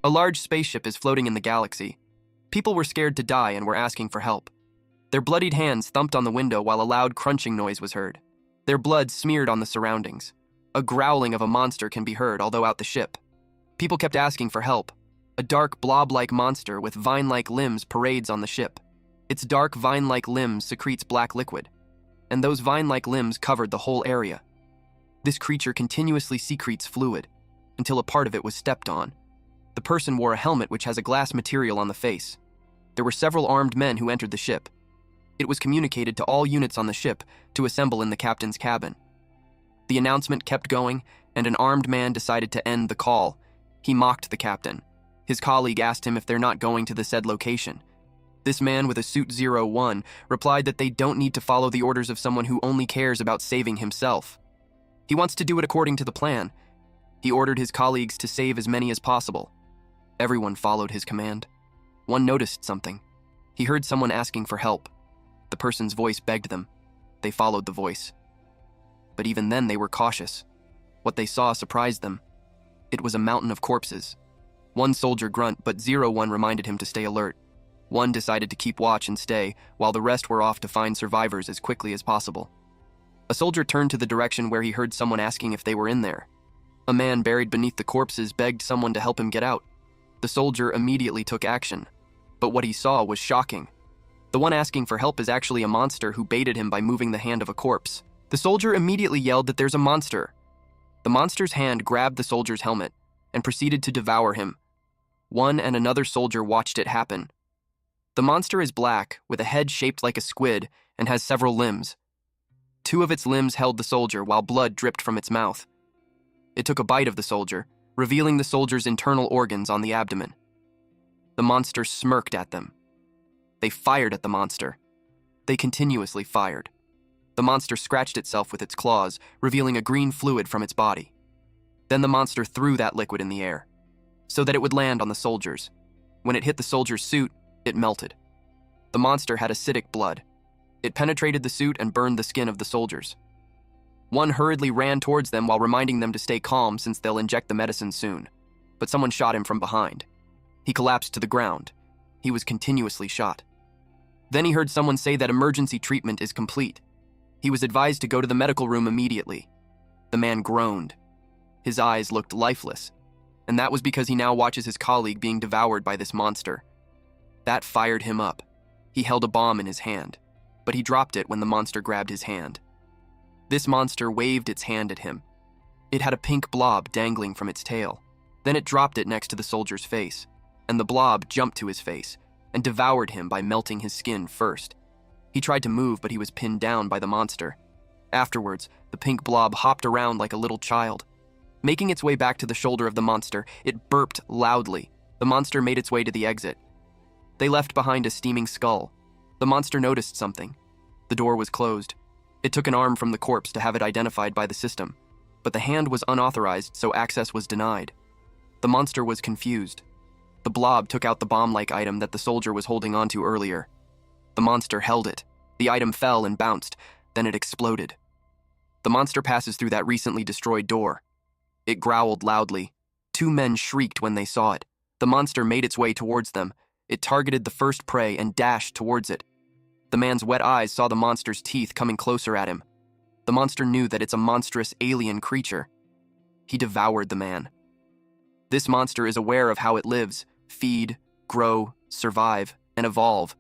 A large spaceship is floating in the galaxy. People were scared to die and were asking for help. Their bloodied hands thumped on the window while a loud crunching noise was heard. Their blood smeared on the surroundings. A growling of a monster can be heard, although out the ship. People kept asking for help. A dark blob-like monster with vine-like limbs parades on the ship. Its dark vine-like limbs secretes black liquid, and those vine-like limbs covered the whole area. This creature continuously secretes fluid, until a part of it was stepped on. The person wore a helmet which has a glass material on the face. There were several armed men who entered the ship. It was communicated to all units on the ship to assemble in the captain's cabin. The announcement kept going, and an armed man decided to end the call. He mocked the captain. His colleague asked him if they're not going to the said location. This man with a suit 01 replied that they don't need to follow the orders of someone who only cares about saving himself. He wants to do it according to the plan. He ordered his colleagues to save as many as possible. Everyone followed his command. One noticed something. He heard someone asking for help. The person's voice begged them. They followed the voice. But even then they were cautious. What they saw surprised them. It was a mountain of corpses. One soldier grunted, but 01 reminded him to stay alert. One decided to keep watch and stay, while the rest were off to find survivors as quickly as possible. A soldier turned to the direction where he heard someone asking if they were in there. A man buried beneath the corpses begged someone to help him get out. The soldier immediately took action, but what he saw was shocking. The one asking for help is actually a monster who baited him by moving the hand of a corpse. The soldier immediately yelled that there's a monster. The monster's hand grabbed the soldier's helmet and proceeded to devour him. One and another soldier watched it happen. The monster is black, with a head shaped like a squid, and has several limbs. Two of its limbs held the soldier, while blood dripped from its mouth. It took a bite of the soldier, revealing the soldier's internal organs on the abdomen. The monster smirked at them. They fired at the monster. They continuously fired. The monster scratched itself with its claws, revealing a green fluid from its body. Then the monster threw that liquid in the air, so that it would land on the soldiers. When it hit the soldier's suit, it melted. The monster had acidic blood. It penetrated the suit and burned the skin of the soldiers. One hurriedly ran towards them while reminding them to stay calm since they'll inject the medicine soon. But someone shot him from behind. He collapsed to the ground. He was continuously shot. Then he heard someone say that emergency treatment is complete. He was advised to go to the medical room immediately. The man groaned. His eyes looked lifeless, and that was because he now watches his colleague being devoured by this monster. That fired him up. He held a bomb in his hand, but he dropped it when the monster grabbed his hand. This monster waved its hand at him. It had a pink blob dangling from its tail. Then it dropped it next to the soldier's face, and the blob jumped to his face and devoured him by melting his skin first. He tried to move, but he was pinned down by the monster. Afterwards, the pink blob hopped around like a little child. Making its way back to the shoulder of the monster, it burped loudly. The monster made its way to the exit. They left behind a steaming skull. The monster noticed something. The door was closed. It took an arm from the corpse to have it identified by the system, but the hand was unauthorized, so access was denied. The monster was confused. The blob took out the bomb-like item that the soldier was holding onto earlier. The monster held it. The item fell and bounced, then it exploded. The monster passes through that recently destroyed door. It growled loudly. Two men shrieked when they saw it. The monster made its way towards them. It targeted the first prey and dashed towards it. The man's wet eyes saw the monster's teeth coming closer at him. The monster knew that it's a monstrous alien creature. He devoured the man. This monster is aware of how it lives, feed, grow, survive, and evolve.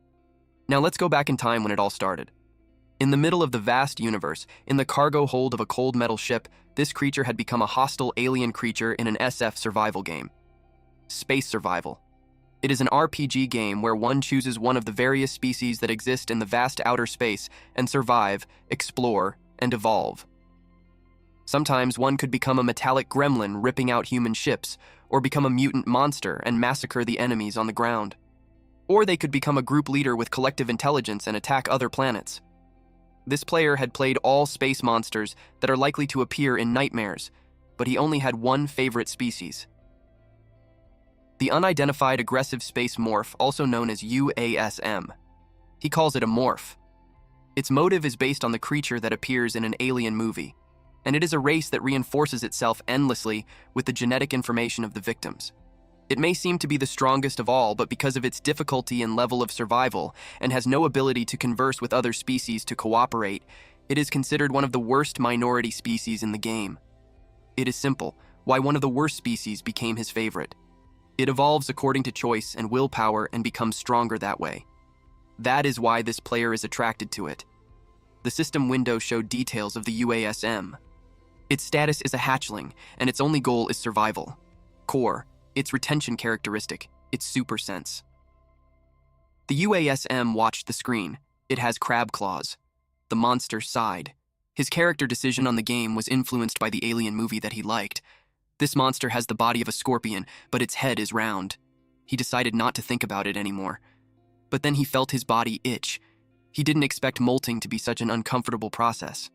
Now let's go back in time when it all started. In the middle of the vast universe, in the cargo hold of a cold metal ship, this creature had become a hostile alien creature in an SF survival game. Space Survival. It is an RPG game where one chooses one of the various species that exist in the vast outer space and survive, explore, and evolve. Sometimes one could become a metallic gremlin ripping out human ships, or become a mutant monster and massacre the enemies on the ground. Or they could become a group leader with collective intelligence and attack other planets. This player had played all space monsters that are likely to appear in nightmares, but he only had one favorite species. The unidentified aggressive space morph, also known as UASM. He calls it a morph. Its motive is based on the creature that appears in an alien movie, and it is a race that reinforces itself endlessly with the genetic information of the victims. It may seem to be the strongest of all, but because of its difficulty and level of survival, and has no ability to converse with other species to cooperate, it is considered one of the worst minority species in the game. It is simple why one of the worst species became his favorite. It evolves according to choice and willpower and becomes stronger that way. That is why this player is attracted to it. The system window showed details of the UASM. Its status is a hatchling, and its only goal is survival. Core, its retention characteristic, its super sense. The UASM watched the screen. It has crab claws. The monster sighed. His character decision on the game was influenced by the Alien movie that he liked. This monster has the body of a scorpion, but its head is round. He decided not to think about it anymore. But then he felt his body itch. He didn't expect molting to be such an uncomfortable process.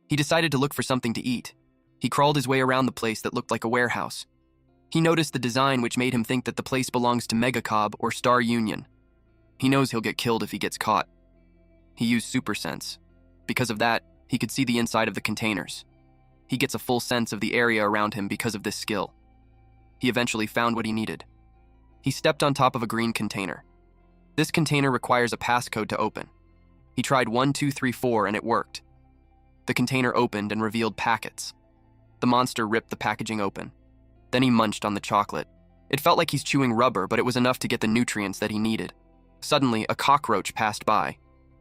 He decided to look for something to eat. He crawled his way around the place that looked like a warehouse. He noticed the design, which made him think that the place belongs to Megacab or Star Union. He knows he'll get killed if he gets caught. He used super sense. Because of that, he could see the inside of the containers. He gets a full sense of the area around him because of this skill. He eventually found what he needed. He stepped on top of a green container. This container requires a passcode to open. He tried 1, 2, 3, 4 and it worked. The container opened and revealed packets. The monster ripped the packaging open. Then he munched on the chocolate. It felt like he's chewing rubber, but it was enough to get the nutrients that he needed. Suddenly, a cockroach passed by.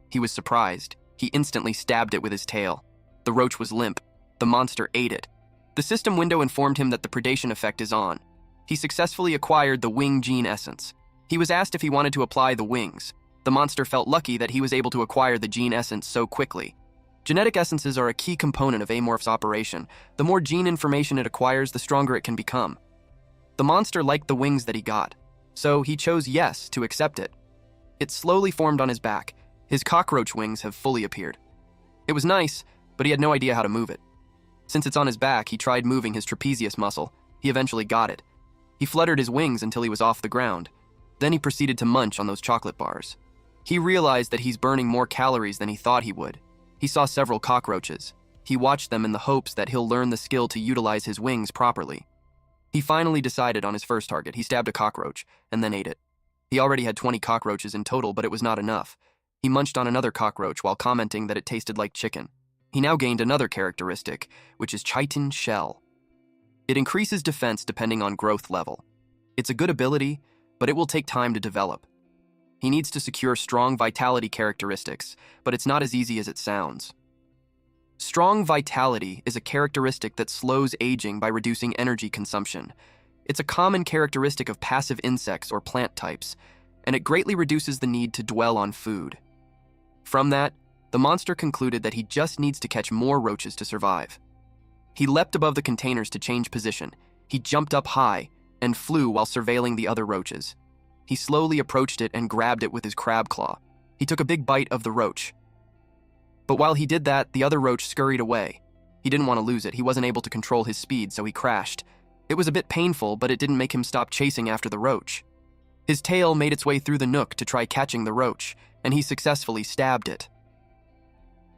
He was surprised. He instantly stabbed it with his tail. The roach was limp. The monster ate it. The system window informed him that the predation effect is on. He successfully acquired the wing gene essence. He was asked if he wanted to apply the wings. The monster felt lucky that he was able to acquire the gene essence so quickly. Genetic essences are a key component of Amorph's operation. The more gene information it acquires, the stronger it can become. The monster liked the wings that he got, so he chose yes to accept it. It slowly formed on his back. His cockroach wings have fully appeared. It was nice, but he had no idea how to move it. Since it's on his back, he tried moving his trapezius muscle. He eventually got it. He fluttered his wings until he was off the ground. Then he proceeded to munch on those chocolate bars. He realized that he's burning more calories than he thought he would. He saw several cockroaches. He watched them in the hopes that he'll learn the skill to utilize his wings properly. He finally decided on his first target. He stabbed a cockroach and then ate it. He already had 20 cockroaches in total, but it was not enough. He munched on another cockroach while commenting that it tasted like chicken. He now gained another characteristic, which is chitin shell. It increases defense depending on growth level. It's a good ability, but it will take time to develop. He needs to secure strong vitality characteristics, but it's not as easy as it sounds. Strong vitality is a characteristic that slows aging by reducing energy consumption. It's a common characteristic of passive insects or plant types, and it greatly reduces the need to dwell on food. From that, the monster concluded that he just needs to catch more roaches to survive. He leapt above the containers to change position. He jumped up high and flew while surveilling the other roaches. He slowly approached it and grabbed it with his crab claw. He took a big bite of the roach. But while he did that, the other roach scurried away. He didn't want to lose it. He wasn't able to control his speed, so he crashed. It was a bit painful, but it didn't make him stop chasing after the roach. His tail made its way through the nook to try catching the roach, and he successfully stabbed it.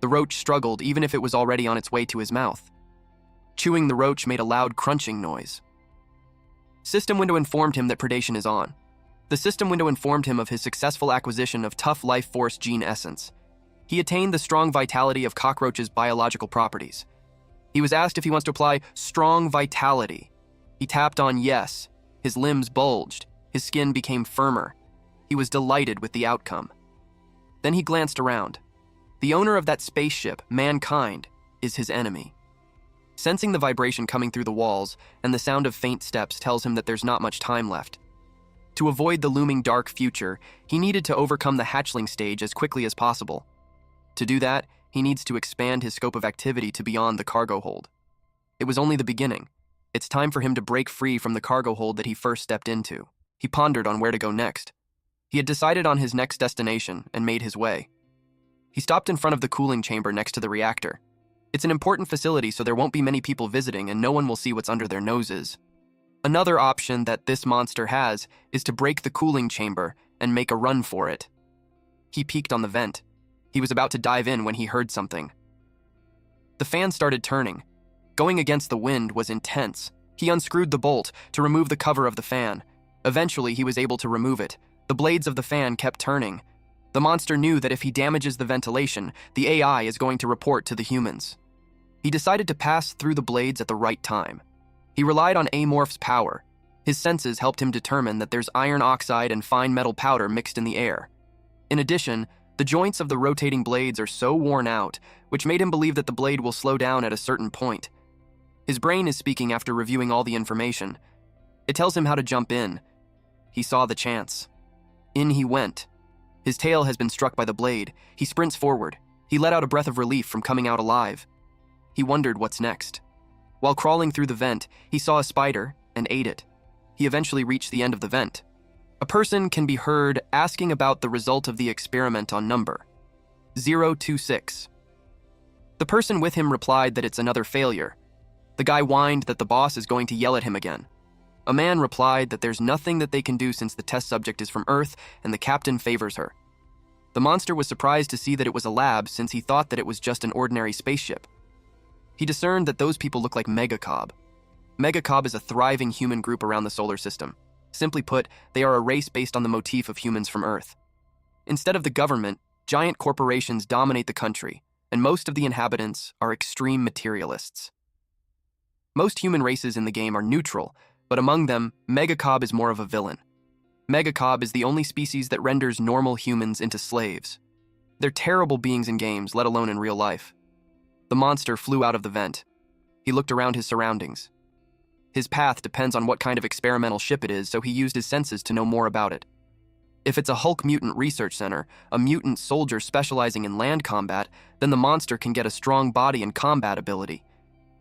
The roach struggled even if it was already on its way to his mouth. Chewing the roach made a loud crunching noise. System window informed him that predation is on. The system window informed him of his successful acquisition of tough life force gene essence. He attained the strong vitality of cockroaches' biological properties. He was asked if he wants to apply strong vitality. He tapped on yes. His limbs bulged. His skin became firmer. He was delighted with the outcome. Then he glanced around. The owner of that spaceship, mankind, is his enemy. Sensing the vibration coming through the walls and the sound of faint steps tells him that there's not much time left. To avoid the looming dark future, he needed to overcome the hatchling stage as quickly as possible. To do that, he needs to expand his scope of activity to beyond the cargo hold. It was only the beginning. It's time for him to break free from the cargo hold that he first stepped into. He pondered on where to go next. He had decided on his next destination and made his way. He stopped in front of the cooling chamber next to the reactor. It's an important facility, so there won't be many people visiting and no one will see what's under their noses. Another option that this monster has is to break the cooling chamber and make a run for it. He peeked on the vent. He was about to dive in when he heard something. The fan started turning. Going against the wind was intense. He unscrewed the bolt to remove the cover of the fan. Eventually, he was able to remove it. The blades of the fan kept turning. The monster knew that if he damages the ventilation, the AI is going to report to the humans. He decided to pass through the blades at the right time. He relied on Amorph's power. His senses helped him determine that there's iron oxide and fine metal powder mixed in the air. In addition, the joints of the rotating blades are so worn out, which made him believe that the blade will slow down at a certain point. His brain is speaking after reviewing all the information. It tells him how to jump in. He saw the chance. In he went. His tail has been struck by the blade. He sprints forward. He let out a breath of relief from coming out alive. He wondered what's next. While crawling through the vent, he saw a spider and ate it. He eventually reached the end of the vent. A person can be heard asking about the result of the experiment on number 026. The person with him replied that it's another failure. The guy whined that the boss is going to yell at him again. A man replied that there's nothing that they can do since the test subject is from Earth and the captain favors her. The monster was surprised to see that it was a lab since he thought that it was just an ordinary spaceship. He discerned that those people look like Mangacap. Mangacap is a thriving human group around the solar system. Simply put, they are a race based on the motif of humans from Earth. Instead of the government, giant corporations dominate the country, and most of the inhabitants are extreme materialists. Most human races in the game are neutral, but among them, Mangacap is more of a villain. Mangacap is the only species that renders normal humans into slaves. They're terrible beings in games, let alone in real life. The monster flew out of the vent. He looked around his surroundings. His path depends on what kind of experimental ship it is, so he used his senses to know more about it. If it's a Hulk mutant research center, a mutant soldier specializing in land combat, then the monster can get a strong body and combat ability.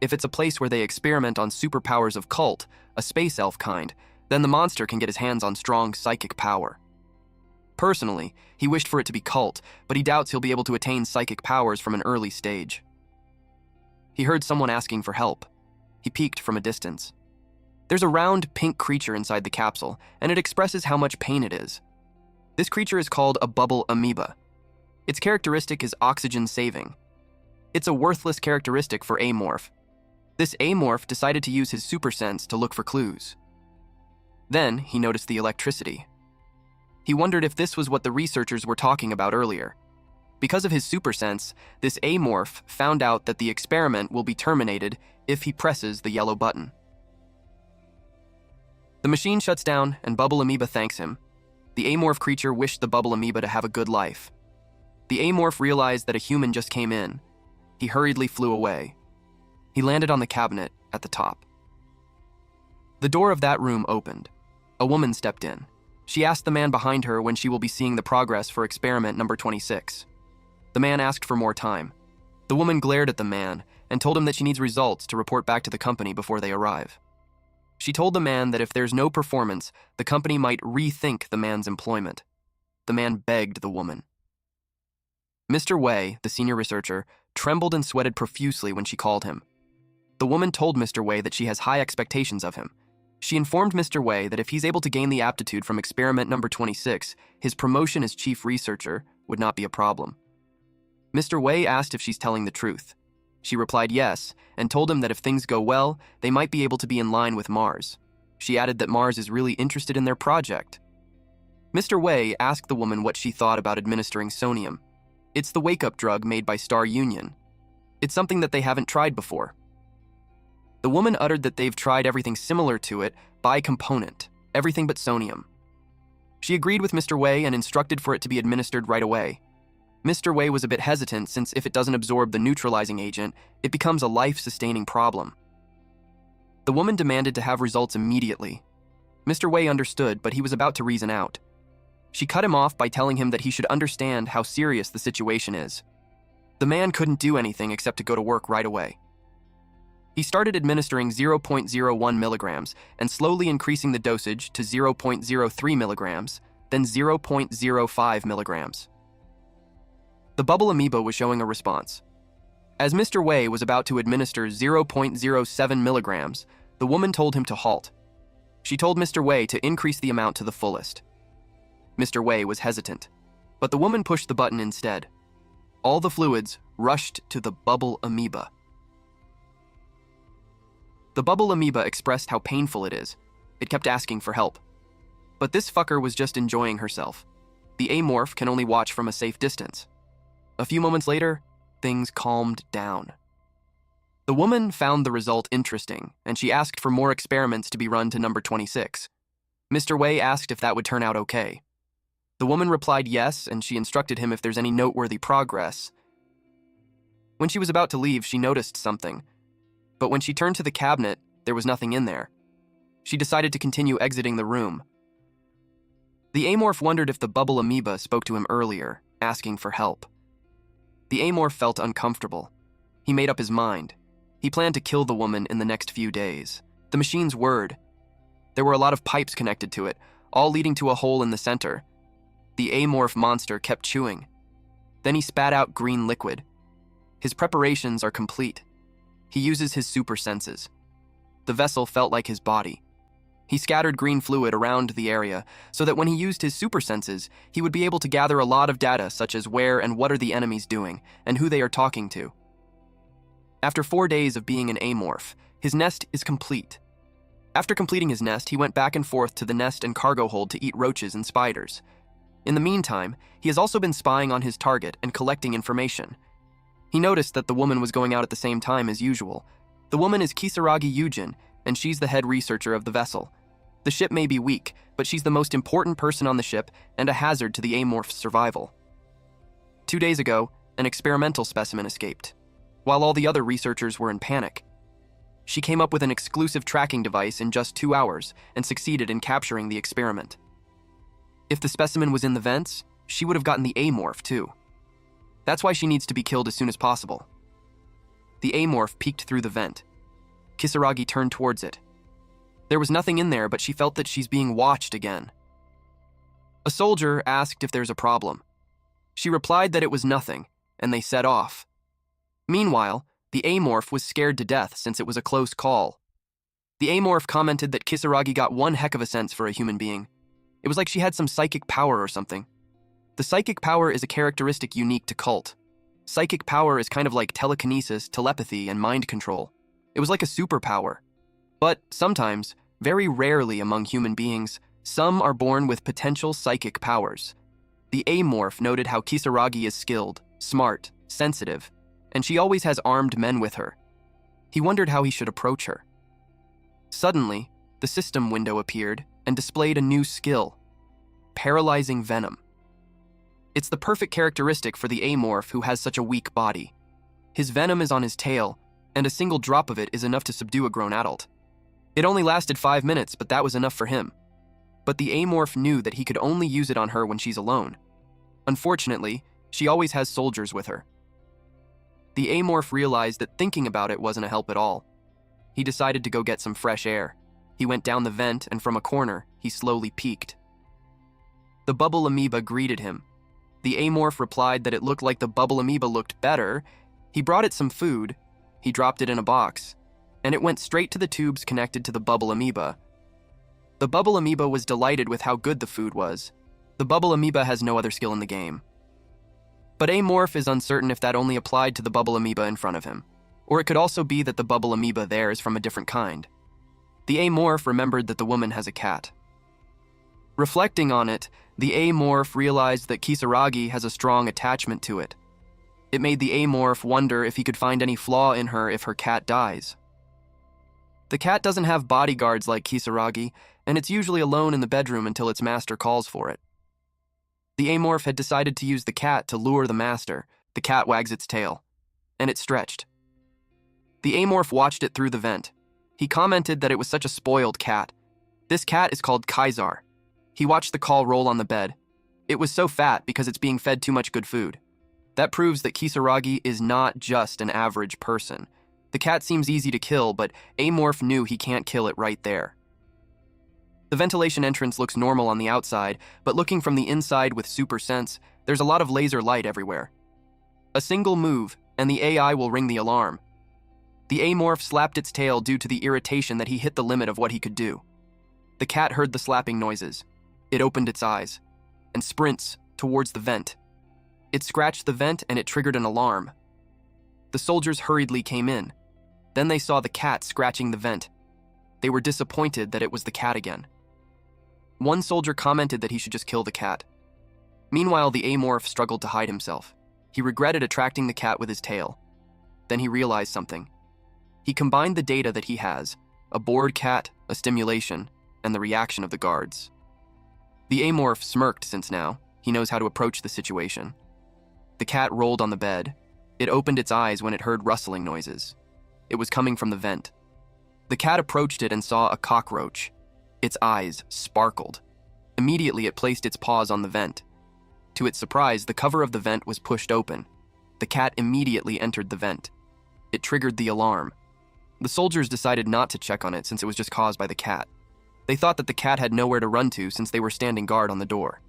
If it's a place where they experiment on superpowers of cult, a space elf kind, then the monster can get his hands on strong psychic power. Personally, he wished for it to be cult, but he doubts he'll be able to attain psychic powers from an early stage. He heard someone asking for help. He peeked from a distance. There's a round, pink creature inside the capsule, and it expresses how much pain it is. This creature is called a bubble amoeba. Its characteristic is oxygen saving. It's a worthless characteristic for Amorph. This Amorph decided to use his super sense to look for clues. Then, he noticed the electricity. He wondered if this was what the researchers were talking about earlier. Because of his super sense, this Amorph found out that the experiment will be terminated if he presses the yellow button. The machine shuts down, and Bubble Amoeba thanks him. The Amorph creature wished the Bubble Amoeba to have a good life. The Amorph realized that a human just came in. He hurriedly flew away. He landed on the cabinet at the top. The door of that room opened. A woman stepped in. She asked the man behind her when she will be seeing the progress for experiment number 26. The man asked for more time. The woman glared at the man and told him that she needs results to report back to the company before they arrive. She told the man that if there's no performance, the company might rethink the man's employment. The man begged the woman. Mr. Wei, the senior researcher, trembled and sweated profusely when she called him. The woman told Mr. Wei that she has high expectations of him. She informed Mr. Wei that if he's able to gain the aptitude from experiment number 26, his promotion as chief researcher would not be a problem. Mr. Wei asked if she's telling the truth. She replied yes, and told him that if things go well, they might be able to be in line with Mars. She added that Mars is really interested in their project. Mr. Wei asked the woman what she thought about administering sonium. It's the wake-up drug made by Star Union. It's something that they haven't tried before. The woman uttered that they've tried everything similar to it by component, everything but sonium. She agreed with Mr. Wei and instructed for it to be administered right away. Mr. Wei was a bit hesitant since if it doesn't absorb the neutralizing agent, it becomes a life-sustaining problem. The woman demanded to have results immediately. Mr. Wei understood, but he was about to reason out. She cut him off by telling him that he should understand how serious the situation is. The man couldn't do anything except to go to work right away. He started administering 0.01 milligrams and slowly increasing the dosage to 0.03 milligrams, then 0.05 milligrams. The bubble amoeba was showing a response. As Mr. Wei was about to administer 0.07 milligrams, the woman told him to halt. She told Mr. Wei to increase the amount to the fullest. Mr. Wei was hesitant, but the woman pushed the button instead. All the fluids rushed to the bubble amoeba. The bubble amoeba expressed how painful it is. It kept asking for help. But this fucker was just enjoying herself. The amorph can only watch from a safe distance. A few moments later, things calmed down. The woman found the result interesting, and she asked for more experiments to be run to number 26. Mr. Wei asked if that would turn out okay. The woman replied yes, and she instructed him if there's any noteworthy progress. When she was about to leave, she noticed something. But when she turned to the cabinet, there was nothing in there. She decided to continue exiting the room. The amorph wondered if the bubble amoeba spoke to him earlier, asking for help. The amorph felt uncomfortable. He made up his mind. He planned to kill the woman in the next few days. The machine's whirred. There were a lot of pipes connected to it, all leading to a hole in the center. The amorph monster kept chewing. Then he spat out green liquid. His preparations are complete. He uses his super senses. The vessel felt like his body. He scattered green fluid around the area so that when he used his super senses, he would be able to gather a lot of data such as where and what are the enemies doing and who they are talking to. After 4 days of being an amorph, his nest is complete. After completing his nest, he went back and forth to the nest and cargo hold to eat roaches and spiders. In the meantime, he has also been spying on his target and collecting information. He noticed that the woman was going out at the same time as usual. The woman is Kisaragi Yujin, and she's the head researcher of the vessel. The ship may be weak, but she's the most important person on the ship and a hazard to the amorph's survival. 2 days ago, an experimental specimen escaped. While all the other researchers were in panic, she came up with an exclusive tracking device in just 2 hours and succeeded in capturing the experiment. If the specimen was in the vents, she would have gotten the amorph too. That's why she needs to be killed as soon as possible. The amorph peeked through the vent. Kisaragi turned towards it. There was nothing in there, but she felt that she's being watched again. A soldier asked if there's a problem. She replied that it was nothing, and they set off. Meanwhile, the amorph was scared to death since it was a close call. The amorph commented that Kisaragi got one heck of a sense for a human being. It was like she had some psychic power or something. The psychic power is a characteristic unique to cult. Psychic power is kind of like telekinesis, telepathy, and mind control. It was like a superpower. But sometimes, very rarely among human beings, some are born with potential psychic powers. The amorph noted how Kisaragi is skilled, smart, sensitive, and she always has armed men with her. He wondered how he should approach her. Suddenly, the system window appeared and displayed a new skill: paralyzing venom. It's the perfect characteristic for the amorph who has such a weak body. His venom is on his tail, and a single drop of it is enough to subdue a grown adult. It only lasted 5 minutes, but that was enough for him. But the amorph knew that he could only use it on her when she's alone. Unfortunately, she always has soldiers with her. The amorph realized that thinking about it wasn't a help at all. He decided to go get some fresh air. He went down the vent, and from a corner, he slowly peeked. The bubble amoeba greeted him. The amorph replied that it looked like the bubble amoeba looked better. He brought it some food. He dropped it in a box, and it went straight to the tubes connected to the bubble amoeba. The bubble amoeba was delighted with how good the food was. The bubble amoeba has no other skill in the game. But amorph is uncertain if that only applied to the bubble amoeba in front of him, or it could also be that the bubble amoeba there is from a different kind. The amorph remembered that the woman has a cat. Reflecting on it, the amorph realized that Kisaragi has a strong attachment to it. It made the amorph wonder if he could find any flaw in her if her cat dies. The cat doesn't have bodyguards like Kisaragi, and it's usually alone in the bedroom until its master calls for it. The amorph had decided to use the cat to lure the master. The cat wags its tail, and it stretched. The amorph watched it through the vent. He commented that it was such a spoiled cat. This cat is called Kaisar. He watched the call roll on the bed. It was so fat because it's being fed too much good food. That proves that Kisaragi is not just an average person. The cat seems easy to kill, but amorph knew he can't kill it right there. The ventilation entrance looks normal on the outside, but looking from the inside with super sense, there's a lot of laser light everywhere. A single move, and the AI will ring the alarm. The amorph slapped its tail due to the irritation that he hit the limit of what he could do. The cat heard the slapping noises. It opened its eyes, and sprints towards the vent. It scratched the vent and it triggered an alarm. The soldiers hurriedly came in. Then they saw the cat scratching the vent. They were disappointed that it was the cat again. One soldier commented that he should just kill the cat. Meanwhile, the amorph struggled to hide himself. He regretted attracting the cat with his tail. Then he realized something. He combined the data that he has, a bored cat, a stimulation, and the reaction of the guards. The amorph smirked since now he knows how to approach the situation. The cat rolled on the bed. It opened its eyes when it heard rustling noises. It was coming from the vent. The cat approached it and saw a cockroach. Its eyes sparkled. Immediately, it placed its paws on the vent. To its surprise, the cover of the vent was pushed open. The cat immediately entered the vent. It triggered the alarm. The soldiers decided not to check on it since it was just caused by the cat. They thought that the cat had nowhere to run to since they were standing guard on the door.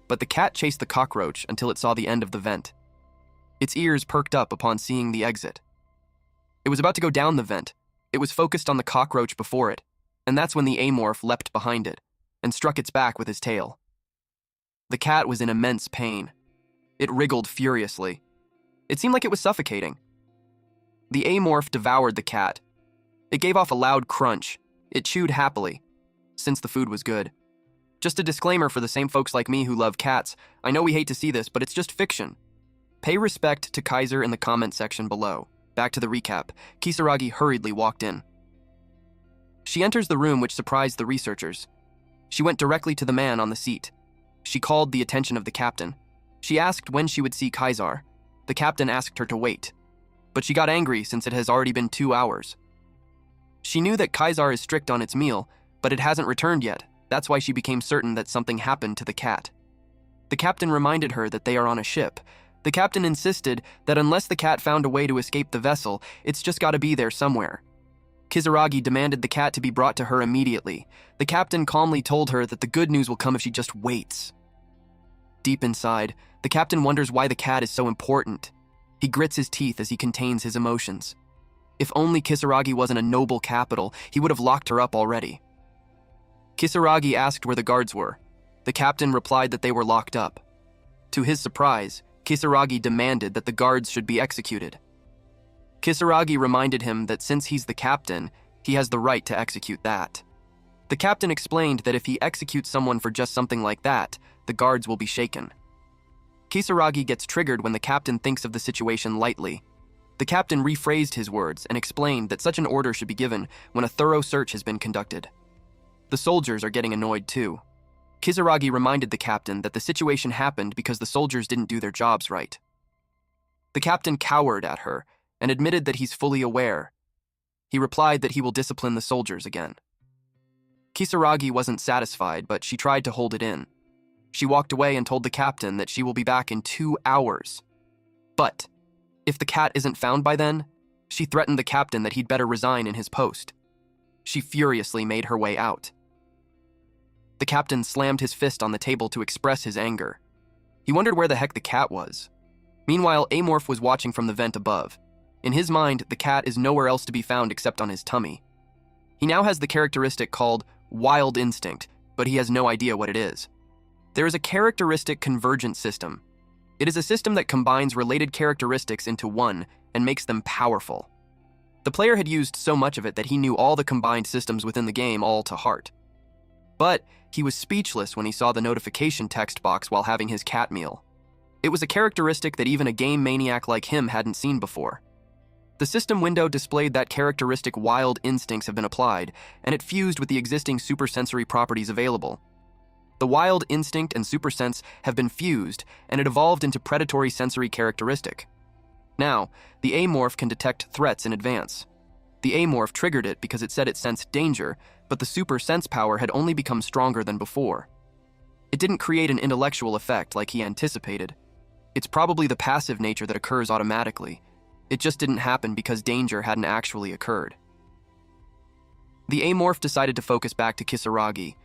But the cat chased the cockroach until it saw the end of the vent. Its ears perked up upon seeing the exit. It was about to go down the vent. It was focused on the cockroach before it, and that's when the amorph leapt behind it and struck its back with his tail. The cat was in immense pain. It wriggled furiously. It seemed like it was suffocating. The amorph devoured the cat. It gave off a loud crunch. It chewed happily, since the food was good. Just a disclaimer for the same folks like me who love cats. I know we hate to see this, but it's just fiction. Pay respect to Kaiser in the comment section below. Back to the recap. Kisaragi hurriedly walked in. She enters the room, which surprised the researchers. She went directly to the man on the seat. She called the attention of the captain. She asked when she would see Kaiser. The captain asked her to wait, but she got angry since it has already been 2 hours. She knew that Kaiser is strict on its meal, but it hasn't returned yet. That's why she became certain that something happened to the cat. The captain reminded her that they are on a ship. The captain insisted that unless the cat found a way to escape the vessel, it's just gotta be there somewhere. Kisaragi demanded the cat to be brought to her immediately. The captain calmly told her that the good news will come if she just waits. Deep inside, the captain wonders why the cat is so important. He grits his teeth as he contains his emotions. If only Kisaragi wasn't a noble capital, he would have locked her up already. Kisaragi asked where the guards were. The captain replied that they were locked up. To his surprise, Kisaragi demanded that the guards should be executed. Kisaragi reminded him that since he's the captain, he has the right to execute that. The captain explained that if he executes someone for just something like that, the guards will be shaken. Kisaragi gets triggered when the captain thinks of the situation lightly. The captain rephrased his words and explained that such an order should be given when a thorough search has been conducted. The soldiers are getting annoyed too. Kisaragi reminded the captain that the situation happened because the soldiers didn't do their jobs right. The captain cowered at her and admitted that he's fully aware. He replied that he will discipline the soldiers again. Kisaragi wasn't satisfied, but she tried to hold it in. She walked away and told the captain that she will be back in 2 hours. But if the cat isn't found by then, she threatened the captain that he'd better resign in his post. She furiously made her way out. The captain slammed his fist on the table to express his anger. He wondered where the heck the cat was. Meanwhile, Amorph was watching from the vent above. In his mind, the cat is nowhere else to be found except on his tummy. He now has the characteristic called Wild Instinct, but he has no idea what it is. There is a characteristic convergent system. It is a system that combines related characteristics into one and makes them powerful. The player had used so much of it that he knew all the combined systems within the game all to heart. But he was speechless when he saw the notification text box while having his cat meal. It was a characteristic that even a game maniac like him hadn't seen before. The system window displayed that characteristic wild instincts have been applied, and it fused with the existing supersensory properties available. The wild instinct and supersense have been fused, and it evolved into predatory sensory characteristic. Now, the Amorph can detect threats in advance. The Amorph triggered it because it said it sensed danger, but the super sense power had only become stronger than before. It didn't create an intellectual effect like he anticipated. It's probably the passive nature that occurs automatically. It just didn't happen because danger hadn't actually occurred. The Amorph decided to focus back to Kisaragi.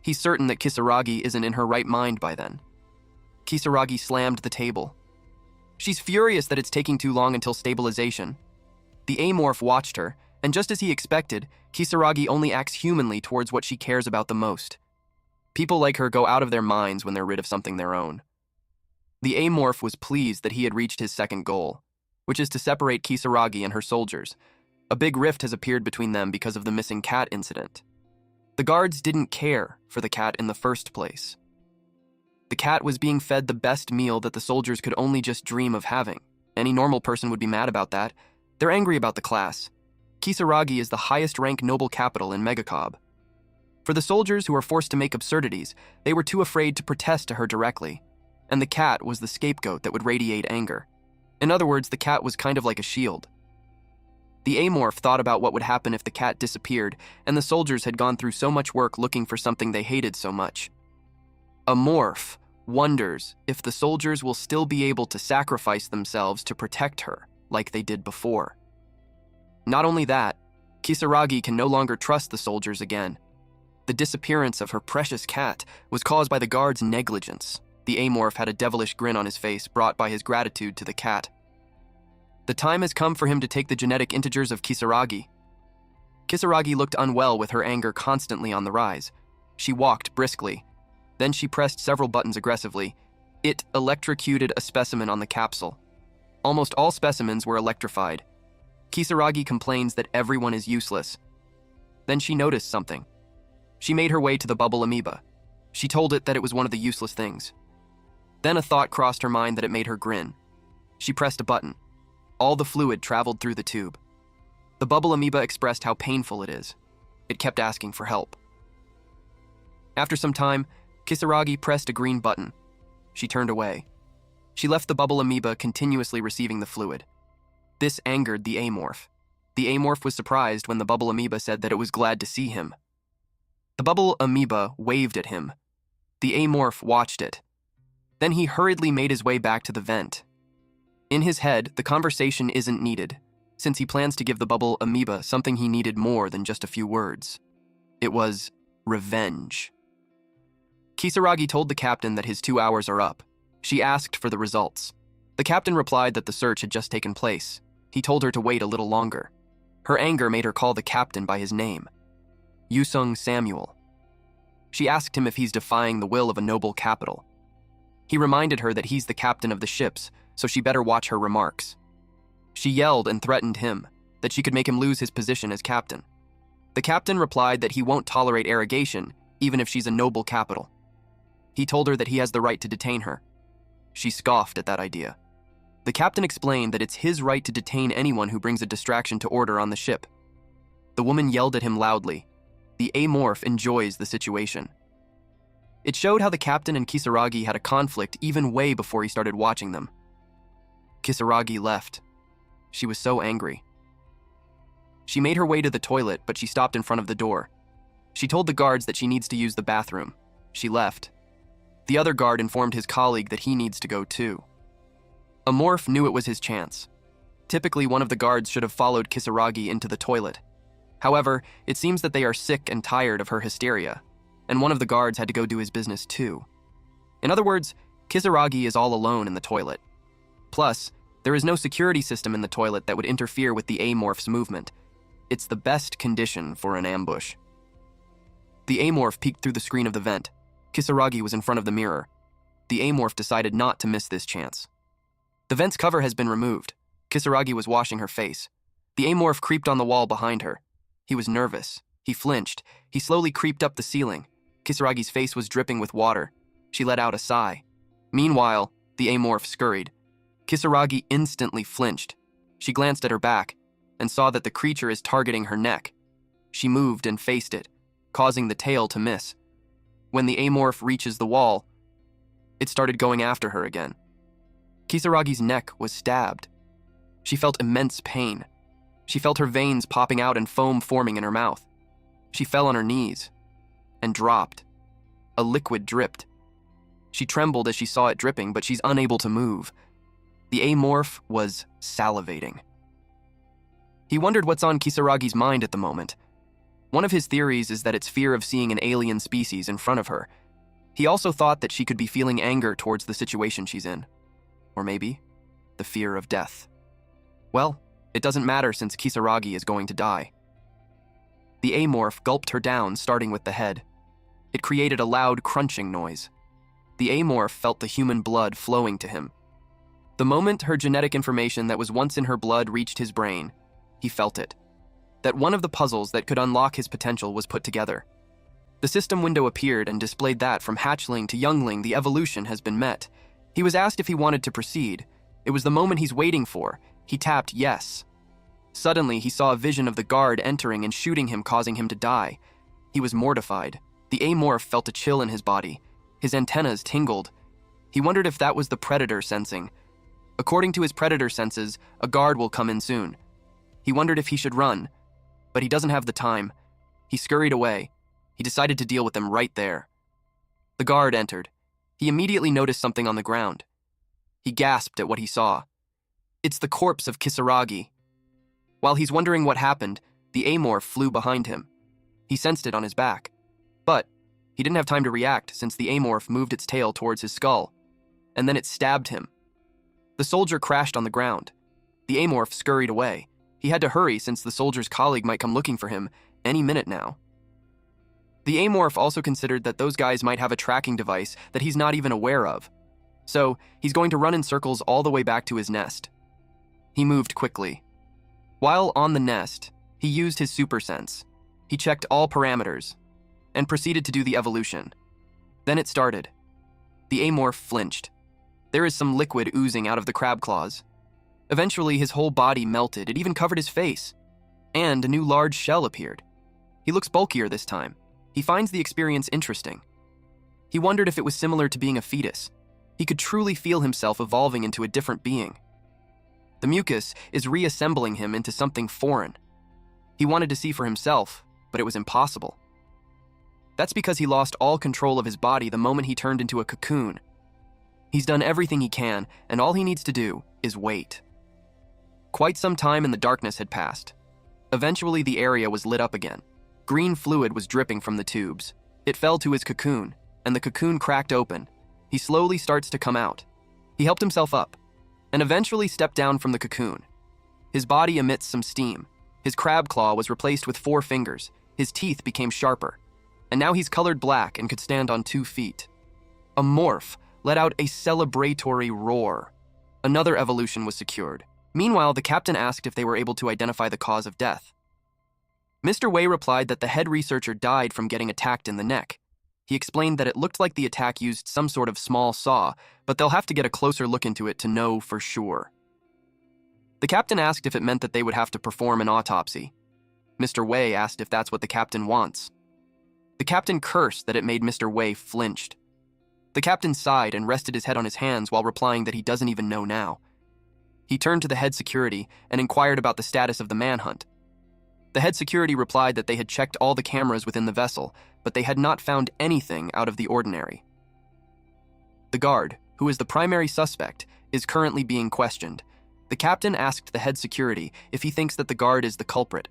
He's certain that Kisaragi isn't in her right mind by then. Kisaragi slammed the table. She's furious that it's taking too long until stabilization. The Amorph watched her, and just as he expected, Kisaragi only acts humanly towards what she cares about the most. People like her go out of their minds when they're rid of something their own. The Amorph was pleased that he had reached his second goal, which is to separate Kisaragi and her soldiers. A big rift has appeared between them because of the missing cat incident. The guards didn't care for the cat in the first place. The cat was being fed the best meal that the soldiers could only just dream of having. Any normal person would be mad about that. They're angry about the class. Kisaragi is the highest rank noble capital in Megacob. For the soldiers who were forced to make absurdities, they were too afraid to protest to her directly, and the cat was the scapegoat that would radiate anger. In other words, the cat was kind of like a shield. The amorph thought about what would happen if the cat disappeared, and the soldiers had gone through so much work looking for something they hated so much. Amorph wonders if the soldiers will still be able to sacrifice themselves to protect her, like they did before. Not only that, Kisaragi can no longer trust the soldiers again. The disappearance of her precious cat was caused by the guards' negligence. The amorph had a devilish grin on his face brought by his gratitude to the cat. The time has come for him to take the genetic integers of Kisaragi. Kisaragi looked unwell with her anger constantly on the rise. She walked briskly. Then she pressed several buttons aggressively. It electrocuted a specimen on the capsule. Almost all specimens were electrified. Kisaragi complains that everyone is useless. Then she noticed something. She made her way to the bubble amoeba. She told it that it was one of the useless things. Then a thought crossed her mind that it made her grin. She pressed a button. All the fluid traveled through the tube. The bubble amoeba expressed how painful it is. It kept asking for help. After some time, Kisaragi pressed a green button. She turned away. She left the bubble amoeba continuously receiving the fluid. This angered the amorph. The amorph was surprised when the bubble amoeba said that it was glad to see him. The bubble amoeba waved at him. The amorph watched it. Then he hurriedly made his way back to the vent. In his head, the conversation isn't needed, since he plans to give the bubble amoeba something he needed more than just a few words. It was revenge. Kisaragi told the captain that his 2 hours are up. She asked for the results. The captain replied that the search had just taken place. He told her to wait a little longer. Her anger made her call the captain by his name. Yusung Samuel. She asked him if he's defying the will of a noble capital. He reminded her that he's the captain of the ships, so she better watch her remarks. She yelled and threatened him, that she could make him lose his position as captain. The captain replied that he won't tolerate arrogation, even if she's a noble capital. He told her that he has the right to detain her. She scoffed at that idea. The captain explained that it's his right to detain anyone who brings a distraction to order on the ship. The woman yelled at him loudly. The amorph enjoys the situation. It showed how the captain and Kisaragi had a conflict even way before he started watching them. Kisaragi left. She was so angry. She made her way to the toilet, but she stopped in front of the door. She told the guards that she needs to use the bathroom. She left. The other guard informed his colleague that he needs to go too. Amorph knew it was his chance. Typically, one of the guards should have followed Kisaragi into the toilet. However, it seems that they are sick and tired of her hysteria, and one of the guards had to go do his business too. In other words, Kisaragi is all alone in the toilet. Plus, there is no security system in the toilet that would interfere with the amorph's movement. It's the best condition for an ambush. The amorph peeked through the screen of the vent. Kisaragi was in front of the mirror. The amorph decided not to miss this chance. The vent's cover has been removed. Kisaragi was washing her face. The amorph creeped on the wall behind her. He was nervous. He flinched. He slowly creeped up the ceiling. Kisaragi's face was dripping with water. She let out a sigh. Meanwhile, the amorph scurried. Kisaragi instantly flinched. She glanced at her back and saw that the creature is targeting her neck. She moved and faced it, causing the tail to miss. When the amorph reaches the wall, it started going after her again. Kisaragi's neck was stabbed. She felt immense pain. She felt her veins popping out and foam forming in her mouth. She fell on her knees and dropped. A liquid dripped. She trembled as she saw it dripping, but she's unable to move. The amorph was salivating. He wondered what's on Kisaragi's mind at the moment. One of his theories is that it's fear of seeing an alien species in front of her. He also thought that she could be feeling anger towards the situation she's in. Or maybe the fear of death. Well, it doesn't matter since Kisaragi is going to die. The amorph gulped her down, starting with the head. It created a loud crunching noise. The amorph felt the human blood flowing to him. The moment her genetic information that was once in her blood reached his brain, he felt it. That one of the puzzles that could unlock his potential was put together. The system window appeared and displayed that from hatchling to youngling, the evolution has been met. He was asked if he wanted to proceed. It was the moment he's waiting for. He tapped yes. Suddenly, he saw a vision of the guard entering and shooting him, causing him to die. He was mortified. The amorph felt a chill in his body. His antennas tingled. He wondered if that was the predator sensing. According to his predator senses, a guard will come in soon. He wondered if he should run, but he doesn't have the time. He scurried away. He decided to deal with them right there. The guard entered. He immediately noticed something on the ground. He gasped at what he saw. It's the corpse of Kisaragi. While he's wondering what happened, the amorph flew behind him. He sensed it on his back. But he didn't have time to react since the amorph moved its tail towards his skull, and then it stabbed him. The soldier crashed on the ground. The amorph scurried away. He had to hurry since the soldier's colleague might come looking for him any minute now. The amorph also considered that those guys might have a tracking device that he's not even aware of. So he's going to run in circles all the way back to his nest. He moved quickly. While on the nest, he used his super sense. He checked all parameters and proceeded to do the evolution. Then it started. The amorph flinched. There is some liquid oozing out of the crab claws. Eventually, his whole body melted. It even covered his face. And a new large shell appeared. He looks bulkier this time. He finds the experience interesting. He wondered if it was similar to being a fetus. He could truly feel himself evolving into a different being. The mucus is reassembling him into something foreign. He wanted to see for himself, but it was impossible. That's because he lost all control of his body the moment he turned into a cocoon. He's done everything he can, and all he needs to do is wait. Quite some time in the darkness had passed. Eventually, the area was lit up again. Green fluid was dripping from the tubes. It fell to his cocoon, and the cocoon cracked open. He slowly starts to come out. He helped himself up, and eventually stepped down from the cocoon. His body emits some steam. His crab claw was replaced with 4 fingers. His teeth became sharper. And now he's colored black and could stand on 2 feet. A morph let out a celebratory roar. Another evolution was secured. Meanwhile, the captain asked if they were able to identify the cause of death. Mr. Wei replied that the head researcher died from getting attacked in the neck. He explained that it looked like the attack used some sort of small saw, but they'll have to get a closer look into it to know for sure. The captain asked if it meant that they would have to perform an autopsy. Mr. Wei asked if that's what the captain wants. The captain cursed that it made Mr. Wei flinched. The captain sighed and rested his head on his hands while replying that he doesn't even know now. He turned to the head security and inquired about the status of the manhunt. The head security replied that they had checked all the cameras within the vessel, but they had not found anything out of the ordinary. The guard, who is the primary suspect, is currently being questioned. The captain asked the head security if he thinks that the guard is the culprit.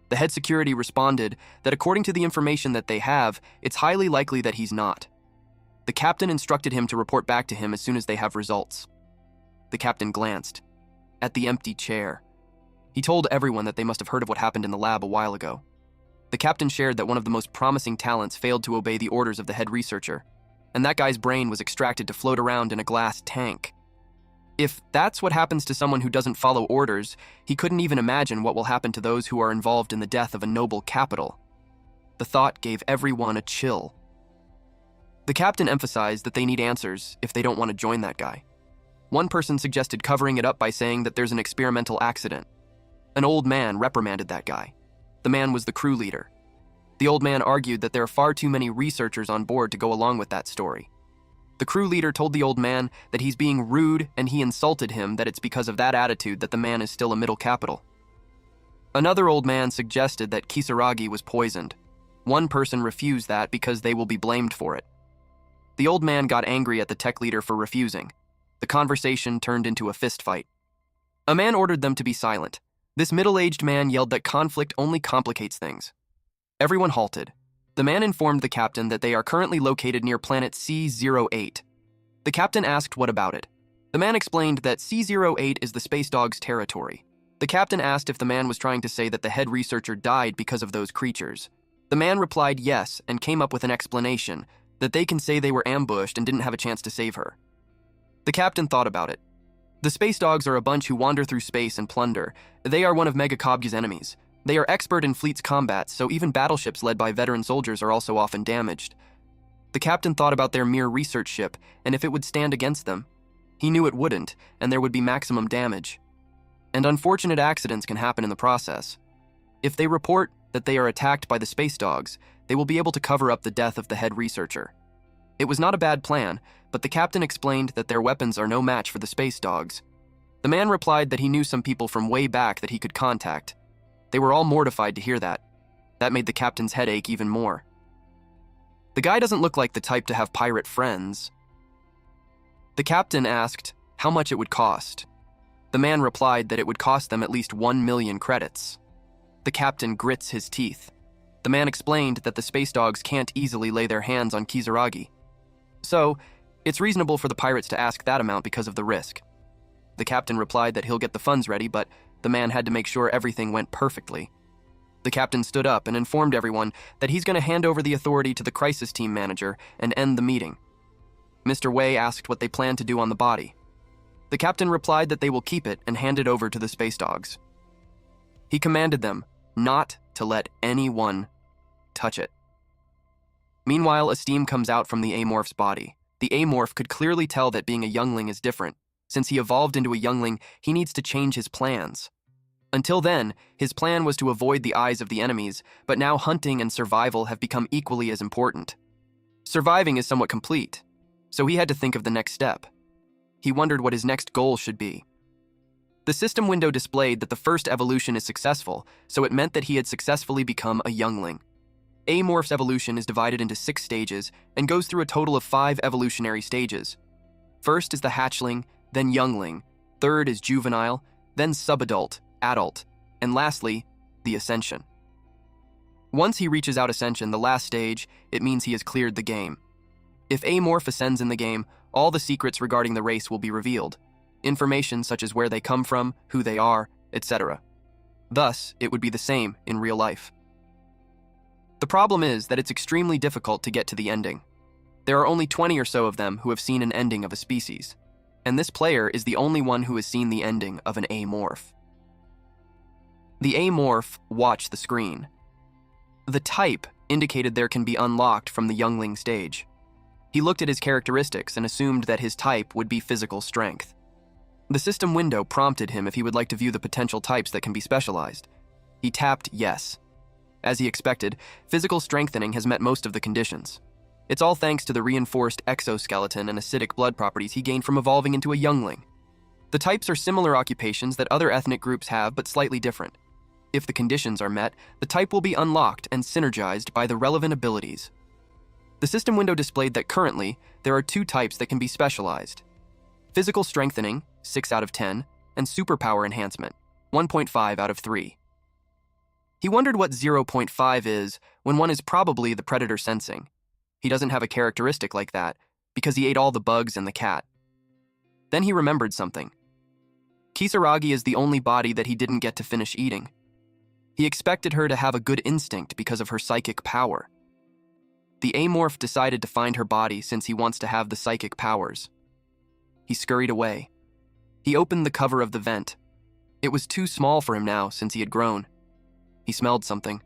The head security responded that according to the information that they have, it's highly likely that he's not. The captain instructed him to report back to him as soon as they have results. The captain glanced at the empty chair. He told everyone that they must have heard of what happened in the lab a while ago. The captain shared that one of the most promising talents failed to obey the orders of the head researcher, and that guy's brain was extracted to float around in a glass tank. If that's what happens to someone who doesn't follow orders, he couldn't even imagine what will happen to those who are involved in the death of a noble capital. The thought gave everyone a chill. The captain emphasized that they need answers if they don't want to join that guy. One person suggested covering it up by saying that there's an experimental accident. An old man reprimanded that guy. The man was the crew leader. The old man argued that there are far too many researchers on board to go along with that story. The crew leader told the old man that he's being rude and he insulted him, that it's because of that attitude that the man is still a middle capital. Another old man suggested that Kisaragi was poisoned. One person refused that because they will be blamed for it. The old man got angry at the tech leader for refusing. The conversation turned into a fist fight. A man ordered them to be silent. This middle-aged man yelled that conflict only complicates things. Everyone halted. The man informed the captain that they are currently located near planet C08. The captain asked what about it. The man explained that C08 is the space dog's territory. The captain asked if the man was trying to say that the head researcher died because of those creatures. The man replied yes and came up with an explanation, that they can say they were ambushed and didn't have a chance to save her. The captain thought about it. The space dogs are a bunch who wander through space and plunder. They are one of Mangacapped's enemies. They are expert in fleet's combats, so even battleships led by veteran soldiers are also often damaged. The captain thought about their mere research ship and if it would stand against them. He knew it wouldn't, and there would be maximum damage. And unfortunate accidents can happen in the process. If they report that they are attacked by the space dogs, they will be able to cover up the death of the head researcher. It was not a bad plan, but the captain explained that their weapons are no match for the space dogs. The man replied that he knew some people from way back that he could contact. They were all mortified to hear that. That made the captain's head ache even more. The guy doesn't look like the type to have pirate friends. The captain asked how much it would cost. The man replied that it would cost them at least 1 million credits. The captain grits his teeth. The man explained that the space dogs can't easily lay their hands on Kisaragi. So, it's reasonable for the pirates to ask that amount because of the risk. The captain replied that he'll get the funds ready, but the man had to make sure everything went perfectly. The captain stood up and informed everyone that he's going to hand over the authority to the crisis team manager and end the meeting. Mr. Wei asked what they planned to do on the body. The captain replied that they will keep it and hand it over to the space dogs. He commanded them not to let anyone touch it. Meanwhile, a steam comes out from the Amorph's body. The Amorph could clearly tell that being a youngling is different. Since he evolved into a youngling, he needs to change his plans. Until then, his plan was to avoid the eyes of the enemies, but now hunting and survival have become equally as important. Surviving is somewhat complete, so he had to think of the next step. He wondered what his next goal should be. The system window displayed that the first evolution is successful, so it meant that he had successfully become a youngling. Amorph's evolution is divided into 6 stages and goes through a total of 5 evolutionary stages. First is the hatchling, then youngling, third is juvenile, then subadult, adult, and lastly, the ascension. Once he reaches out ascension, the last stage, it means he has cleared the game. If Amorph ascends in the game, all the secrets regarding the race will be revealed. Information such as where they come from, who they are, etc. Thus, it would be the same in real life. The problem is that it's extremely difficult to get to the ending. There are only 20 or so of them who have seen an ending of a species, and this player is the only one who has seen the ending of an Amorph. The Amorph watched the screen. The type indicated there can be unlocked from the youngling stage. He looked at his characteristics and assumed that his type would be physical strength. The system window prompted him if he would like to view the potential types that can be specialized. He tapped yes. As he expected, physical strengthening has met most of the conditions. It's all thanks to the reinforced exoskeleton and acidic blood properties he gained from evolving into a youngling. The types are similar occupations that other ethnic groups have, but slightly different. If the conditions are met, the type will be unlocked and synergized by the relevant abilities. The system window displayed that currently, there are 2 types that can be specialized. Physical strengthening, 6 out of 10, and superpower enhancement, 1.5 out of 3. He wondered what 0.5 is when one is probably the predator sensing. He doesn't have a characteristic like that because he ate all the bugs and the cat. Then he remembered something. Kisaragi is the only body that he didn't get to finish eating. He expected her to have a good instinct because of her psychic power. The Amorph decided to find her body since he wants to have the psychic powers. He scurried away. He opened the cover of the vent. It was too small for him now since he had grown. He smelled something.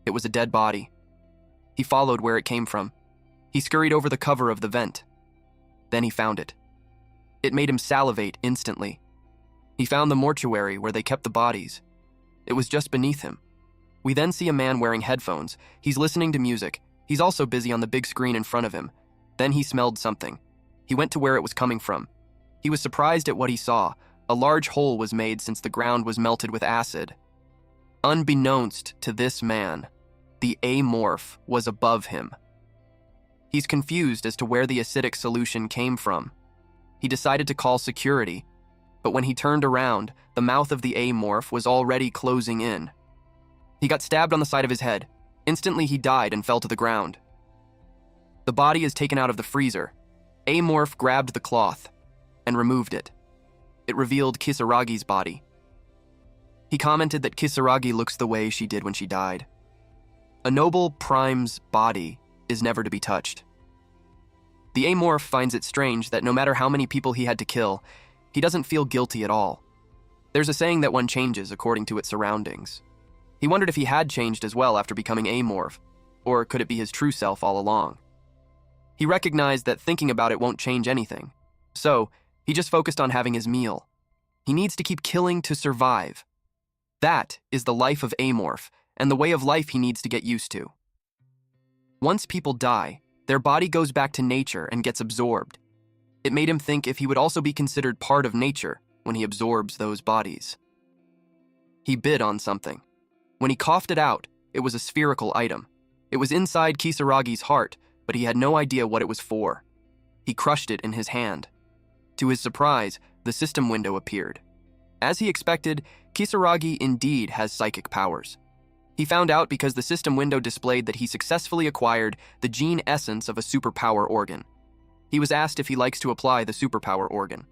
It was a dead body. He followed where it came from. He scurried over the cover of the vent. Then he found it. It made him salivate instantly. He found the mortuary where they kept the bodies. It was just beneath him. We then see a man wearing headphones. He's listening to music. He's also busy on the big screen in front of him. Then he smelled something. He went to where it was coming from. He was surprised at what he saw. A large hole was made since the ground was melted with acid. Unbeknownst to this man, the Amorph was above him. He's confused as to where the acidic solution came from. He decided to call security, but when he turned around, the mouth of the Amorph was already closing in. He got stabbed on the side of his head. Instantly, he died and fell to the ground. The body is taken out of the freezer. Amorph grabbed the cloth and removed it. It revealed Kisaragi's body. He commented that Kisaragi looks the way she did when she died. A noble prime's body is never to be touched. The Amorph finds it strange that no matter how many people he had to kill, he doesn't feel guilty at all. There's a saying that one changes according to its surroundings. He wondered if he had changed as well after becoming amorph, or could it be his true self all along? He recognized that thinking about it won't change anything, so he just focused on having his meal. He needs to keep killing to survive. That is the life of amorph, and the way of life he needs to get used to. Once people die, their body goes back to nature and gets absorbed. It made him think if he would also be considered part of nature when he absorbs those bodies. He bit on something. When he coughed it out, it was a spherical item. It was inside Kisaragi's heart, but he had no idea what it was for. He crushed it in his hand. To his surprise, the system window appeared. As he expected, Kisaragi indeed has psychic powers. He found out because the system window displayed that he successfully acquired the gene essence of a superpower organ. He was asked if he likes to apply the superpower organ.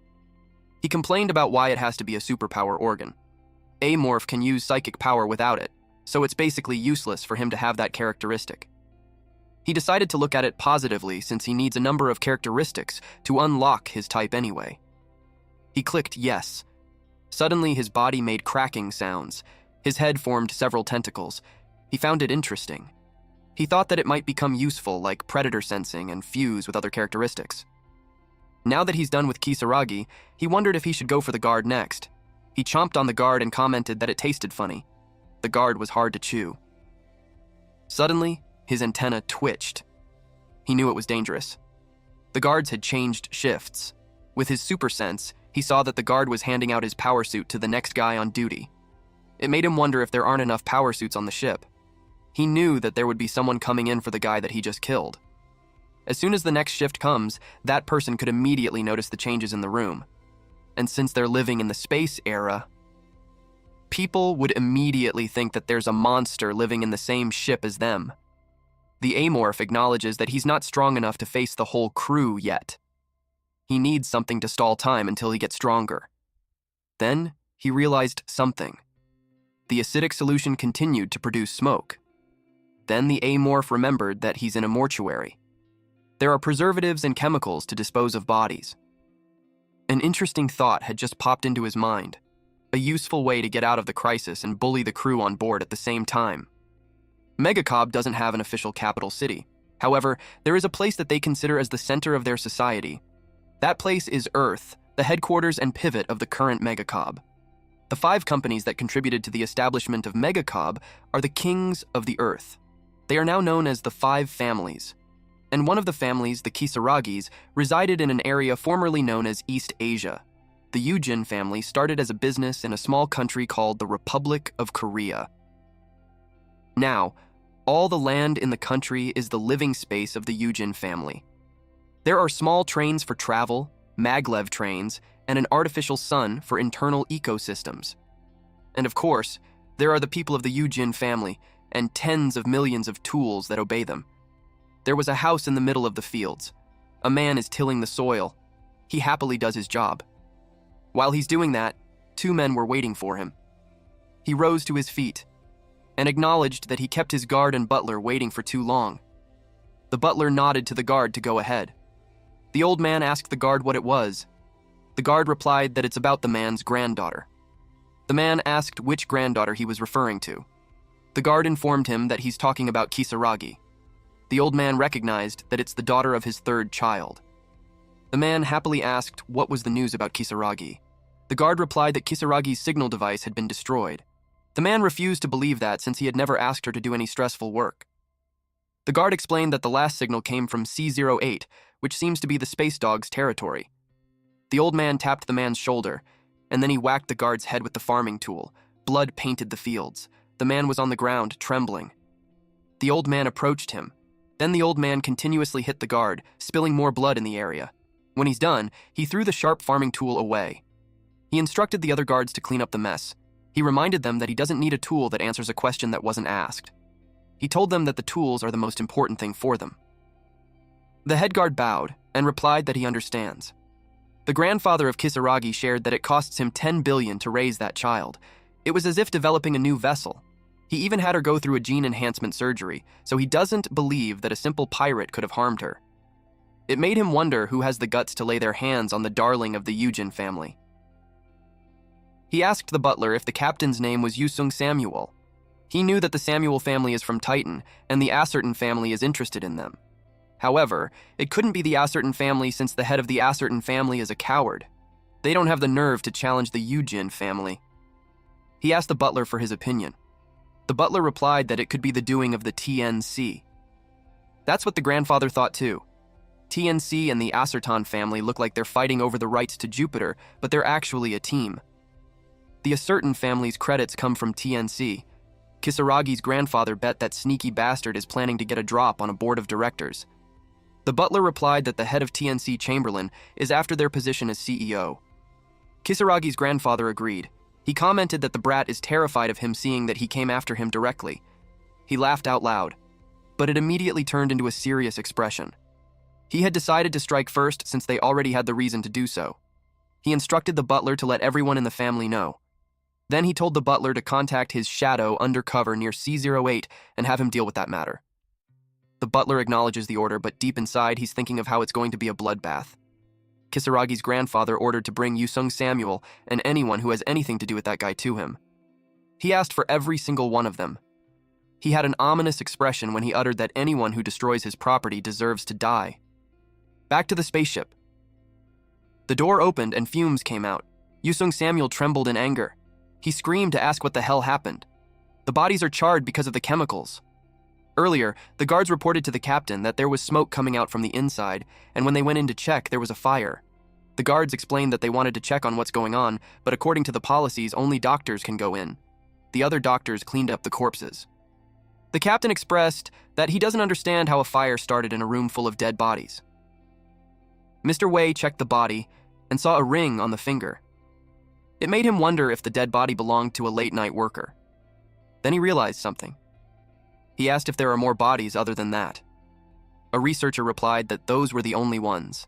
He complained about why it has to be a superpower organ. Amorph can use psychic power without it, so it's basically useless for him to have that characteristic. He decided to look at it positively since he needs a number of characteristics to unlock his type anyway. He clicked yes. Suddenly his body made cracking sounds. His head formed several tentacles. He found it interesting. He thought that it might become useful, like predator sensing and fuse with other characteristics. Now that he's done with Kisaragi, he wondered if he should go for the guard next. He chomped on the guard and commented that it tasted funny. The guard was hard to chew. Suddenly, his antenna twitched. He knew it was dangerous. The guards had changed shifts. With his super sense, he saw that the guard was handing out his power suit to the next guy on duty. It made him wonder if there aren't enough power suits on the ship. He knew that there would be someone coming in for the guy that he just killed. As soon as the next shift comes, that person could immediately notice the changes in the room. And since they're living in the space era, people would immediately think that there's a monster living in the same ship as them. The amorph acknowledges that he's not strong enough to face the whole crew yet. He needs something to stall time until he gets stronger. Then, he realized something. The acidic solution continued to produce smoke. Then the amorph remembered that he's in a mortuary. There are preservatives and chemicals to dispose of bodies. An interesting thought had just popped into his mind. A useful way to get out of the crisis and bully the crew on board at the same time. Mangacap doesn't have an official capital city. However, there is a place that they consider as the center of their society. That place is Earth, the headquarters and pivot of the current Mangacap. The 5 companies that contributed to the establishment of Mangacap are the kings of the Earth. They are now known as the 5 families. And one of the families, the Kisaragis, resided in an area formerly known as East Asia. The Yujin family started as a business in a small country called the Republic of Korea. Now, all the land in the country is the living space of the Yujin family. There are small trains for travel, maglev trains, and an artificial sun for internal ecosystems. And of course, there are the people of the Yujin family and tens of millions of tools that obey them. There was a house in the middle of the fields. A man is tilling the soil. He happily does his job. While he's doing that, 2 men were waiting for him. He rose to his feet and acknowledged that he kept his guard and butler waiting for too long. The butler nodded to the guard to go ahead. The old man asked the guard what it was. The guard replied that it's about the man's granddaughter. The man asked which granddaughter he was referring to. The guard informed him that he's talking about Kisaragi. The old man recognized that it's the daughter of his 3rd child. The man happily asked what was the news about Kisaragi. The guard replied that Kisaragi's signal device had been destroyed. The man refused to believe that since he had never asked her to do any stressful work. The guard explained that the last signal came from C08, which seems to be the space dog's territory. The old man tapped the man's shoulder, and then he whacked the guard's head with the farming tool. Blood painted the fields. The man was on the ground, trembling. The old man approached him. Then the old man continuously hit the guard, spilling more blood in the area. When he's done, he threw the sharp farming tool away. He instructed the other guards to clean up the mess. He reminded them that he doesn't need a tool that answers a question that wasn't asked. He told them that the tools are the most important thing for them. The head guard bowed and replied that he understands. The grandfather of Kisaragi shared that it costs him 10 billion to raise that child. It was as if developing a new vessel. He even had her go through a gene enhancement surgery, so he doesn't believe that a simple pirate could have harmed her. It made him wonder who has the guts to lay their hands on the darling of the Yujin family. He asked the butler if the captain's name was Yusung Samuel. He knew that the Samuel family is from Titan, and the Ascertain family is interested in them. However, it couldn't be the Ascertain family since the head of the Ascertain family is a coward. They don't have the nerve to challenge the Eugene family. He asked the butler for his opinion. The butler replied that it could be the doing of the TNC. That's what the grandfather thought too. TNC and the Ascertain family look like they're fighting over the rights to Jupiter, but they're actually a team. The Ascertain family's credits come from TNC. Kisaragi's grandfather bet that sneaky bastard is planning to get a drop on a board of directors. The butler replied that the head of TNC Chamberlain is after their position as CEO. Kisaragi's grandfather agreed. He commented that the brat is terrified of him seeing that he came after him directly. He laughed out loud, but it immediately turned into a serious expression. He had decided to strike first since they already had the reason to do so. He instructed the butler to let everyone in the family know. Then he told the butler to contact his shadow undercover near C08 and have him deal with that matter. The butler acknowledges the order, but deep inside he's thinking of how it's going to be a bloodbath. Kisaragi's grandfather ordered to bring Yusung Samuel and anyone who has anything to do with that guy to him. He asked for every single one of them. He had an ominous expression when he uttered that anyone who destroys his property deserves to die. Back to the spaceship. The door opened and fumes came out. Yusung Samuel trembled in anger. He screamed to ask what the hell happened. The bodies are charred because of the chemicals. Earlier, the guards reported to the captain that there was smoke coming out from the inside, and when they went in to check, there was a fire. The guards explained that they wanted to check on what's going on, but according to the policies, only doctors can go in. The other doctors cleaned up the corpses. The captain expressed that he doesn't understand how a fire started in a room full of dead bodies. Mr. Wei checked the body and saw a ring on the finger. It made him wonder if the dead body belonged to a late-night worker. Then he realized something. He asked if there are more bodies other than that. A researcher replied that those were the only ones.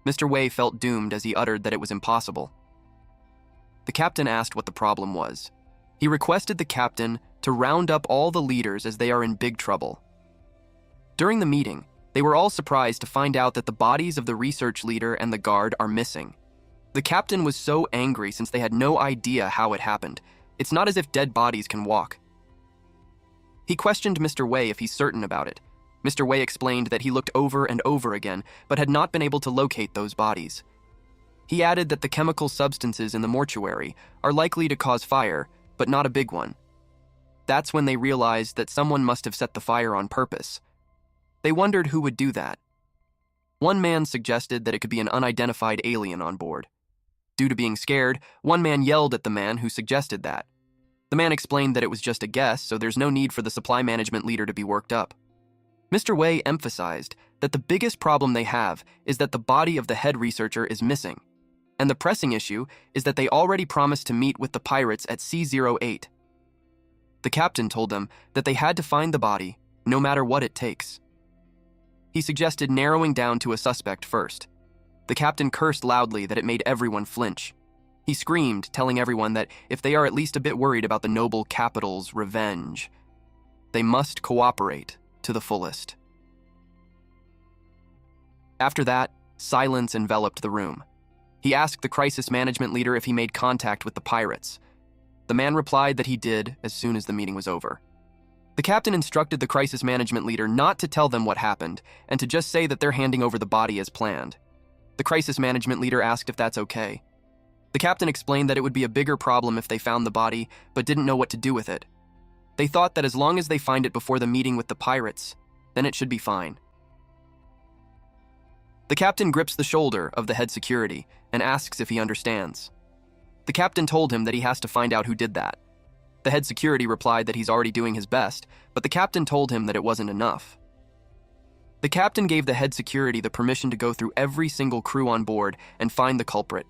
Mr. Wei felt doomed as he uttered that it was impossible. The captain asked what the problem was. He requested the captain to round up all the leaders as they are in big trouble. During the meeting, they were all surprised to find out that the bodies of the research leader and the guard are missing. The captain was so angry since they had no idea how it happened. It's not as if dead bodies can walk. He questioned Mr. Wei if he's certain about it. Mr. Wei explained that he looked over and over again, but had not been able to locate those bodies. He added that the chemical substances in the mortuary are likely to cause fire, but not a big one. That's when they realized that someone must have set the fire on purpose. They wondered who would do that. One man suggested that it could be an unidentified alien on board. Due to being scared, one man yelled at the man who suggested that. The man explained that it was just a guess, so there's no need for the supply management leader to be worked up. Mr. Wei emphasized that the biggest problem they have is that the body of the head researcher is missing, and the pressing issue is that they already promised to meet with the pirates at C08. The captain told them that they had to find the body, no matter what it takes. He suggested narrowing down to a suspect first. The captain cursed loudly that it made everyone flinch. He screamed, telling everyone that if they are at least a bit worried about the noble capital's revenge, they must cooperate to the fullest. After that, silence enveloped the room. He asked the crisis management leader if he made contact with the pirates. The man replied that he did as soon as the meeting was over. The captain instructed the crisis management leader not to tell them what happened and to just say that they're handing over the body as planned. The crisis management leader asked if that's okay. The captain explained that it would be a bigger problem if they found the body, but didn't know what to do with it. They thought that as long as they find it before the meeting with the pirates, then it should be fine. The captain grips the shoulder of the head security and asks if he understands. The captain told him that he has to find out who did that. The head security replied that he's already doing his best, but the captain told him that it wasn't enough. The captain gave the head security the permission to go through every single crew on board and find the culprit.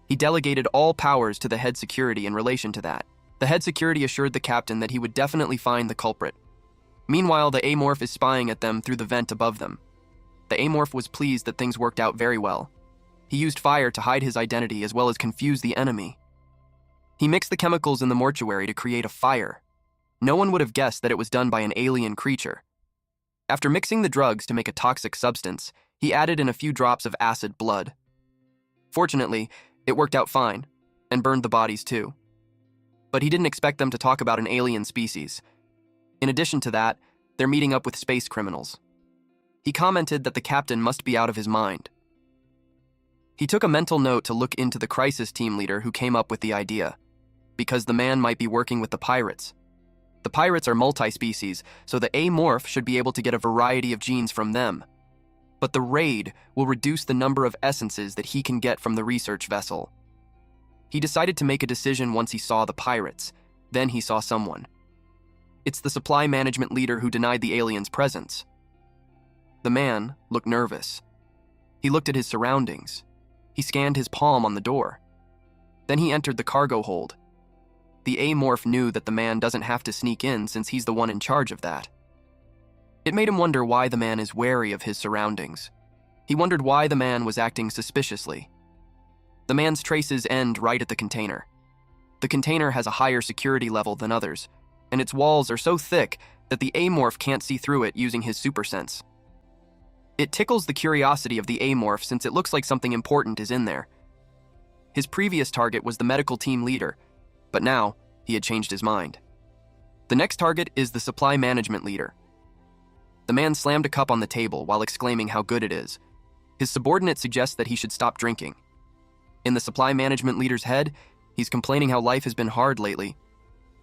He delegated all powers to the head security in relation to that. The head security assured the captain that he would definitely find the culprit. Meanwhile, the Amorph is spying at them through the vent above them. The Amorph was pleased that things worked out very well. He used fire to hide his identity as well as confuse the enemy. He mixed the chemicals in the mortuary to create a fire. No one would have guessed that it was done by an alien creature. After mixing the drugs to make a toxic substance, he added in a few drops of acid blood. Fortunately, it worked out fine, and burned the bodies too. But he didn't expect them to talk about an alien species. In addition to that, they're meeting up with space criminals. He commented that the captain must be out of his mind. He took a mental note to look into the crisis team leader who came up with the idea, because the man might be working with the pirates. The pirates are multi-species, so the amorph should be able to get a variety of genes from them. But the raid will reduce the number of essences that he can get from the research vessel. He decided to make a decision once he saw the pirates. Then he saw someone. It's the supply management leader who denied the aliens' presence. The man looked nervous. He looked at his surroundings. He scanned his palm on the door. Then he entered the cargo hold. The amorph knew that the man doesn't have to sneak in since he's the one in charge of that. It made him wonder why the man is wary of his surroundings. He wondered why the man was acting suspiciously. The man's traces end right at the container. The container has a higher security level than others, and its walls are so thick that the amorph can't see through it using his super sense. It tickles the curiosity of the amorph since it looks like something important is in there. His previous target was the medical team leader, but now he had changed his mind. The next target is the supply management leader. The man slammed a cup on the table while exclaiming how good it is. His subordinate suggests that he should stop drinking. In the supply management leader's head, he's complaining how life has been hard lately.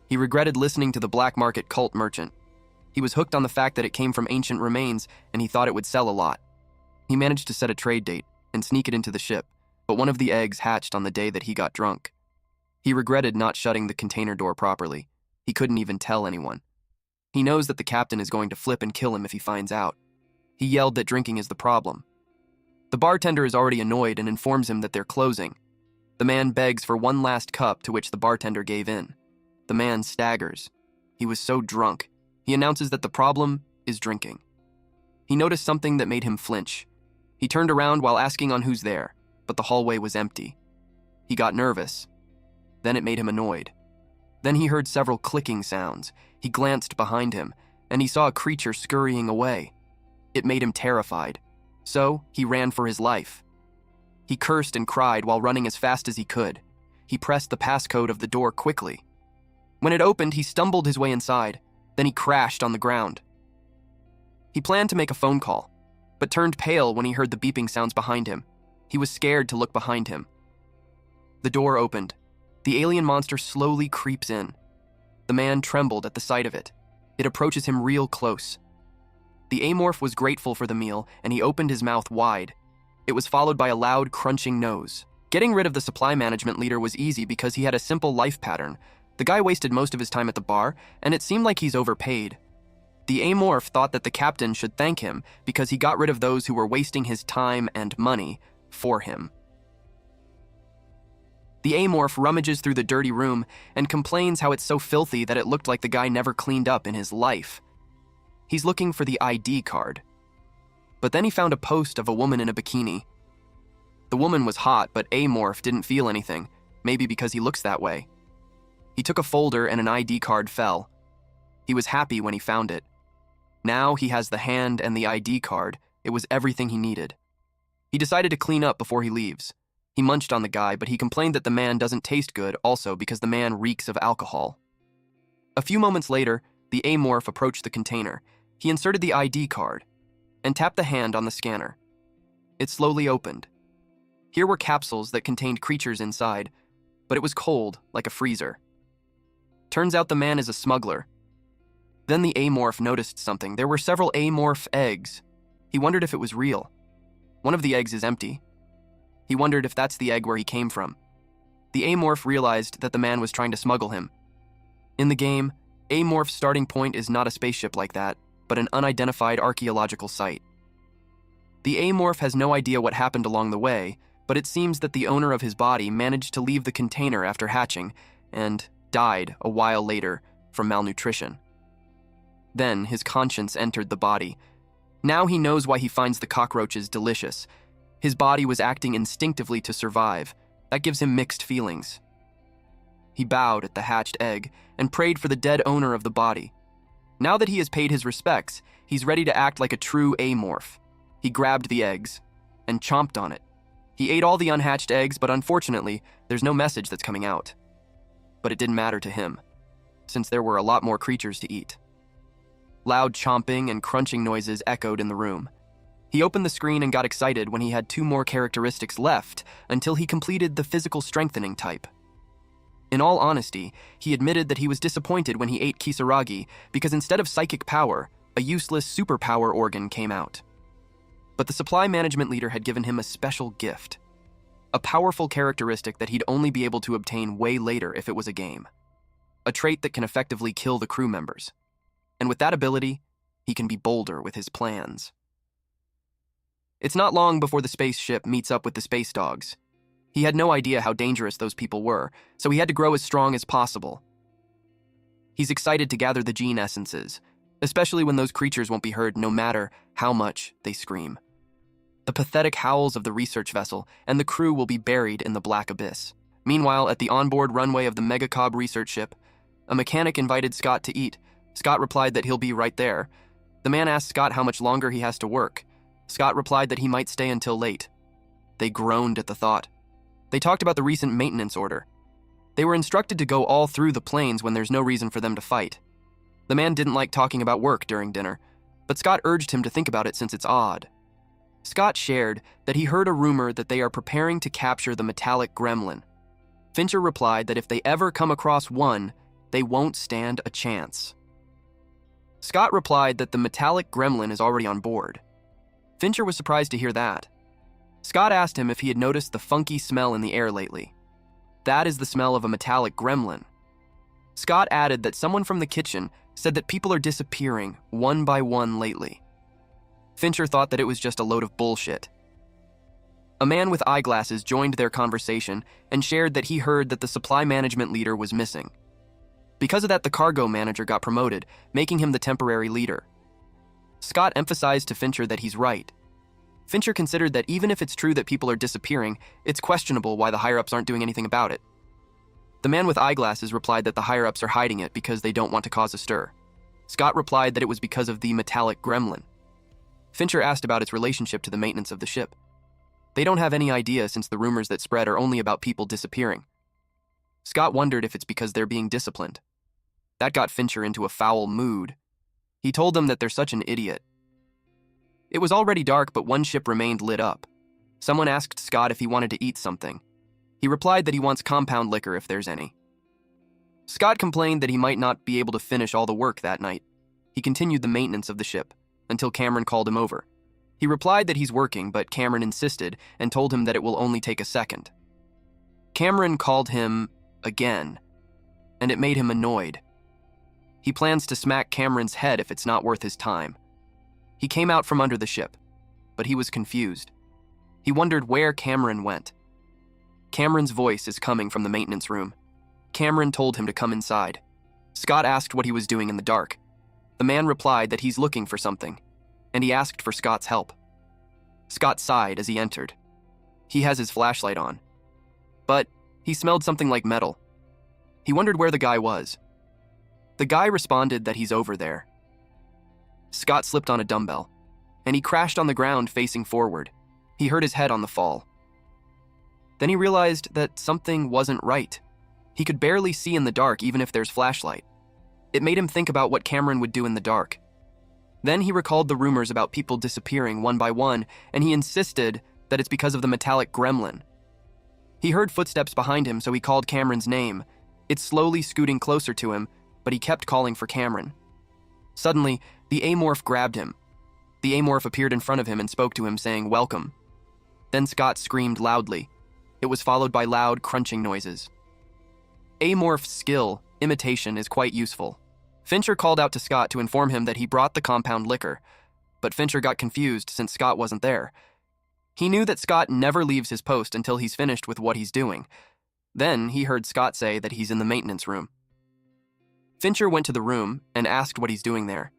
He regretted listening to the black market cult merchant. He was hooked on the fact that it came from ancient remains and he thought it would sell a lot. He managed to set a trade date and sneak it into the ship, but one of the eggs hatched on the day that he got drunk. He regretted not shutting the container door properly. He couldn't even tell anyone. He knows that the captain is going to flip and kill him if he finds out. He yelled that drinking is the problem. The bartender is already annoyed and informs him that they're closing. The man begs for one last cup, to which the bartender gave in. The man staggers. He was so drunk. He announces that the problem is drinking. He noticed something that made him flinch. He turned around while asking on who's there, but the hallway was empty. He got nervous. Then it made him annoyed. Then he heard several clicking sounds. He glanced behind him, and he saw a creature scurrying away. It made him terrified. So he ran for his life. He cursed and cried while running as fast as he could. He pressed the passcode of the door quickly. When it opened, he stumbled his way inside. Then he crashed on the ground. He planned to make a phone call, but turned pale when he heard the beeping sounds behind him. He was scared to look behind him. The door opened. The alien monster slowly creeps in. The man trembled at the sight of it. It approaches him real close. The amorph was grateful for the meal, and he opened his mouth wide. It was followed by a loud, crunching nose. Getting rid of the supply management leader was easy because he had a simple life pattern. The guy wasted most of his time at the bar, and it seemed like he's overpaid. The amorph thought that the captain should thank him because he got rid of those who were wasting his time and money for him. The amorph rummages through the dirty room and complains how it's so filthy that it looked like the guy never cleaned up in his life. He's looking for the ID card. But then he found a post of a woman in a bikini. The woman was hot, but amorph didn't feel anything, maybe because he looks that way. He took a folder and an ID card fell. He was happy when he found it. Now he has the hand and the ID card. It was everything he needed. He decided to clean up before he leaves. He munched on the guy, but he complained that the man doesn't taste good also because the man reeks of alcohol. A few moments later, the amorph approached the container. He inserted the ID card and tapped the hand on the scanner. It slowly opened. Here were capsules that contained creatures inside, but it was cold, like a freezer. Turns out the man is a smuggler. Then the amorph noticed something. There were several amorph eggs. He wondered if it was real. One of the eggs is empty. He wondered if that's the egg where he came from. The amorph realized that the man was trying to smuggle him. In the game, amorph's starting point is not a spaceship like that, but an unidentified archaeological site. The amorph has no idea what happened along the way, but it seems that the owner of his body managed to leave the container after hatching and died a while later from malnutrition. Then his conscience entered the body. Now he knows why he finds the cockroaches delicious. His body was acting instinctively to survive. That gives him mixed feelings. He bowed at the hatched egg and prayed for the dead owner of the body. Now that he has paid his respects, he's ready to act like a true amorph. He grabbed the eggs and chomped on it. He ate all the unhatched eggs, but unfortunately, there's no message that's coming out. but it didn't matter to him, since there were a lot more creatures to eat. Loud chomping and crunching noises echoed in the room. He opened the screen and got excited when he had 2 more characteristics left until he completed the physical strengthening type. In all honesty, he admitted that he was disappointed when he ate Kisaragi because instead of psychic power, a useless superpower organ came out. But the supply management leader had given him a special gift, a powerful characteristic that he'd only be able to obtain way later if it was a game, a trait that can effectively kill the crew members. And with that ability, he can be bolder with his plans. It's not long before the spaceship meets up with the space dogs. He had no idea how dangerous those people were, so he had to grow as strong as possible. He's excited to gather the gene essences, especially when those creatures won't be heard no matter how much they scream. The pathetic howls of the research vessel and the crew will be buried in the black abyss. Meanwhile, at the onboard runway of the mangacap research ship, a mechanic invited Scott to eat. Scott replied that he'll be right there. The man asked Scott how much longer he has to work. Scott replied that he might stay until late. They groaned at the thought. They talked about the recent maintenance order. They were instructed to go all through the planes when there's no reason for them to fight. The man didn't like talking about work during dinner, but Scott urged him to think about it since it's odd. Scott shared that he heard a rumor that they are preparing to capture the metallic gremlin. Fincher replied that if they ever come across one, they won't stand a chance. Scott replied that the metallic gremlin is already on board. Fincher was surprised to hear that. Scott asked him if he had noticed the funky smell in the air lately. That is the smell of a metallic gremlin. Scott added that someone from the kitchen said that people are disappearing one by one lately. Fincher thought that it was just a load of bullshit. A man with eyeglasses joined their conversation and shared that he heard that the supply management leader was missing. Because of that, the cargo manager got promoted, making him the temporary leader. Scott emphasized to Fincher that he's right. Fincher considered that even if it's true that people are disappearing, it's questionable why the higher-ups aren't doing anything about it. The man with eyeglasses replied that the higher-ups are hiding it because they don't want to cause a stir. Scott replied that it was because of the metallic gremlin. Fincher asked about its relationship to the maintenance of the ship. They don't have any idea since the rumors that spread are only about people disappearing. Scott wondered if it's because they're being disciplined. That got Fincher into a foul mood. He told them that they're such an idiot. It was already dark, but one ship remained lit up. Someone asked Scott if he wanted to eat something. He replied that he wants compound liquor if there's any. Scott complained that he might not be able to finish all the work that night. He continued the maintenance of the ship until Cameron called him over. He replied that he's working, but Cameron insisted and told him that it will only take a second. Cameron called him again, and it made him annoyed. He plans to smack Cameron's head if it's not worth his time. He came out from under the ship, but he was confused. He wondered where Cameron went. Cameron's voice is coming from the maintenance room. Cameron told him to come inside. Scott asked what he was doing in the dark. The man replied that he's looking for something, and he asked for Scott's help. Scott sighed as he entered. He has his flashlight on, but he smelled something like metal. He wondered where the guy was. The guy responded that he's over there. Scott slipped on a dumbbell, and he crashed on the ground facing forward. He hurt his head on the fall. Then he realized that something wasn't right. He could barely see in the dark even if there's flashlight. It made him think about what Cameron would do in the dark. Then he recalled the rumors about people disappearing one by one, and he insisted that it's because of the metallic gremlin. He heard footsteps behind him, so he called Cameron's name. It's slowly scooting closer to him, but he kept calling for Cameron. Suddenly, the amorph grabbed him. The amorph appeared in front of him and spoke to him, saying, "Welcome." Then Scott screamed loudly. It was followed by loud, crunching noises. Amorph's skill, imitation, is quite useful. Fincher called out to Scott to inform him that he brought the compound liquor, but Fincher got confused since Scott wasn't there. He knew that Scott never leaves his post until he's finished with what he's doing. Then he heard Scott say that he's in the maintenance room. Fincher went to the room and asked what he's doing there.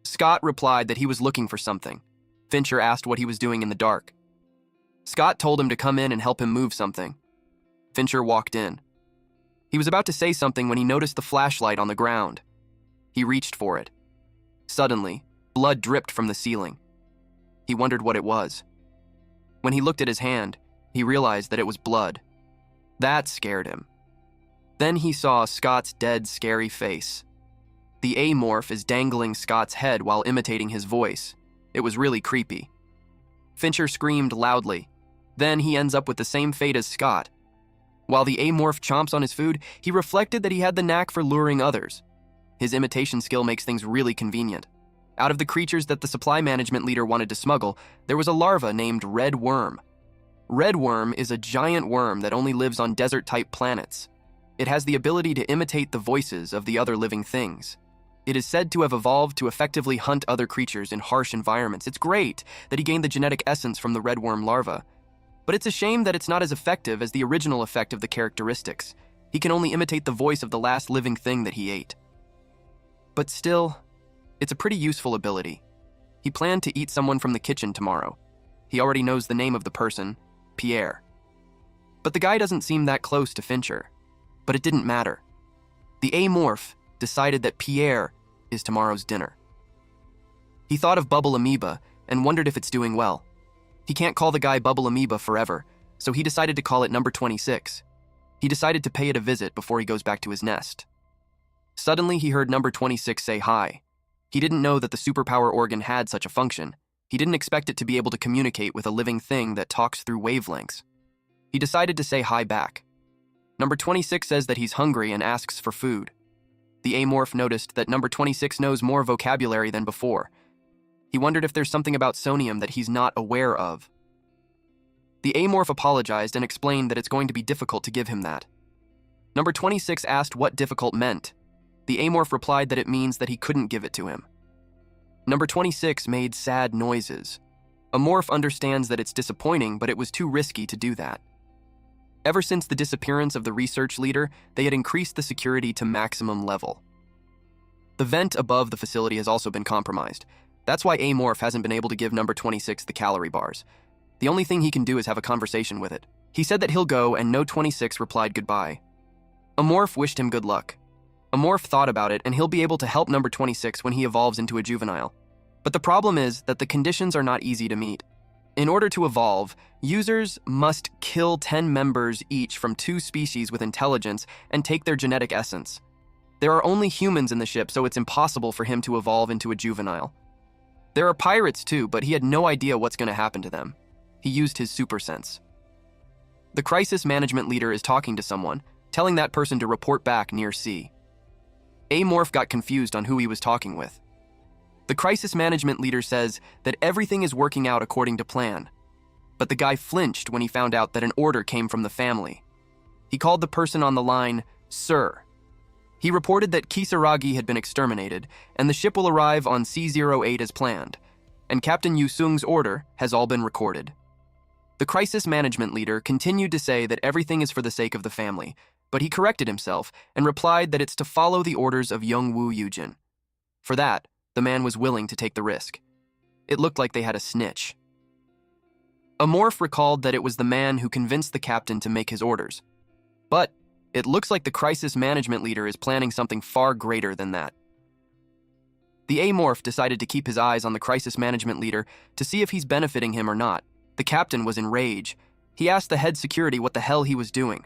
Scott replied that he was looking for something. Fincher asked what he was doing in the dark. Scott told him to come in and help him move something. Fincher walked in. He was about to say something when he noticed the flashlight on the ground. He reached for it. Suddenly, blood dripped from the ceiling. He wondered what it was. When he looked at his hand, he realized that it was blood. That scared him. Then he saw Scott's dead, scary face. The amorph is dangling Scott's head while imitating his voice. It was really creepy. Fincher screamed loudly. Then he ends up with the same fate as Scott. While the amorph chomps on his food, he reflected that he had the knack for luring others. His imitation skill makes things really convenient. Out of the creatures that the supply management leader wanted to smuggle, there was a larva named Red Worm. Red Worm is a giant worm that only lives on desert-type planets. It has the ability to imitate the voices of the other living things. It is said to have evolved to effectively hunt other creatures in harsh environments. It's great that he gained the genetic essence from the red worm larva. But it's a shame that it's not as effective as the original effect of the characteristics. He can only imitate the voice of the last living thing that he ate. But still, it's a pretty useful ability. He planned to eat someone from the kitchen tomorrow. He already knows the name of the person, Pierre. But the guy doesn't seem that close to Fincher. But it didn't matter. The amorph decided that Pierre is tomorrow's dinner. He thought of Bubble Amoeba and wondered if it's doing well. He can't call the guy Bubble Amoeba forever, so he decided to call it number 26. He decided to pay it a visit before he goes back to his nest. Suddenly, he heard number 26 say hi. He didn't know that the superpower organ had such a function. He didn't expect it to be able to communicate with a living thing that talks through wavelengths. He decided to say hi back. Number 26 says that he's hungry and asks for food. The amorph noticed that number 26 knows more vocabulary than before. He wondered if there's something about sonium that he's not aware of. The amorph apologized and explained that it's going to be difficult to give him that. Number 26 asked what difficult meant. The amorph replied that it means that he couldn't give it to him. Number 26 made sad noises. Amorph understands that it's disappointing, but it was too risky to do that. Ever since the disappearance of the research leader, they had increased the security to maximum level. The vent above the facility has also been compromised. That's why Amorph hasn't been able to give number 26 the calorie bars. The only thing he can do is have a conversation with it. He said that he'll go, and no 26 replied goodbye. Amorph wished him good luck. Amorph thought about it, and he'll be able to help number 26 when he evolves into a juvenile. But the problem is that the conditions are not easy to meet. In order to evolve, users must kill 10 members each from 2 species with intelligence and take their genetic essence. There are only humans in the ship, so it's impossible for him to evolve into a juvenile. There are pirates too, but he had no idea what's going to happen to them. He used his super sense. The crisis management leader is talking to someone, telling that person to report back near C. Amorph got confused on who he was talking with. The crisis management leader says that everything is working out according to plan. But the guy flinched when he found out that an order came from the family. He called the person on the line, Sir. He reported that Kisaragi had been exterminated, and the ship will arrive on C-08 as planned, and Captain Yusung's order has all been recorded. The crisis management leader continued to say that everything is for the sake of the family, but he corrected himself and replied that it's to follow the orders of Youngwoo Yujin. For that, the man was willing to take the risk. It looked like they had a snitch. Amorph recalled that it was the man who convinced the captain to make his orders. But it looks like the crisis management leader is planning something far greater than that. The Amorph decided to keep his eyes on the crisis management leader to see if he's benefiting him or not. The captain was in rage. He asked the head security what the hell he was doing.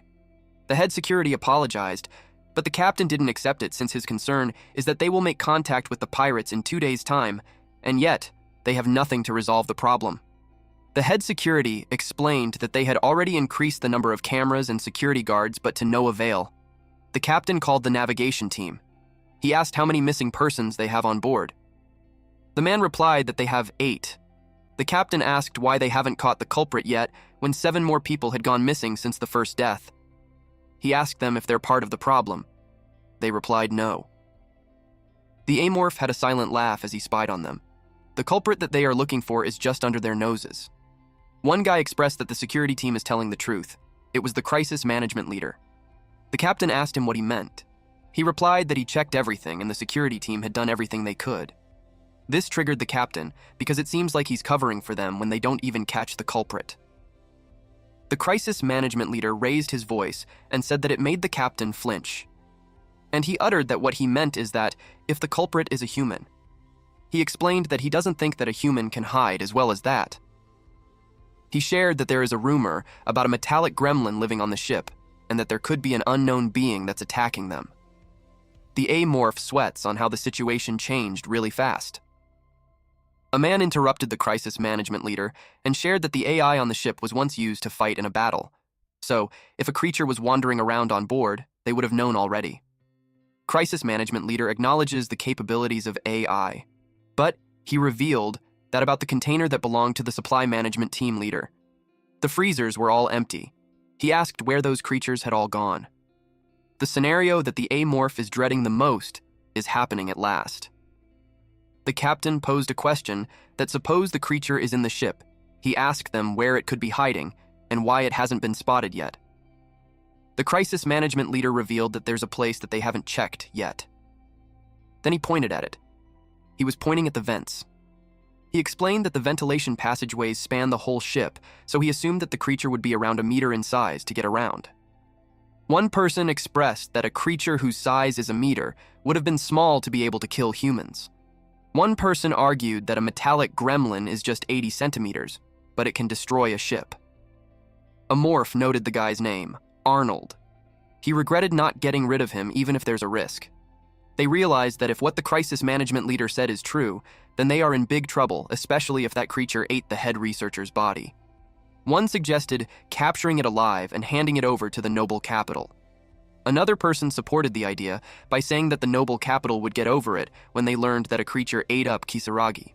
The head security apologized, but the captain didn't accept it since his concern is that they will make contact with the pirates in 2 days' time, and yet they have nothing to resolve the problem. The head security explained that they had already increased the number of cameras and security guards, but to no avail. The captain called the navigation team. He asked how many missing persons they have on board. The man replied that they have 8. The captain asked why they haven't caught the culprit yet when 7 more people had gone missing since the first death. He asked them if they're part of the problem. They replied no. The Amorph had a silent laugh as he spied on them. The culprit that they are looking for is just under their noses. One guy expressed that the security team is telling the truth. It was the crisis management leader. The captain asked him what he meant. He replied that he checked everything and the security team had done everything they could. This triggered the captain because it seems like he's covering for them when they don't even catch the culprit. The crisis management leader raised his voice and said that it made the captain flinch. And he uttered that what he meant is that if the culprit is a human. He explained that he doesn't think that a human can hide as well as that. He shared that there is a rumor about a metallic gremlin living on the ship. and that there could be an unknown being that's attacking them. The A-morph sweats on how the situation changed really fast. A man interrupted the crisis management leader and shared that the AI on the ship was once used to fight in a battle. So, if a creature was wandering around on board, they would have known already. Crisis management leader acknowledges the capabilities of AI, but he revealed that about the container that belonged to the supply management team leader. The freezers were all empty. He asked where those creatures had all gone. The scenario that the A-morph is dreading the most is happening at last. The captain posed a question that suppose the creature is in the ship. He asked them where it could be hiding and why it hasn't been spotted yet. The crisis management leader revealed that there's a place that they haven't checked yet. Then he pointed at it. He was pointing at the vents. He explained that the ventilation passageways span the whole ship, so he assumed that the creature would be around a meter in size to get around. One person expressed that a creature whose size is a meter would have been small to be able to kill humans. One person argued that a metallic gremlin is just 80 centimeters, but it can destroy a ship. A morph noted the guy's name, Arnold. He regretted not getting rid of him even if there's a risk. They realized that if what the crisis management leader said is true, then they are in big trouble, especially if that creature ate the head researcher's body. One suggested capturing it alive and handing it over to the noble capital. Another person supported the idea by saying that the noble capital would get over it when they learned that a creature ate up Kisaragi.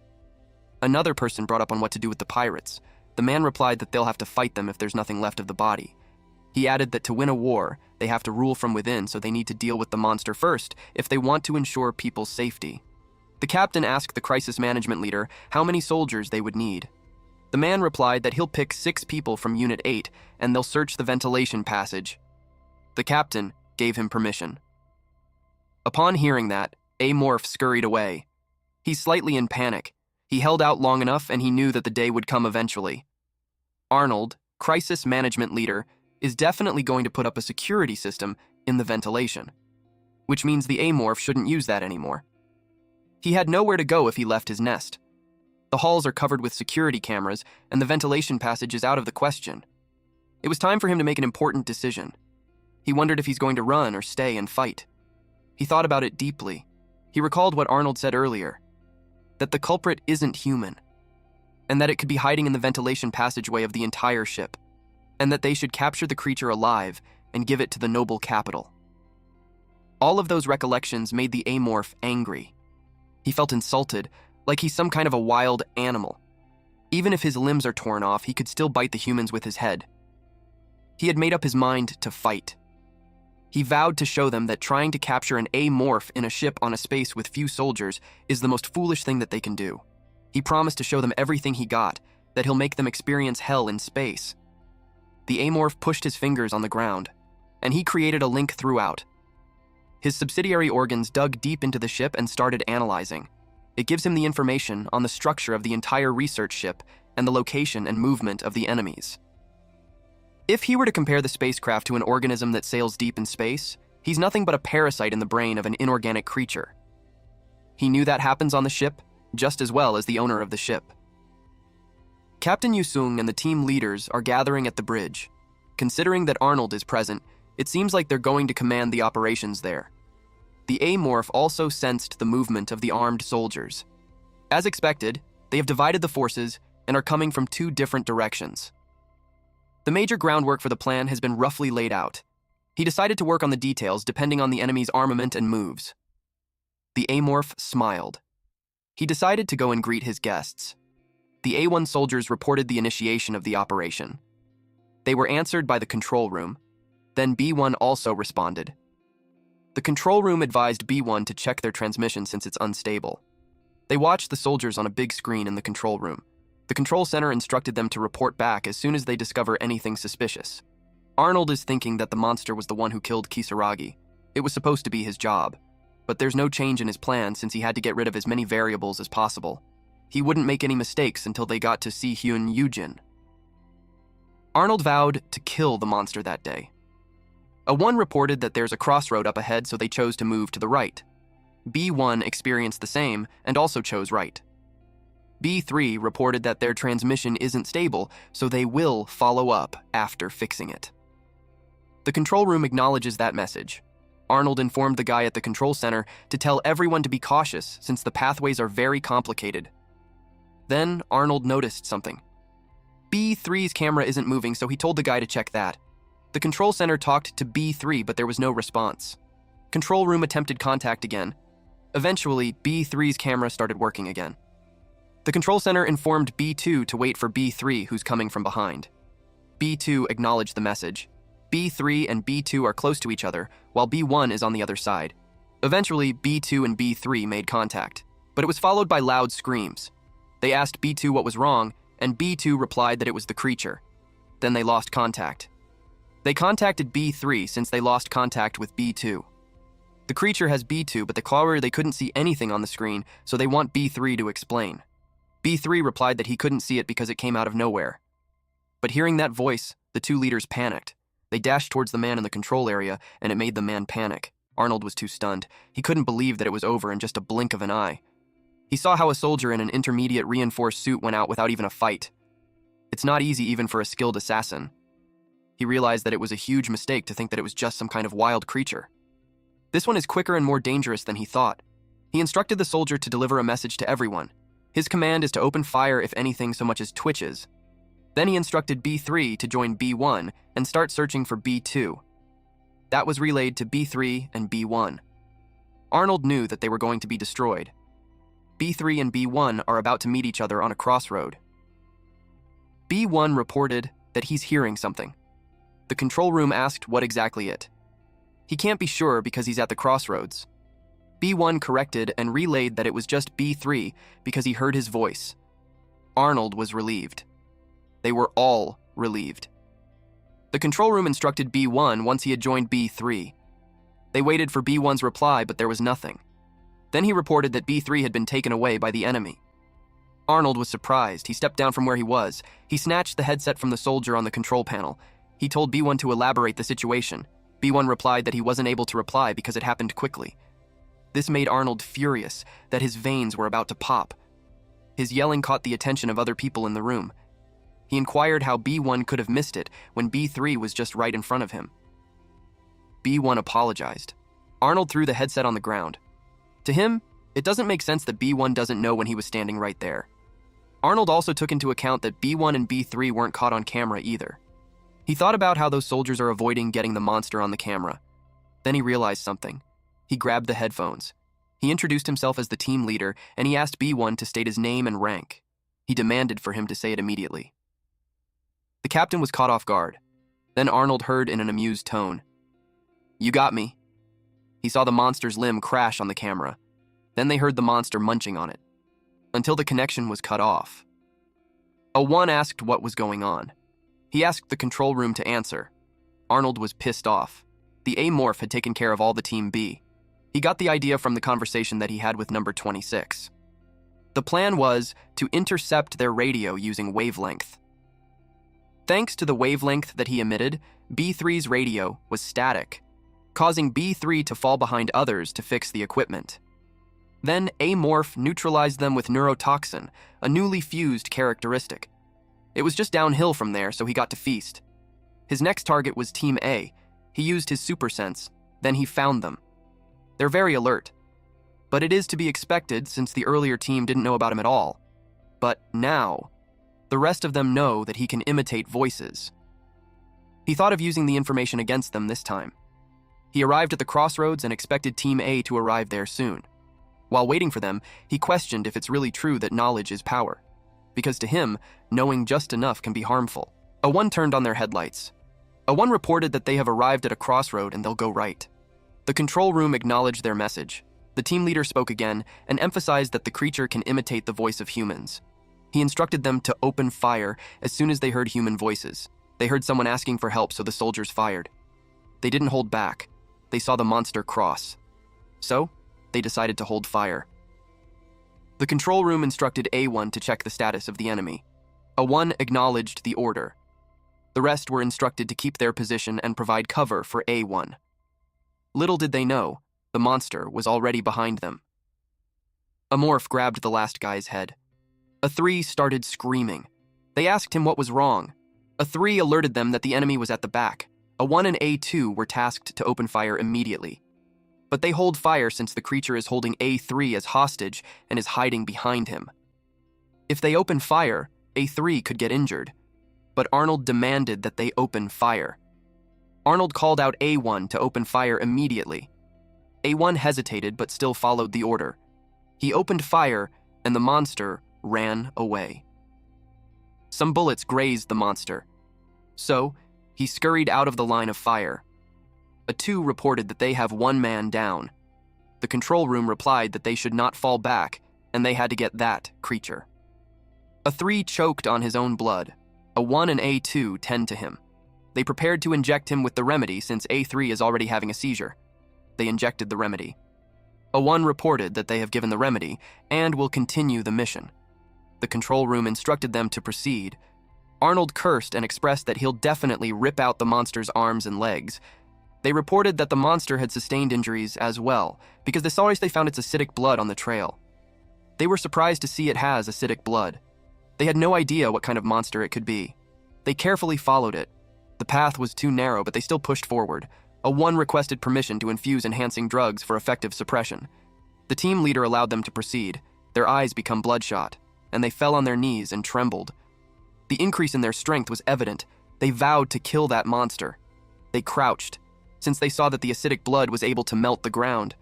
Another person brought up on what to do with the pirates. The man replied that they'll have to fight them if there's nothing left of the body. He added that to win a war, they have to rule from within, so they need to deal with the monster first if they want to ensure people's safety. The captain asked the crisis management leader how many soldiers they would need. The man replied that he'll pick 6 people from Unit 8 and they'll search the ventilation passage. The captain gave him permission. Upon hearing that, A-morph scurried away. He's slightly in panic. He held out long enough and he knew that the day would come eventually. Arnold, crisis management leader, is definitely going to put up a security system in the ventilation, which means the A-morph shouldn't use that anymore. He had nowhere to go if he left his nest. The halls are covered with security cameras, and the ventilation passage is out of the question. It was time for him to make an important decision. He wondered if he's going to run or stay and fight. He thought about it deeply. He recalled what Arnold said earlier, that the culprit isn't human, and that it could be hiding in the ventilation passageway of the entire ship, and that they should capture the creature alive and give it to the noble capital. All of those recollections made the A-morph angry. He felt insulted, like he's some kind of a wild animal. Even if his limbs are torn off, he could still bite the humans with his head. He had made up his mind to fight. He vowed to show them that trying to capture an A-morph in a ship on a space with few soldiers is the most foolish thing that they can do. He promised to show them everything he got, that he'll make them experience hell in space. The A-morph pushed his fingers on the ground, and he created a link throughout. His subsidiary organs dug deep into the ship and started analyzing. It gives him the information on the structure of the entire research ship and the location and movement of the enemies. If he were to compare the spacecraft to an organism that sails deep in space, he's nothing but a parasite in the brain of an inorganic creature. He knew that happens on the ship just as well as the owner of the ship. Captain Yusung and the team leaders are gathering at the bridge. Considering that Arnold is present, it seems like they're going to command the operations there. The A-morph also sensed the movement of the armed soldiers. As expected, they have divided the forces and are coming from 2 different directions. The major groundwork for the plan has been roughly laid out. He decided to work on the details depending on the enemy's armament and moves. The A-morph smiled. He decided to go and greet his guests. The A1 soldiers reported the initiation of the operation. They were answered by the control room. Then B1 also responded. The control room advised B1 to check their transmission since it's unstable. They watched the soldiers on a big screen in the control room. The control center instructed them to report back as soon as they discover anything suspicious. Arnold is thinking that the monster was the one who killed Kisaragi. It was supposed to be his job, but there's no change in his plan since he had to get rid of as many variables as possible. He wouldn't make any mistakes until they got to Si-hyun Yujin. Arnold vowed to kill the monster that day. A1 reported that there's a crossroad up ahead, so they chose to move to the right. B1 experienced the same and also chose right. B3 reported that their transmission isn't stable, so they will follow up after fixing it. The control room acknowledges that message. Arnold informed the guy at the control center to tell everyone to be cautious since the pathways are very complicated. Then Arnold noticed something. B3's camera isn't moving, so he told the guy to check that. The control center talked to B3, but there was no response. Control room attempted contact again. Eventually, B3's camera started working again. The control center informed B2 to wait for B3, who's coming from behind. B2 acknowledged the message. B3 and B2 are close to each other, while B1 is on the other side. Eventually, B2 and B3 made contact, but it was followed by loud screams. They asked B2 what was wrong, and B2 replied that it was the creature. Then they lost contact. They contacted B3 since they lost contact with B2. The creature has B2, but the caller they couldn't see anything on the screen, so they want B3 to explain. B3 replied that he couldn't see it because it came out of nowhere. But hearing that voice, the two leaders panicked. They dashed towards the man in the control area, and it made the man panic. Arnold was too stunned. He couldn't believe that it was over in just a blink of an eye. He saw how a soldier in an intermediate reinforced suit went out without even a fight. It's not easy even for a skilled assassin. He realized that it was a huge mistake to think that it was just some kind of wild creature. This one is quicker and more dangerous than he thought. He instructed the soldier to deliver a message to everyone. His command is to open fire if anything so much as twitches. Then he instructed B3 to join B1 and start searching for B2. That was relayed to B3 and B1. Arnold knew that they were going to be destroyed. B3 and B1 are about to meet each other on a crossroad. B1 reported that he's hearing something. The control room asked what exactly it. He can't be sure because he's at the crossroads. B1 corrected and relayed that it was just B3 because he heard his voice. Arnold was relieved. They were all relieved. The control room instructed B1 once he had joined B3. They waited for B1's reply, but there was nothing. Then he reported that B3 had been taken away by the enemy. Arnold was surprised. He stepped down from where he was. He snatched the headset from the soldier on the control panel. He told B1 to elaborate the situation. B1 replied that he wasn't able to reply because it happened quickly. This made Arnold furious, that his veins were about to pop. His yelling caught the attention of other people in the room. He inquired how B1 could have missed it when B3 was just right in front of him. B1 apologized. Arnold threw the headset on the ground. To him, it doesn't make sense that B1 doesn't know when he was standing right there. Arnold also took into account that B1 and B3 weren't caught on camera either. He thought about how those soldiers are avoiding getting the monster on the camera. Then he realized something. He grabbed the headphones. He introduced himself as the team leader, and he asked B1 to state his name and rank. He demanded for him to say it immediately. The captain was caught off guard. Then Arnold heard in an amused tone, "You got me." He saw the monster's limb crash on the camera. Then they heard the monster munching on it, until the connection was cut off. A1 asked what was going on. He asked the control room to answer. Arnold was pissed off. The A-morph had taken care of all the Team B. He got the idea from the conversation that he had with number 26. The plan was to intercept their radio using wavelength. Thanks to the wavelength that he emitted, B3's radio was static, causing B3 to fall behind others to fix the equipment. Then A-morph neutralized them with neurotoxin, a newly fused characteristic. It was just downhill from there, so he got to feast. His next target was Team A. He used his super sense, then he found them. They're very alert. But it is to be expected since the earlier team didn't know about him at all. But now, the rest of them know that he can imitate voices. He thought of using the information against them this time. He arrived at the crossroads and expected Team A to arrive there soon. While waiting for them, he questioned if it's really true that knowledge is power. Because to him, knowing just enough can be harmful. A1 turned on their headlights. A1 reported that they have arrived at a crossroad and they'll go right. The control room acknowledged their message. The team leader spoke again and emphasized that the creature can imitate the voice of humans. He instructed them to open fire as soon as they heard human voices. They heard someone asking for help, so the soldiers fired. They didn't hold back. They saw the monster cross. So, they decided to hold fire. The control room instructed A1 to check the status of the enemy. A1 acknowledged the order. The rest were instructed to keep their position and provide cover for A1. Little did they know, the monster was already behind them. A morph grabbed the last guy's head. A3 started screaming. They asked him what was wrong. A3 alerted them that the enemy was at the back. A1 and A2 were tasked to open fire immediately. But they hold fire since the creature is holding A3 as hostage and is hiding behind him. If they open fire, A3 could get injured, but Arnold demanded that they open fire. Arnold called out A1 to open fire immediately. A1 hesitated but still followed the order. He opened fire, and the monster ran away. Some bullets grazed the monster, so he scurried out of the line of fire. A2 reported that they have one man down. The control room replied that they should not fall back, and they had to get that creature. A3 choked on his own blood. A1 and A2 tend to him. They prepared to inject him with the remedy since A3 is already having a seizure. They injected the remedy. A1 reported that they have given the remedy and will continue the mission. The control room instructed them to proceed. Arnold cursed and expressed that he'll definitely rip out the monster's arms and legs. They reported that the monster had sustained injuries as well, because they found its acidic blood on the trail. They were surprised to see it has acidic blood. They had no idea what kind of monster it could be. They carefully followed it. The path was too narrow, but they still pushed forward. A1 requested permission to infuse enhancing drugs for effective suppression. The team leader allowed them to proceed. Their eyes become bloodshot, and they fell on their knees and trembled. The increase in their strength was evident. They vowed to kill that monster. They crouched, since they saw that the acidic blood was able to melt the ground.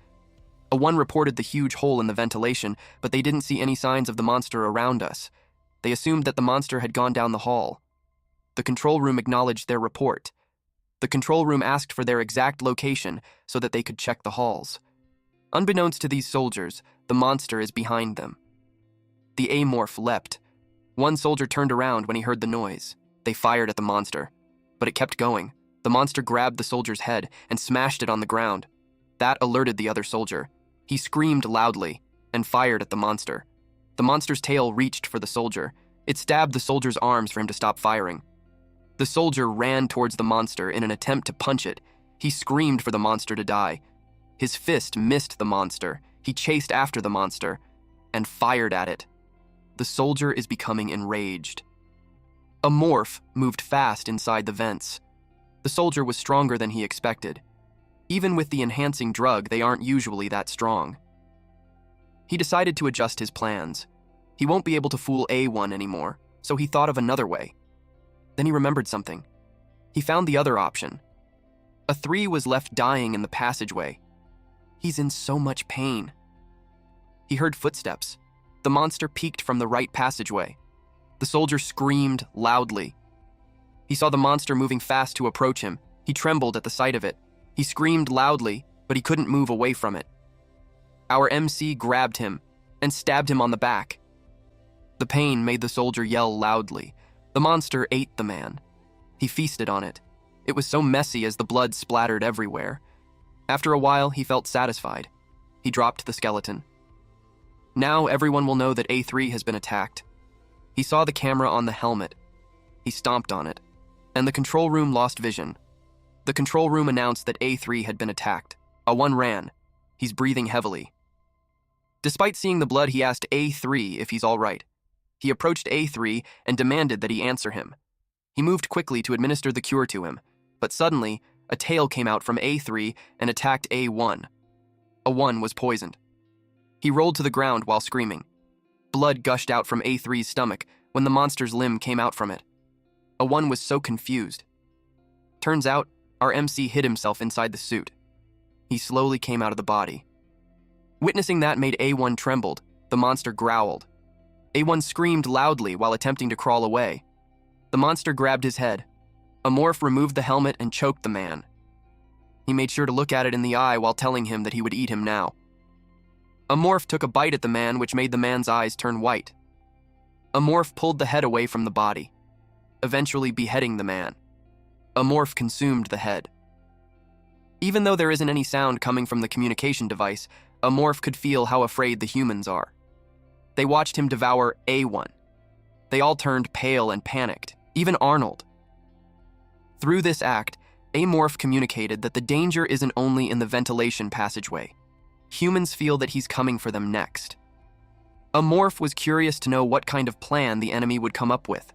A1 reported the huge hole in the ventilation, but they didn't see any signs of the monster around us. They assumed that the monster had gone down the hall. The control room acknowledged their report. The control room asked for their exact location so that they could check the halls. Unbeknownst to these soldiers, the monster is behind them. The amorph leapt. One soldier turned around when he heard the noise. They fired at the monster, but it kept going. The monster grabbed the soldier's head and smashed it on the ground. That alerted the other soldier. He screamed loudly and fired at the monster. The monster's tail reached for the soldier. It stabbed the soldier's arms for him to stop firing. The soldier ran towards the monster in an attempt to punch it. He screamed for the monster to die. His fist missed the monster. He chased after the monster and fired at it. The soldier is becoming enraged. A morph moved fast inside the vents. The soldier was stronger than he expected. Even with the enhancing drug, they aren't usually that strong. He decided to adjust his plans. He won't be able to fool A1 anymore, so he thought of another way. Then he remembered something. He found the other option. A3 was left dying in the passageway. He's in so much pain. He heard footsteps. The monster peeked from the right passageway. The soldier screamed loudly. He saw the monster moving fast to approach him. He trembled at the sight of it. He screamed loudly, but he couldn't move away from it. Our MC grabbed him and stabbed him on the back. The pain made the soldier yell loudly. The monster ate the man. He feasted on it. It was so messy as the blood splattered everywhere. After a while, he felt satisfied. He dropped the skeleton. Now everyone will know that A3 has been attacked. He saw the camera on the helmet. He stomped on it, and the control room lost vision. The control room announced that A3 had been attacked. A1 ran. He's breathing heavily. Despite seeing the blood, he asked A3 if he's all right. He approached A3 and demanded that he answer him. He moved quickly to administer the cure to him, but suddenly, a tail came out from A3 and attacked A1. A1 was poisoned. He rolled to the ground while screaming. Blood gushed out from A3's stomach when the monster's limb came out from it. A1 was so confused. Turns out, our MC hid himself inside the suit. He slowly came out of the body. Witnessing that made A1 trembled. The monster growled. A1 screamed loudly while attempting to crawl away. The monster grabbed his head. A morph removed the helmet and choked the man. He made sure to look at it in the eye while telling him that he would eat him now. A morph took a bite at the man, which made the man's eyes turn white. A morph pulled the head away from the body, eventually beheading the man. A morph consumed the head. Even though there isn't any sound coming from the communication device, a morph could feel how afraid the humans are. They watched him devour A1. They all turned pale and panicked, even Arnold. Through this act, a morph communicated that the danger isn't only in the ventilation passageway. Humans feel that he's coming for them next. A morph was curious to know what kind of plan the enemy would come up with.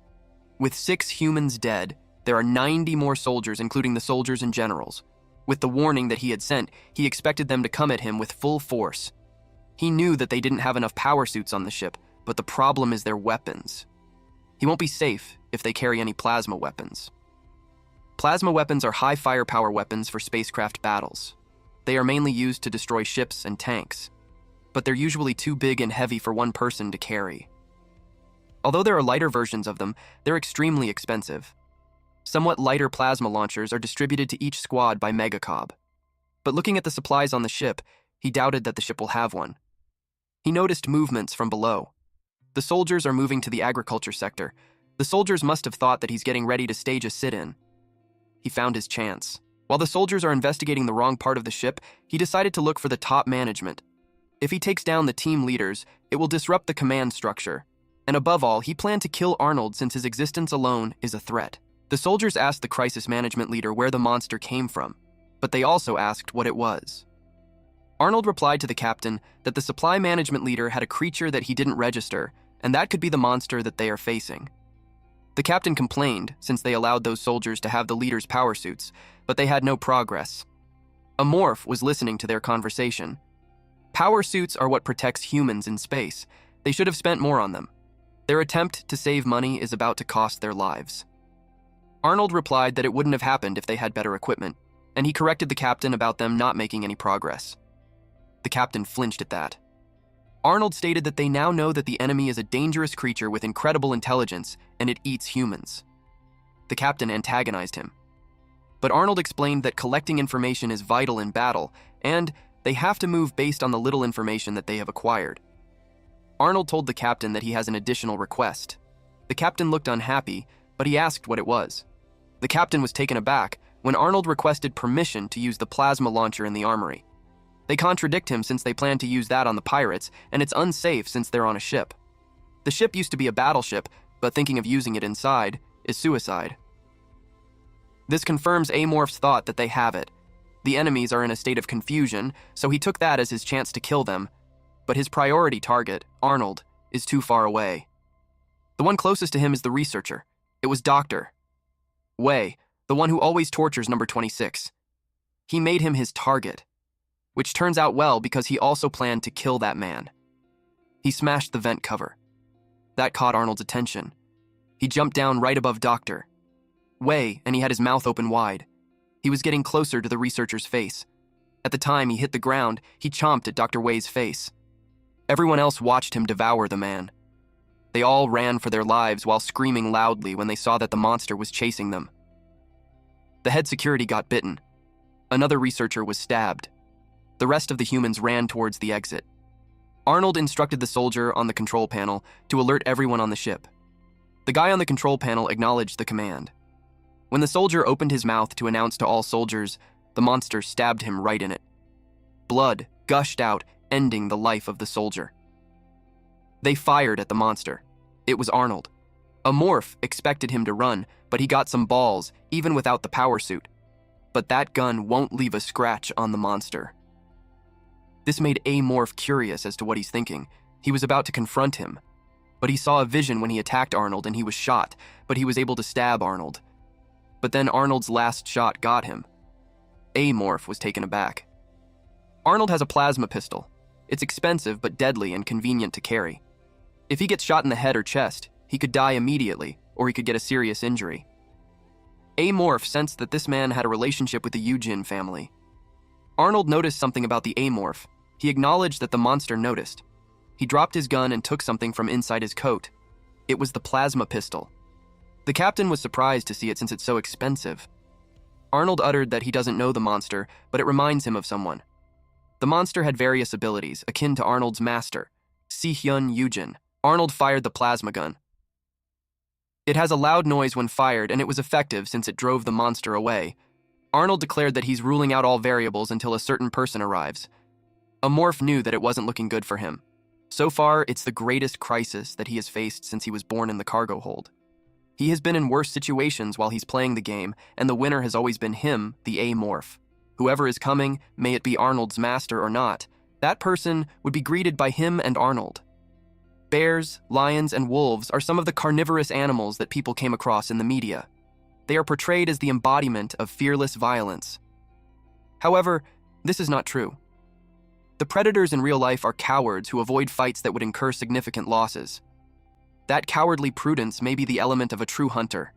With 6 humans dead, There are 90 more soldiers, including the soldiers and generals. With the warning that he had sent, he expected them to come at him with full force. He knew that they didn't have enough power suits on the ship, but the problem is their weapons. He won't be safe if they carry any plasma weapons. Plasma weapons are high firepower weapons for spacecraft battles. They are mainly used to destroy ships and tanks, but they're usually too big and heavy for one person to carry. Although there are lighter versions of them, they're extremely expensive. Somewhat lighter plasma launchers are distributed to each squad by mangacap. But looking at the supplies on the ship, he doubted that the ship will have one. He noticed movements from below. The soldiers are moving to the agriculture sector. The soldiers must have thought that he's getting ready to stage a sit-in. He found his chance. While the soldiers are investigating the wrong part of the ship, he decided to look for the top management. If he takes down the team leaders, it will disrupt the command structure. And above all, he planned to kill Arnold since his existence alone is a threat. The soldiers asked the crisis management leader where the monster came from, but they also asked what it was. Arnold replied to the captain that the supply management leader had a creature that he didn't register, and that could be the monster that they are facing. The captain complained since they allowed those soldiers to have the leader's power suits, but they had no progress. A morph was listening to their conversation. Power suits are what protects humans in space. They should have spent more on them. Their attempt to save money is about to cost their lives. Arnold replied that it wouldn't have happened if they had better equipment, and he corrected the captain about them not making any progress. The captain flinched at that. Arnold stated that they now know that the enemy is a dangerous creature with incredible intelligence, and it eats humans. The captain antagonized him. But Arnold explained that collecting information is vital in battle, and they have to move based on the little information that they have acquired. Arnold told the captain that he has an additional request. The captain looked unhappy, but he asked what it was. The captain was taken aback when Arnold requested permission to use the plasma launcher in the armory. They contradict him since they plan to use that on the pirates, and it's unsafe since they're on a ship. The ship used to be a battleship, but thinking of using it inside is suicide. This confirms Amorph's thought that they have it. The enemies are in a state of confusion, so he took that as his chance to kill them. But his priority target, Arnold, is too far away. The one closest to him is the researcher. It was Dr. Wei, the one who always tortures number 26. He made him his target, which turns out well because he also planned to kill that man. He smashed the vent cover. That caught Arnold's attention. He jumped down right above Dr. Wei, and he had his mouth open wide. He was getting closer to the researcher's face. At the time he hit the ground, he chomped at Dr. Wei's face. Everyone else watched him devour the man. They all ran for their lives while screaming loudly when they saw that the monster was chasing them. The head security got bitten. Another researcher was stabbed. The rest of the humans ran towards the exit. Arnold instructed the soldier on the control panel to alert everyone on the ship. The guy on the control panel acknowledged the command. When the soldier opened his mouth to announce to all soldiers, the monster stabbed him right in it. Blood gushed out, ending the life of the soldier. They fired at the monster. It was Arnold. A morph expected him to run, but he got some balls, even without the power suit. But that gun won't leave a scratch on the monster. This made Amorph curious as to what he's thinking. He was about to confront him. But he saw a vision when he attacked Arnold and he was shot, but he was able to stab Arnold. But then Arnold's last shot got him. Amorph was taken aback. Arnold has a plasma pistol. It's expensive but deadly and convenient to carry. If he gets shot in the head or chest, he could die immediately, or he could get a serious injury. Amorph sensed that this man had a relationship with the Eugene family. Arnold noticed something about the Amorph. He acknowledged that the monster noticed. He dropped his gun and took something from inside his coat. It was the plasma pistol. The captain was surprised to see it since it's so expensive. Arnold uttered that he doesn't know the monster, but it reminds him of someone. The monster had various abilities, akin to Arnold's master, Si-hyun Eugene. Arnold fired the plasma gun. It has a loud noise when fired, and it was effective since it drove the monster away. Arnold declared that he's ruling out all variables until a certain person arrives. A morph knew that it wasn't looking good for him. So far, it's the greatest crisis that he has faced since he was born in the cargo hold. He has been in worse situations while he's playing the game, and the winner has always been him, the Amorph. Whoever is coming, may it be Arnold's master or not, that person would be greeted by him and Arnold. Bears, lions, and wolves are some of the carnivorous animals that people came across in the media. They are portrayed as the embodiment of fearless violence. However, this is not true. The predators in real life are cowards who avoid fights that would incur significant losses. That cowardly prudence may be the element of a true hunter.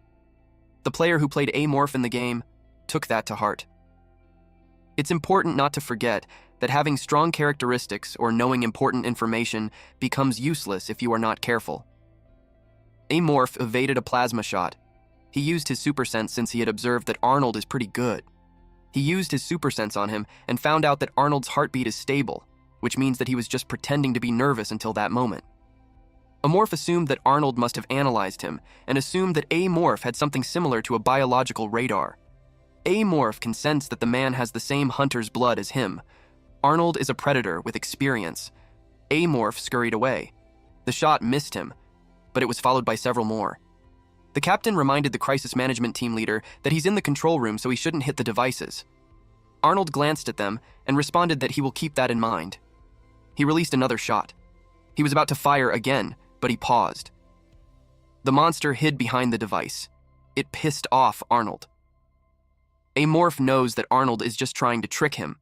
The player who played Amorph in the game took that to heart. It's important not to forget that having strong characteristics or knowing important information becomes useless if you are not careful. Amorph evaded a plasma shot. He used his super sense since he had observed that Arnold is pretty good. He used his super sense on him and found out that Arnold's heartbeat is stable, which means that he was just pretending to be nervous until that moment. Amorph assumed that Arnold must have analyzed him and assumed that Amorph had something similar to a biological radar. Amorph can sense that the man has the same hunter's blood as him. Arnold is a predator with experience. Amorph scurried away. The shot missed him, but it was followed by several more. The captain reminded the crisis management team leader that he's in the control room so he shouldn't hit the devices. Arnold glanced at them and responded that he will keep that in mind. He released another shot. He was about to fire again, but he paused. The monster hid behind the device. It pissed off Arnold. Amorph knows that Arnold is just trying to trick him.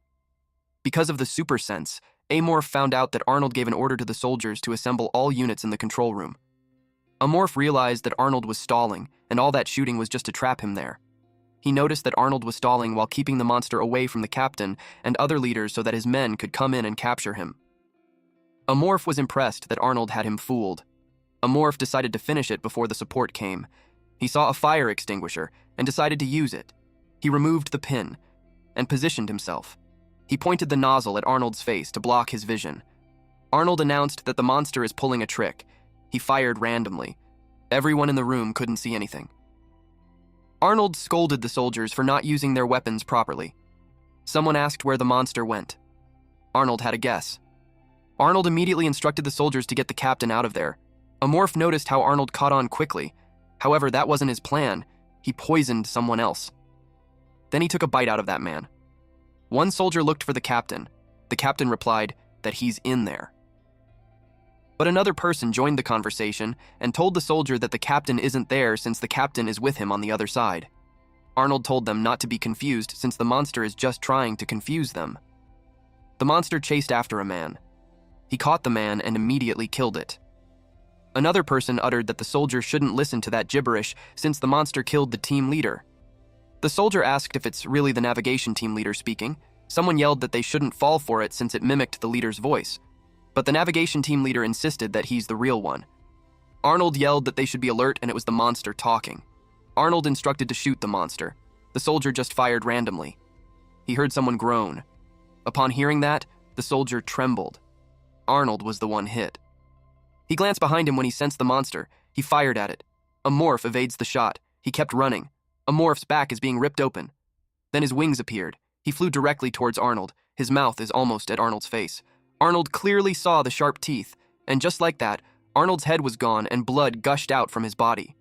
Because of the super sense, Amorph found out that Arnold gave an order to the soldiers to assemble all units in the control room. Amorph realized that Arnold was stalling, and all that shooting was just to trap him there. He noticed that Arnold was stalling while keeping the monster away from the captain and other leaders so that his men could come in and capture him. Amorph was impressed that Arnold had him fooled. Amorph decided to finish it before the support came. He saw a fire extinguisher and decided to use it. He removed the pin and positioned himself. He pointed the nozzle at Arnold's face to block his vision. Arnold announced that the monster is pulling a trick. He fired randomly. Everyone in the room couldn't see anything. Arnold scolded the soldiers for not using their weapons properly. Someone asked where the monster went. Arnold had a guess. Arnold immediately instructed the soldiers to get the captain out of there. Amorph noticed how Arnold caught on quickly. However, that wasn't his plan. He poisoned someone else. Then he took a bite out of that man. One soldier looked for the captain. The captain replied that he's in there. But another person joined the conversation and told the soldier that the captain isn't there since the captain is with him on the other side. Arnold told them not to be confused since the monster is just trying to confuse them. The monster chased after a man. He caught the man and immediately killed it. Another person uttered that the soldier shouldn't listen to that gibberish since the monster killed the team leader. The soldier asked if it's really the navigation team leader speaking. Someone yelled that they shouldn't fall for it since it mimicked the leader's voice. But the navigation team leader insisted that he's the real one. Arnold yelled that they should be alert and it was the monster talking. Arnold instructed to shoot the monster. The soldier just fired randomly. He heard someone groan. Upon hearing that, the soldier trembled. Arnold was the one hit. He glanced behind him when he sensed the monster. He fired at it. Amorph evades the shot. He kept running. Amorph's back is being ripped open. Then his wings appeared. He flew directly towards Arnold. His mouth is almost at Arnold's face. Arnold clearly saw the sharp teeth, and just like that, Arnold's head was gone and blood gushed out from his body.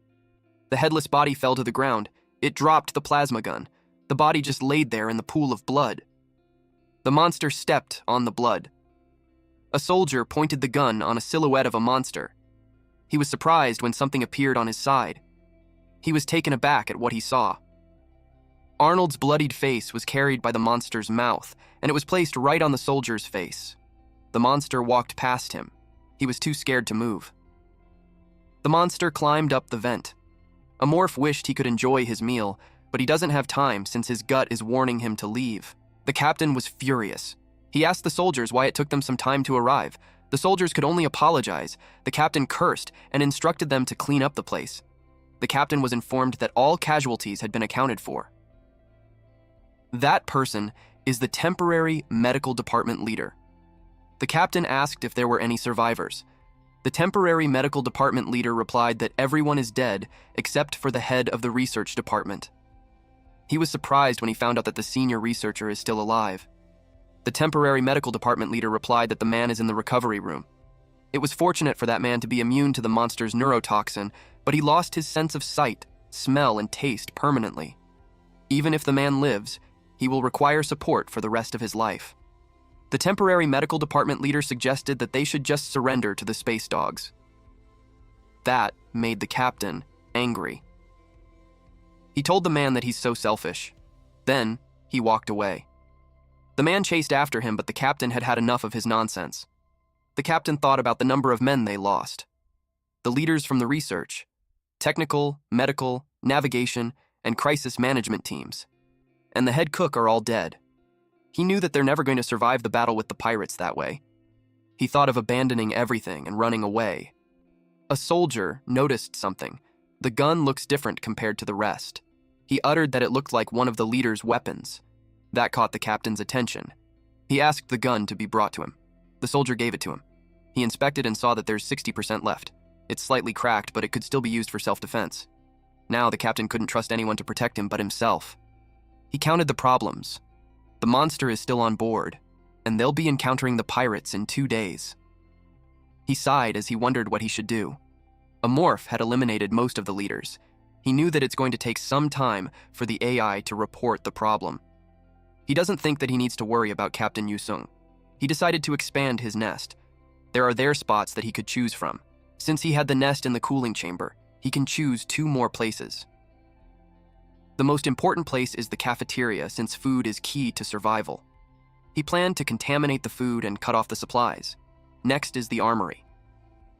The headless body fell to the ground. It dropped the plasma gun. The body just laid there in the pool of blood. The monster stepped on the blood. A soldier pointed the gun on a silhouette of a monster. He was surprised when something appeared on his side. He was taken aback at what he saw. Arnold's bloodied face was carried by the monster's mouth, and it was placed right on the soldier's face. The monster walked past him. He was too scared to move. The monster climbed up the vent. Amorph wished he could enjoy his meal, but he doesn't have time since his gut is warning him to leave. The captain was furious. He asked the soldiers why it took them some time to arrive. The soldiers could only apologize. The captain cursed and instructed them to clean up the place. The captain was informed that all casualties had been accounted for. That person is the temporary medical department leader. The captain asked if there were any survivors. The temporary medical department leader replied that everyone is dead except for the head of the research department. He was surprised when he found out that the senior researcher is still alive. The temporary medical department leader replied that the man is in the recovery room. It was fortunate for that man to be immune to the monster's neurotoxin, but he lost his sense of sight, smell, and taste permanently. Even if the man lives, he will require support for the rest of his life. The temporary medical department leader suggested that they should just surrender to the space dogs. That made the captain angry. He told the man that he's so selfish. Then, he walked away. The man chased after him, but the captain had had enough of his nonsense. The captain thought about the number of men they lost. The leaders from the research, technical, medical, navigation, and crisis management teams. And the head cook are all dead. He knew that they're never going to survive the battle with the pirates that way. He thought of abandoning everything and running away. A soldier noticed something. The gun looks different compared to the rest. He uttered that it looked like one of the leader's weapons. That caught the captain's attention. He asked the gun to be brought to him. The soldier gave it to him. He inspected and saw that there's 60% left. It's slightly cracked, but it could still be used for self-defense. Now the captain couldn't trust anyone to protect him but himself. He counted the problems. The monster is still on board, and they'll be encountering the pirates in 2 days. He sighed as he wondered what he should do. A morph had eliminated most of the leaders. He knew that it's going to take some time for the AI to report the problem. He doesn't think that he needs to worry about Captain Yusung. He decided to expand his nest. There are spots that he could choose from. Since he had the nest in the cooling chamber, he can choose 2 more places. The most important place is the cafeteria, since food is key to survival. He planned to contaminate the food and cut off the supplies. Next is the armory.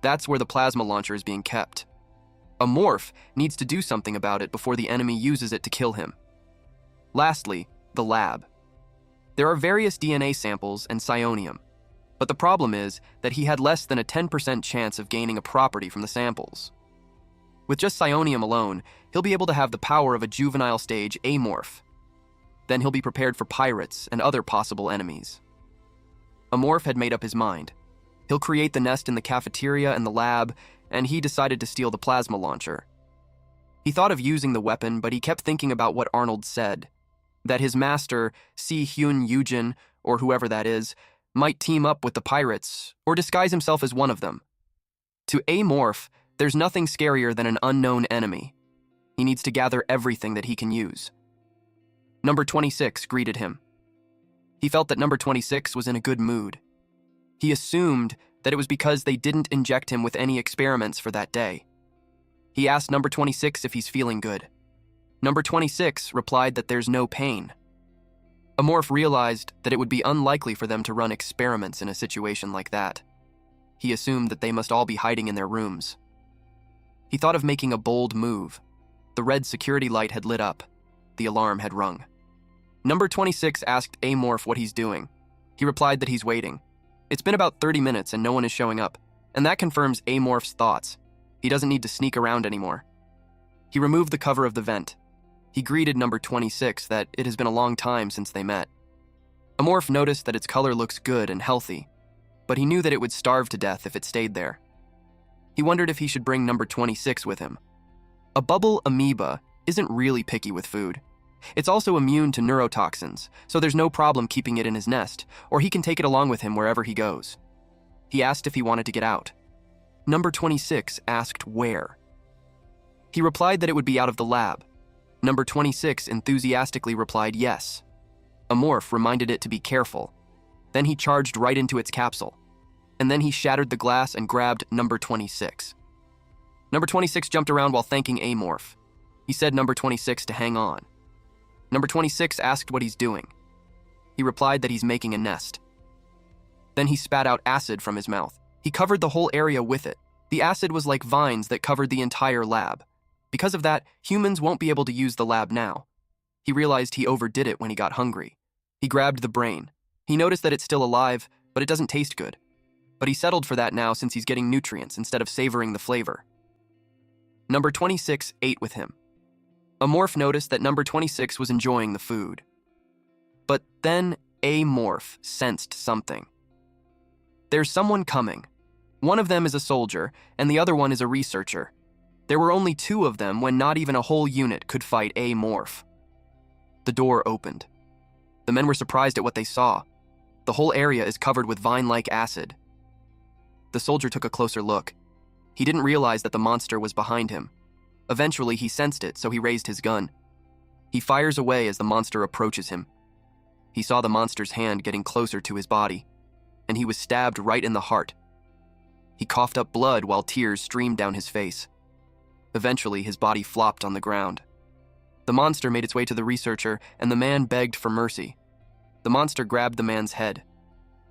That's where the plasma launcher is being kept. A morph needs to do something about it before the enemy uses it to kill him. Lastly, the lab. There are various DNA samples and psionium, but the problem is that he had less than a 10% chance of gaining a property from the samples. With just psionium alone, he'll be able to have the power of a juvenile stage amorph. Then he'll be prepared for pirates and other possible enemies. Amorph had made up his mind. He'll create the nest in the cafeteria and the lab, and he decided to steal the plasma launcher. He thought of using the weapon, but he kept thinking about what Arnold said, that his master, Si-Hyun Yujin, or whoever that is, might team up with the pirates or disguise himself as one of them. To amorph, there's nothing scarier than an unknown enemy. He needs to gather everything that he can use. Number 26 greeted him. He felt that number 26 was in a good mood. He assumed that it was because they didn't inject him with any experiments for that day. He asked number 26 if he's feeling good. Number 26 replied that there's no pain. Amorph realized that it would be unlikely for them to run experiments in a situation like that. He assumed that they must all be hiding in their rooms. He thought of making a bold move. The red security light had lit up. The alarm had rung. Number 26 asked Amorph what he's doing. He replied that he's waiting. It's been about 30 minutes and no one is showing up, and that confirms Amorph's thoughts. He doesn't need to sneak around anymore. He removed the cover of the vent. He greeted number 26 that it has been a long time since they met. Amorph noticed that its color looks good and healthy, but he knew that it would starve to death if it stayed there. He wondered if he should bring number 26 with him. A bubble amoeba isn't really picky with food. It's also immune to neurotoxins, so there's no problem keeping it in his nest, or he can take it along with him wherever he goes. He asked if he wanted to get out. Number 26 asked where. He replied that it would be out of the lab. Number 26 enthusiastically replied yes. Amorph reminded it to be careful. Then he charged right into its capsule. And then he shattered the glass and grabbed number 26. Number 26 jumped around while thanking Amorph. He said number 26 to hang on. Number 26 asked what he's doing. He replied that he's making a nest. Then he spat out acid from his mouth. He covered the whole area with it. The acid was like vines that covered the entire lab. Because of that, humans won't be able to use the lab now. He realized he overdid it when he got hungry. He grabbed the brain. He noticed that it's still alive, but it doesn't taste good. But he settled for that now since he's getting nutrients instead of savoring the flavor. Number 26 ate with him. Amorph noticed that number 26 was enjoying the food. But then Amorph sensed something. There's someone coming. One of them is a soldier, and the other one is a researcher. There were only 2 of them when not even a whole unit could fight Amorph. The door opened. The men were surprised at what they saw. The whole area is covered with vine-like acid. The soldier took a closer look. He didn't realize that the monster was behind him. Eventually, he sensed it, so he raised his gun. He fires away as the monster approaches him. He saw the monster's hand getting closer to his body, and he was stabbed right in the heart. He coughed up blood while tears streamed down his face. Eventually, his body flopped on the ground. The monster made its way to the researcher, and the man begged for mercy. The monster grabbed the man's head.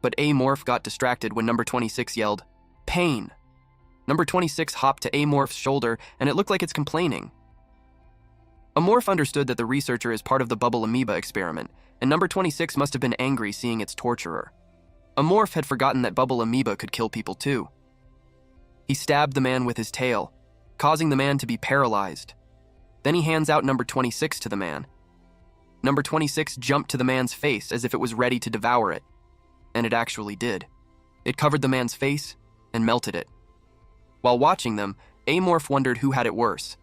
But Amorph got distracted when number 26 yelled, "Pain!" Number 26 hopped to Amorph's shoulder, and it looked like it's complaining. Amorph understood that the researcher is part of the bubble amoeba experiment, and number 26 must have been angry seeing its torturer. Amorph had forgotten that bubble amoeba could kill people too. He stabbed the man with his tail, causing the man to be paralyzed. Then he hands out number 26 to the man. Number 26 jumped to the man's face as if it was ready to devour it. And it actually did. It covered the man's face and melted it. While watching them, Amorph wondered who had it worse.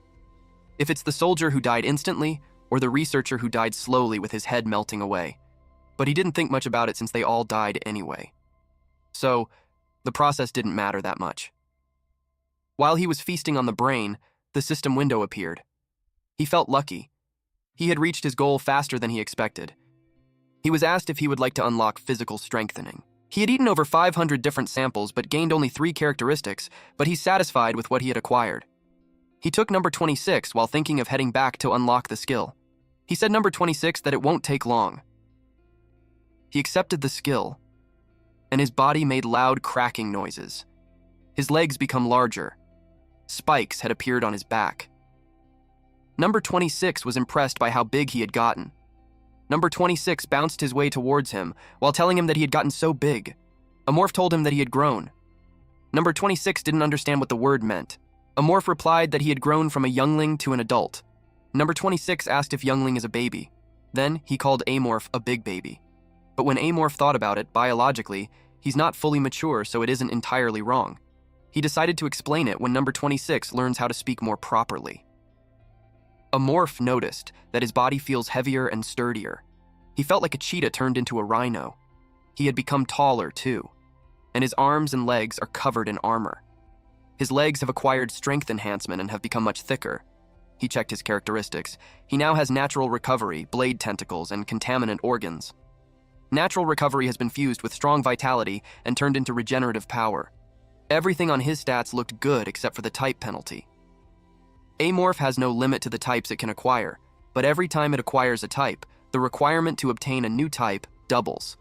If it's the soldier who died instantly, or the researcher who died slowly with his head melting away. But he didn't think much about it since they all died anyway. So, the process didn't matter that much. While he was feasting on the brain, the system window appeared. He felt lucky. He had reached his goal faster than he expected. He was asked if he would like to unlock physical strengthening. He had eaten over 500 different samples but gained only 3 characteristics, but he's satisfied with what he had acquired. He took number 26 while thinking of heading back to unlock the skill. He said number 26 that it won't take long. He accepted the skill, and his body made loud cracking noises. His legs become larger. Spikes had appeared on his back. Number 26 was impressed by how big he had gotten. Number 26 bounced his way towards him while telling him that he had gotten so big. Amorph told him that he had grown. Number 26 didn't understand what the word meant. Amorph replied that he had grown from a youngling to an adult. Number 26 asked if youngling is a baby. Then he called Amorph a big baby. But when Amorph thought about it, biologically, he's not fully mature, so it isn't entirely wrong. He decided to explain it when number 26 learns how to speak more properly. Amorph noticed that his body feels heavier and sturdier. He felt like a cheetah turned into a rhino. He had become taller, too, and his arms and legs are covered in armor. His legs have acquired strength enhancement and have become much thicker. He checked his characteristics. He now has natural recovery, blade tentacles, and contaminant organs. Natural recovery has been fused with strong vitality and turned into regenerative power. Everything on his stats looked good except for the type penalty. Amorph has no limit to the types it can acquire, but every time it acquires a type, the requirement to obtain a new type doubles.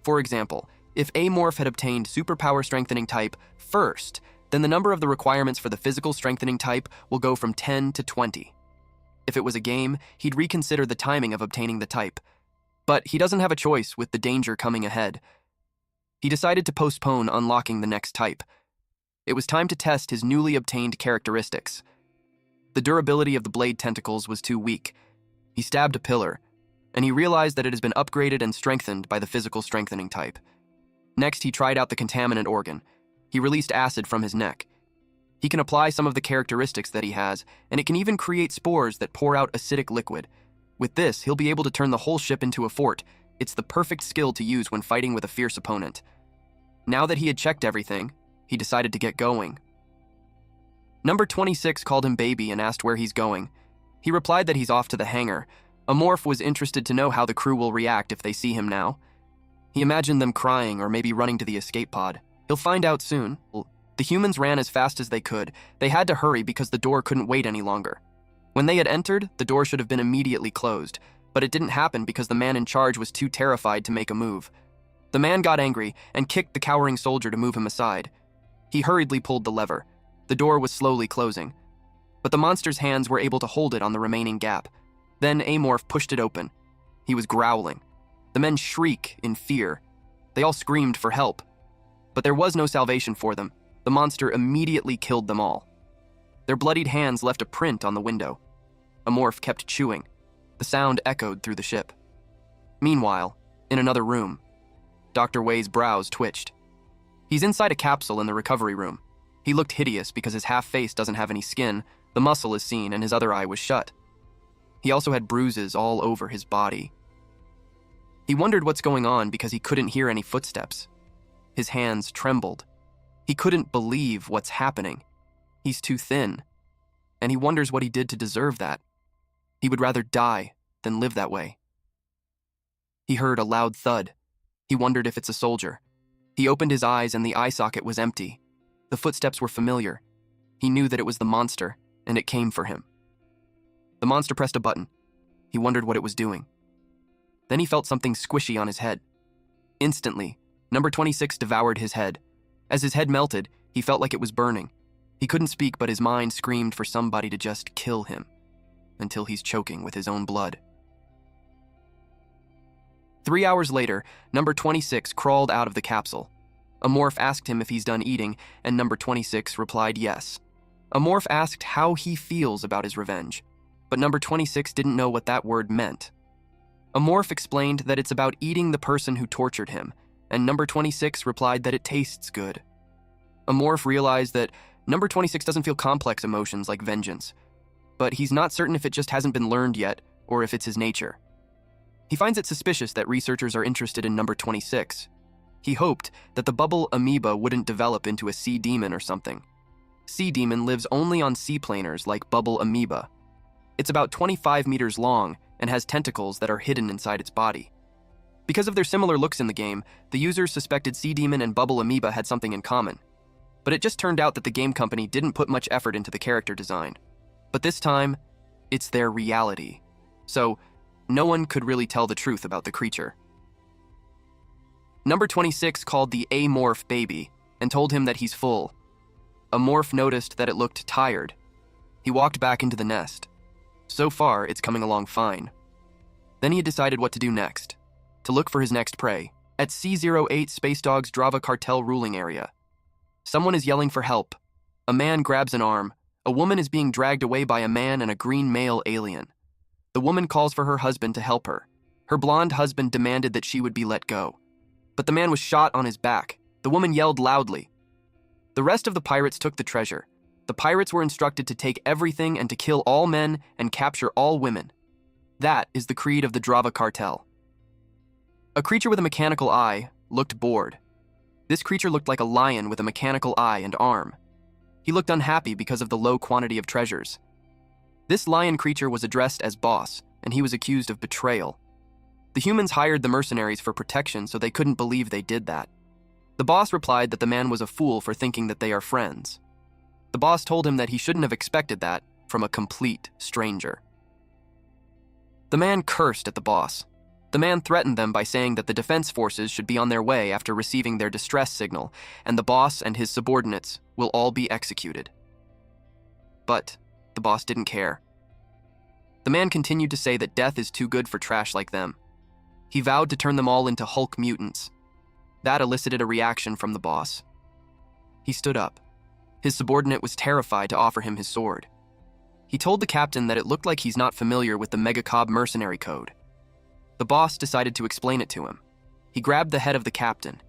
For example, if Amorph had obtained superpower strengthening type first, then the number of the requirements for the physical strengthening type will go from 10 to 20. If it was a game, he'd reconsider the timing of obtaining the type. But he doesn't have a choice with the danger coming ahead. He decided to postpone unlocking the next type. It was time to test his newly obtained characteristics. The durability of the blade tentacles was too weak. He stabbed a pillar, and he realized that it has been upgraded and strengthened by the physical strengthening type. Next, he tried out the contaminant organ. He released acid from his neck. He can apply some of the characteristics that he has, and it can even create spores that pour out acidic liquid. With this, he'll be able to turn the whole ship into a fort. It's the perfect skill to use when fighting with a fierce opponent. Now that he had checked everything, he decided to get going. Number 26 called him baby and asked where he's going. He replied that he's off to the hangar. Amorph was interested to know how the crew will react if they see him now. He imagined them crying or maybe running to the escape pod. He'll find out soon. The humans ran as fast as they could. They had to hurry because the door couldn't wait any longer. When they had entered, the door should have been immediately closed, but it didn't happen because the man in charge was too terrified to make a move. The man got angry and kicked the cowering soldier to move him aside. He hurriedly pulled the lever. The door was slowly closing, but the monster's hands were able to hold it on the remaining gap. Then Amorph pushed it open. He was growling. The men shriek in fear. They all screamed for help. But there was no salvation for them. The monster immediately killed them all. Their bloodied hands left a print on the window. Amorph kept chewing. The sound echoed through the ship. Meanwhile, in another room, Dr. Wei's brows twitched. He's inside a capsule in the recovery room. He looked hideous because his half face doesn't have any skin, the muscle is seen, and his other eye was shut. He also had bruises all over his body. He wondered what's going on because he couldn't hear any footsteps. His hands trembled. He couldn't believe what's happening. He's too thin, and he wonders what he did to deserve that. He would rather die than live that way. He heard a loud thud. He wondered if it's a soldier. He opened his eyes and the eye socket was empty. The footsteps were familiar. He knew that it was the monster, and it came for him. The monster pressed a button. He wondered what it was doing. Then he felt something squishy on his head. Instantly, number 26 devoured his head. As his head melted, he felt like it was burning. He couldn't speak, but his mind screamed for somebody to just kill him, until he's choking with his own blood. 3 hours later, number 26 crawled out of the capsule. A morph asked him if he's done eating, and number 26 replied yes. A morph asked how he feels about his revenge, but number 26 didn't know what that word meant. A morph explained that it's about eating the person who tortured him, and number 26 replied that it tastes good. A morph realized that number 26 doesn't feel complex emotions like vengeance, but he's not certain if it just hasn't been learned yet or if it's his nature. He finds it suspicious that researchers are interested in number 26. He hoped that the bubble amoeba wouldn't develop into a sea demon or something. Sea demon lives only on seaplaners like bubble amoeba. It's about 25 meters long and has tentacles that are hidden inside its body. Because of their similar looks in the game, the users suspected sea demon and bubble amoeba had something in common. But it just turned out that the game company didn't put much effort into the character design. But this time, it's their reality. So, no one could really tell the truth about the creature. Number 26 called the amorph baby and told him that he's full. Amorph noticed that it looked tired. He walked back into the nest. So far, it's coming along fine. Then he had decided what to do next. To look for his next prey, at C08 Space Dog's Drava Cartel ruling area. Someone is yelling for help. A man grabs an arm. A woman is being dragged away by a man and a green male alien. The woman calls for her husband to help her. Her blonde husband demanded that she would be let go. But the man was shot on his back. The woman yelled loudly. The rest of the pirates took the treasure. The pirates were instructed to take everything and to kill all men and capture all women. That is the creed of the Drava Cartel. A creature with a mechanical eye looked bored. This creature looked like a lion with a mechanical eye and arm. He looked unhappy because of the low quantity of treasures. This lion creature was addressed as boss, and he was accused of betrayal. The humans hired the mercenaries for protection, so they couldn't believe they did that. The boss replied that the man was a fool for thinking that they are friends. The boss told him that he shouldn't have expected that from a complete stranger. The man cursed at the boss. The man threatened them by saying that the defense forces should be on their way after receiving their distress signal, and the boss and his subordinates will all be executed. But the boss didn't care. The man continued to say that death is too good for trash like them. He vowed to turn them all into Hulk mutants. That elicited a reaction from the boss. He stood up. His subordinate was terrified to offer him his sword. He told the captain that it looked like he's not familiar with the mangacap mercenary code. The boss decided to explain it to him. He grabbed the head of the captain.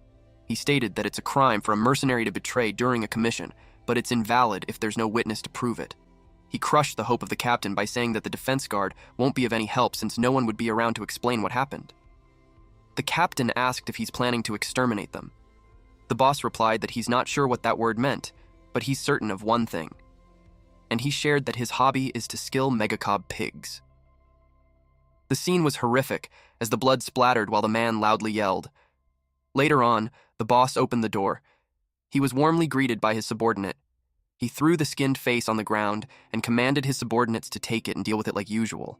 He stated that it's a crime for a mercenary to betray during a commission, but it's invalid if there's no witness to prove it. He crushed the hope of the captain by saying that the defense guard won't be of any help since no one would be around to explain what happened. The captain asked if he's planning to exterminate them. The boss replied that he's not sure what that word meant, but he's certain of one thing. And he shared that his hobby is to skill mangacap pigs. The scene was horrific as the blood splattered while the man loudly yelled. Later on, the boss opened the door. He was warmly greeted by his subordinate. He threw the skinned face on the ground and commanded his subordinates to take it and deal with it like usual.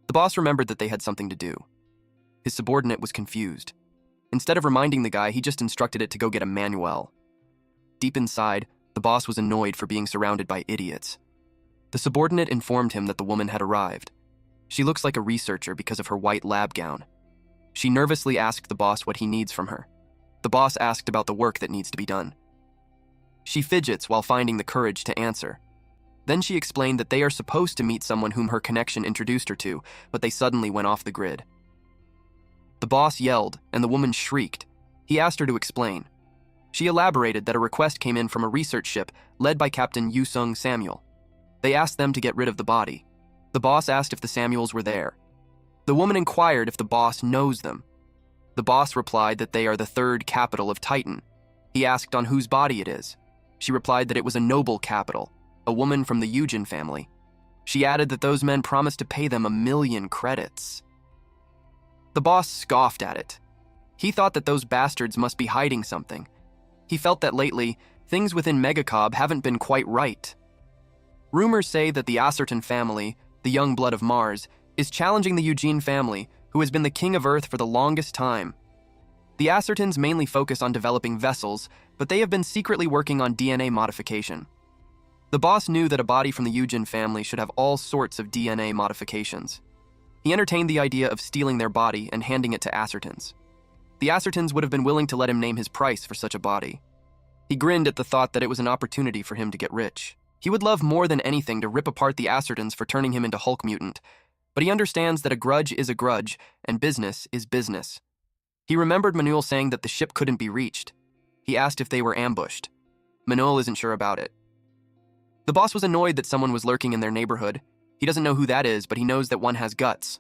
The boss remembered that they had something to do. His subordinate was confused. Instead of reminding the guy, he just instructed it to go get a manual. Deep inside, the boss was annoyed for being surrounded by idiots. The subordinate informed him that the woman had arrived. She looks like a researcher because of her white lab gown. She nervously asked the boss what he needs from her. The boss asked about the work that needs to be done. She fidgets while finding the courage to answer. Then she explained that they are supposed to meet someone whom her connection introduced her to, but they suddenly went off the grid. The boss yelled, and the woman shrieked. He asked her to explain. She elaborated that a request came in from a research ship led by Captain Yusung Samuel. They asked them to get rid of the body. The boss asked if the Samuels were there. The woman inquired if the boss knows them. The boss replied that they are the third capital of Titan. He asked on whose body it is. She replied that it was a noble capital, a woman from the Eugen family. She added that those men promised to pay them 1,000,000 credits. The boss scoffed at it. He thought that those bastards must be hiding something. He felt that lately, things within Mangacap haven't been quite right. Rumors say that the Ascertain family, the young blood of Mars, is challenging the Eugene family, who has been the king of Earth for the longest time. The Ascertons mainly focus on developing vessels, but they have been secretly working on DNA modification. The boss knew that a body from the Eugene family should have all sorts of DNA modifications. He entertained the idea of stealing their body and handing it to Ascertons. The Ascertons would have been willing to let him name his price for such a body. He grinned at the thought that it was an opportunity for him to get rich. He would love more than anything to rip apart the Ascertons for turning him into Hulk mutant, but he understands that a grudge is a grudge and business is business. He remembered Manuel saying that the ship couldn't be reached. He asked if they were ambushed. Manuel isn't sure about it. The boss was annoyed that someone was lurking in their neighborhood. He doesn't know who that is, but he knows that one has guts.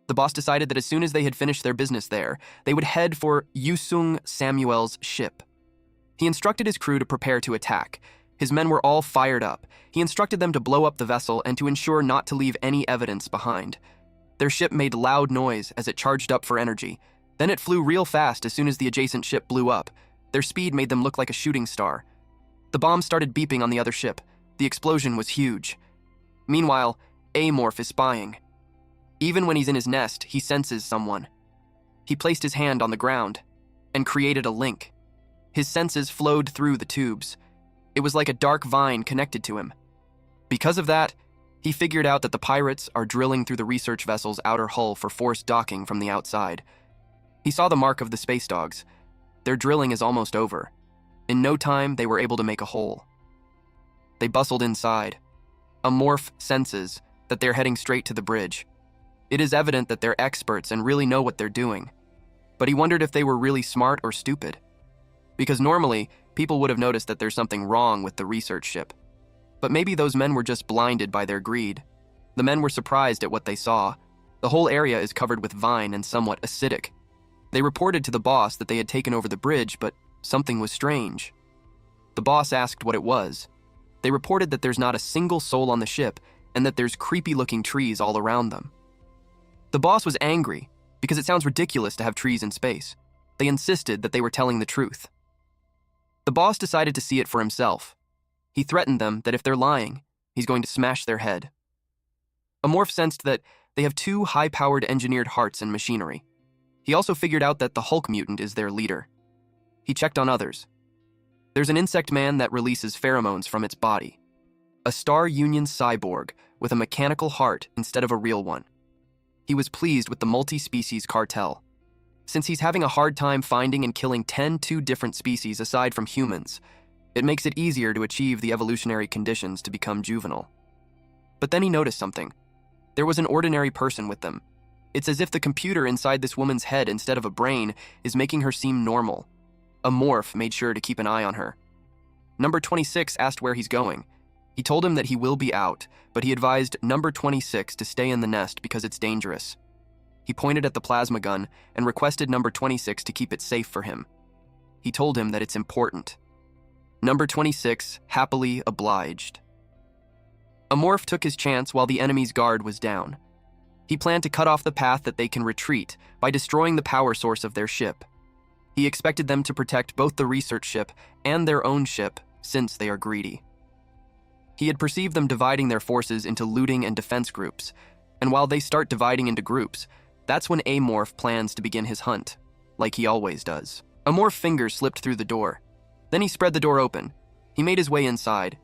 The boss decided that as soon as they had finished their business there, they would head for Yusung Samuel's ship. He instructed his crew to prepare to attack. His men were all fired up. He instructed them to blow up the vessel and to ensure not to leave any evidence behind. Their ship made loud noise as it charged up for energy. Then it flew real fast as soon as the adjacent ship blew up. Their speed made them look like a shooting star. The bomb started beeping on the other ship. The explosion was huge. Meanwhile, Amorph is spying. Even when he's in his nest, he senses someone. He placed his hand on the ground and created a link. His senses flowed through the tubes. It was like a dark vine connected to him. Because of that, he figured out that the pirates are drilling through the research vessel's outer hull for forced docking from the outside. He saw the mark of the space dogs. Their drilling is almost over. In no time, they were able to make a hole. They bustled inside. Amorph senses that they're heading straight to the bridge. It is evident that they're experts and really know what they're doing. But he wondered if they were really smart or stupid. Because normally, people would have noticed that there's something wrong with the research ship. But maybe those men were just blinded by their greed. The men were surprised at what they saw. The whole area is covered with vine and somewhat acidic. They reported to the boss that they had taken over the bridge, but something was strange. The boss asked what it was. They reported that there's not a single soul on the ship and that there's creepy-looking trees all around them. The boss was angry because it sounds ridiculous to have trees in space. They insisted that they were telling the truth. The boss decided to see it for himself. He threatened them that if they're lying, he's going to smash their head. Amorph sensed that they have 2 high-powered engineered hearts and machinery. He also figured out that the Hulk mutant is their leader. He checked on others. There's an insect man that releases pheromones from its body. A Star Union cyborg with a mechanical heart instead of a real one. He was pleased with the multi-species cartel. Since he's having a hard time finding and killing 2 different species aside from humans, it makes it easier to achieve the evolutionary conditions to become juvenile. But then he noticed something. There was an ordinary person with them. It's as if the computer inside this woman's head instead of a brain is making her seem normal. Amorph made sure to keep an eye on her. Number 26 asked where he's going. He told him that he will be out, but he advised number 26 to stay in the nest because it's dangerous. He pointed at the plasma gun and requested number 26 to keep it safe for him. He told him that it's important. Number 26 happily obliged. Amorph took his chance while the enemy's guard was down. He planned to cut off the path that they can retreat by destroying the power source of their ship. He expected them to protect both the research ship and their own ship, since they are greedy. He had perceived them dividing their forces into looting and defense groups, and while they start dividing into groups, that's when Amorph plans to begin his hunt, like he always does. Amorph's fingers slipped through the door. Then he spread the door open. He made his way inside.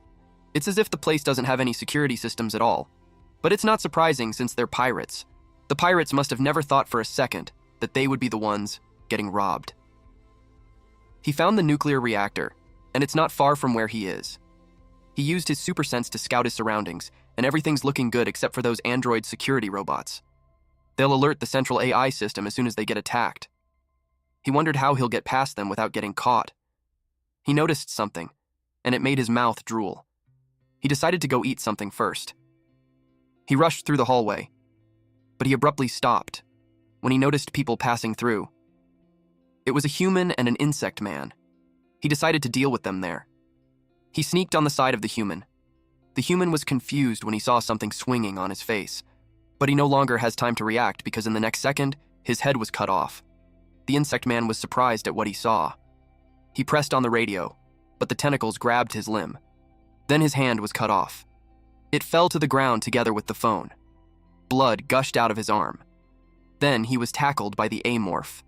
It's as if the place doesn't have any security systems at all. But it's not surprising since they're pirates. The pirates must have never thought for a second that they would be the ones getting robbed. He found the nuclear reactor, and it's not far from where he is. He used his super sense to scout his surroundings, and everything's looking good except for those android security robots. They'll alert the central AI system as soon as they get attacked. He wondered how he'll get past them without getting caught. He noticed something, and it made his mouth drool. He decided to go eat something first. He rushed through the hallway, but he abruptly stopped when he noticed people passing through. It was a human and an insect man. He decided to deal with them there. He sneaked on the side of the human. The human was confused when he saw something swinging on his face, but he no longer has time to react because in the next second, his head was cut off. The insect man was surprised at what he saw. He pressed on the radio, but the tentacles grabbed his limb. Then his hand was cut off. It fell to the ground together with the phone. Blood gushed out of his arm. Then he was tackled by the amorph.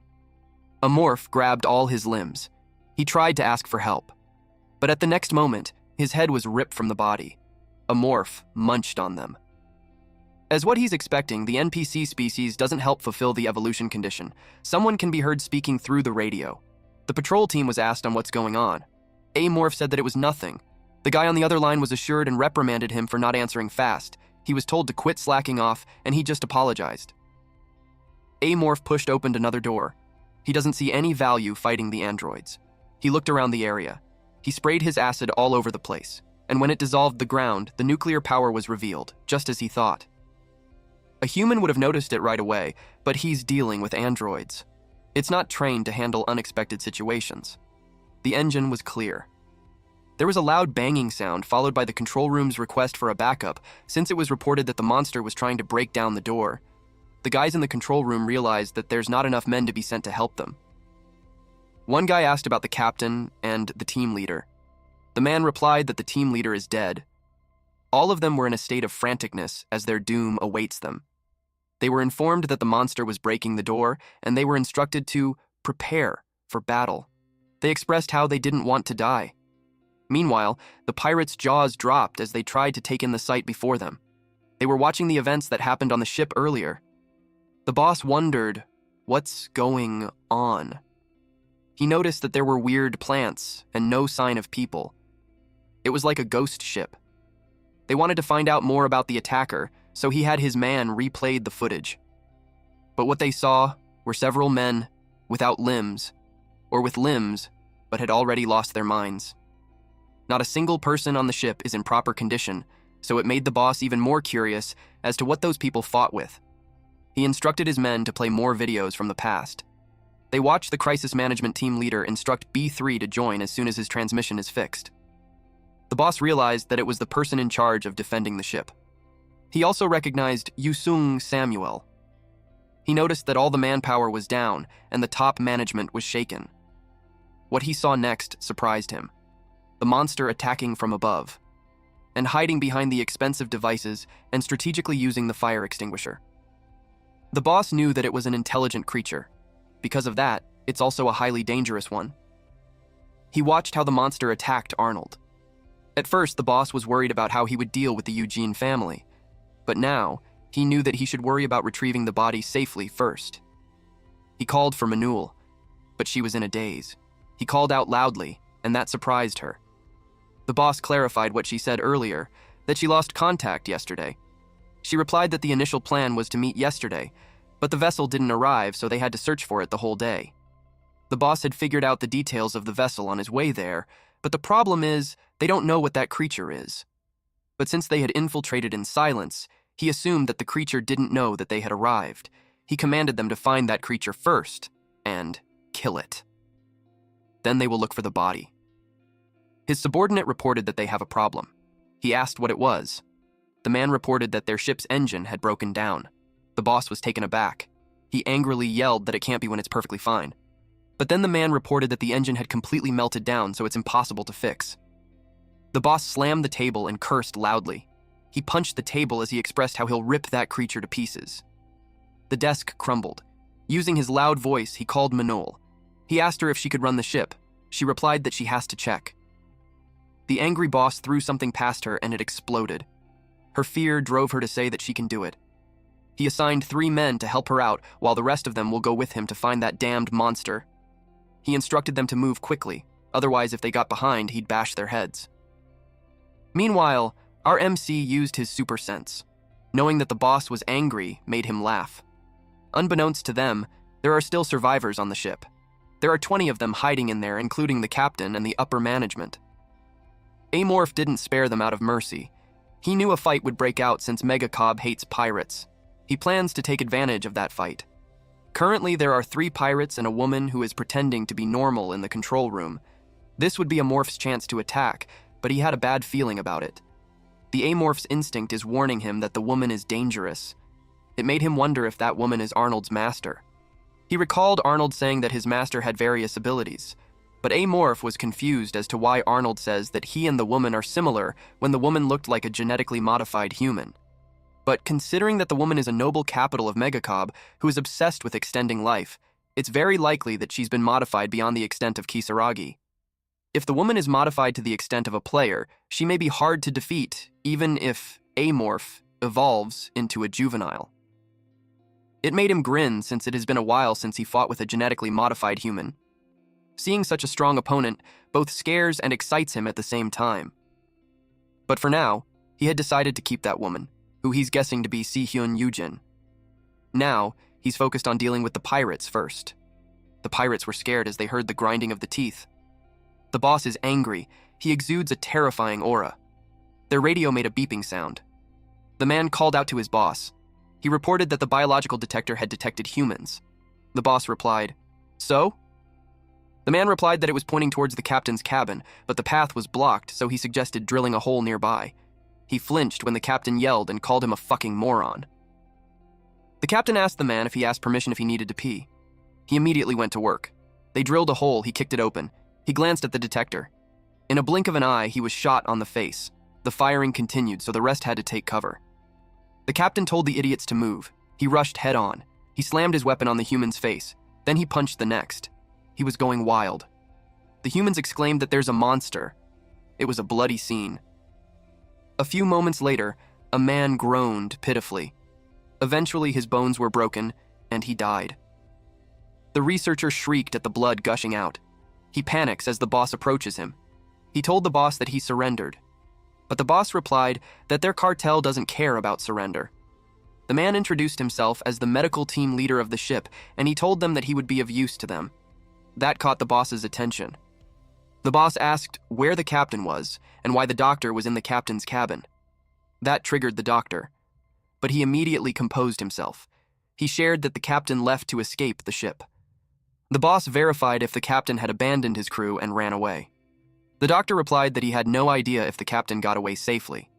Amorph grabbed all his limbs. He tried to ask for help. But at the next moment, his head was ripped from the body. Amorph munched on them. As what he's expecting, the NPC species doesn't help fulfill the evolution condition. Someone can be heard speaking through the radio. The patrol team was asked on what's going on. Amorph said that it was nothing. The guy on the other line was assured and reprimanded him for not answering fast. He was told to quit slacking off, and he just apologized. Amorph pushed open another door. He doesn't see any value fighting the androids. He looked around the area. He sprayed his acid all over the place, and when it dissolved the ground, the nuclear power was revealed, just as he thought. A human would have noticed it right away, but he's dealing with androids. It's not trained to handle unexpected situations. The engine was clear. There was a loud banging sound followed by the control room's request for a backup, since it was reported that the monster was trying to break down the door. The guys in the control room realized that there's not enough men to be sent to help them. One guy asked about the captain and the team leader. The man replied that the team leader is dead. All of them were in a state of franticness as their doom awaits them. They were informed that the monster was breaking the door, and they were instructed to prepare for battle. They expressed how they didn't want to die. Meanwhile, the pirates' jaws dropped as they tried to take in the sight before them. They were watching the events that happened on the ship earlier. The boss wondered, what's going on? He noticed that there were weird plants and no sign of people. It was like a ghost ship. They wanted to find out more about the attacker, so he had his man replayed the footage. But what they saw were several men without limbs, or with limbs, but had already lost their minds. Not a single person on the ship is in proper condition, so it made the boss even more curious as to what those people fought with. He instructed his men to play more videos from the past. They watched the crisis management team leader instruct B3 to join as soon as his transmission is fixed. The boss realized that it was the person in charge of defending the ship. He also recognized Yusung Samuel. He noticed that all the manpower was down and the top management was shaken. What he saw next surprised him. The monster attacking from above, and hiding behind the expensive devices and strategically using the fire extinguisher. The boss knew that it was an intelligent creature. Because of that, it's also a highly dangerous one. He watched how the monster attacked Arnold. At first, the boss was worried about how he would deal with the Eugene family, but now he knew that he should worry about retrieving the body safely first. He called for Manul, but she was in a daze. He called out loudly, and that surprised her. The boss clarified what she said earlier, that she lost contact yesterday. She replied that the initial plan was to meet yesterday, but the vessel didn't arrive, so they had to search for it the whole day. The boss had figured out the details of the vessel on his way there, but the problem is they don't know what that creature is. But since they had infiltrated in silence, he assumed that the creature didn't know that they had arrived. He commanded them to find that creature first and kill it. Then they will look for the body. His subordinate reported that they have a problem. He asked what it was. The man reported that their ship's engine had broken down. The boss was taken aback. He angrily yelled that it can't be when it's perfectly fine. But then the man reported that the engine had completely melted down, so it's impossible to fix. The boss slammed the table and cursed loudly. He punched the table as he expressed how he'll rip that creature to pieces. The desk crumbled. Using his loud voice, he called Manul. He asked her if she could run the ship. She replied that she has to check. The angry boss threw something past her and it exploded. Her fear drove her to say that she can do it. He assigned 3 men to help her out, while the rest of them will go with him to find that damned monster. He instructed them to move quickly, otherwise if they got behind, he'd bash their heads. Meanwhile, our MC used his super sense. Knowing that the boss was angry made him laugh. Unbeknownst to them, there are still survivors on the ship. There are 20 of them hiding in there, including the captain and the upper management. Amorph didn't spare them out of mercy. He knew a fight would break out since Mangacap hates pirates. He plans to take advantage of that fight. Currently, there are 3 pirates and a woman who is pretending to be normal in the control room. This would be Amorph's chance to attack, but he had a bad feeling about it. The Amorph's instinct is warning him that the woman is dangerous. It made him wonder if that woman is Arnold's master. He recalled Arnold saying that his master had various abilities, but Amorph was confused as to why Arnold says that he and the woman are similar when the woman looked like a genetically modified human. But considering that the woman is a noble capital of Megacob who is obsessed with extending life, it's very likely that she's been modified beyond the extent of Kisaragi. If the woman is modified to the extent of a player, she may be hard to defeat, even if Amorph evolves into a juvenile. It made him grin since it has been a while since he fought with a genetically modified human. Seeing such a strong opponent both scares and excites him at the same time. But for now, he had decided to keep that woman, who he's guessing to be Si-hyun Yujin. Now, he's focused on dealing with the pirates first. The pirates were scared as they heard the grinding of the teeth. The boss is angry. He exudes a terrifying aura. Their radio made a beeping sound. The man called out to his boss. He reported that the biological detector had detected humans. The boss replied, "So?" The man replied that it was pointing towards the captain's cabin, but the path was blocked, so he suggested drilling a hole nearby. He flinched when the captain yelled and called him a fucking moron. The captain asked the man if he asked permission if he needed to pee. He immediately went to work. They drilled a hole, he kicked it open. He glanced at the detector. In a blink of an eye, he was shot on the face. The firing continued, so the rest had to take cover. The captain told the idiots to move. He rushed head on. He slammed his weapon on the human's face. Then he punched the next. He was going wild. The humans exclaimed that there's a monster. It was a bloody scene. A few moments later, a man groaned pitifully. Eventually, his bones were broken, and he died. The researcher shrieked at the blood gushing out. He panics as the boss approaches him. He told the boss that he surrendered. But the boss replied that their cartel doesn't care about surrender. The man introduced himself as the medical team leader of the ship, and he told them that he would be of use to them. That caught the boss's attention. The boss asked where the captain was and why the doctor was in the captain's cabin. That triggered the doctor. But he immediately composed himself. He shared that the captain left to escape the ship. The boss verified if the captain had abandoned his crew and ran away. The doctor replied that he had no idea if the captain got away safely.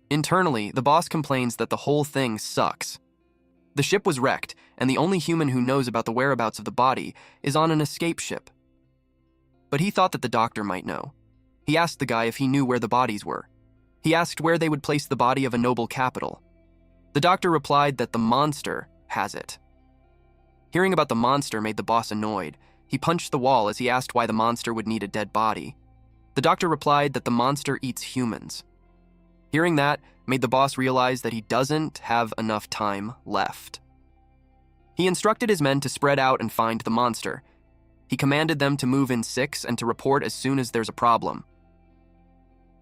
Internally, the boss complains that the whole thing sucks. The ship was wrecked, and the only human who knows about the whereabouts of the body is on an escape ship. But he thought that the doctor might know. He asked the guy if he knew where the bodies were. He asked where they would place the body of a noble capital. The doctor replied that the monster has it. Hearing about the monster made the boss annoyed. He punched the wall as he asked why the monster would need a dead body. The doctor replied that the monster eats humans. Hearing that made the boss realize that he doesn't have enough time left. He instructed his men to spread out and find the monster. He commanded them to move in 6 and to report as soon as there's a problem.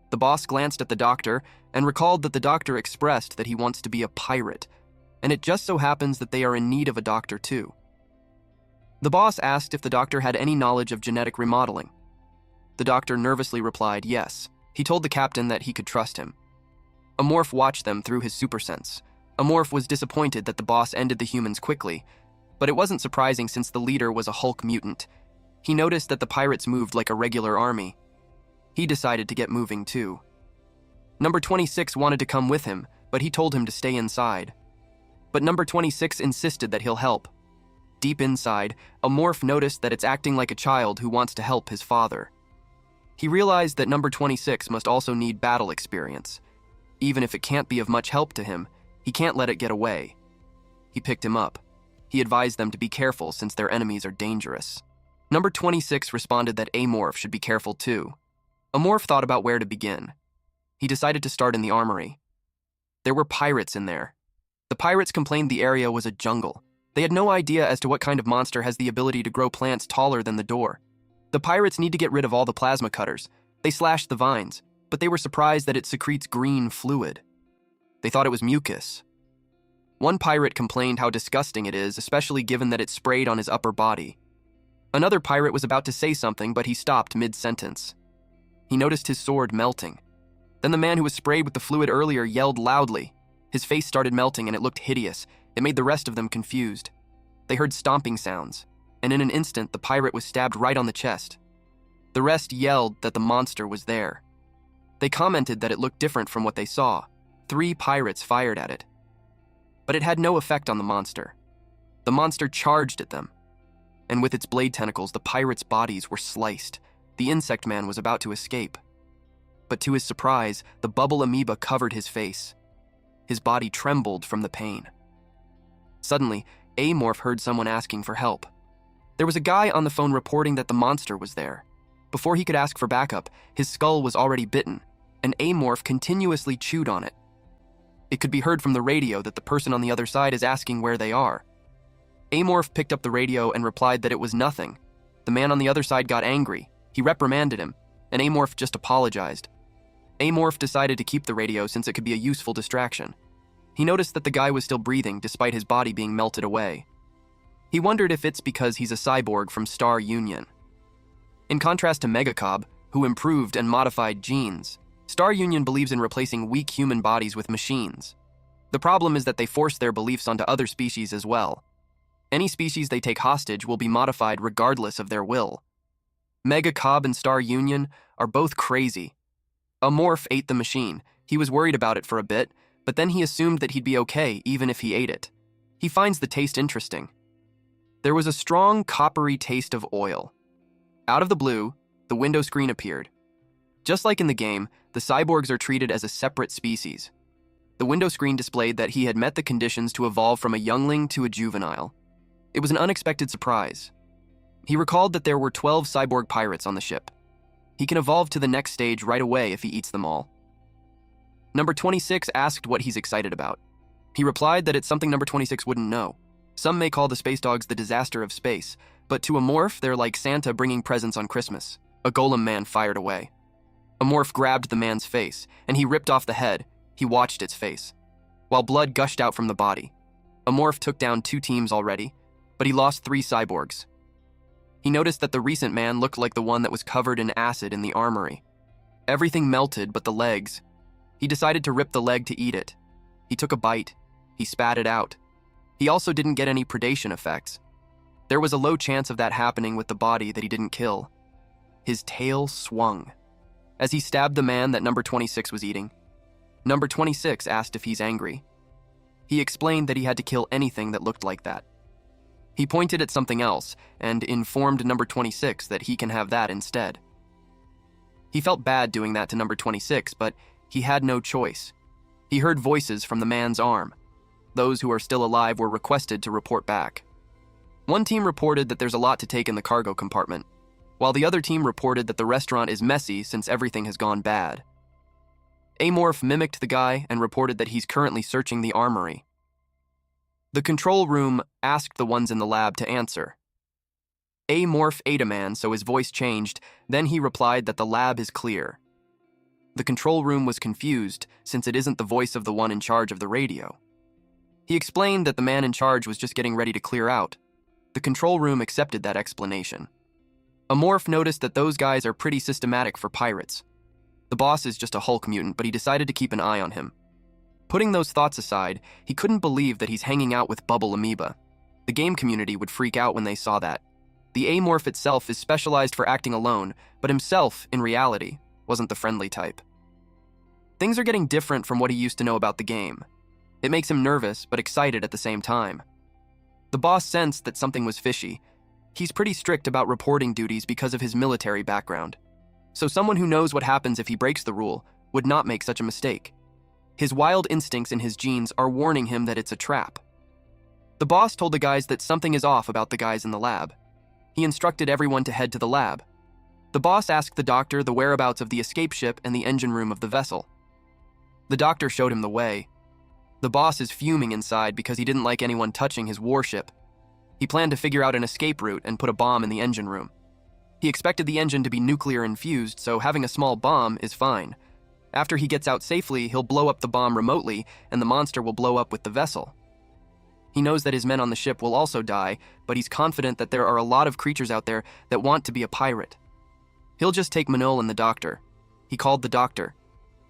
The boss glanced at the doctor and recalled that the doctor expressed that he wants to be a pirate, and it just so happens that they are in need of a doctor too. The boss asked if the doctor had any knowledge of genetic remodeling. The doctor nervously replied yes. He told the captain that he could trust him. Amorph watched them through his super sense. Amorph was disappointed that the boss ended the humans quickly, but it wasn't surprising since the leader was a Hulk mutant. He noticed that the pirates moved like a regular army. He decided to get moving too. Number 26 wanted to come with him, but he told him to stay inside. But number 26 insisted that he'll help. Deep inside, Amorph noticed that it's acting like a child who wants to help his father. He realized that number 26 must also need battle experience. Even if it can't be of much help to him, he can't let it get away. He picked him up. He advised them to be careful since their enemies are dangerous. Number 26 responded that Amorph should be careful too. Amorph thought about where to begin. He decided to start in the armory. There were pirates in there. The pirates complained the area was a jungle. They had no idea as to what kind of monster has the ability to grow plants taller than the door. The pirates need to get rid of all the plasma cutters. They slashed the vines, but they were surprised that it secretes green fluid. They thought it was mucus. One pirate complained how disgusting it is, especially given that it sprayed on his upper body. Another pirate was about to say something, but he stopped mid-sentence. He noticed his sword melting. Then the man who was sprayed with the fluid earlier yelled loudly. His face started melting and it looked hideous. It made the rest of them confused. They heard stomping sounds, and in an instant the pirate was stabbed right on the chest. The rest yelled that the monster was there. They commented that it looked different from what they saw. 3 pirates fired at it. But it had no effect on the monster. The monster charged at them, and with its blade tentacles the pirates' bodies were sliced. The insect man was about to escape. But to his surprise, the bubble amoeba covered his face. His body trembled from the pain. Suddenly, Amorph heard someone asking for help. There was a guy on the phone reporting that the monster was there. Before he could ask for backup, his skull was already bitten, and Amorph continuously chewed on it. It could be heard from the radio that the person on the other side is asking where they are. Amorph picked up the radio and replied that it was nothing. The man on the other side got angry. He reprimanded him, and Amorph just apologized. Amorph decided to keep the radio since it could be a useful distraction. He noticed that the guy was still breathing despite his body being melted away. He wondered if it's because he's a cyborg from Star Union. In contrast to Mangacap, who improved and modified genes, Star Union believes in replacing weak human bodies with machines. The problem is that they force their beliefs onto other species as well. Any species they take hostage will be modified regardless of their will. Mangacap and Star Union are both crazy. Amorph ate the machine. He was worried about it for a bit, but then he assumed that he'd be okay even if he ate it. He finds the taste interesting. There was a strong, coppery taste of oil. Out of the blue, the window screen appeared. Just like in the game, the cyborgs are treated as a separate species. The window screen displayed that he had met the conditions to evolve from a youngling to a juvenile. It was an unexpected surprise. He recalled that there were 12 cyborg pirates on the ship. He can evolve to the next stage right away if he eats them all. Number 26 asked what he's excited about. He replied that it's something number 26 wouldn't know. Some may call the space dogs the disaster of space, but to Amorph, they're like Santa bringing presents on Christmas. A golem man fired away. Amorph grabbed the man's face, and he ripped off the head. He watched its face, while blood gushed out from the body. Amorph took down 2 teams already, but he lost 3 cyborgs. He noticed that the recent man looked like the one that was covered in acid in the armory. Everything melted but the legs. He decided to rip the leg to eat it. He took a bite. He spat it out. He also didn't get any predation effects. There was a low chance of that happening with the body that he didn't kill. His tail swung as he stabbed the man that number 26 was eating. Number 26 asked if he's angry. He explained that he had to kill anything that looked like that. He pointed at something else and informed number 26 that he can have that instead. He felt bad doing that to number 26, but he had no choice. He heard voices from the man's arm. Those who are still alive were requested to report back. One team reported that there's a lot to take in the cargo compartment, while the other team reported that the restaurant is messy since everything has gone bad. Amorph mimicked the guy and reported that he's currently searching the armory. The control room asked the ones in the lab to answer. Amorph ate a man, so his voice changed, then he replied that the lab is clear. The control room was confused since it isn't the voice of the one in charge of the radio. He explained that the man in charge was just getting ready to clear out. The control room accepted that explanation. Amorph noticed that those guys are pretty systematic for pirates. The boss is just a Hulk mutant, but he decided to keep an eye on him. Putting those thoughts aside, he couldn't believe that he's hanging out with Bubble Amoeba. The game community would freak out when they saw that. The Amorph itself is specialized for acting alone, but himself, in reality, wasn't the friendly type. Things are getting different from what he used to know about the game. It makes him nervous, but excited at the same time. The boss sensed that something was fishy. He's pretty strict about reporting duties because of his military background. So someone who knows what happens if he breaks the rule would not make such a mistake. His wild instincts in his genes are warning him that it's a trap. The boss told the guys that something is off about the guys in the lab. He instructed everyone to head to the lab. The boss asked the doctor the whereabouts of the escape ship and the engine room of the vessel. The doctor showed him the way. The boss is fuming inside because he didn't like anyone touching his warship. He planned to figure out an escape route and put a bomb in the engine room. He expected the engine to be nuclear infused, so having a small bomb is fine. After he gets out safely, he'll blow up the bomb remotely, and the monster will blow up with the vessel. He knows that his men on the ship will also die, but he's confident that there are a lot of creatures out there that want to be a pirate. He'll just take Manol and the doctor. He called the doctor.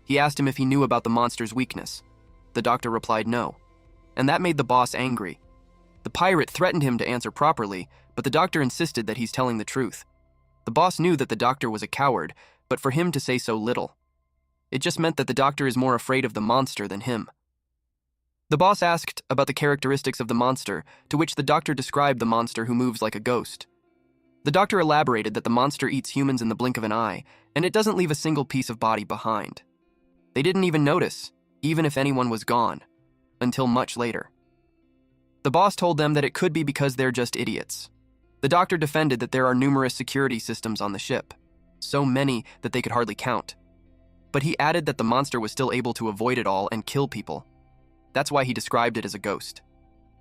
He asked him if he knew about the monster's weakness. The doctor replied no, and that made the boss angry. The pirate threatened him to answer properly, but the doctor insisted that he's telling the truth. The boss knew that the doctor was a coward, but for him to say so little, it just meant that the doctor is more afraid of the monster than him. The boss asked about the characteristics of the monster, to which the doctor described the monster who moves like a ghost. The doctor elaborated that the monster eats humans in the blink of an eye, and it doesn't leave a single piece of body behind. They didn't even notice, even if anyone was gone, until much later. The boss told them that it could be because they're just idiots. The doctor defended that there are numerous security systems on the ship, so many that they could hardly count. But he added that the monster was still able to avoid it all and kill people. That's why he described it as a ghost.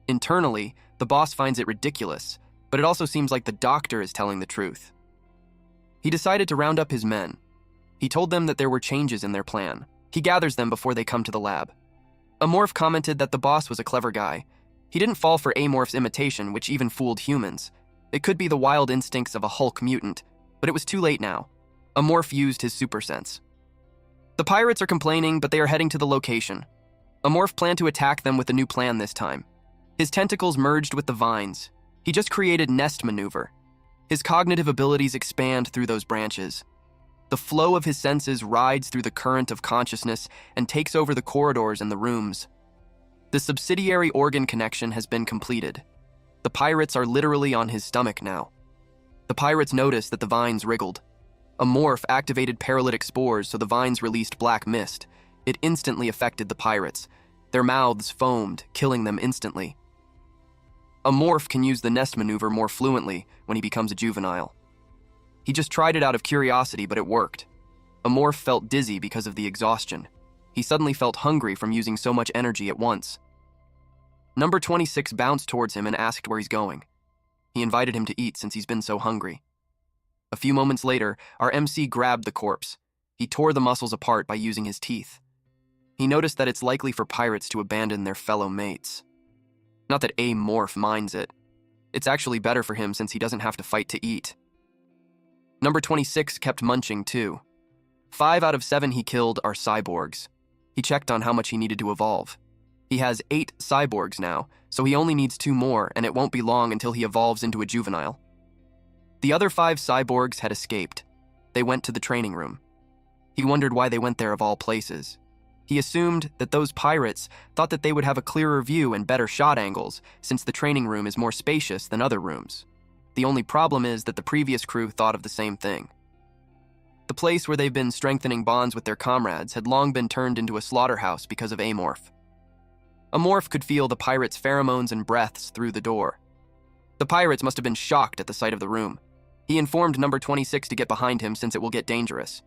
Internally, the boss finds it ridiculous, but it also seems like the doctor is telling the truth. He decided to round up his men. He told them that there were changes in their plan. He gathers them before they come to the lab. Amorph commented that the boss was a clever guy. He didn't fall for Amorph's imitation, which even fooled humans. It could be the wild instincts of a Hulk mutant, but it was too late now. Amorph used his super sense. The pirates are complaining, but they are heading to the location. Amorph planned to attack them with a new plan this time. His tentacles merged with the vines. He just created nest maneuver. His cognitive abilities expand through those branches. The flow of his senses rides through the current of consciousness and takes over the corridors and the rooms. The subsidiary organ connection has been completed. The pirates are literally on his stomach now. The pirates noticed that the vines wriggled. Amorph activated paralytic spores, so the vines released black mist. It instantly affected the pirates. Their mouths foamed, killing them instantly. Amorph can use the nest maneuver more fluently when he becomes a juvenile. He just tried it out of curiosity, but it worked. Amorph felt dizzy because of the exhaustion. He suddenly felt hungry from using so much energy at once. Number 26 bounced towards him and asked where he's going. He invited him to eat since he's been so hungry. A few moments later, our MC grabbed the corpse. He tore the muscles apart by using his teeth. He noticed that it's likely for pirates to abandon their fellow mates. Not that Amorph minds it. It's actually better for him since he doesn't have to fight to eat. Number 26 kept munching too. 5 out of 7 he killed are cyborgs. He checked on how much he needed to evolve. He has 8 cyborgs now, so he only needs 2 more, and it won't be long until he evolves into a juvenile. The other 5 cyborgs had escaped. They went to the training room. He wondered why they went there of all places. He assumed that those pirates thought that they would have a clearer view and better shot angles, since the training room is more spacious than other rooms. The only problem is that the previous crew thought of the same thing. The place where they've been strengthening bonds with their comrades had long been turned into a slaughterhouse because of Amorph. Amorph could feel the pirates' pheromones and breaths through the door. The pirates must have been shocked at the sight of the room. He informed number 26 to get behind him since it will get dangerous.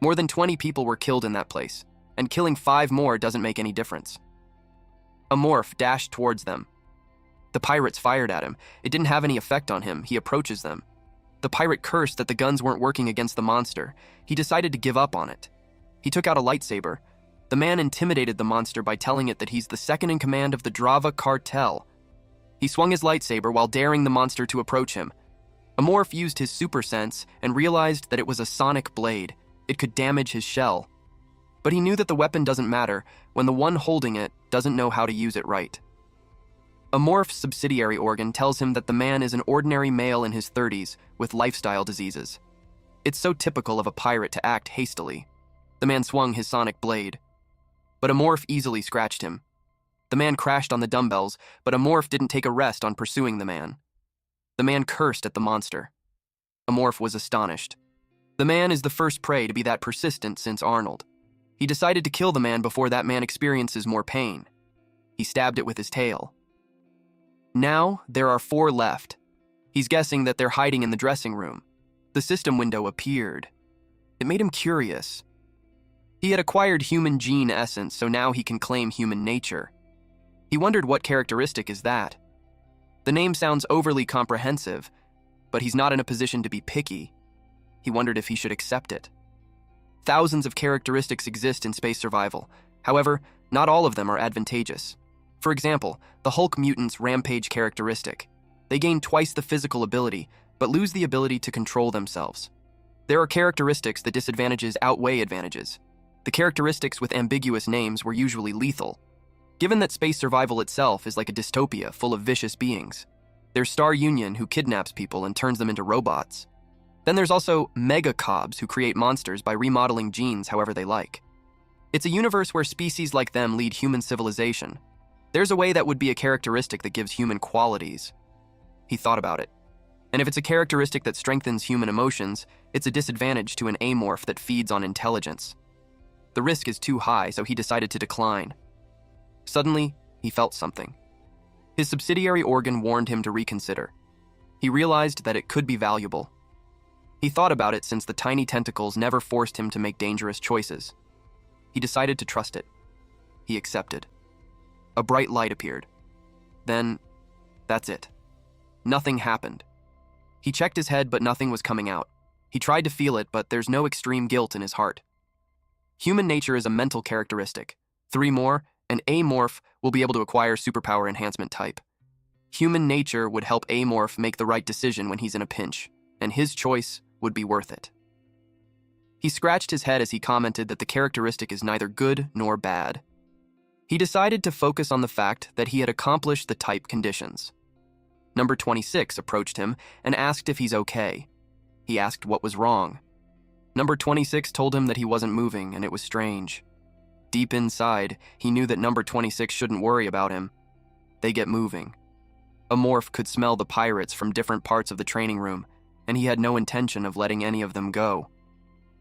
More than 20 people were killed in that place, and killing 5 more doesn't make any difference. Amorph dashed towards them. The pirates fired at him. It didn't have any effect on him. He approaches them. The pirate cursed that the guns weren't working against the monster. He decided to give up on it. He took out a lightsaber. The man intimidated the monster by telling it that he's the second in command of the Drava cartel. He swung his lightsaber while daring the monster to approach him. Amorph used his super sense and realized that it was a sonic blade. It could damage his shell. But he knew that the weapon doesn't matter when the one holding it doesn't know how to use it right. Amorph's subsidiary organ tells him that the man is an ordinary male in his 30s with lifestyle diseases. It's so typical of a pirate to act hastily. The man swung his sonic blade. But Amorph easily scratched him. The man crashed on the dumbbells, but Amorph didn't take a rest on pursuing the man. The man cursed at the monster. Amorph was astonished. The man is the first prey to be that persistent since Arnold. He decided to kill the man before that man experiences more pain. He stabbed it with his tail. Now, there are 4 left. He's guessing that they're hiding in the dressing room. The system window appeared. It made him curious. He had acquired human gene essence, so now he can claim human nature. He wondered what characteristic is that. The name sounds overly comprehensive, but he's not in a position to be picky. He wondered if he should accept it. Thousands of characteristics exist in space survival. However, not all of them are advantageous. For example, the Hulk mutant's rampage characteristic. They gain twice the physical ability, but lose the ability to control themselves. There are characteristics that disadvantages outweigh advantages. The characteristics with ambiguous names were usually lethal. Given that space survival itself is like a dystopia full of vicious beings, there's Star Union who kidnaps people and turns them into robots. Then there's also mangacaps who create monsters by remodeling genes however they like. It's a universe where species like them lead human civilization. There's a way that would be a characteristic that gives human qualities. He thought about it. And if it's a characteristic that strengthens human emotions, it's a disadvantage to an amorph that feeds on intelligence. The risk is too high, so he decided to decline. Suddenly, he felt something. His subsidiary organ warned him to reconsider. He realized that it could be valuable. He thought about it since the tiny tentacles never forced him to make dangerous choices. He decided to trust it. He accepted. A bright light appeared. Then, that's it. Nothing happened. He checked his head, but nothing was coming out. He tried to feel it, but there's no extreme guilt in his heart. Human nature is a mental characteristic. 3 more, and Amorph will be able to acquire superpower enhancement type. Human nature would help Amorph make the right decision when he's in a pinch, and his choice would be worth it. He scratched his head as he commented that the characteristic is neither good nor bad. He decided to focus on the fact that he had accomplished the type conditions. Number 26 approached him and asked if he's okay. He asked what was wrong. Number 26 told him that he wasn't moving, and it was strange. Deep inside, he knew that number 26 shouldn't worry about him. They get moving. Amorph could smell the pirates from different parts of the training room, and he had no intention of letting any of them go.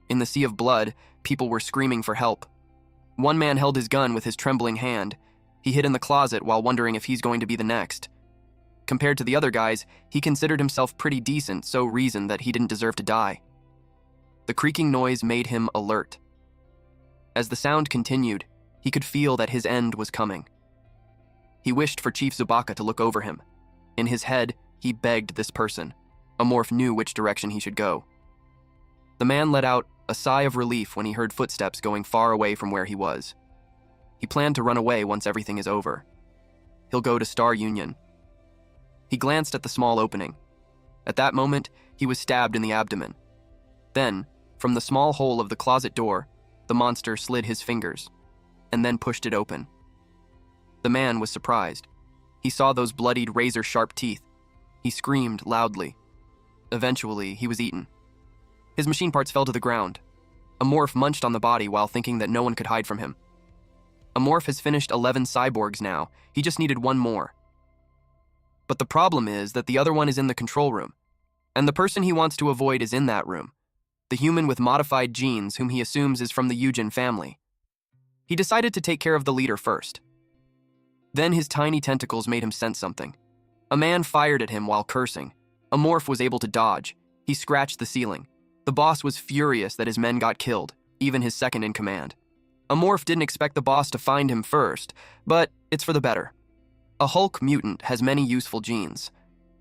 In the sea of blood, people were screaming for help. One man held his gun with his trembling hand. He hid in the closet while wondering if he's going to be the next. Compared to the other guys, he considered himself pretty decent, so reasoned that he didn't deserve to die. The creaking noise made him alert. As the sound continued, he could feel that his end was coming. He wished for Chief Zubaka to look over him. In his head, he begged this person. Amorph knew which direction he should go. The man let out a sigh of relief when he heard footsteps going far away from where he was. He planned to run away once everything is over. He'll go to Star Union. He glanced at the small opening. At that moment, he was stabbed in the abdomen. Then, from the small hole of the closet door, the monster slid his fingers, and then pushed it open. The man was surprised. He saw those bloodied, razor-sharp teeth. He screamed loudly. Eventually, he was eaten. His machine parts fell to the ground. Amorph munched on the body while thinking that no one could hide from him. Amorph has finished 11 cyborgs now. He just needed 1 more. But the problem is that the other one is in the control room, and the person he wants to avoid is in that room. The human with modified genes whom he assumes is from the Yujin family. He decided to take care of the leader first. Then his tiny tentacles made him sense something. A man fired at him while cursing. Amorph was able to dodge. He scratched the ceiling. The boss was furious that his men got killed, even his second in command. Amorph didn't expect the boss to find him first, but it's for the better. A Hulk mutant has many useful genes.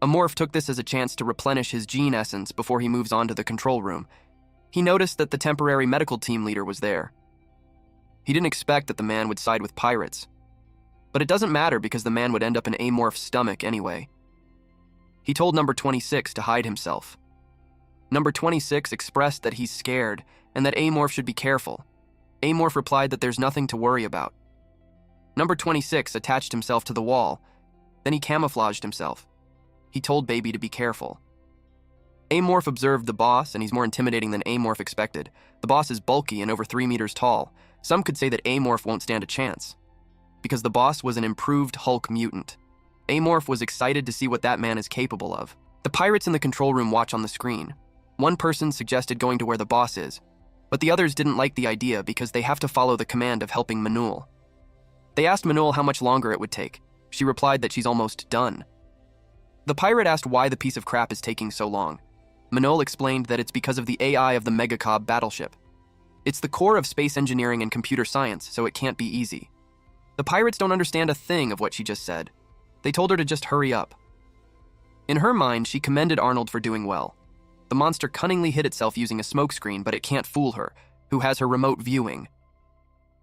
Amorph took this as a chance to replenish his gene essence before he moves on to the control room. He noticed that the temporary medical team leader was there. He didn't expect that the man would side with pirates. But it doesn't matter because the man would end up in Amorph's stomach anyway. He told number 26 to hide himself. Number 26 expressed that he's scared and that Amorph should be careful. Amorph replied that there's nothing to worry about. Number 26 attached himself to the wall. Then he camouflaged himself. He told Baby to be careful. Amorph observed the boss, and he's more intimidating than Amorph expected. The boss is bulky and over 3 meters tall. Some could say that Amorph won't stand a chance, because the boss was an improved Hulk mutant. Amorph was excited to see what that man is capable of. The pirates in the control room watch on the screen. One person suggested going to where the boss is, but the others didn't like the idea because they have to follow the command of helping Manul. They asked Manul how much longer it would take. She replied that she's almost done. The pirate asked why the piece of crap is taking so long. Manul explained that it's because of the AI of the Mangacap battleship. It's the core of space engineering and computer science, so it can't be easy. The pirates don't understand a thing of what she just said. They told her to just hurry up. In her mind, she commended Arnold for doing well. The monster cunningly hid itself using a smokescreen, but it can't fool her, who has her remote viewing.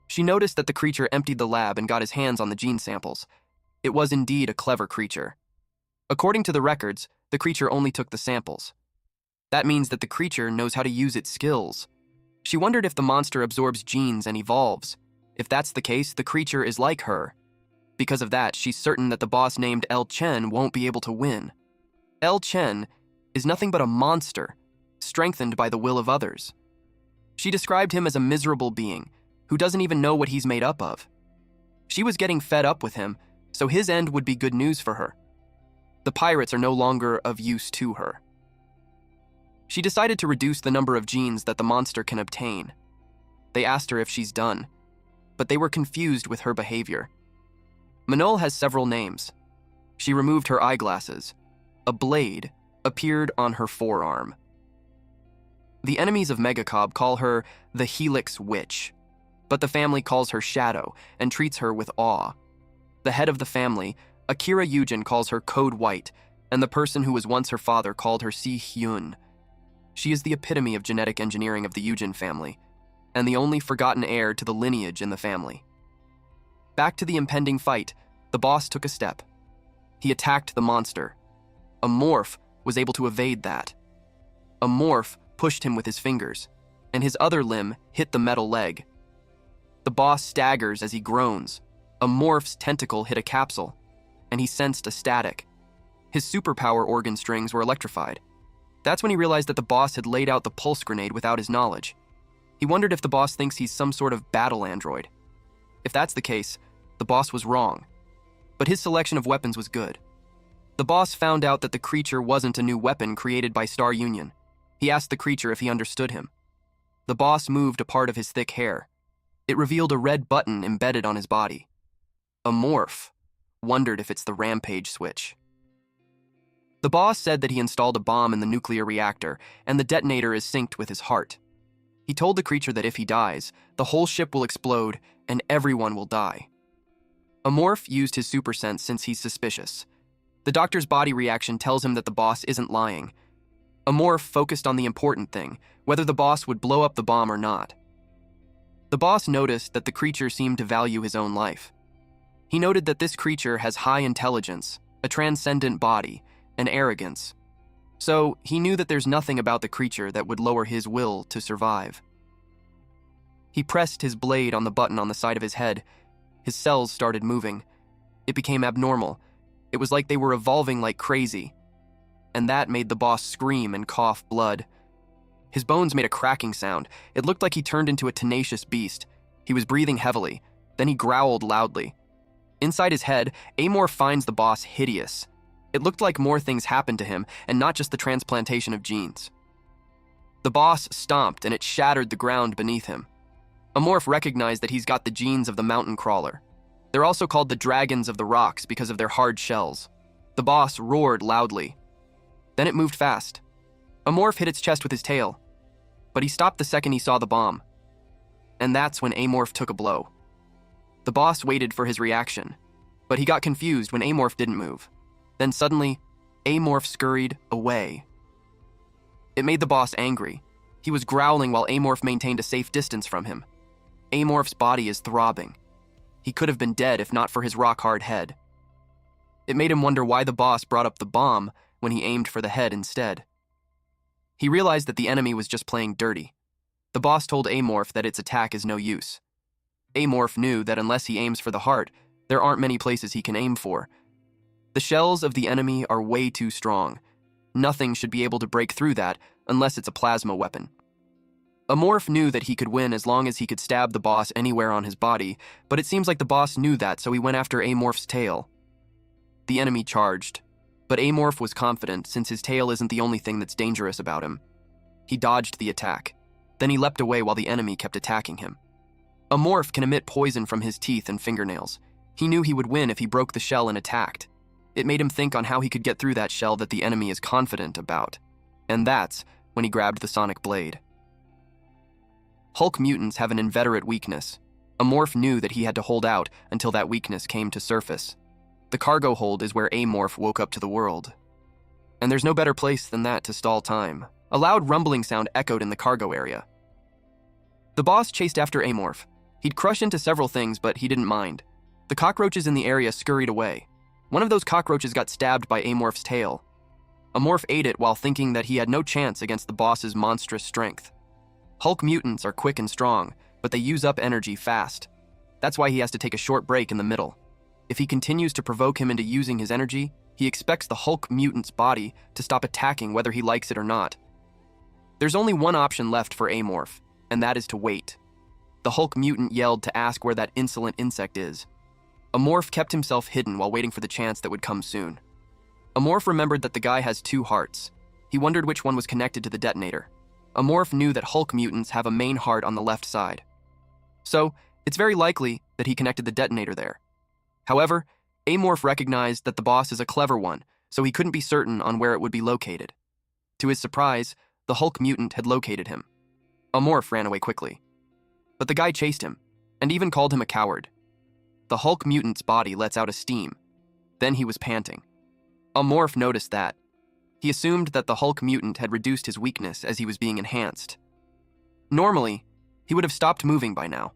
She noticed that the creature emptied the lab and got his hands on the gene samples. It was indeed a clever creature. According to the records, the creature only took the samples. That means that the creature knows how to use its skills. She wondered if the monster absorbs genes and evolves. If that's the case, the creature is like her. Because of that, she's certain that the boss named El Chen won't be able to win. El Chen is nothing but a monster, strengthened by the will of others. She described him as a miserable being who doesn't even know what he's made up of. She was getting fed up with him, so his end would be good news for her. The pirates are no longer of use to her. She decided to reduce the number of genes that the monster can obtain. They asked her if she's done, but they were confused with her behavior. Manhwa has several names. She removed her eyeglasses. A blade appeared on her forearm. The enemies of Mangacap call her the Helix Witch, but the family calls her Shadow and treats her with awe. The head of the family, Akira Yujin, calls her Code White, and the person who was once her father called her Si Hyun. She is the epitome of genetic engineering of the Yujin family, and the only forgotten heir to the lineage in the family. Back to the impending fight, the boss took a step. He attacked the monster. A morph was able to evade that. A morph pushed him with his fingers, and his other limb hit the metal leg. The boss staggers as he groans. A morph's tentacle hit a capsule, and he sensed a static. His superpower organ strings were electrified. That's when he realized that the boss had laid out the pulse grenade without his knowledge. He wondered if the boss thinks he's some sort of battle android. If that's the case, the boss was wrong. But his selection of weapons was good. The boss found out that the creature wasn't a new weapon created by Star Union. He asked the creature if he understood him. The boss moved a part of his thick hair. It revealed a red button embedded on his body. A morph wondered if it's the rampage switch. The boss said that he installed a bomb in the nuclear reactor, and the detonator is synced with his heart. He told the creature that if he dies, the whole ship will explode and everyone will die. A morph used his super sense since he's suspicious. The doctor's body reaction tells him that the boss isn't lying. A morph focused on the important thing, whether the boss would blow up the bomb or not. The boss noticed that the creature seemed to value his own life. He noted that this creature has high intelligence, a transcendent body, and arrogance. So he knew that there's nothing about the creature that would lower his will to survive. He pressed his blade on the button on the side of his head. His cells started moving. It became abnormal. It was like they were evolving like crazy. And that made the boss scream and cough blood. His bones made a cracking sound. It looked like he turned into a tenacious beast. He was breathing heavily. Then he growled loudly. Inside his head, Amorph finds the boss hideous. It looked like more things happened to him, and not just the transplantation of genes. The boss stomped, and it shattered the ground beneath him. Amorph recognized that he's got the genes of the mountain crawler. They're also called the dragons of the rocks because of their hard shells. The boss roared loudly. Then it moved fast. Amorph hit its chest with his tail, but he stopped the second he saw the bomb. And that's when Amorph took a blow. The boss waited for his reaction, but he got confused when Amorph didn't move. Then suddenly, Amorph scurried away. It made the boss angry. He was growling while Amorph maintained a safe distance from him. Amorph's body is throbbing. He could have been dead if not for his rock-hard head. It made him wonder why the boss brought up the bomb when he aimed for the head instead. He realized that the enemy was just playing dirty. The boss told Amorph that its attack is no use. Amorph knew that unless he aims for the heart, there aren't many places he can aim for. The shells of the enemy are way too strong. Nothing should be able to break through that unless it's a plasma weapon. Amorph knew that he could win as long as he could stab the boss anywhere on his body, but it seems like the boss knew that, so he went after Amorph's tail. The enemy charged, but Amorph was confident since his tail isn't the only thing that's dangerous about him. He dodged the attack. Then he leapt away while the enemy kept attacking him. Amorph can emit poison from his teeth and fingernails. He knew he would win if he broke the shell and attacked. It made him think on how he could get through that shell that the enemy is confident about. And that's when he grabbed the sonic blade. Hulk mutants have an inveterate weakness. Amorph knew that he had to hold out until that weakness came to surface. The cargo hold is where Amorph woke up to the world. And there's no better place than that to stall time. A loud rumbling sound echoed in the cargo area. The boss chased after Amorph. He'd crush into several things, but he didn't mind. The cockroaches in the area scurried away. One of those cockroaches got stabbed by Amorph's tail. Amorph ate it while thinking that he had no chance against the boss's monstrous strength. Hulk mutants are quick and strong, but they use up energy fast. That's why he has to take a short break in the middle. If he continues to provoke him into using his energy, he expects the Hulk mutant's body to stop attacking whether he likes it or not. There's only one option left for Amorph, and that is to wait. The Hulk mutant yelled to ask where that insolent insect is. Amorph kept himself hidden while waiting for the chance that would come soon. Amorph remembered that the guy has 2 hearts. He wondered which one was connected to the detonator. Amorph knew that Hulk mutants have a main heart on the left side. So, it's very likely that he connected the detonator there. However, Amorph recognized that the boss is a clever one, so he couldn't be certain on where it would be located. To his surprise, the Hulk mutant had located him. Amorph ran away quickly. But the guy chased him, and even called him a coward. The Hulk mutant's body lets out a steam. Then he was panting. Amorph noticed that. He assumed that the Hulk mutant had reduced his weakness as he was being enhanced. Normally, he would have stopped moving by now.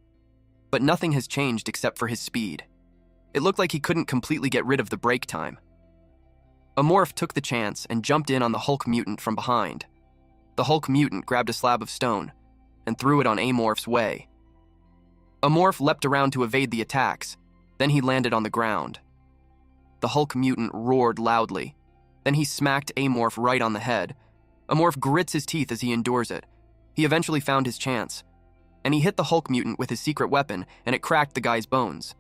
But nothing has changed except for his speed. It looked like he couldn't completely get rid of the break time. Amorph took the chance and jumped in on the Hulk mutant from behind. The Hulk mutant grabbed a slab of stone and threw it on Amorph's way. Amorph leapt around to evade the attacks, then he landed on the ground. The Hulk mutant roared loudly. Then he smacked Amorph right on the head. Amorph grits his teeth as he endures it. He eventually found his chance, and he hit the Hulk mutant with his secret weapon, and it cracked the guy's bones.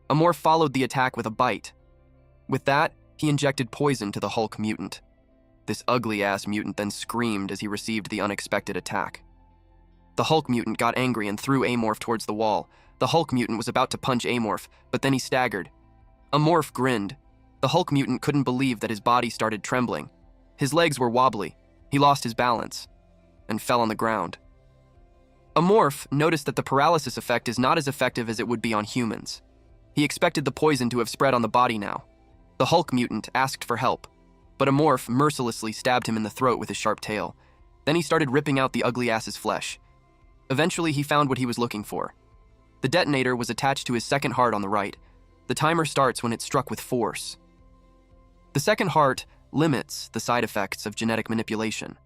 Amorph followed the attack with a bite. With that, he injected poison to the Hulk mutant. This ugly-ass mutant then screamed as he received the unexpected attack. The Hulk mutant got angry and threw Amorph towards the wall. The Hulk mutant was about to punch Amorph, but then he staggered. Amorph grinned. The Hulk mutant couldn't believe that his body started trembling. His legs were wobbly. He lost his balance and fell on the ground. Amorph noticed that the paralysis effect is not as effective as it would be on humans. He expected the poison to have spread on the body now. The Hulk mutant asked for help, but Amorph mercilessly stabbed him in the throat with his sharp tail. Then he started ripping out the ugly ass's flesh. Eventually, he found what he was looking for. The detonator was attached to his second heart on the right. The timer starts when it's struck with force. The second heart limits the side effects of genetic manipulation.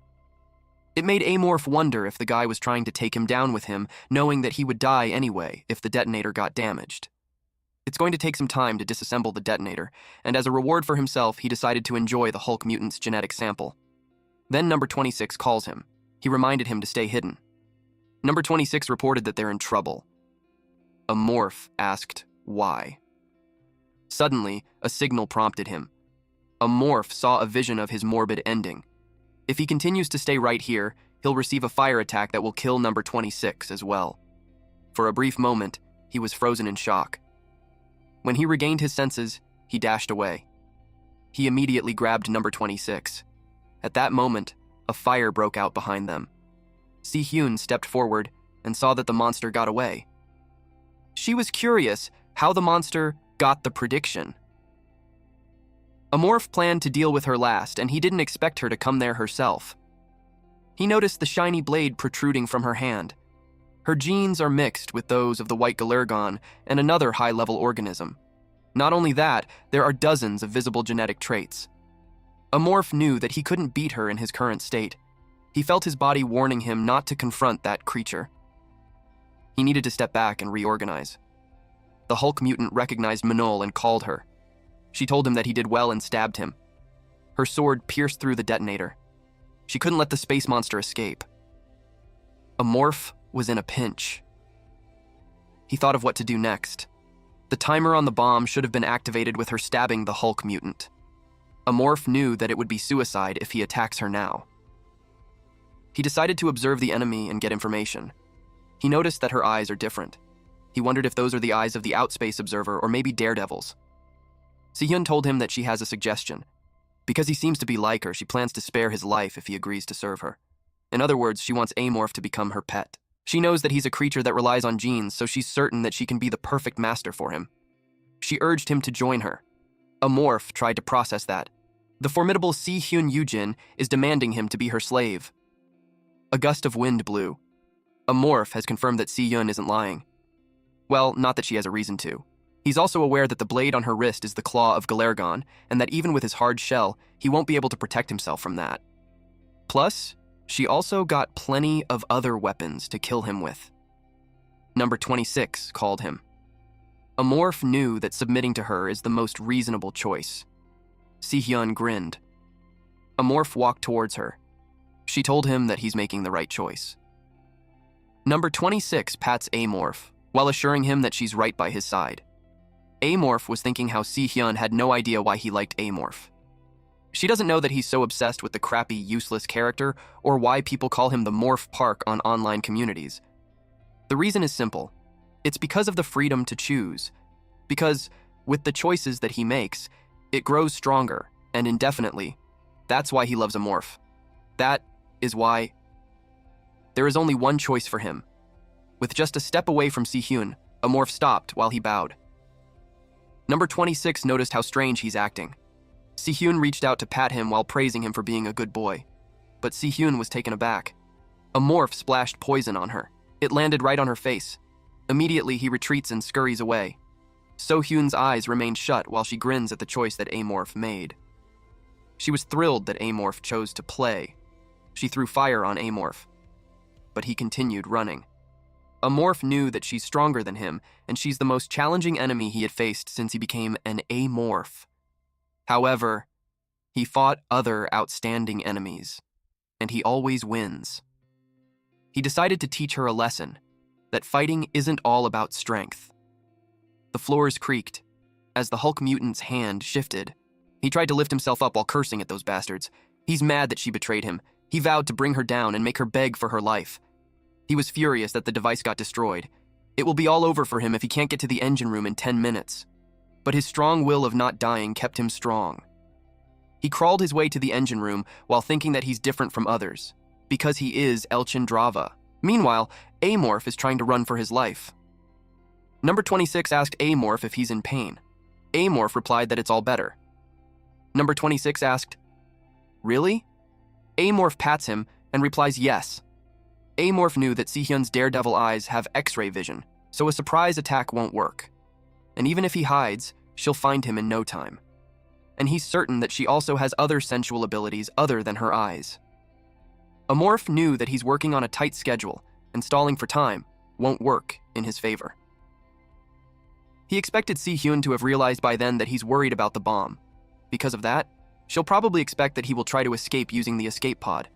It made Amorph wonder if the guy was trying to take him down with him, knowing that he would die anyway if the detonator got damaged. It's going to take some time to disassemble the detonator, and as a reward for himself, he decided to enjoy the Hulk mutant's genetic sample. Then number 26 calls him. He reminded him to stay hidden. Number 26 reported that they're in trouble. Amorph asked why. Suddenly, a signal prompted him. Amorph saw a vision of his morbid ending. If he continues to stay right here, he'll receive a fire attack that will kill number 26 as well. For a brief moment, he was frozen in shock. When he regained his senses, he dashed away. He immediately grabbed number 26. At that moment, a fire broke out behind them. Si-hyun stepped forward and saw that the monster got away. She was curious how the monster got the prediction. Amorph planned to deal with her last, and he didn't expect her to come there herself. He noticed the shiny blade protruding from her hand. Her genes are mixed with those of the white Galergon and another high-level organism. Not only that, there are dozens of visible genetic traits. Amorph knew that he couldn't beat her in his current state. He felt his body warning him not to confront that creature. He needed to step back and reorganize. The Hulk mutant recognized Manol and called her. She told him that he did well and stabbed him. Her sword pierced through the detonator. She couldn't let the space monster escape. Amorph was in a pinch. He thought of what to do next. The timer on the bomb should have been activated with her stabbing the Hulk mutant. Amorph knew that it would be suicide if he attacks her now. He decided to observe the enemy and get information. He noticed that her eyes are different. He wondered if those are the eyes of the Outspace Observer or maybe Daredevils. Si-hyun told him that she has a suggestion. Because he seems to be like her, she plans to spare his life if he agrees to serve her. In other words, she wants Amorph to become her pet. She knows that he's a creature that relies on genes, so she's certain that she can be the perfect master for him. She urged him to join her. Amorph tried to process that. The formidable Si-hyun Yujin is demanding him to be her slave. A gust of wind blew. Amorph has confirmed that Si-hyun isn't lying. Well, not that she has a reason to. He's also aware that the blade on her wrist is the claw of Galergon, and that even with his hard shell, he won't be able to protect himself from that. Plus, she also got plenty of other weapons to kill him with. Number 26 called him. Amorph knew that submitting to her is the most reasonable choice. Si-hyun grinned. Amorph walked towards her. She told him that he's making the right choice. Number 26 pats Amorph, while assuring him that she's right by his side. Amorph was thinking how Si-hyun had no idea why he liked Amorph. She doesn't know that he's so obsessed with the crappy, useless character, or why people call him the Morph Park on online communities. The reason is simple. It's because of the freedom to choose. Because, with the choices that he makes, it grows stronger, and indefinitely. That's why he loves a morph. That is why there is only one choice for him. With just a step away from Si-hyun, a morph stopped while he bowed. Number 26 noticed how strange he's acting. Si-hyun reached out to pat him while praising him for being a good boy. But Si-hyun was taken aback. A morph splashed poison on her. It landed right on her face. Immediately, he retreats and scurries away. So-hyun's eyes remain shut while she grins at the choice that A-morph made. She was thrilled that A-morph chose to play. She threw fire on A-morph. But he continued running. A morph knew that she's stronger than him, and she's the most challenging enemy he had faced since he became an A-morph. However, he fought other outstanding enemies, and he always wins. He decided to teach her a lesson, that fighting isn't all about strength. The floors creaked. As the Hulk mutant's hand shifted, he tried to lift himself up while cursing at those bastards. He's mad that she betrayed him. He vowed to bring her down and make her beg for her life. He was furious that the device got destroyed. It will be all over for him if he can't get to the engine room in 10 minutes. But his strong will of not dying kept him strong. He crawled his way to the engine room while thinking that he's different from others, because he is Elchindrava. Meanwhile, A-morph is trying to run for his life. Number 26 asked A-morph if he's in pain. A-morph replied that it's all better. Number 26 asked, "Really?" A-morph pats him and replies yes. A-morph knew that Si-hyun's daredevil eyes have X-ray vision, so a surprise attack won't work. And even if he hides, she'll find him in no time. And he's certain that she also has other sensual abilities other than her eyes. A morph knew that he's working on a tight schedule, and stalling for time won't work in his favor. He expected Si-hyun to have realized by then that he's worried about the bomb. Because of that, she'll probably expect that he will try to escape using the escape pod.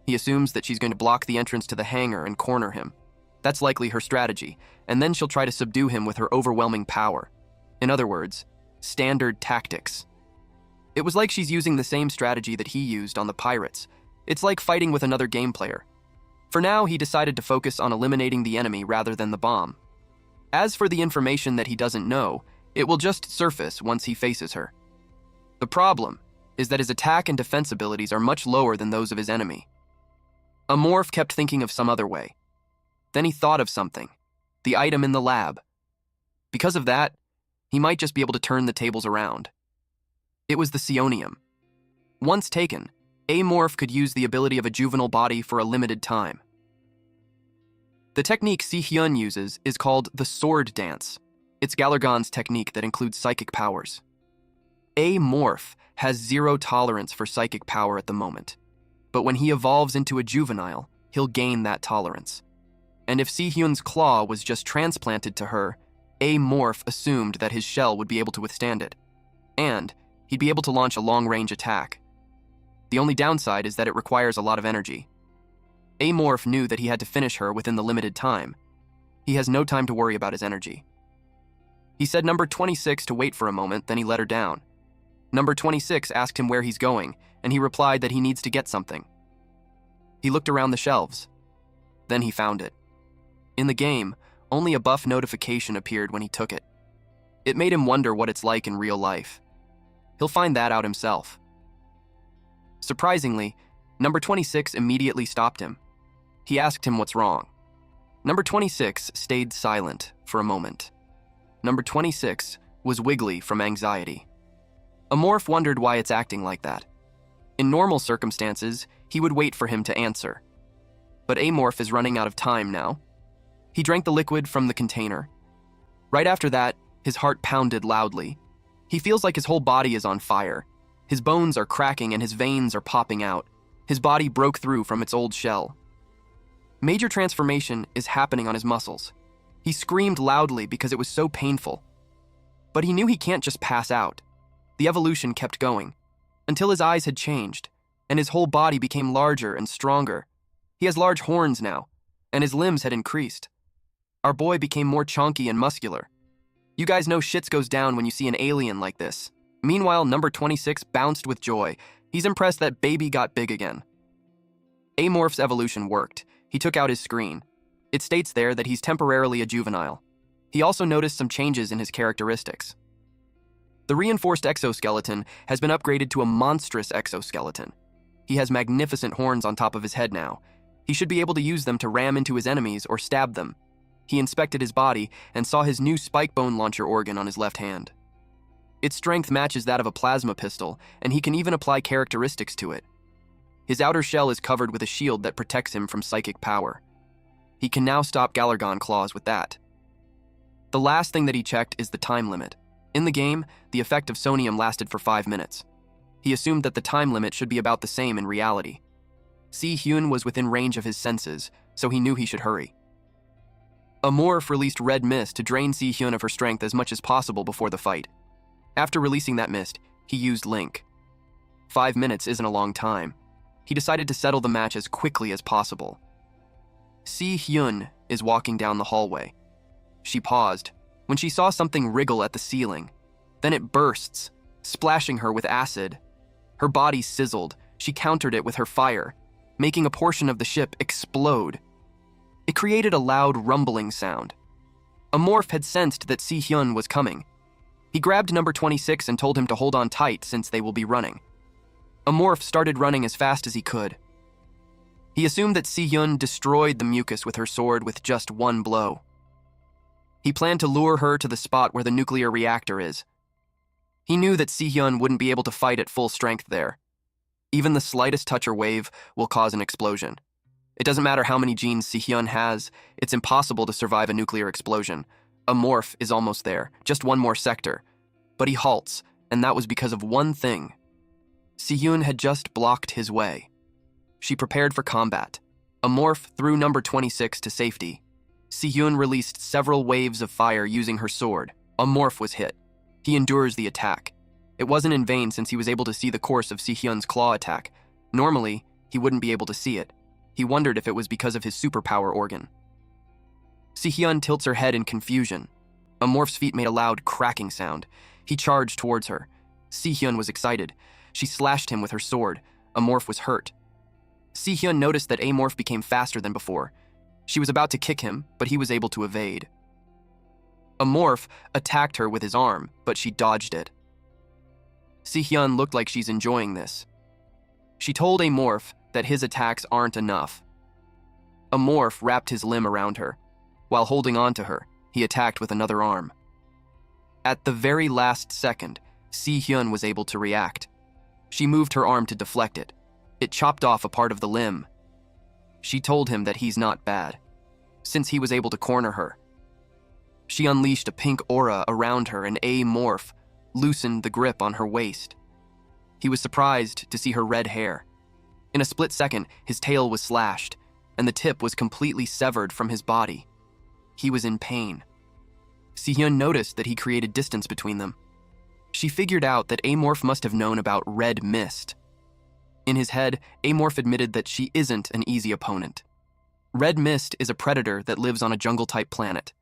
He assumes that she's going to block the entrance to the hangar and corner him. That's likely her strategy, and then she'll try to subdue him with her overwhelming power. In other words, standard tactics. It was like she's using the same strategy that he used on the pirates. It's like fighting with another game player. For now, he decided to focus on eliminating the enemy rather than the bomb. As for the information that he doesn't know, it will just surface once he faces her. The problem is that his attack and defense abilities are much lower than those of his enemy. A morph kept thinking of some other way. Then he thought of something, the item in the lab. Because of that, he might just be able to turn the tables around. It was the psionium. Once taken, A-morph could use the ability of a juvenile body for a limited time. The technique Si-hyun uses is called the sword dance. It's Galargan's technique that includes psychic powers. A-morph has zero tolerance for psychic power at the moment. But when he evolves into a juvenile, he'll gain that tolerance. And if Si-hyun's claw was just transplanted to her, A-morph assumed that his shell would be able to withstand it. And he'd be able to launch a long-range attack. The only downside is that it requires a lot of energy. A-morph knew that he had to finish her within the limited time. He has no time to worry about his energy. He said number 26 to wait for a moment, then he let her down. Number 26 asked him where he's going, and he replied that he needs to get something. He looked around the shelves. Then he found it. In the game, only a buff notification appeared when he took it. It made him wonder what it's like in real life. He'll find that out himself. Surprisingly, number 26 immediately stopped him. He asked him what's wrong. Number 26 stayed silent for a moment. Number 26 was wiggly from anxiety. A morph wondered why it's acting like that. In normal circumstances, he would wait for him to answer. But A-morph is running out of time now. He drank the liquid from the container. Right after that, his heart pounded loudly. He feels like his whole body is on fire. His bones are cracking and his veins are popping out. His body broke through from its old shell. Major transformation is happening on his muscles. He screamed loudly because it was so painful. But he knew he can't just pass out. The evolution kept going, until his eyes had changed, and his whole body became larger and stronger. He has large horns now, and his limbs had increased. Our boy became more chonky and muscular. You guys know shits goes down when you see an alien like this. Meanwhile, number 26 bounced with joy. He's impressed that baby got big again. A-morph's evolution worked. He took out his screen. It states there that he's temporarily a juvenile. He also noticed some changes in his characteristics. The reinforced exoskeleton has been upgraded to a monstrous exoskeleton. He has magnificent horns on top of his head now. He should be able to use them to ram into his enemies or stab them. He inspected his body and saw his new spike bone launcher organ on his left hand. Its strength matches that of a plasma pistol, and he can even apply characteristics to it. His outer shell is covered with a shield that protects him from psychic power. He can now stop Galargon claws with that. The last thing that he checked is the time limit. In the game, the effect of sonium lasted for 5 minutes. He assumed that the time limit should be about the same in reality. Si-hyun was within range of his senses, so he knew he should hurry. A morph released red mist to drain Si-hyun of her strength as much as possible before the fight. After releasing that mist, he used Link. 5 minutes isn't a long time. He decided to settle the match as quickly as possible. Si-hyun is walking down the hallway. She paused when she saw something wriggle at the ceiling. Then it bursts, splashing her with acid. Her body sizzled. She countered it with her fire, making a portion of the ship explode. It created a loud rumbling sound. A morph had sensed that Si-hyun was coming. He grabbed number 26 and told him to hold on tight since they will be running. A morph started running as fast as he could. He assumed that Si-hyun destroyed the mucus with her sword with just one blow. He planned to lure her to the spot where the nuclear reactor is. He knew that Si-hyun wouldn't be able to fight at full strength there. Even the slightest touch or wave will cause an explosion. It doesn't matter how many genes Si-hyun has, it's impossible to survive a nuclear explosion. A morph is almost there, just one more sector. But he halts, and that was because of one thing. Si-hyun had just blocked his way. She prepared for combat. A morph threw number 26 to safety. Si-hyun released several waves of fire using her sword. A morph was hit. He endures the attack. It wasn't in vain since he was able to see the course of Si-hyun's claw attack. Normally, he wouldn't be able to see it. He wondered if it was because of his superpower organ. Si-hyun tilts her head in confusion. A morph's feet made a loud cracking sound. He charged towards her. Si-hyun was excited. She slashed him with her sword. A morph was hurt. Si-hyun noticed that A morph became faster than before. She was about to kick him, but he was able to evade. A morph attacked her with his arm, but she dodged it. Si-hyun looked like she's enjoying this. She told A morph that his attacks aren't enough. A morph wrapped his limb around her. While holding on to her, he attacked with another arm. At the very last second, Si-hyun was able to react. She moved her arm to deflect it. It chopped off a part of the limb. She told him that he's not bad, since he was able to corner her. She unleashed a pink aura around her, and A morph loosened the grip on her waist. He was surprised to see her red hair. In a split second, his tail was slashed, and the tip was completely severed from his body. He was in pain. Si-hyun noticed that he created distance between them. She figured out that A morph must have known about red mist. In his head, A morph admitted that she isn't an easy opponent. Red mist is a predator that lives on a jungle-type planet.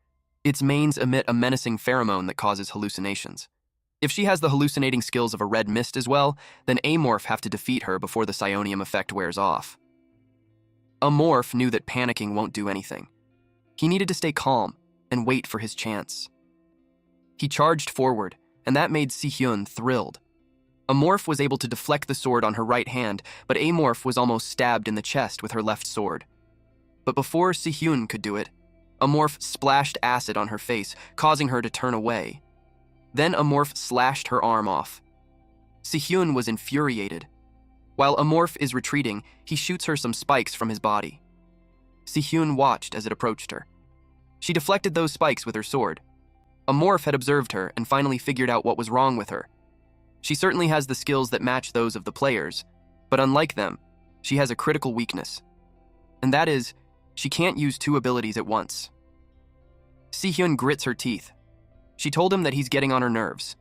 Its manes emit a menacing pheromone that causes hallucinations. If she has the hallucinating skills of a red mist as well, then A morph have to defeat her before the psionium effect wears off. A morph knew that panicking won't do anything. He needed to stay calm and wait for his chance. He charged forward, and that made Si-hyun thrilled. A morph was able to deflect the sword on her right hand, but A morph was almost stabbed in the chest with her left sword. But before Si-hyun could do it, A morph splashed acid on her face, causing her to turn away. Then A morph slashed her arm off. Si-hyun was infuriated. While A morph is retreating, he shoots her some spikes from his body. Si-hyun watched as it approached her. She deflected those spikes with her sword. A morph had observed her and finally figured out what was wrong with her. She certainly has the skills that match those of the players, but unlike them, she has a critical weakness. And that is, she can't use two abilities at once. Si-hyun grits her teeth. She told him that he's getting on her nerves.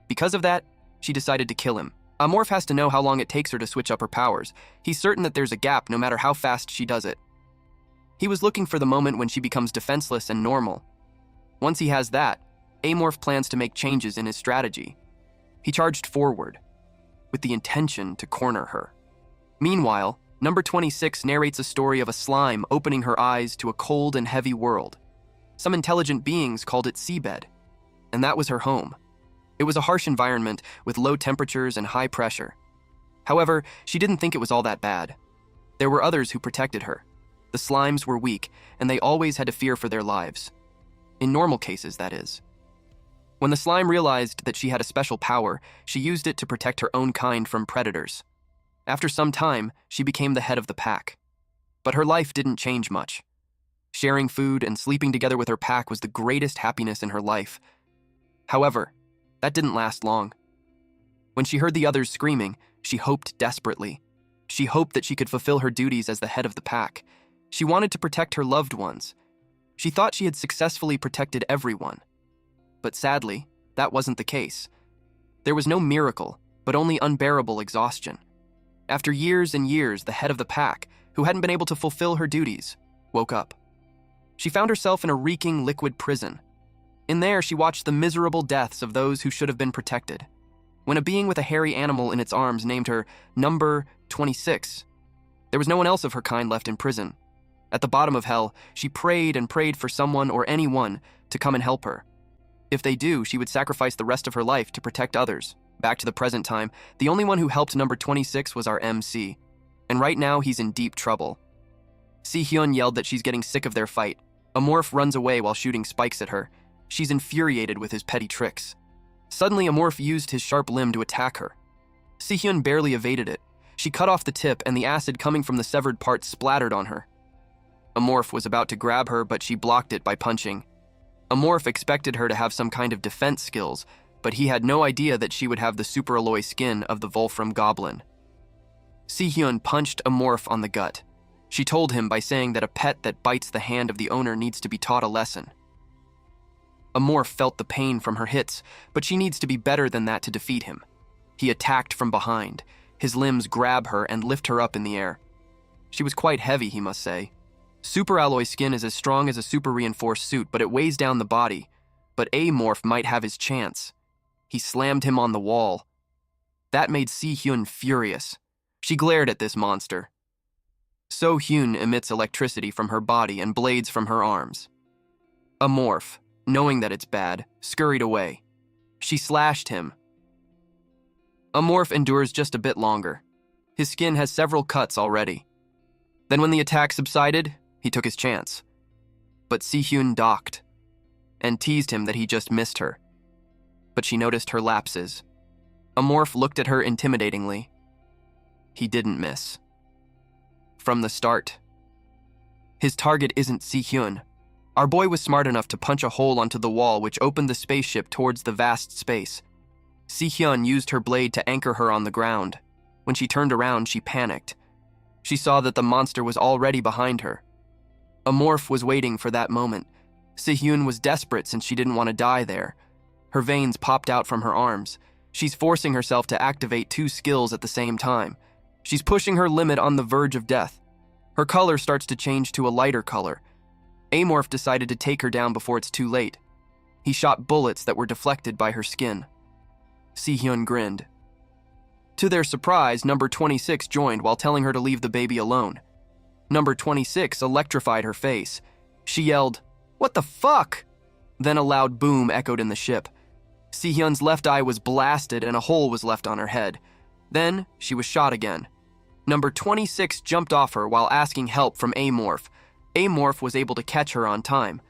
Because of that, she decided to kill him. A morph has to know how long it takes her to switch up her powers. He's certain that there's a gap no matter how fast she does it. He was looking for the moment when she becomes defenseless and normal. Once he has that, A morph plans to make changes in his strategy. He charged forward, with the intention to corner her. Meanwhile, number 26 narrates a story of a slime opening her eyes to a cold and heavy world. Some intelligent beings called it seabed, and that was her home. It was a harsh environment with low temperatures and high pressure. However, she didn't think it was all that bad. There were others who protected her. The slimes were weak, and they always had to fear for their lives. In normal cases, that is. When the slime realized that she had a special power, she used it to protect her own kind from predators. After some time, she became the head of the pack. But her life didn't change much. Sharing food and sleeping together with her pack was the greatest happiness in her life. However, that didn't last long. When she heard the others screaming, she hoped desperately. She hoped that she could fulfill her duties as the head of the pack. She wanted to protect her loved ones. She thought she had successfully protected everyone. But sadly, that wasn't the case. There was no miracle, but only unbearable exhaustion. After years and years, the head of the pack, who hadn't been able to fulfill her duties, woke up. She found herself in a reeking liquid prison. In there, she watched the miserable deaths of those who should have been protected. When a being with a hairy animal in its arms named her number 26, there was no one else of her kind left in prison. At the bottom of hell, she prayed and prayed for someone or anyone to come and help her. If they do, she would sacrifice the rest of her life to protect others. Back to the present time, the only one who helped number 26 was our MC. And right now, he's in deep trouble. Si-hyun yelled that she's getting sick of their fight. A morph runs away while shooting spikes at her. She's infuriated with his petty tricks. Suddenly, a morph used his sharp limb to attack her. Si-hyun barely evaded it. She cut off the tip, and the acid coming from the severed part splattered on her. A morph was about to grab her, but she blocked it by punching. A morph expected her to have some kind of defense skills, but he had no idea that she would have the superalloy skin of the Wolfram Goblin. Si-hyun punched a morph on the gut. She told him by saying that a pet that bites the hand of the owner needs to be taught a lesson. A morph felt the pain from her hits, but she needs to be better than that to defeat him. He attacked from behind. His limbs grab her and lift her up in the air. She was quite heavy, he must say. Superalloy skin is as strong as a super-reinforced suit, but it weighs down the body. But a morph might have his chance. He slammed him on the wall. That made Si-hyun furious. She glared at this monster. So-hyun emits electricity from her body and blades from her arms. A morph, knowing that it's bad, scurried away. She slashed him. A morph endures just a bit longer. His skin has several cuts already. Then when the attack subsided, he took his chance. But Si-hyun docked and teased him that he just missed her. But she noticed her lapses. A morph looked at her intimidatingly. He didn't miss. From the start. His target isn't Si-hyun. Our boy was smart enough to punch a hole onto the wall which opened the spaceship towards the vast space. Si-hyun used her blade to anchor her on the ground. When she turned around, she panicked. She saw that the monster was already behind her. A morph was waiting for that moment. Si-hyun was desperate since she didn't want to die there. Her veins popped out from her arms. She's forcing herself to activate two skills at the same time. She's pushing her limit on the verge of death. Her color starts to change to a lighter color. Amorph decided to take her down before it's too late. He shot bullets that were deflected by her skin. Si-hyun grinned. To their surprise, number 26 joined while telling her to leave the baby alone. Number 26 electrified her face. She yelled, "What the fuck?" Then a loud boom echoed in the ship. Si-hyun's left eye was blasted and a hole was left on her head. Then she was shot again. Number 26 jumped off her while asking help from Amorph. Amorph was able to catch her on time.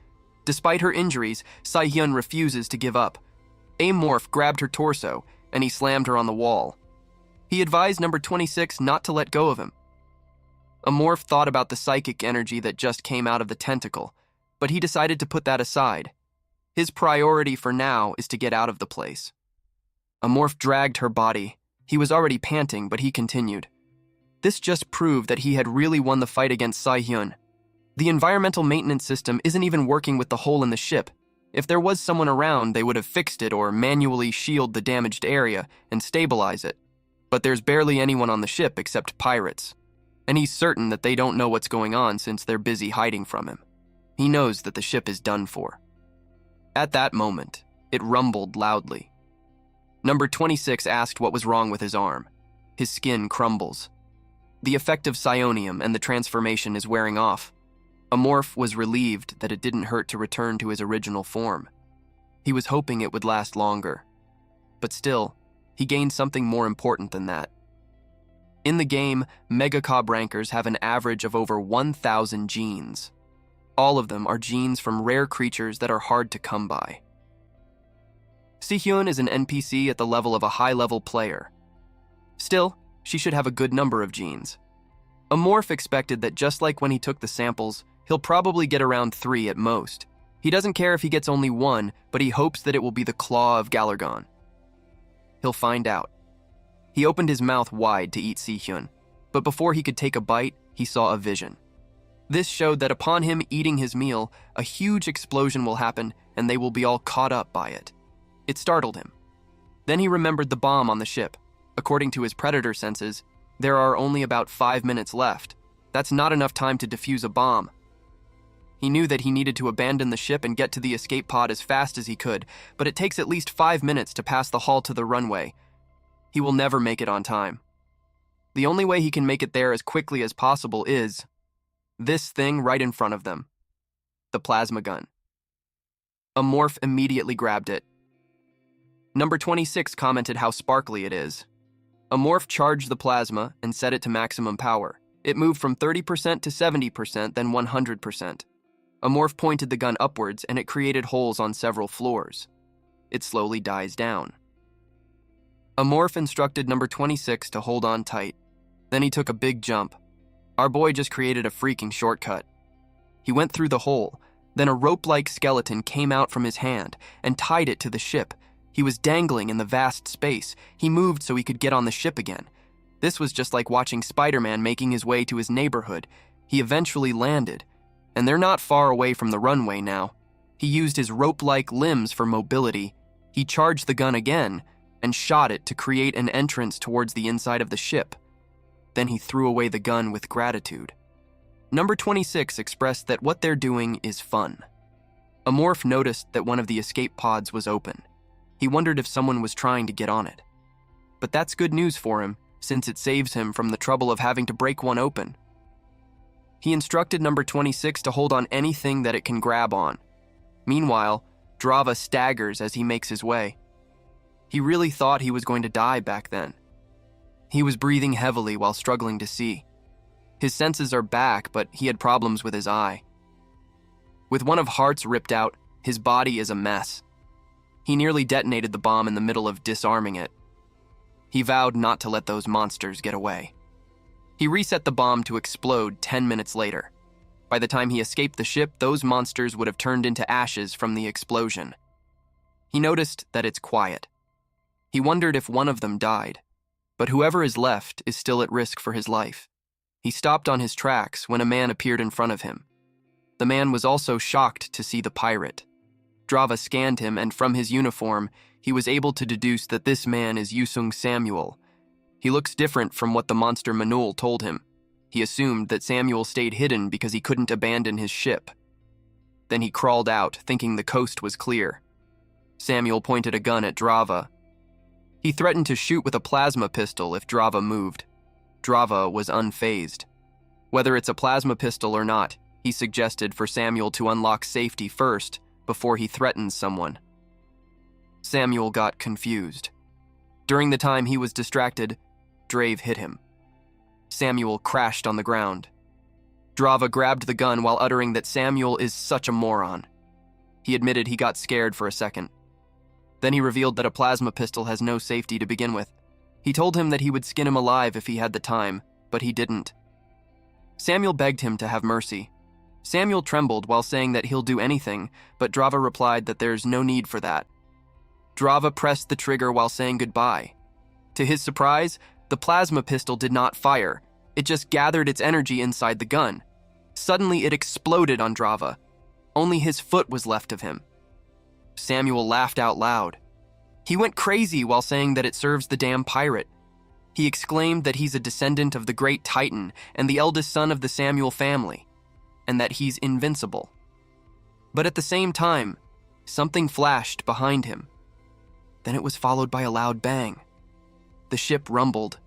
Despite her injuries, Si-hyun refuses to give up. Amorph grabbed her torso and he slammed her on the wall. He advised number 26 not to let go of him. Amorph thought about the psychic energy that just came out of the tentacle, but he decided to put that aside. His priority for now is to get out of the place. Amorph dragged her body. He was already panting, but he continued. This just proved that he had really won the fight against Si-hyun. The environmental maintenance system isn't even working with the hole in the ship. If there was someone around, they would have fixed it or manually shield the damaged area and stabilize it. But there's barely anyone on the ship except pirates. And he's certain that they don't know what's going on since they're busy hiding from him. He knows that the ship is done for. At that moment, it rumbled loudly. Number 26 asked what was wrong with his arm. His skin crumbles. The effect of psionium and the transformation is wearing off. Amorph was relieved that it didn't hurt to return to his original form. He was hoping it would last longer. But still, he gained something more important than that. In the game, Megacab rankers have an average of over 1,000 genes. All of them are genes from rare creatures that are hard to come by. Sihyun is an NPC at the level of a high-level player. Still, she should have a good number of genes. Amorph expected that just like when he took the samples, he'll probably get around 3 at most. He doesn't care if he gets only 1, but he hopes that it will be the Claw of Galargon. He'll find out. He opened his mouth wide to eat Sihyun, but before he could take a bite, he saw a vision. This showed that upon him eating his meal, a huge explosion will happen and they will be all caught up by it. It startled him. Then he remembered the bomb on the ship. According to his predator senses, there are only about 5 minutes left. That's not enough time to defuse a bomb. He knew that he needed to abandon the ship and get to the escape pod as fast as he could, but it takes at least 5 minutes to pass the hull to the runway. He will never make it on time. The only way he can make it there as quickly as possible is this thing right in front of them. The plasma gun. Amorph immediately grabbed it. Number 26 commented how sparkly it is. Amorph charged the plasma and set it to maximum power. It moved from 30% to 70%, then 100%. Amorph pointed the gun upwards and it created holes on several floors. It slowly dies down. Amorph instructed number 26 to hold on tight. Then he took a big jump. Our boy just created a freaking shortcut. He went through the hole, then a rope-like skeleton came out from his hand and tied it to the ship. He was dangling in the vast space. He moved so he could get on the ship again. This was just like watching Spider-Man making his way to his neighborhood. He eventually landed, and they're not far away from the runway now. He used his rope-like limbs for mobility. He charged the gun again and shot it to create an entrance towards the inside of the ship. Then he threw away the gun with gratitude. Number 26 expressed that what they're doing is fun. Amorph noticed that one of the escape pods was open. He wondered if someone was trying to get on it. But that's good news for him, since it saves him from the trouble of having to break one open. He instructed number 26 to hold on anything that it can grab on. Meanwhile, Drava staggers as he makes his way. He really thought he was going to die back then. He was breathing heavily while struggling to see. His senses are back, but he had problems with his eye. With one of Heart's ripped out, his body is a mess. He nearly detonated the bomb in the middle of disarming it. He vowed not to let those monsters get away. He reset the bomb to explode 10 minutes later. By the time he escaped the ship, those monsters would have turned into ashes from the explosion. He noticed that it's quiet. He wondered if one of them died, but whoever is left is still at risk for his life. He stopped on his tracks when a man appeared in front of him. The man was also shocked to see the pirate. Drava scanned him, and from his uniform, he was able to deduce that this man is Yusung Samuel. He looks different from what the monster Manul told him. He assumed that Samuel stayed hidden because he couldn't abandon his ship. Then he crawled out, thinking the coast was clear. Samuel pointed a gun at Drava. He threatened to shoot with a plasma pistol if Drava moved. Drava was unfazed. Whether it's a plasma pistol or not, he suggested for Samuel to unlock safety first before he threatens someone. Samuel got confused. During the time he was distracted, Drave hit him. Samuel crashed on the ground. Drava grabbed the gun while uttering that Samuel is such a moron. He admitted he got scared for a second. Then he revealed that a plasma pistol has no safety to begin with. He told him that he would skin him alive if he had the time, but he didn't. Samuel begged him to have mercy. Samuel trembled while saying that he'll do anything, but Drava replied that there's no need for that. Drava pressed the trigger while saying goodbye. To his surprise, the plasma pistol did not fire. It just gathered its energy inside the gun. Suddenly, it exploded on Drava. Only his foot was left of him. Samuel laughed out loud. He went crazy while saying that it serves the damn pirate. He exclaimed that he's a descendant of the great Titan and the eldest son of the Samuel family, and that he's invincible. But at the same time, something flashed behind him. Then it was followed by a loud bang. The ship rumbled.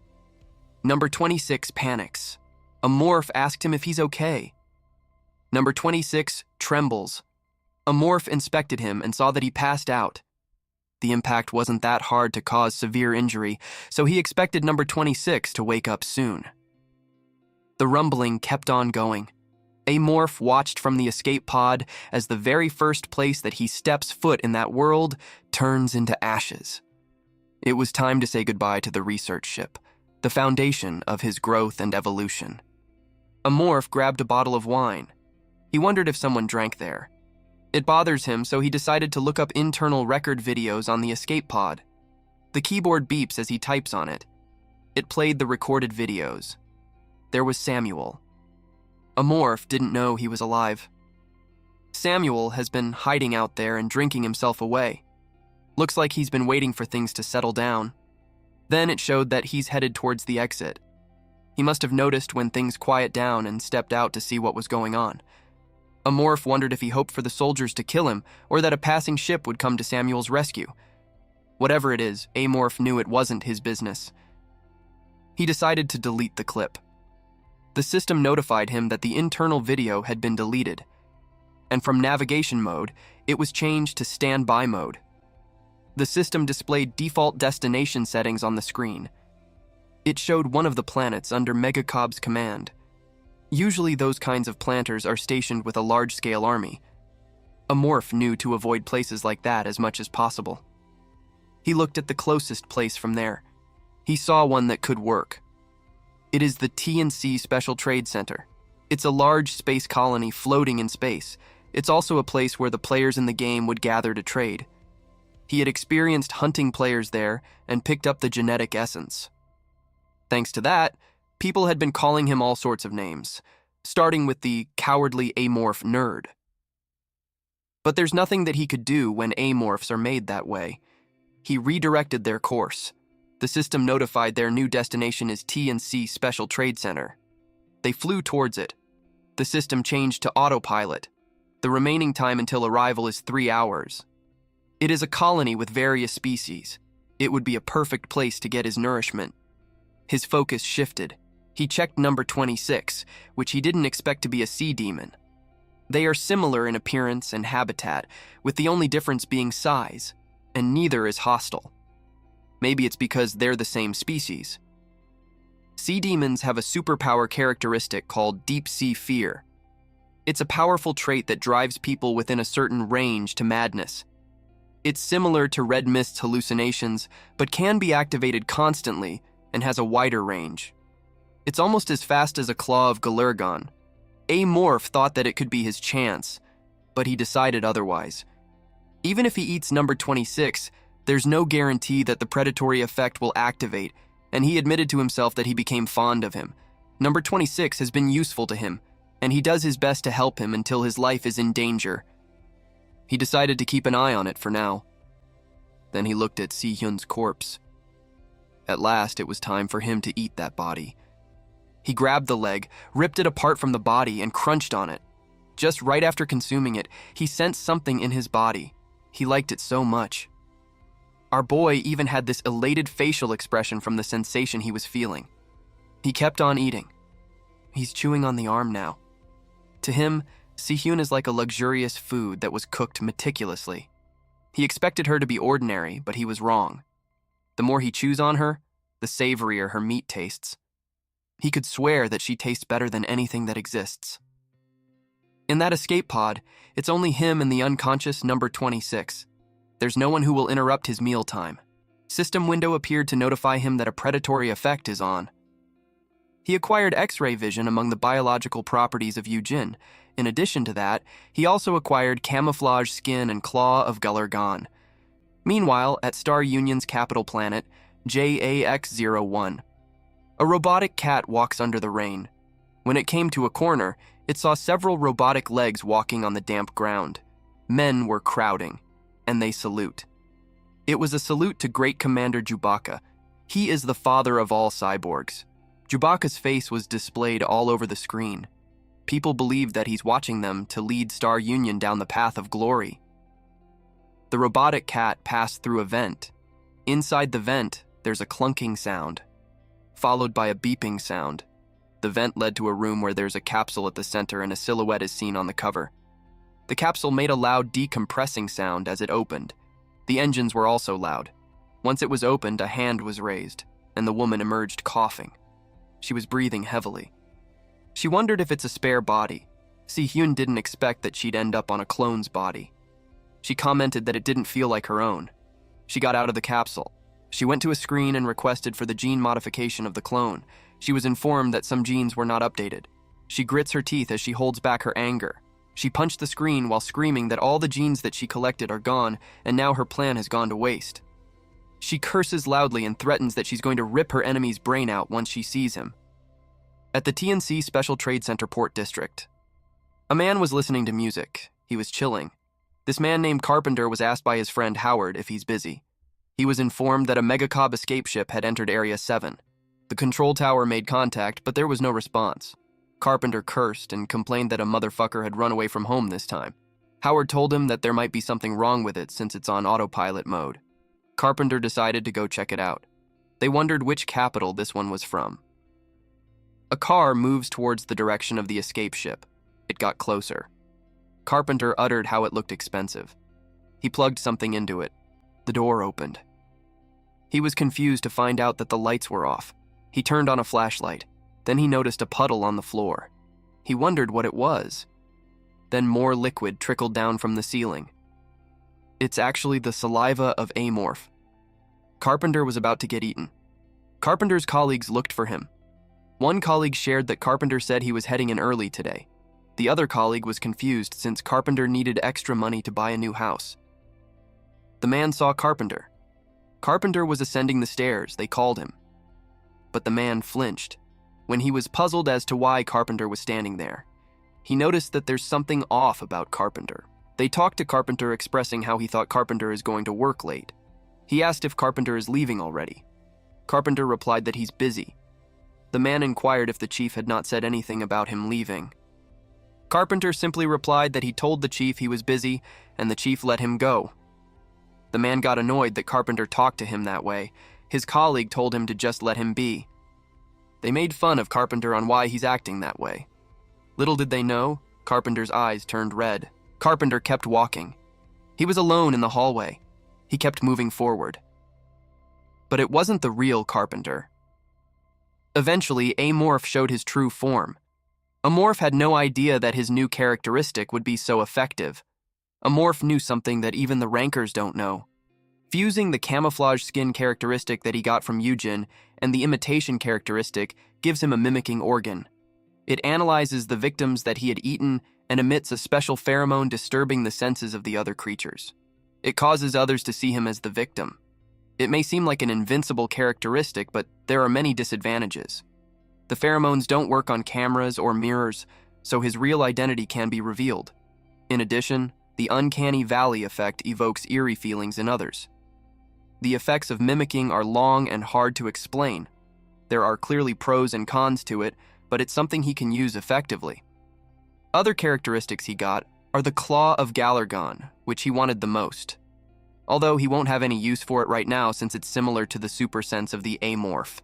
Number 26 panics. Amorph asked him if he's okay. Number 26 trembles. A morph inspected him and saw that he passed out. The impact wasn't that hard to cause severe injury, so he expected number 26 to wake up soon. The rumbling kept on going. A morph watched from the escape pod as the very first place that he steps foot in that world turns into ashes. It was time to say goodbye to the research ship, the foundation of his growth and evolution. A morph grabbed a bottle of wine. He wondered if someone drank there. It bothers him, so he decided to look up internal record videos on the escape pod. The keyboard beeps as he types on it. It played the recorded videos. There was Samuel. A morph didn't know he was alive. Samuel has been hiding out there and drinking himself away. Looks like he's been waiting for things to settle down. Then it showed that he's headed towards the exit. He must have noticed when things quiet down and stepped out to see what was going on. A morph wondered if he hoped for the soldiers to kill him or that a passing ship would come to Samuel's rescue. Whatever it is, A morph knew it wasn't his business. He decided to delete the clip. The system notified him that the internal video had been deleted, and from navigation mode, it was changed to standby mode. The system displayed default destination settings on the screen. It showed one of the planets under Megacob's command. Usually those kinds of planters are stationed with a large-scale army. A morph knew to avoid places like that as much as possible. He looked at the closest place from there. He saw one that could work. It is the T&C Special Trade Center. It's a large space colony floating in space. It's also a place where the players in the game would gather to trade. He had experienced hunting players there and picked up the genetic essence. Thanks to that, people had been calling him all sorts of names, starting with the cowardly amorph nerd. But there's nothing that he could do when amorphs are made that way. He redirected their course. The system notified their new destination is T&C Special Trade Center. They flew towards it. The system changed to autopilot. The remaining time until arrival is 3 hours. It is a colony with various species. It would be a perfect place to get his nourishment. His focus shifted. He checked number 26, which he didn't expect to be a sea demon. They are similar in appearance and habitat, with the only difference being size, and neither is hostile. Maybe it's because they're the same species. Sea demons have a superpower characteristic called deep sea fear. It's a powerful trait that drives people within a certain range to madness. It's similar to Red Mist's hallucinations, but can be activated constantly and has a wider range. It's almost as fast as a claw of Galurgon. A morph thought that it could be his chance, but he decided otherwise. Even if he eats number 26, there's no guarantee that the predatory effect will activate, and he admitted to himself that he became fond of him. Number 26 has been useful to him, and he does his best to help him until his life is in danger. He decided to keep an eye on it for now. Then he looked at Si-hyun's corpse. At last, it was time for him to eat that body. He grabbed the leg, ripped it apart from the body, and crunched on it. Just right after consuming it, he sensed something in his body. He liked it so much. Our boy even had this elated facial expression from the sensation he was feeling. He kept on eating. He's chewing on the arm now. To him, Si-hyun is like a luxurious food that was cooked meticulously. He expected her to be ordinary, but he was wrong. The more he chews on her, the savorier her meat tastes. He could swear that she tastes better than anything that exists. In that escape pod, it's only him and the unconscious number 26. There's no one who will interrupt his mealtime. System window appeared to notify him that a predatory effect is on. He acquired X-ray vision among the biological properties of Yujin. In addition to that, he also acquired camouflage skin and claw of Galurgon. Meanwhile, at Star Union's capital planet, JAX-01, a robotic cat walks under the rain. When it came to a corner, it saw several robotic legs walking on the damp ground. Men were crowding, and they salute. It was a salute to Great Commander Chewbacca. He is the father of all cyborgs. Chewbacca's face was displayed all over the screen. People believed that he's watching them to lead Star Union down the path of glory. The robotic cat passed through a vent. Inside the vent, there's a clunking sound, followed by a beeping sound. The vent led to a room where there's a capsule at the center and a silhouette is seen on the cover. The capsule made a loud decompressing sound as it opened. The engines were also loud. Once it was opened, a hand was raised, and the woman emerged coughing. She was breathing heavily. She wondered if it's a spare body. Si-hyun didn't expect that she'd end up on a clone's body. She commented that it didn't feel like her own. She got out of the capsule. She went to a screen and requested for the gene modification of the clone. She was informed that some genes were not updated. She grits her teeth as she holds back her anger. She punched the screen while screaming that all the genes that she collected are gone, and now her plan has gone to waste. She curses loudly and threatens that she's going to rip her enemy's brain out once she sees him. At the TNC Special Trade Center Port District, a man was listening to music. He was chilling. This man named Carpenter was asked by his friend Howard if he's busy. He was informed that a mangacap escape ship had entered Area 7. The control tower made contact, but there was no response. Carpenter cursed and complained that a motherfucker had run away from home this time. Howard told him that there might be something wrong with it since it's on autopilot mode. Carpenter decided to go check it out. They wondered which capital this one was from. A car moves towards the direction of the escape ship. It got closer. Carpenter uttered how it looked expensive. He plugged something into it. The door opened. He was confused to find out that the lights were off. He turned on a flashlight. Then he noticed a puddle on the floor. He wondered what it was. Then more liquid trickled down from the ceiling. It's actually the saliva of Amorph. Carpenter was about to get eaten. Carpenter's colleagues looked for him. One colleague shared that Carpenter said he was heading in early today. The other colleague was confused since Carpenter needed extra money to buy a new house. The man saw Carpenter. Carpenter was ascending the stairs. They called him. But the man flinched. When he was puzzled as to why Carpenter was standing there, he noticed that there's something off about Carpenter. They talked to Carpenter expressing how he thought Carpenter is going to work late. He asked if Carpenter is leaving already. Carpenter replied that he's busy. The man inquired if the chief had not said anything about him leaving. Carpenter simply replied that he told the chief he was busy and the chief let him go. The man got annoyed that Carpenter talked to him that way. His colleague told him to just let him be. They made fun of Carpenter on why he's acting that way. Little did they know, Carpenter's eyes turned red. Carpenter kept walking. He was alone in the hallway. He kept moving forward. But it wasn't the real Carpenter. Eventually, Amorph showed his true form. Amorph had no idea that his new characteristic would be so effective. Amorph knew something that even the rankers don't know. Fusing the camouflage skin characteristic that he got from Yujin and the imitation characteristic gives him a mimicking organ. It analyzes the victims that he had eaten and emits a special pheromone disturbing the senses of the other creatures. It causes others to see him as the victim. It may seem like an invincible characteristic, but there are many disadvantages. The pheromones don't work on cameras or mirrors, so his real identity can be revealed. In addition, the uncanny valley effect evokes eerie feelings in others. The effects of mimicking are long and hard to explain. There are clearly pros and cons to it, but it's something he can use effectively. Other characteristics he got are the Claw of Galargon, which he wanted the most. Although he won't have any use for it right now since it's similar to the super sense of the Amorph.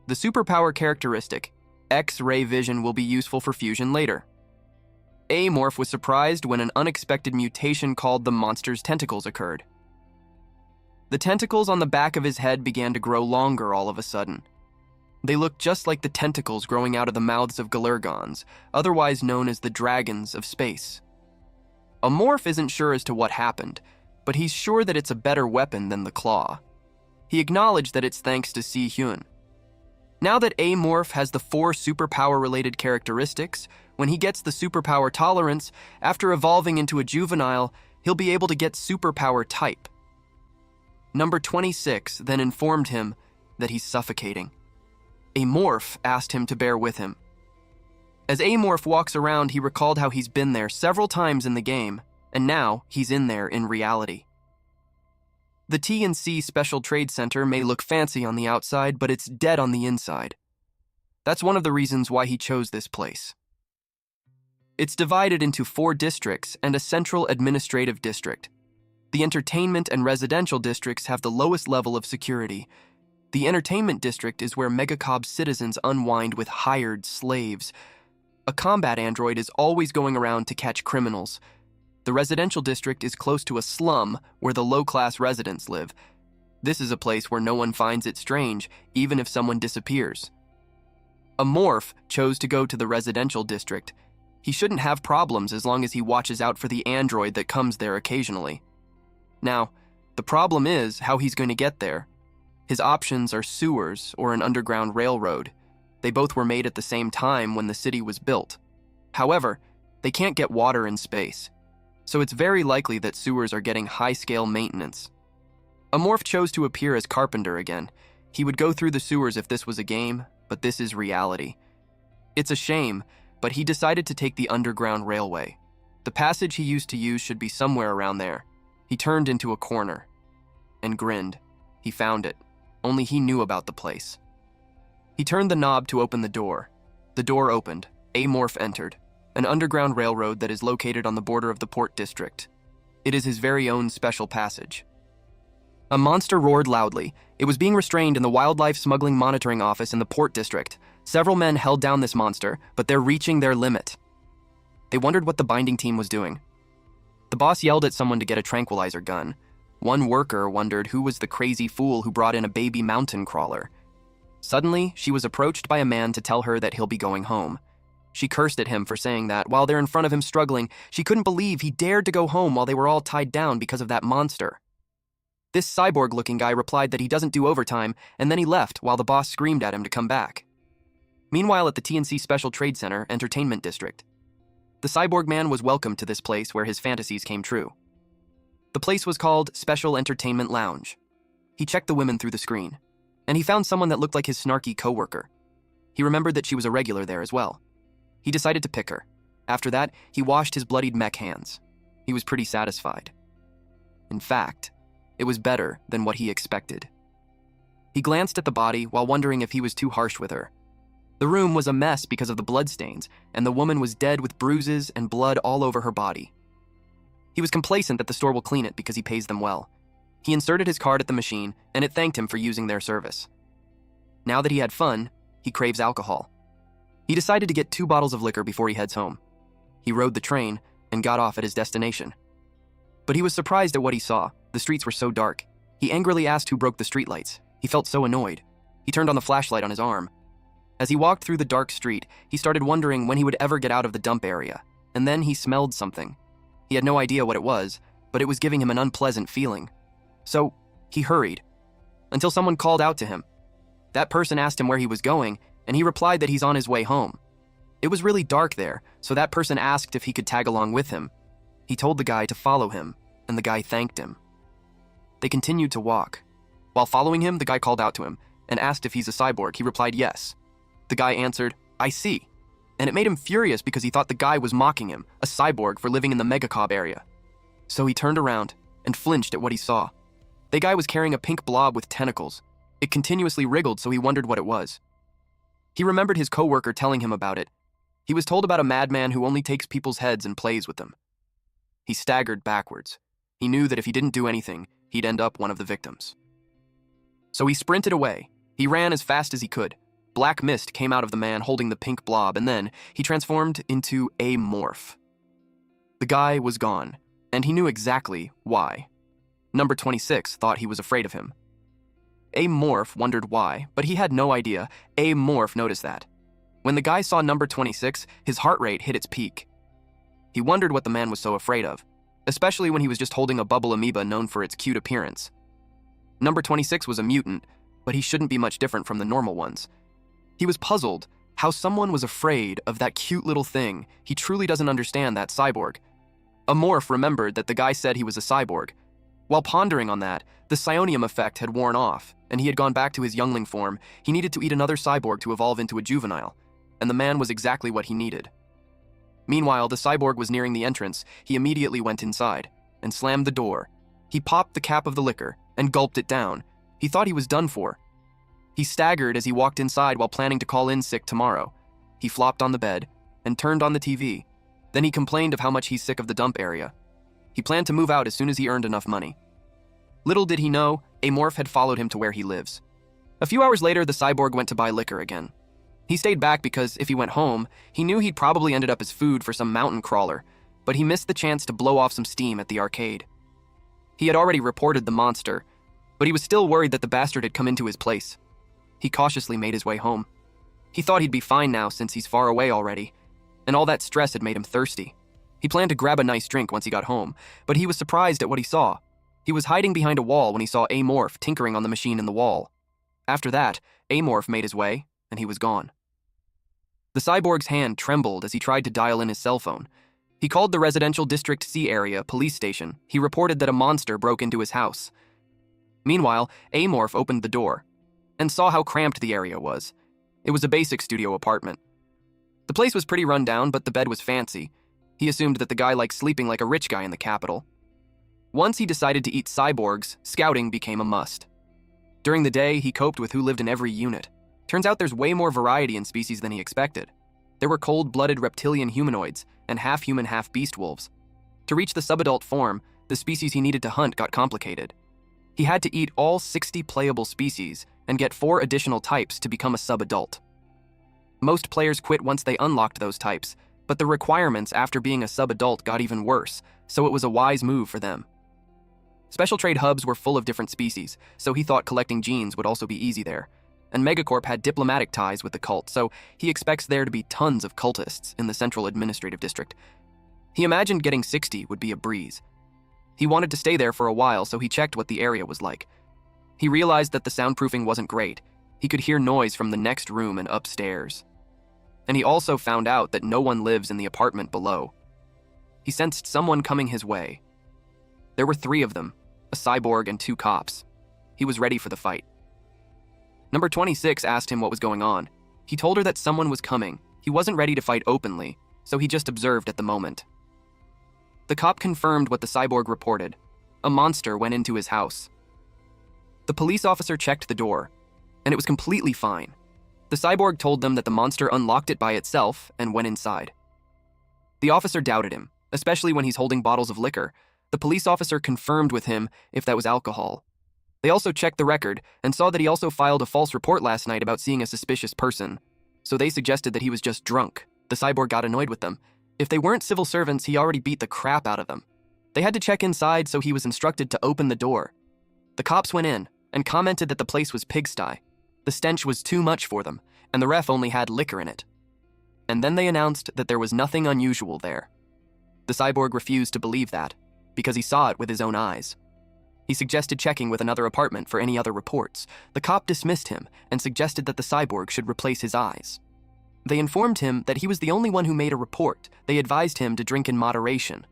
The superpower characteristic, X-ray vision, will be useful for fusion later. Amorph was surprised when an unexpected mutation called the monster's tentacles occurred. The tentacles on the back of his head began to grow longer all of a sudden. They looked just like the tentacles growing out of the mouths of Galergons, otherwise known as the dragons of space. Amorph isn't sure as to what happened, but he's sure that it's a better weapon than the claw. He acknowledged that it's thanks to Si-hyun. Now that Amorph has the 4 superpower-related characteristics, when he gets the superpower tolerance, after evolving into a juvenile, he'll be able to get superpower type. Number 26 then informed him that he's suffocating. Amorph asked him to bear with him. As Amorph walks around, he recalled how he's been there several times in the game, and now he's in there in reality. The T&C Special Trade Center may look fancy on the outside, but it's dead on the inside. That's one of the reasons why he chose this place. It's divided into 4 districts and a central administrative district. The entertainment and residential districts have the lowest level of security. The entertainment district is where Megacob's citizens unwind with hired slaves. A combat android is always going around to catch criminals. The residential district is close to a slum where the low-class residents live. This is a place where no one finds it strange, even if someone disappears. A morph chose to go to the residential district. He shouldn't have problems as long as he watches out for the android that comes there occasionally. Now, the problem is how he's going to get there. His options are sewers or an underground railroad. They both were made at the same time when the city was built. However, they can't get water in space, so it's very likely that sewers are getting high-scale maintenance. A morph chose to appear as Carpenter again. He would go through the sewers if this was a game, but this is reality. It's a shame, but he decided to take the underground railway. The passage he used to use should be somewhere around there. He turned into a corner and grinned. He found it. Only he knew about the place. He turned the knob to open the door. The door opened. A morph entered. An underground railroad that is located on the border of the port district. It is his very own special passage. A monster roared loudly. It was being restrained in the wildlife smuggling monitoring office in the port district. Several men held down this monster, but they're reaching their limit. They wondered what the binding team was doing. The boss yelled at someone to get a tranquilizer gun. One worker wondered who was the crazy fool who brought in a baby mountain crawler. Suddenly, she was approached by a man to tell her that he'll be going home. She cursed at him for saying that while they're in front of him struggling. She couldn't believe he dared to go home while they were all tied down because of that monster. This cyborg-looking guy replied that he doesn't do overtime, and then he left while the boss screamed at him to come back. Meanwhile, at the TNC Special Trade Center Entertainment District, the cyborg man was welcomed to this place where his fantasies came true. The place was called Special Entertainment Lounge. He checked the women through the screen, and he found someone that looked like his snarky coworker. He remembered that she was a regular there as well. He decided to pick her. After that, he washed his bloodied mech hands. He was pretty satisfied. In fact, it was better than what he expected. He glanced at the body while wondering if he was too harsh with her. The room was a mess because of the bloodstains, and the woman was dead with bruises and blood all over her body. He was complacent that the store will clean it because he pays them well. He inserted his card at the machine, and it thanked him for using their service. Now that he had fun, he craves alcohol. He decided to get 2 bottles of liquor before he heads home. He rode the train and got off at his destination. But he was surprised at what he saw. The streets were so dark. He angrily asked who broke the streetlights. He felt so annoyed. He turned on the flashlight on his arm. As he walked through the dark street, he started wondering when he would ever get out of the dump area. And then he smelled something. He had no idea what it was, but it was giving him an unpleasant feeling. So, he hurried, until someone called out to him. That person asked him where he was going, and he replied that he's on his way home. It was really dark there, so that person asked if he could tag along with him. He told the guy to follow him, and the guy thanked him. They continued to walk. While following him, the guy called out to him, and asked if he's a cyborg. He replied yes. The guy answered, "I see." And it made him furious because he thought the guy was mocking him, a cyborg, for living in the Megacob area. So he turned around and flinched at what he saw. The guy was carrying a pink blob with tentacles. It continuously wriggled, so he wondered what it was. He remembered his coworker telling him about it. He was told about a madman who only takes people's heads and plays with them. He staggered backwards. He knew that if he didn't do anything, he'd end up one of the victims. So he sprinted away. He ran as fast as he could. Black mist came out of the man holding the pink blob, and then he transformed into a morph. The guy was gone, and he knew exactly why. Number 26 thought he was afraid of him. A morph wondered why, but he had no idea. A morph noticed that. When the guy saw number 26, his heart rate hit its peak. He wondered what the man was so afraid of, especially when he was just holding a bubble amoeba known for its cute appearance. Number 26 was a mutant, but he shouldn't be much different from the normal ones. He was puzzled how someone was afraid of that cute little thing. He truly doesn't understand that cyborg. A morph remembered that the guy said he was a cyborg. While pondering on that, the psionium effect had worn off, and he had gone back to his youngling form. He needed to eat another cyborg to evolve into a juvenile, and the man was exactly what he needed. Meanwhile, the cyborg was nearing the entrance. He immediately went inside and slammed the door. He popped the cap of the liquor and gulped it down. He thought he was done for. He staggered as he walked inside while planning to call in sick tomorrow. He flopped on the bed and turned on the TV. Then he complained of how much he's sick of the dump area. He planned to move out as soon as he earned enough money. Little did he know, a morph had followed him to where he lives. A few hours later, the cyborg went to buy liquor again. He stayed back because if he went home, he knew he'd probably ended up as food for some mountain crawler, but he missed the chance to blow off some steam at the arcade. He had already reported the monster, but he was still worried that the bastard had come into his place. He cautiously made his way home. He thought he'd be fine now since he's far away already, and all that stress had made him thirsty. He planned to grab a nice drink once he got home, but he was surprised at what he saw. He was hiding behind a wall when he saw Amorph tinkering on the machine in the wall. After that, Amorph made his way, and he was gone. The cyborg's hand trembled as he tried to dial in his cell phone. He called the Residential District C area police station. He reported that a monster broke into his house. Meanwhile, Amorph opened the door and saw how cramped the area was. It was a basic studio apartment. The place was pretty run down, but the bed was fancy. He assumed that the guy liked sleeping like a rich guy in the capital. Once he decided to eat cyborgs, scouting became a must. During the day, he coped with who lived in every unit. Turns out there's way more variety in species than he expected. There were cold-blooded reptilian humanoids and half-human, half-beast wolves. To reach the subadult form, the species he needed to hunt got complicated. He had to eat all 60 playable species and get 4 additional types to become a subadult. Most players quit once they unlocked those types, but the requirements after being a subadult got even worse, so it was a wise move for them. Special trade hubs were full of different species, so he thought collecting genes would also be easy there. And Megacorp had diplomatic ties with the cult, so he expects there to be tons of cultists in the Central Administrative District. He imagined getting 60 would be a breeze. He wanted to stay there for a while, so he checked what the area was like. He realized that the soundproofing wasn't great. He could hear noise from the next room and upstairs. And he also found out that no one lives in the apartment below. He sensed someone coming his way. There were 3 of them, a cyborg and 2 cops. He was ready for the fight. Number 26 asked him what was going on. He told her that someone was coming. He wasn't ready to fight openly, so he just observed at the moment. The cop confirmed what the cyborg reported. A monster went into his house. The police officer checked the door, and it was completely fine. The cyborg told them that the monster unlocked it by itself and went inside. The officer doubted him, especially when he's holding bottles of liquor. The police officer confirmed with him if that was alcohol. They also checked the record and saw that he also filed a false report last night about seeing a suspicious person, so they suggested that he was just drunk. The cyborg got annoyed with them. If they weren't civil servants, he already beat the crap out of them. They had to check inside, so he was instructed to open the door. The cops went in and commented that the place was pigsty. The stench was too much for them, and the ref only had liquor in it. And then they announced that there was nothing unusual there. The cyborg refused to believe that, because he saw it with his own eyes. He suggested checking with another apartment for any other reports. The cop dismissed him and suggested that the cyborg should replace his eyes. They informed him that he was the only one who made a report. They advised him to drink in moderation.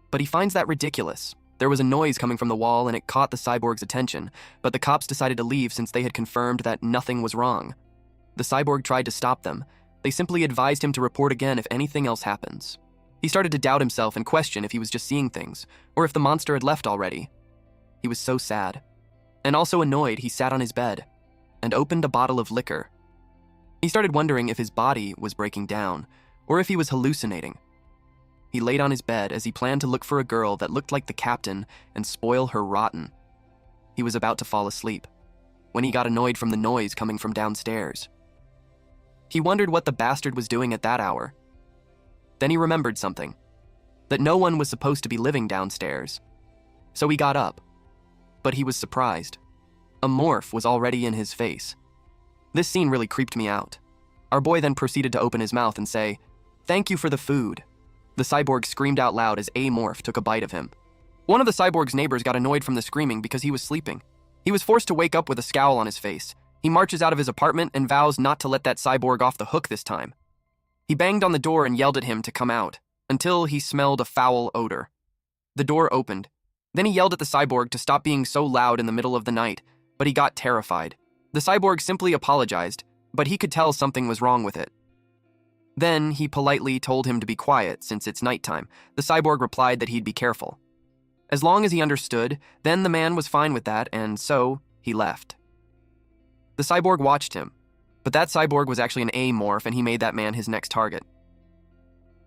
But he finds that ridiculous. There was a noise coming from the wall and it caught the cyborg's attention, but the cops decided to leave since they had confirmed that nothing was wrong. The cyborg tried to stop them. They simply advised him to report again if anything else happens. He started to doubt himself and question if he was just seeing things, or if the monster had left already. He was so sad. And also annoyed, he sat on his bed and opened a bottle of liquor. He started wondering if his body was breaking down, or if he was hallucinating. He laid on his bed as he planned to look for a girl that looked like the captain and spoil her rotten. He was about to fall asleep when he got annoyed from the noise coming from downstairs. He wondered what the bastard was doing at that hour. Then he remembered something, that no one was supposed to be living downstairs. So he got up, but he was surprised. A morph was already in his face. This scene really creeped me out. Our boy then proceeded to open his mouth and say, "Thank you for the food." The cyborg screamed out loud as Amorph took a bite of him. One of the cyborg's neighbors got annoyed from the screaming because he was sleeping. He was forced to wake up with a scowl on his face. He marches out of his apartment and vows not to let that cyborg off the hook this time. He banged on the door and yelled at him to come out, until he smelled a foul odor. The door opened. Then he yelled at the cyborg to stop being so loud in the middle of the night, but he got terrified. The cyborg simply apologized, but he could tell something was wrong with it. Then he politely told him to be quiet since it's nighttime. The cyborg replied that he'd be careful. As long as he understood, then the man was fine with that, and so he left. The cyborg watched him, but that cyborg was actually an Amorph, and he made that man his next target.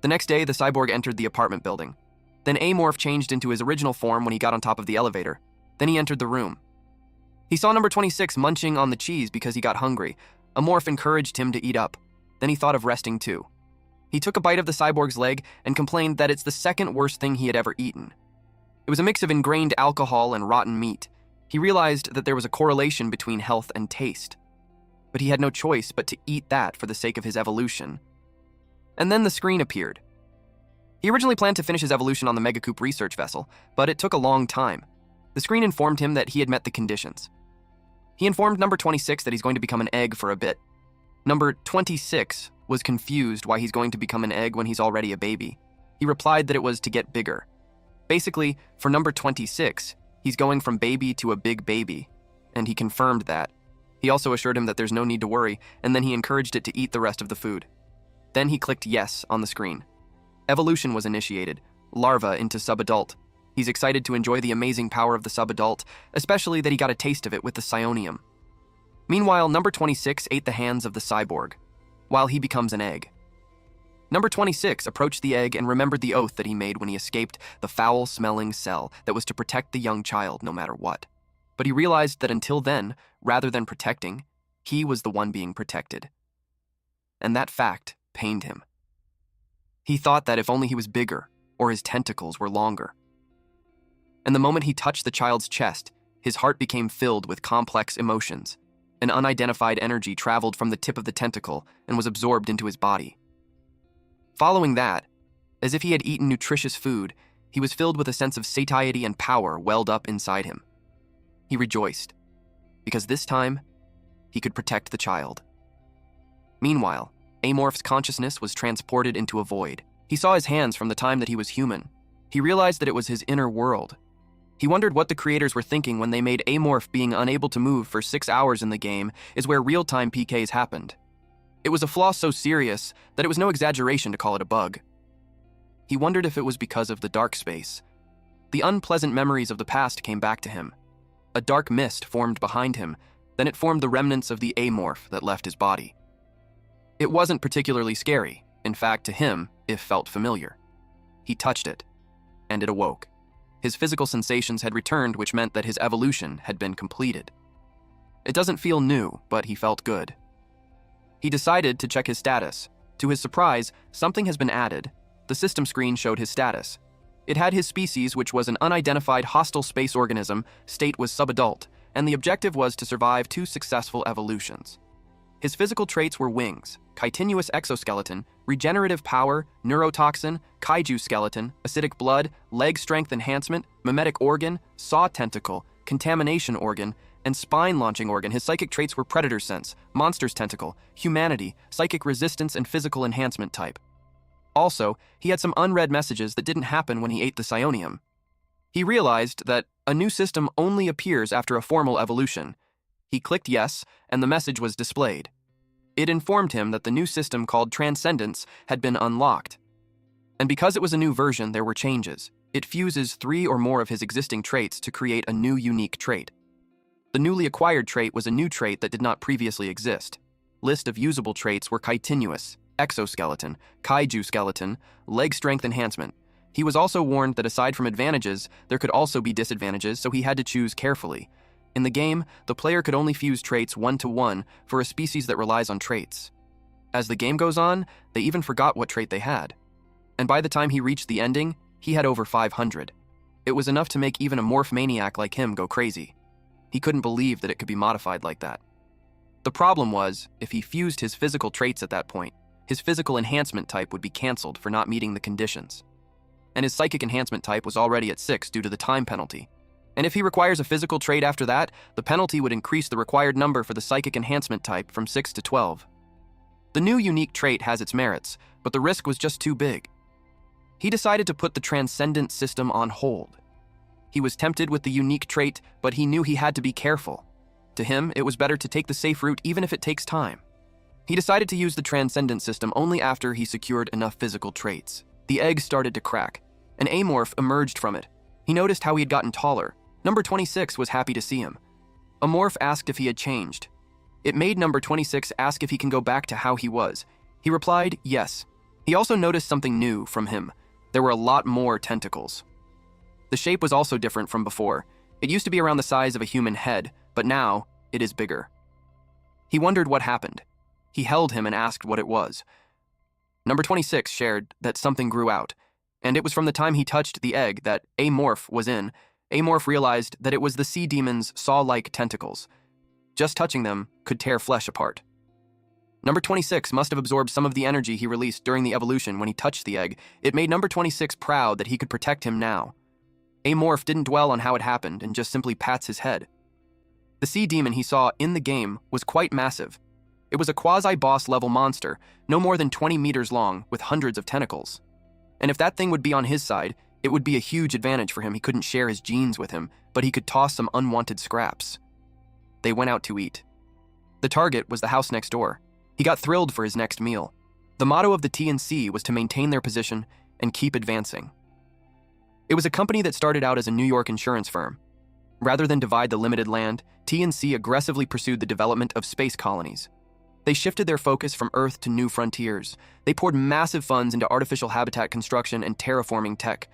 The next day, the cyborg entered the apartment building. Then Amorph changed into his original form when he got on top of the elevator. Then he entered the room. He saw number 26 munching on the cheese because he got hungry. A morph encouraged him to eat up. Then he thought of resting too. He took a bite of the cyborg's leg and complained that it's the second worst thing he had ever eaten. It was a mix of ingrained alcohol and rotten meat. He realized that there was a correlation between health and taste. But he had no choice but to eat that for the sake of his evolution. And then the screen appeared. He originally planned to finish his evolution on the Megacoop research vessel, but it took a long time. The screen informed him that he had met the conditions. He informed number 26 that he's going to become an egg for a bit. Number 26 was confused why he's going to become an egg when he's already a baby. He replied that it was to get bigger. Basically, for number 26, he's going from baby to a big baby, and he confirmed that. He also assured him that there's no need to worry, and then he encouraged it to eat the rest of the food. Then he clicked yes on the screen. Evolution was initiated, larva into subadult. He's excited to enjoy the amazing power of the subadult, especially that he got a taste of it with the psionium. Meanwhile, number 26 ate the hands of the cyborg, while he becomes an egg. Number 26 approached the egg and remembered the oath that he made when he escaped the foul-smelling cell that was to protect the young child no matter what. But he realized that until then, rather than protecting, he was the one being protected. And that fact pained him. He thought that if only he was bigger, or his tentacles were longer. And the moment he touched the child's chest, his heart became filled with complex emotions. An unidentified energy traveled from the tip of the tentacle and was absorbed into his body. Following that, as if he had eaten nutritious food, he was filled with a sense of satiety and power welled up inside him. He rejoiced, because this time, he could protect the child. Meanwhile, Amorph's consciousness was transported into a void. He saw his hands from the time that he was human. He realized that it was his inner world. He wondered what the creators were thinking when they made Amorph being unable to move for 6 hours in the game is where real-time PKs happened. It was a flaw so serious that it was no exaggeration to call it a bug. He wondered if it was because of the dark space. The unpleasant memories of the past came back to him. A dark mist formed behind him, then it formed the remnants of the Amorph that left his body. It wasn't particularly scary. In fact, to him, it felt familiar. He touched it, and it awoke. His physical sensations had returned, which meant that his evolution had been completed. It doesn't feel new, but he felt good. He decided to check his status. To his surprise, something has been added. The system screen showed his status. It had his species, which was an unidentified hostile space organism, state was subadult, and the objective was to survive 2 successful evolutions. His physical traits were wings, chitinous exoskeleton, regenerative power, neurotoxin, kaiju skeleton, acidic blood, leg strength enhancement, mimetic organ, saw tentacle, contamination organ, and spine launching organ. His psychic traits were predator sense, monster's tentacle, humanity, psychic resistance, and physical enhancement type. Also, he had some unread messages that didn't happen when he ate the psionium. He realized that a new system only appears after a formal evolution. He clicked yes, and the message was displayed. It informed him that the new system called Transcendence had been unlocked. And because it was a new version, there were changes. It fuses 3 or more of his existing traits to create a new unique trait. The newly acquired trait was a new trait that did not previously exist. List of usable traits were chitinous, exoskeleton, kaiju skeleton, leg strength enhancement. He was also warned that aside from advantages, there could also be disadvantages, so he had to choose carefully. In the game, the player could only fuse traits 1-to-1 for a species that relies on traits. As the game goes on, they even forgot what trait they had. And by the time he reached the ending, he had over 500. It was enough to make even a morph maniac like him go crazy. He couldn't believe that it could be modified like that. The problem was, if he fused his physical traits at that point, his physical enhancement type would be cancelled for not meeting the conditions. And his psychic enhancement type was already at 6 due to the time penalty. And if he requires a physical trait after that, the penalty would increase the required number for the psychic enhancement type from 6 to 12. The new unique trait has its merits, but the risk was just too big. He decided to put the Transcendent system on hold. He was tempted with the unique trait, but he knew he had to be careful. To him, it was better to take the safe route even if it takes time. He decided to use the Transcendent system only after he secured enough physical traits. The egg started to crack. An Amorph emerged from it. He noticed how he had gotten taller. Number 26 was happy to see him. A morph asked if he had changed. It made number 26 ask if he can go back to how he was. He replied, yes. He also noticed something new from him. There were a lot more tentacles. The shape was also different from before. It used to be around the size of a human head, but now it is bigger. He wondered what happened. He held him and asked what it was. Number 26 shared that something grew out, and it was from the time he touched the egg that Amorph was in. Amorph realized that it was the sea demon's saw-like tentacles. Just touching them could tear flesh apart. Number 26 must have absorbed some of the energy he released during the evolution when he touched the egg. It made Number 26 proud that he could protect him now. Amorph didn't dwell on how it happened and just simply pats his head. The sea demon he saw in the game was quite massive. It was a quasi-boss level monster, no more than 20 meters long, with hundreds of tentacles. And if that thing would be on his side, it would be a huge advantage for him. He couldn't share his genes with him, but he could toss some unwanted scraps. They went out to eat. The target was the house next door. He got thrilled for his next meal. The motto of the TNC was to maintain their position and keep advancing. It was a company that started out as a New York insurance firm. Rather than divide the limited land, TNC aggressively pursued the development of space colonies. They shifted their focus from Earth to new frontiers. They poured massive funds into artificial habitat construction and terraforming tech.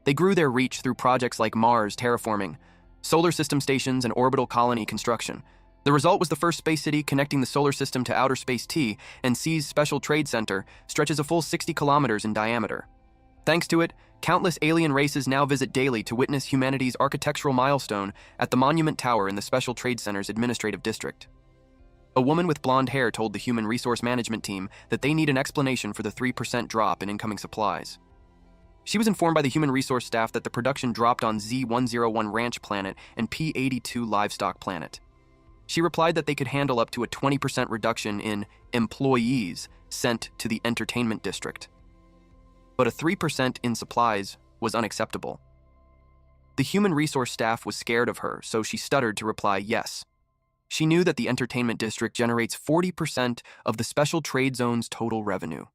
They grew their reach through projects like Mars terraforming, solar system stations, and orbital colony construction. The result was the first space city connecting the solar system to outer space T, and C's Special Trade Center stretches a full 60 kilometers in diameter. Thanks to it, countless alien races now visit daily to witness humanity's architectural milestone at the Monument Tower in the Special Trade Center's administrative district. A woman with blonde hair told the Human Resource Management team that they need an explanation for the 3% drop in incoming supplies. She was informed by the human resource staff that the production dropped on Z101 Ranch Planet and P82 Livestock Planet. She replied that they could handle up to a 20% reduction in employees sent to the entertainment district. But a 3% in supplies was unacceptable. The human resource staff was scared of her, so she stuttered to reply yes. She knew that the entertainment district generates 40% of the special trade zone's total revenue.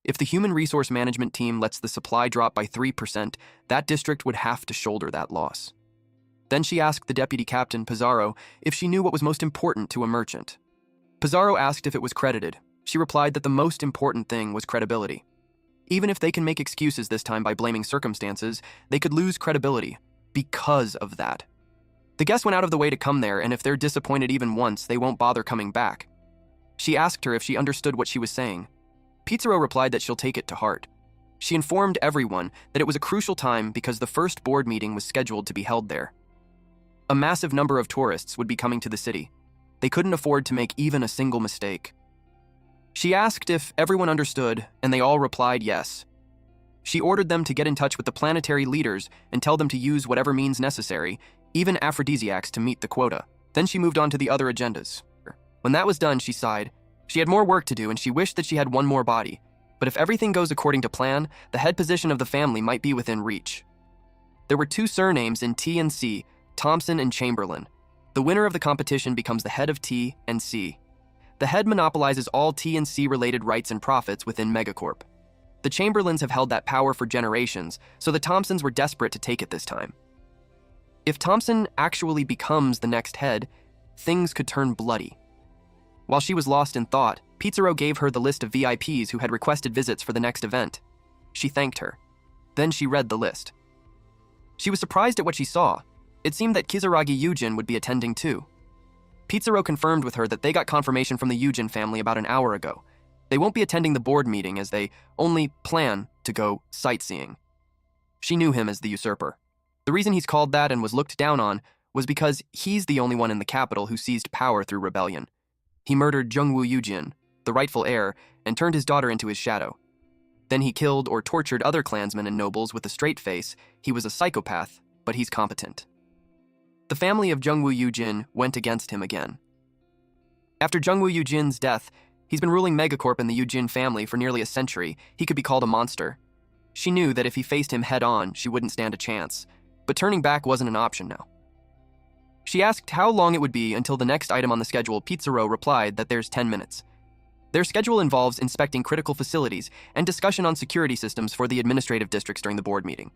If the human resource management team lets the supply drop by 3%, that district would have to shoulder that loss. Then she asked the deputy captain, Pizarro, if she knew what was most important to a merchant. Pizarro asked if it was credited. She replied that the most important thing was credibility. Even if they can make excuses this time by blaming circumstances, they could lose credibility because of that. The guests went out of the way to come there, and if they're disappointed even once, they won't bother coming back. She asked her if she understood what she was saying. Pizarro replied that she'll take it to heart. She informed everyone that it was a crucial time because the first board meeting was scheduled to be held there. A massive number of tourists would be coming to the city. They couldn't afford to make even a single mistake. She asked if everyone understood, and they all replied yes. She ordered them to get in touch with the planetary leaders and tell them to use whatever means necessary, even aphrodisiacs, to meet the quota. Then she moved on to the other agendas. When that was done, she sighed. She had more work to do, and she wished that she had one more body. But if everything goes according to plan, the head position of the family might be within reach. There were two surnames in T and C, Thompson and Chamberlain. The winner of the competition becomes the head of T and C. The head monopolizes all T and C related rights and profits within Megacorp. The Chamberlains have held that power for generations, so the Thompsons were desperate to take it this time. If Thompson actually becomes the next head, things could turn bloody. While she was lost in thought, Pizarro gave her the list of VIPs who had requested visits for the next event. She thanked her. Then she read the list. She was surprised at what she saw. It seemed that Kizaragi Yujin would be attending too. Pizarro confirmed with her that they got confirmation from the Yujin family about an hour ago. They won't be attending the board meeting as they only plan to go sightseeing. She knew him as the usurper. The reason he's called that and was looked down on was because he's the only one in the capital who seized power through rebellion. He murdered Jungwoo Yujin, the rightful heir, and turned his daughter into his shadow. Then he killed or tortured other clansmen and nobles with a straight face. He was a psychopath, but he's competent. The family of Jungwoo Yujin went against him again. After Jungwoo Yujin's death, he's been ruling Megacorp and the Yujin family for nearly a century. He could be called a monster. She knew that if he faced him head-on, she wouldn't stand a chance, but turning back wasn't an option now. She asked how long it would be until the next item on the schedule. Pizarro replied that there's 10 minutes. Their schedule involves inspecting critical facilities and discussion on security systems for the administrative districts during the board meeting.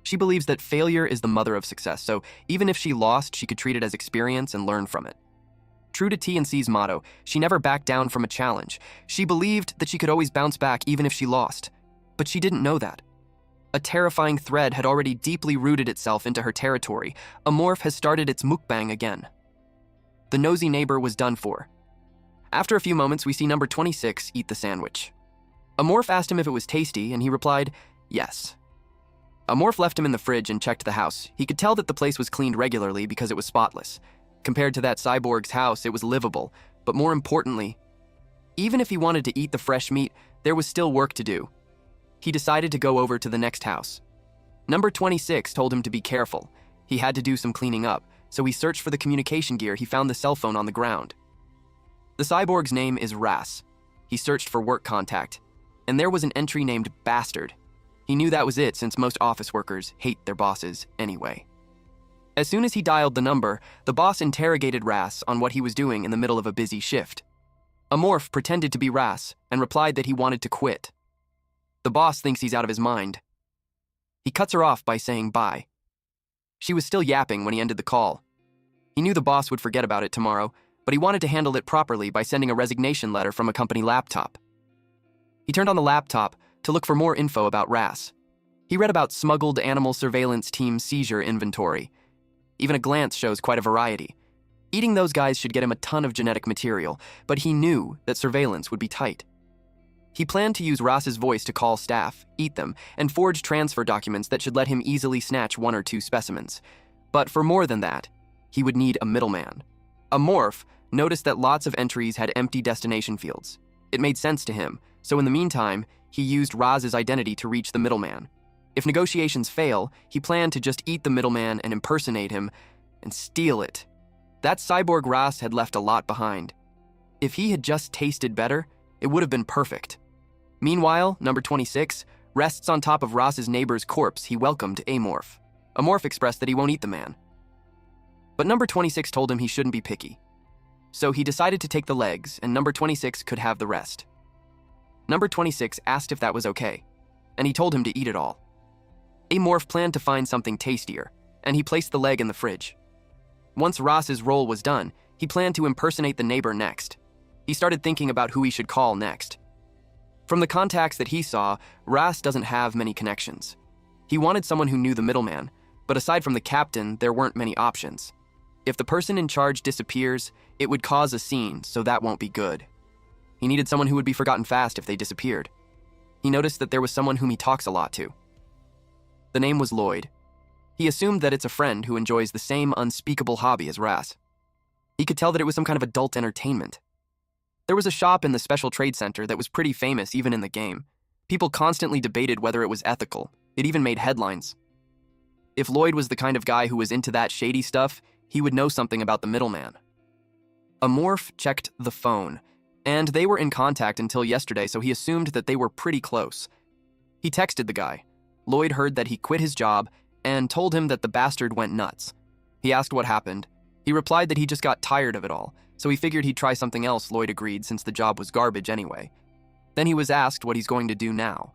She believes that failure is the mother of success, so even if she lost, she could treat it as experience and learn from it. True to T&C's motto, she never backed down from a challenge. She believed that she could always bounce back even if she lost. But she didn't know that. A terrifying thread had already deeply rooted itself into her territory. Amorph has started its mukbang again. The nosy neighbor was done for. After a few moments, we see number 26 eat the sandwich. Amorph asked him if it was tasty, and he replied, yes. Amorph left him in the fridge and checked the house. He could tell that the place was cleaned regularly because it was spotless. Compared to that cyborg's house, it was livable, but more importantly, even if he wanted to eat the fresh meat, there was still work to do. He decided to go over to the next house. Number 26 told him to be careful. He had to do some cleaning up, so he searched for the communication gear. He found the cell phone on the ground. The cyborg's name is Ras. He searched for work contact, and there was an entry named Bastard. He knew that was it since most office workers hate their bosses anyway. As soon as he dialed the number, the boss interrogated Ras on what he was doing in the middle of a busy shift. Amorph pretended to be Ras and replied that he wanted to quit. The boss thinks he's out of his mind. He cuts her off by saying bye. She was still yapping when he ended the call. He knew the boss would forget about it tomorrow, but he wanted to handle it properly by sending a resignation letter from a company laptop. He turned on the laptop to look for more info about Ras. He read about smuggled animal surveillance team seizure inventory. Even a glance shows quite a variety. Eating those guys should get him a ton of genetic material, but he knew that surveillance would be tight. He planned to use Ras's voice to call staff, eat them, and forge transfer documents that should let him easily snatch 1 or 2 specimens. But for more than that, he would need a middleman. Amorph noticed that lots of entries had empty destination fields. It made sense to him, so in the meantime, he used Ras's identity to reach the middleman. If negotiations fail, he planned to just eat the middleman and impersonate him and steal it. That cyborg Ras had left a lot behind. If he had just tasted better, it would have been perfect. Meanwhile, number 26 rests on top of Ras's neighbor's corpse he welcomed Amorph. Amorph expressed that he won't eat the man. But number 26 told him he shouldn't be picky. So he decided to take the legs, and number 26 could have the rest. Number 26 asked if that was okay, and he told him to eat it all. Amorph planned to find something tastier, and he placed the leg in the fridge. Once Ras's role was done, he planned to impersonate the neighbor next. He started thinking about who he should call next. From the contacts that he saw, Ras doesn't have many connections. He wanted someone who knew the middleman, but aside from the captain, there weren't many options. If the person in charge disappears, it would cause a scene, so that won't be good. He needed someone who would be forgotten fast if they disappeared. He noticed that there was someone whom he talks a lot to. The name was Lloyd. He assumed that it's a friend who enjoys the same unspeakable hobby as Ras. He could tell that it was some kind of adult entertainment. There was a shop in the Special Trade Center that was pretty famous even in the game. People constantly debated whether it was ethical. It even made headlines. If Lloyd was the kind of guy who was into that shady stuff, he would know something about the middleman. Amorph checked the phone, and they were in contact until yesterday, so he assumed that they were pretty close. He texted the guy. Lloyd heard that he quit his job and told him that the bastard went nuts. He asked what happened. He replied that he just got tired of it all, so he figured he'd try something else. Lloyd agreed since the job was garbage anyway. Then he was asked what he's going to do now.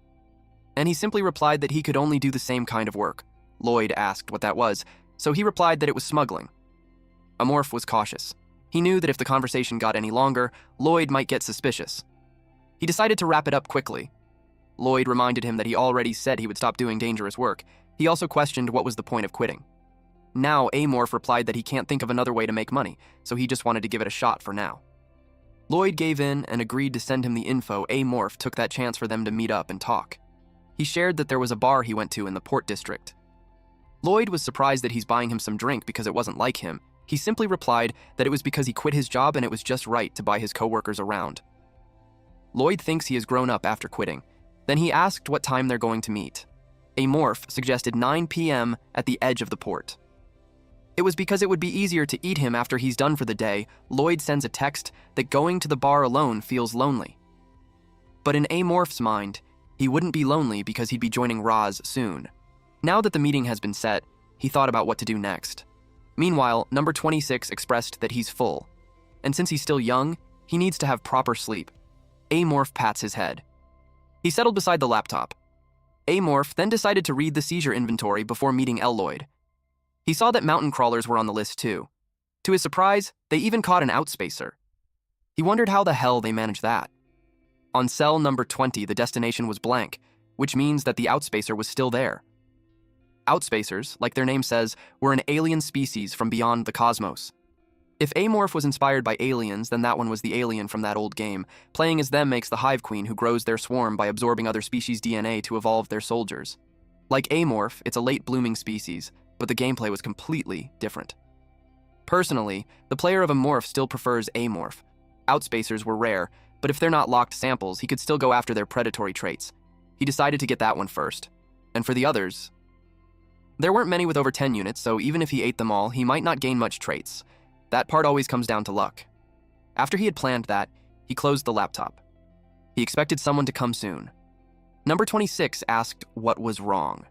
And he simply replied that he could only do the same kind of work. Lloyd asked what that was, so he replied that it was smuggling. Amorph was cautious. He knew that if the conversation got any longer, Lloyd might get suspicious. He decided to wrap it up quickly. Lloyd reminded him that he already said he would stop doing dangerous work. He also questioned what was the point of quitting. Now, Amorph replied that he can't think of another way to make money, so he just wanted to give it a shot for now. Lloyd gave in and agreed to send him the info. Amorph took that chance for them to meet up and talk. He shared that there was a bar he went to in the Port District. Lloyd was surprised that he's buying him some drink because it wasn't like him. He simply replied that it was because he quit his job and it was just right to buy his coworkers around. Lloyd thinks he has grown up after quitting. Then he asked what time they're going to meet. Amorph suggested 9 p.m. at the edge of the port. It was because it would be easier to eat him after he's done for the day. Lloyd sends a text that going to the bar alone feels lonely. But in Amorph's mind, he wouldn't be lonely because he'd be joining Ras soon. Now that the meeting has been set, he thought about what to do next. Meanwhile, number 26 expressed that he's full, and since he's still young, he needs to have proper sleep. Amorph pats his head. He settled beside the laptop. Amorph then decided to read the seizure inventory before meeting Lloyd. He saw that mountain crawlers were on the list too. To his surprise, they even caught an outspacer. He wondered how the hell they managed that. On cell number 20, the destination was blank, which means that the outspacer was still there. Outspacers, like their name says, were an alien species from beyond the cosmos. If Amorph was inspired by aliens, then that one was the alien from that old game. Playing as them makes the hive queen who grows their swarm by absorbing other species' DNA to evolve their soldiers. Like Amorph, it's a late-blooming species, but the gameplay was completely different. Personally, the player of Amorph still prefers Amorph. Outspacers were rare, but if they're not locked samples, he could still go after their predatory traits. He decided to get that one first. And for the others, there weren't many with over 10 units, so even if he ate them all, he might not gain much traits. That part always comes down to luck. After he had planned that, he closed the laptop. He expected someone to come soon. Number 26 asked what was wrong.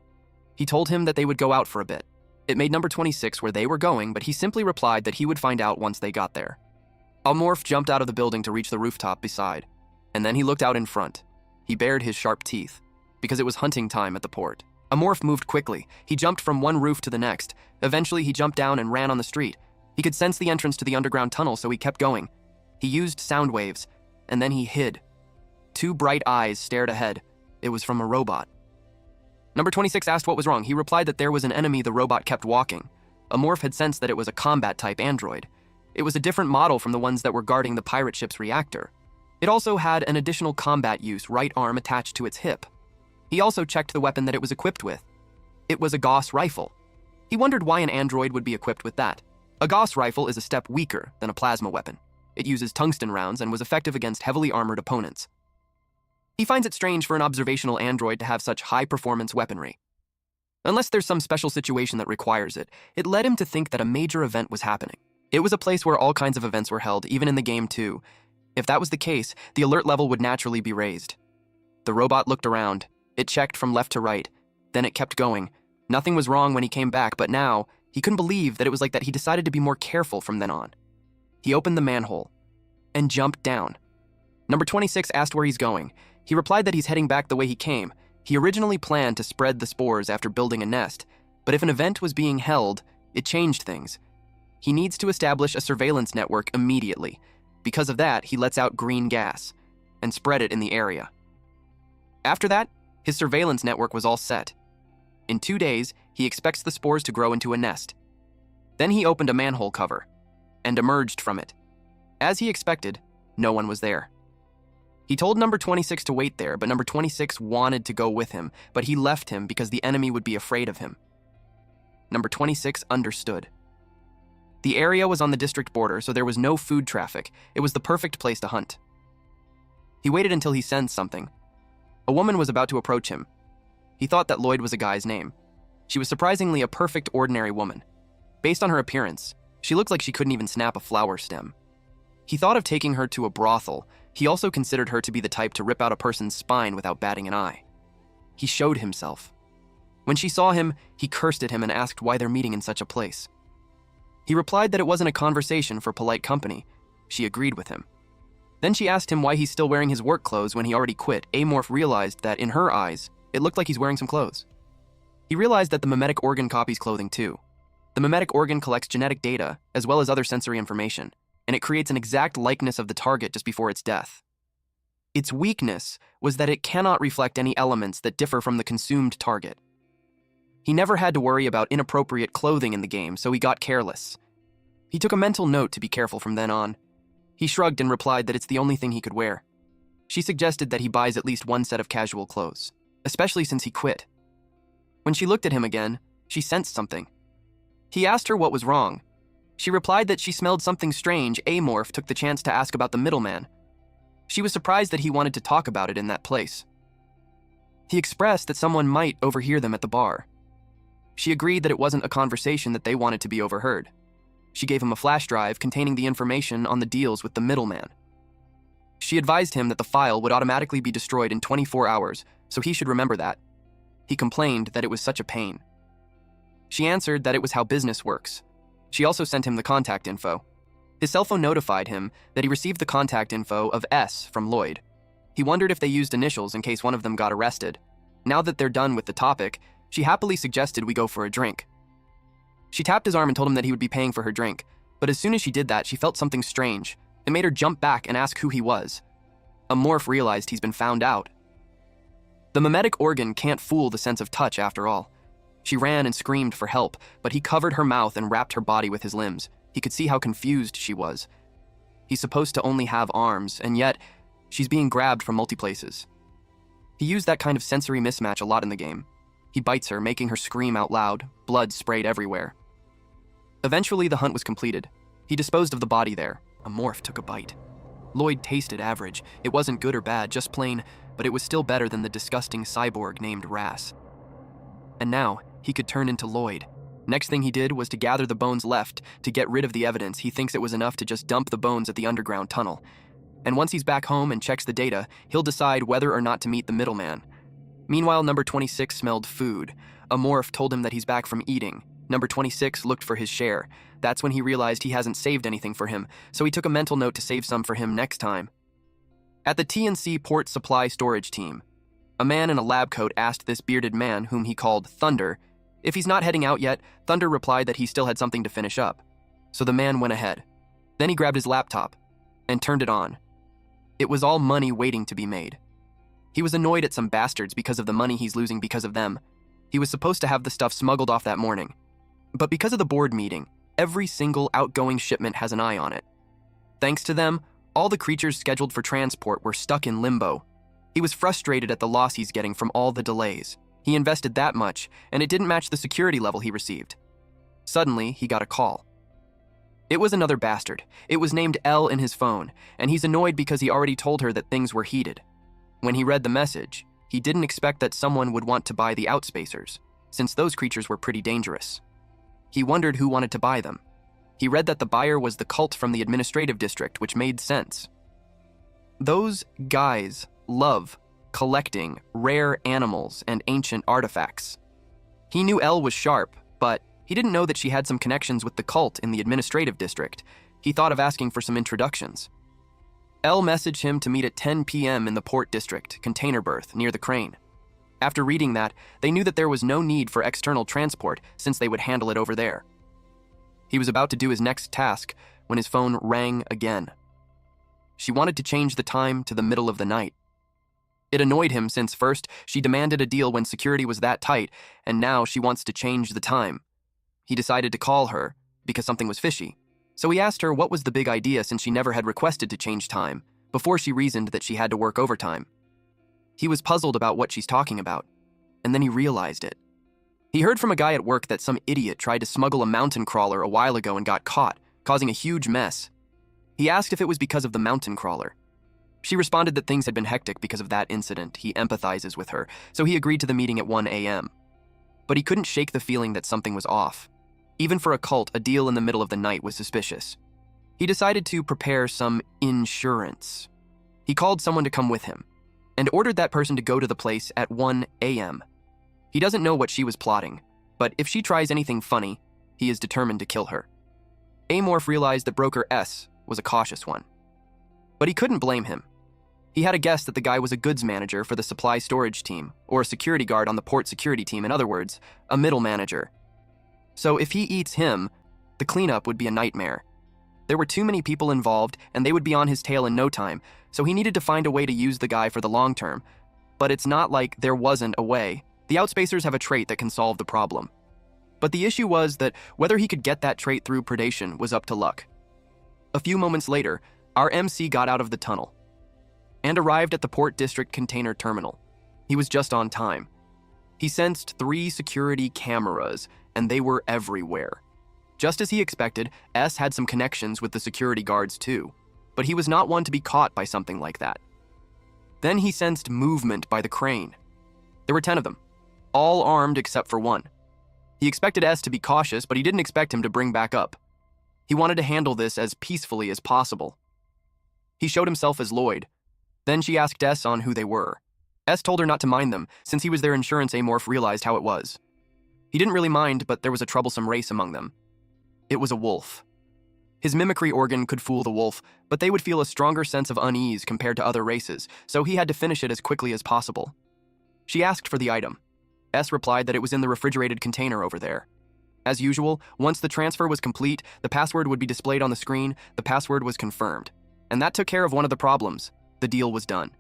He told him that they would go out for a bit. It made number 26 where they were going, but he simply replied that he would find out once they got there. Amorph jumped out of the building to reach the rooftop beside, and then he looked out in front. He bared his sharp teeth, because it was hunting time at the port. Amorph moved quickly. He jumped from one roof to the next. Eventually, he jumped down and ran on the street. He could sense the entrance to the underground tunnel, so he kept going. He used sound waves, and then he hid. 2 bright eyes stared ahead. It was from a robot. Number 26 asked what was wrong. He replied that there was an enemy the robot kept walking. Amorph had sensed that it was a combat-type android. It was a different model from the ones that were guarding the pirate ship's reactor. It also had an additional combat use right arm attached to its hip. He also checked the weapon that it was equipped with. It was a Gauss rifle. He wondered why an android would be equipped with that. A Gauss rifle is a step weaker than a plasma weapon. It uses tungsten rounds and was effective against heavily armored opponents. He finds it strange for an observational android to have such high-performance weaponry. Unless there's some special situation that requires it, it led him to think that a major event was happening. It was a place where all kinds of events were held, even in the game too. If that was the case, the alert level would naturally be raised. The robot looked around. It checked from left to right. Then it kept going. Nothing was wrong when he came back, but now, he couldn't believe that it was like that. He decided to be more careful from then on. He opened the manhole and jumped down. Number 26 asked where he's going. He replied that he's heading back the way he came. He originally planned to spread the spores after building a nest, but if an event was being held, it changed things. He needs to establish a surveillance network immediately. Because of that, he lets out green gas and spread it in the area. After that, his surveillance network was all set. In 2 days, he expects the spores to grow into a nest. Then he opened a manhole cover and emerged from it. As he expected, no one was there. He told number 26 to wait there, but number 26 wanted to go with him, but he left him because the enemy would be afraid of him. Number 26 understood. The area was on the district border, so there was no food traffic. It was the perfect place to hunt. He waited until he sensed something. A woman was about to approach him. He thought that Lloyd was a guy's name. She was surprisingly a perfect, ordinary woman. Based on her appearance, she looked like she couldn't even snap a flower stem. He thought of taking her to a brothel. He also considered her to be the type to rip out a person's spine without batting an eye. He showed himself. When she saw him, he cursed at him and asked why they're meeting in such a place. He replied that it wasn't a conversation for polite company. She agreed with him. Then she asked him why he's still wearing his work clothes when he already quit. Amorph realized that, in her eyes, it looked like he's wearing some clothes. He realized that the mimetic organ copies clothing too. The mimetic organ collects genetic data, as well as other sensory information, and it creates an exact likeness of the target just before its death. Its weakness was that it cannot reflect any elements that differ from the consumed target. He never had to worry about inappropriate clothing in the game, so he got careless. He took a mental note to be careful from then on. He shrugged and replied that it's the only thing he could wear. She suggested that he buys at least one set of casual clothes, especially since he quit. When she looked at him again, she sensed something. He asked her what was wrong. She replied that she smelled something strange. Amorph took the chance to ask about the middleman. She was surprised that he wanted to talk about it in that place. He expressed that someone might overhear them at the bar. She agreed that it wasn't a conversation that they wanted to be overheard. She gave him a flash drive containing the information on the deals with the middleman. She advised him that the file would automatically be destroyed in 24 hours, so he should remember that. He complained that it was such a pain. She answered that it was how business works. She also sent him the contact info. His cell phone notified him that he received the contact info of S from Lloyd. He wondered if they used initials in case one of them got arrested. Now that they're done with the topic, she happily suggested we go for a drink. She tapped his arm and told him that he would be paying for her drink, but as soon as she did that, she felt something strange. It made her jump back and ask who he was. Amorph realized he's been found out. The mimetic organ can't fool the sense of touch after all. She ran and screamed for help, but he covered her mouth and wrapped her body with his limbs. He could see how confused she was. He's supposed to only have arms, and yet she's being grabbed from multi-places. He used that kind of sensory mismatch a lot in the game. He bites her, making her scream out loud, blood sprayed everywhere. Eventually, the hunt was completed. He disposed of the body there. A morph took a bite. Lloyd tasted average. It wasn't good or bad, just plain, but it was still better than the disgusting cyborg named Ras. And now, he could turn into Lloyd. Next thing he did was to gather the bones left to get rid of the evidence. He thinks it was enough to just dump the bones at the underground tunnel. And once he's back home and checks the data, he'll decide whether or not to meet the middleman. Meanwhile, number 26 smelled food. A morph told him that he's back from eating. Number 26 looked for his share. That's when he realized he hasn't saved anything for him, so he took a mental note to save some for him next time. At the TNC Port Supply Storage Team, a man in a lab coat asked this bearded man, whom he called Thunder, if he's not heading out yet. Thunder replied that he still had something to finish up. So the man went ahead. Then he grabbed his laptop and turned it on. It was all money waiting to be made. He was annoyed at some bastards because of the money he's losing because of them. He was supposed to have the stuff smuggled off that morning. But because of the board meeting, every single outgoing shipment has an eye on it. Thanks to them, all the creatures scheduled for transport were stuck in limbo. He was frustrated at the loss he's getting from all the delays. He invested that much, and it didn't match the security level he received. Suddenly, he got a call. It was another bastard. It was named L in his phone, and he's annoyed because he already told her that things were heated. When he read the message, he didn't expect that someone would want to buy the Outspacers, since those creatures were pretty dangerous. He wondered who wanted to buy them. He read that the buyer was the cult from the administrative district, which made sense. Those guys love collecting rare animals and ancient artifacts. He knew Elle was sharp, but he didn't know that she had some connections with the cult in the administrative district. He thought of asking for some introductions. Elle messaged him to meet at 10 p.m. in the Port District, container berth, near the crane. After reading that, they knew that there was no need for external transport since they would handle it over there. He was about to do his next task when his phone rang again. She wanted to change the time to the middle of the night. It annoyed him since first she demanded a deal when security was that tight, and now she wants to change the time. He decided to call her because something was fishy. So he asked her what was the big idea since she never had requested to change time, before she reasoned that she had to work overtime. He was puzzled about what she's talking about, and then he realized it. He heard from a guy at work that some idiot tried to smuggle a mountain crawler a while ago and got caught, causing a huge mess. He asked if it was because of the mountain crawler. She responded that things had been hectic because of that incident. He empathizes with her, so he agreed to the meeting at 1 a.m. But he couldn't shake the feeling that something was off. Even for a cult, a deal in the middle of the night was suspicious. He decided to prepare some insurance. He called someone to come with him, and ordered that person to go to the place at 1 a.m. He doesn't know what she was plotting, but if she tries anything funny, he is determined to kill her. Amorph realized that Broker S was a cautious one. But he couldn't blame him. He had a guess that the guy was a goods manager for the supply storage team, or a security guard on the port security team, in other words, a middle manager. So if he eats him, the cleanup would be a nightmare. There were too many people involved, and they would be on his tail in no time, so he needed to find a way to use the guy for the long term. But it's not like there wasn't a way. The Outspacers have a trait that can solve the problem. But the issue was that whether he could get that trait through predation was up to luck. A few moments later, our MC got out of the tunnel and arrived at the Port District container terminal. He was just on time. He sensed 3 security cameras, and they were everywhere. Just as he expected, S had some connections with the security guards too, but he was not one to be caught by something like that. Then he sensed movement by the crane. There were 10 of them, all armed except for one. He expected S to be cautious, but he didn't expect him to bring back up. He wanted to handle this as peacefully as possible. He showed himself as Lloyd. Then she asked S on who they were. S told her not to mind them, since he was their insurance. Amorph realized how it was. He didn't really mind, but there was a troublesome race among them. It was a wolf. His mimicry organ could fool the wolf, but they would feel a stronger sense of unease compared to other races, so he had to finish it as quickly as possible. She asked for the item. S replied that it was in the refrigerated container over there. As usual, once the transfer was complete, the password would be displayed on the screen. The password was confirmed. And that took care of one of the problems. The deal was done.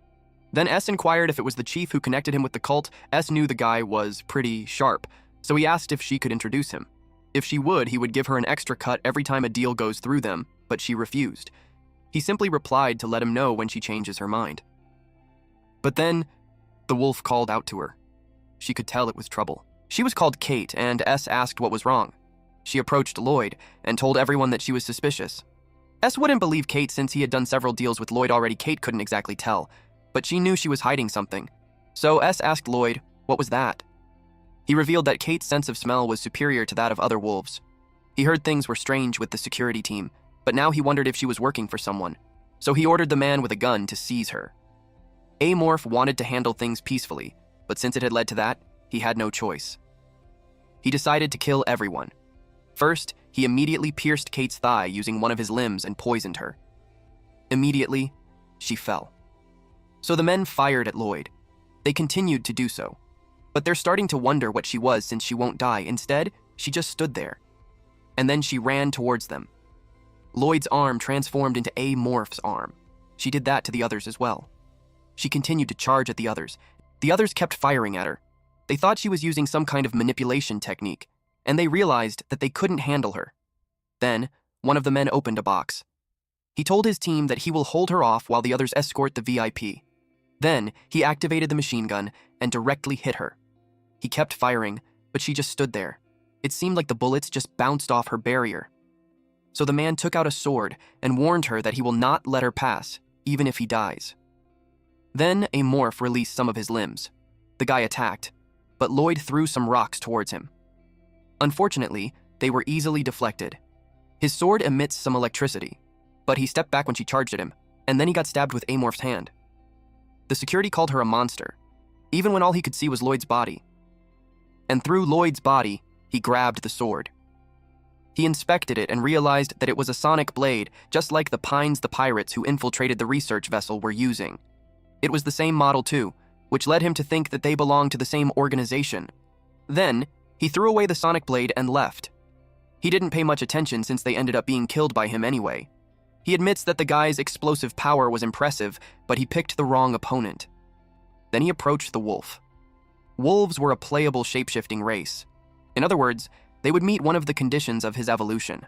Then S inquired if it was the chief who connected him with the cult. S knew the guy was pretty sharp, so he asked if she could introduce him. If she would, he would give her an extra cut every time a deal goes through them, but she refused. He simply replied to let him know when she changes her mind. But then, the wolf called out to her. She could tell it was trouble. She was called Kate, and S asked what was wrong. She approached Lloyd and told everyone that she was suspicious. S wouldn't believe Kate since he had done several deals with Lloyd already. Kate couldn't exactly tell, but she knew she was hiding something. So S asked Lloyd, what was that? He revealed that Kate's sense of smell was superior to that of other wolves. He heard things were strange with the security team, but now he wondered if she was working for someone. So he ordered the man with a gun to seize her. Amorph wanted to handle things peacefully, but since it had led to that, he had no choice. He decided to kill everyone. First, he immediately pierced Kate's thigh using one of his limbs and poisoned her. Immediately, she fell. So the men fired at Lloyd. They continued to do so. But they're starting to wonder what she was since she won't die. Instead, she just stood there. And then she ran towards them. Lloyd's arm transformed into Amorph's arm. She did that to the others as well. She continued to charge at the others. The others kept firing at her. They thought she was using some kind of manipulation technique, and they realized that they couldn't handle her. Then, one of the men opened a box. He told his team that he will hold her off while the others escort the VIP. Then, he activated the machine gun and directly hit her. He kept firing, but she just stood there. It seemed like the bullets just bounced off her barrier. So the man took out a sword and warned her that he will not let her pass, even if he dies. Then Amorph released some of his limbs. The guy attacked, but Lloyd threw some rocks towards him. Unfortunately, they were easily deflected. His sword emits some electricity, but he stepped back when she charged at him, and then he got stabbed with Amorph's hand. The security called her a monster, even when all he could see was Lloyd's body. And through Lloyd's body, he grabbed the sword. He inspected it and realized that it was a sonic blade, just like the Pines the pirates who infiltrated the research vessel were using. It was the same model too, which led him to think that they belonged to the same organization. Then, he threw away the sonic blade and left. He didn't pay much attention since they ended up being killed by him anyway. He admits that the guy's explosive power was impressive, but he picked the wrong opponent. Then he approached the wolf. Wolves were a playable shape-shifting race. In other words, they would meet one of the conditions of his evolution.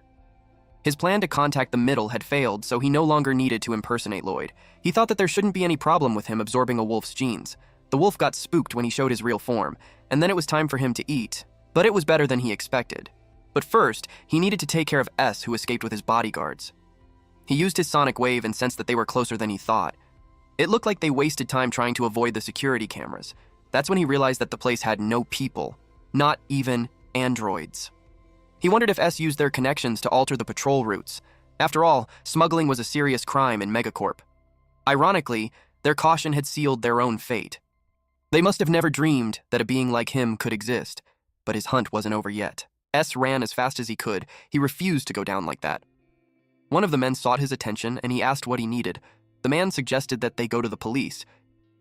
His plan to contact the middle had failed, so he no longer needed to impersonate Lloyd. He thought that there shouldn't be any problem with him absorbing a wolf's genes. The wolf got spooked when he showed his real form, and then it was time for him to eat, but it was better than he expected. But first, he needed to take care of S, who escaped with his bodyguards. He used his sonic wave and sensed that they were closer than he thought. It looked like they wasted time trying to avoid the security cameras. That's when he realized that the place had no people, not even androids. He wondered if S used their connections to alter the patrol routes. After all, smuggling was a serious crime in Megacorp. Ironically, their caution had sealed their own fate. They must have never dreamed that a being like him could exist, but his hunt wasn't over yet. S ran as fast as he could. He refused to go down like that. One of the men sought his attention and he asked what he needed. The man suggested that they go to the police.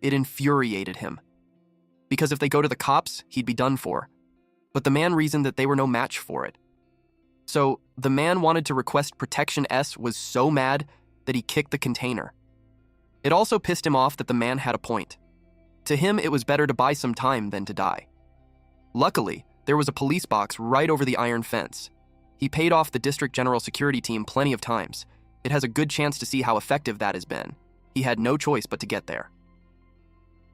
It infuriated him. Because if they go to the cops, he'd be done for. But the man reasoned that they were no match for it. So, the man wanted to request protection. S was so mad that he kicked the container. It also pissed him off that the man had a point. To him, it was better to buy some time than to die. Luckily, there was a police box right over the iron fence. He paid off the district general security team plenty of times. It has a good chance to see how effective that has been. He had no choice but to get there.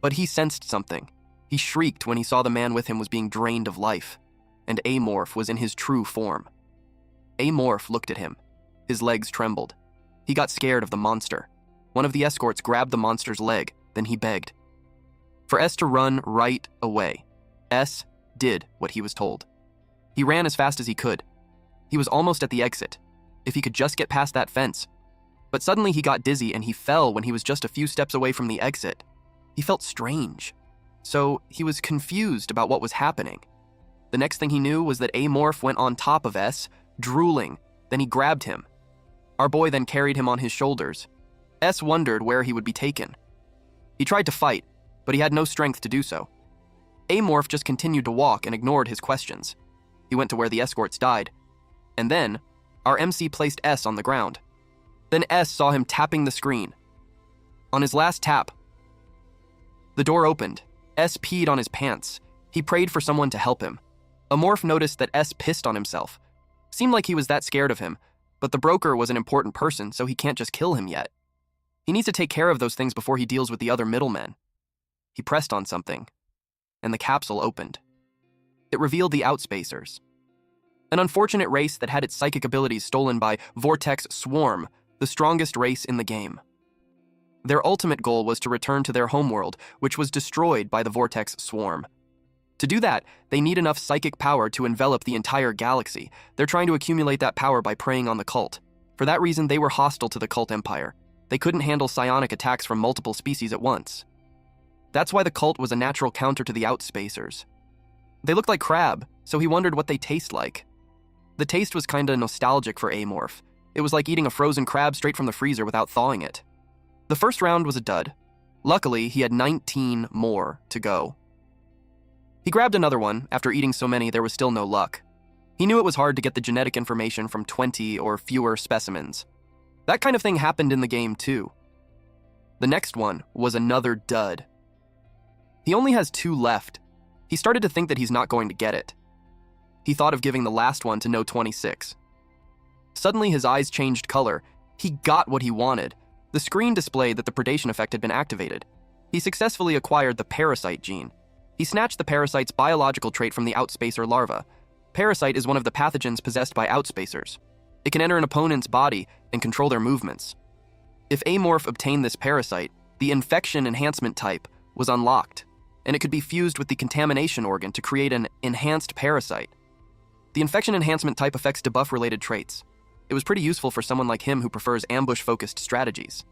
But he sensed something. He shrieked when he saw the man with him was being drained of life, and Amorph was in his true form. Amorph looked at him. His legs trembled. He got scared of the monster. One of the escorts grabbed the monster's leg, then he begged for S to run right away. S did what he was told. He ran as fast as he could. He was almost at the exit, if he could just get past that fence. But suddenly he got dizzy and he fell when he was just a few steps away from the exit. He felt strange, so he was confused about what was happening. The next thing he knew was that Amorph went on top of S, drooling. Then he grabbed him. Our boy then carried him on his shoulders. S wondered where he would be taken. He tried to fight, but he had no strength to do so. Amorph just continued to walk and ignored his questions. He went to where the escorts died. And then, our MC placed S on the ground. Then S saw him tapping the screen. On his last tap, the door opened. S peed on his pants. He prayed for someone to help him. Amorph noticed that S pissed on himself. Seemed like he was that scared of him, but the broker was an important person, so he can't just kill him yet. He needs to take care of those things before he deals with the other middlemen. He pressed on something, and the capsule opened. It revealed the Outspacers, an unfortunate race that had its psychic abilities stolen by Vortex Swarm, the strongest race in the game. Their ultimate goal was to return to their homeworld, which was destroyed by the Vortex Swarm. To do that, they need enough psychic power to envelop the entire galaxy. They're trying to accumulate that power by preying on the cult. For that reason, they were hostile to the cult empire. They couldn't handle psionic attacks from multiple species at once. That's why the cult was a natural counter to the Outspacers. They looked like crab, so he wondered what they taste like. The taste was kinda nostalgic for Amorph. It was like eating a frozen crab straight from the freezer without thawing it. The first round was a dud. Luckily, he had 19 more to go. He grabbed another one. After eating so many, there was still no luck. He knew it was hard to get the genetic information from 20 or fewer specimens. That kind of thing happened in the game too. The next one was another dud. He only has 2 left. He started to think that he's not going to get it. He thought of giving the last one to No 26. Suddenly his eyes changed color. He got what he wanted. The screen displayed that the predation effect had been activated. He successfully acquired the parasite gene. He snatched the parasite's biological trait from the Outspacer larva. Parasite is one of the pathogens possessed by Outspacers. It can enter an opponent's body and control their movements. If Amorph obtained this parasite, the infection enhancement type was unlocked, and it could be fused with the contamination organ to create an enhanced parasite. The infection enhancement type affects debuff-related traits. It was pretty useful for someone like him who prefers ambush-focused strategies.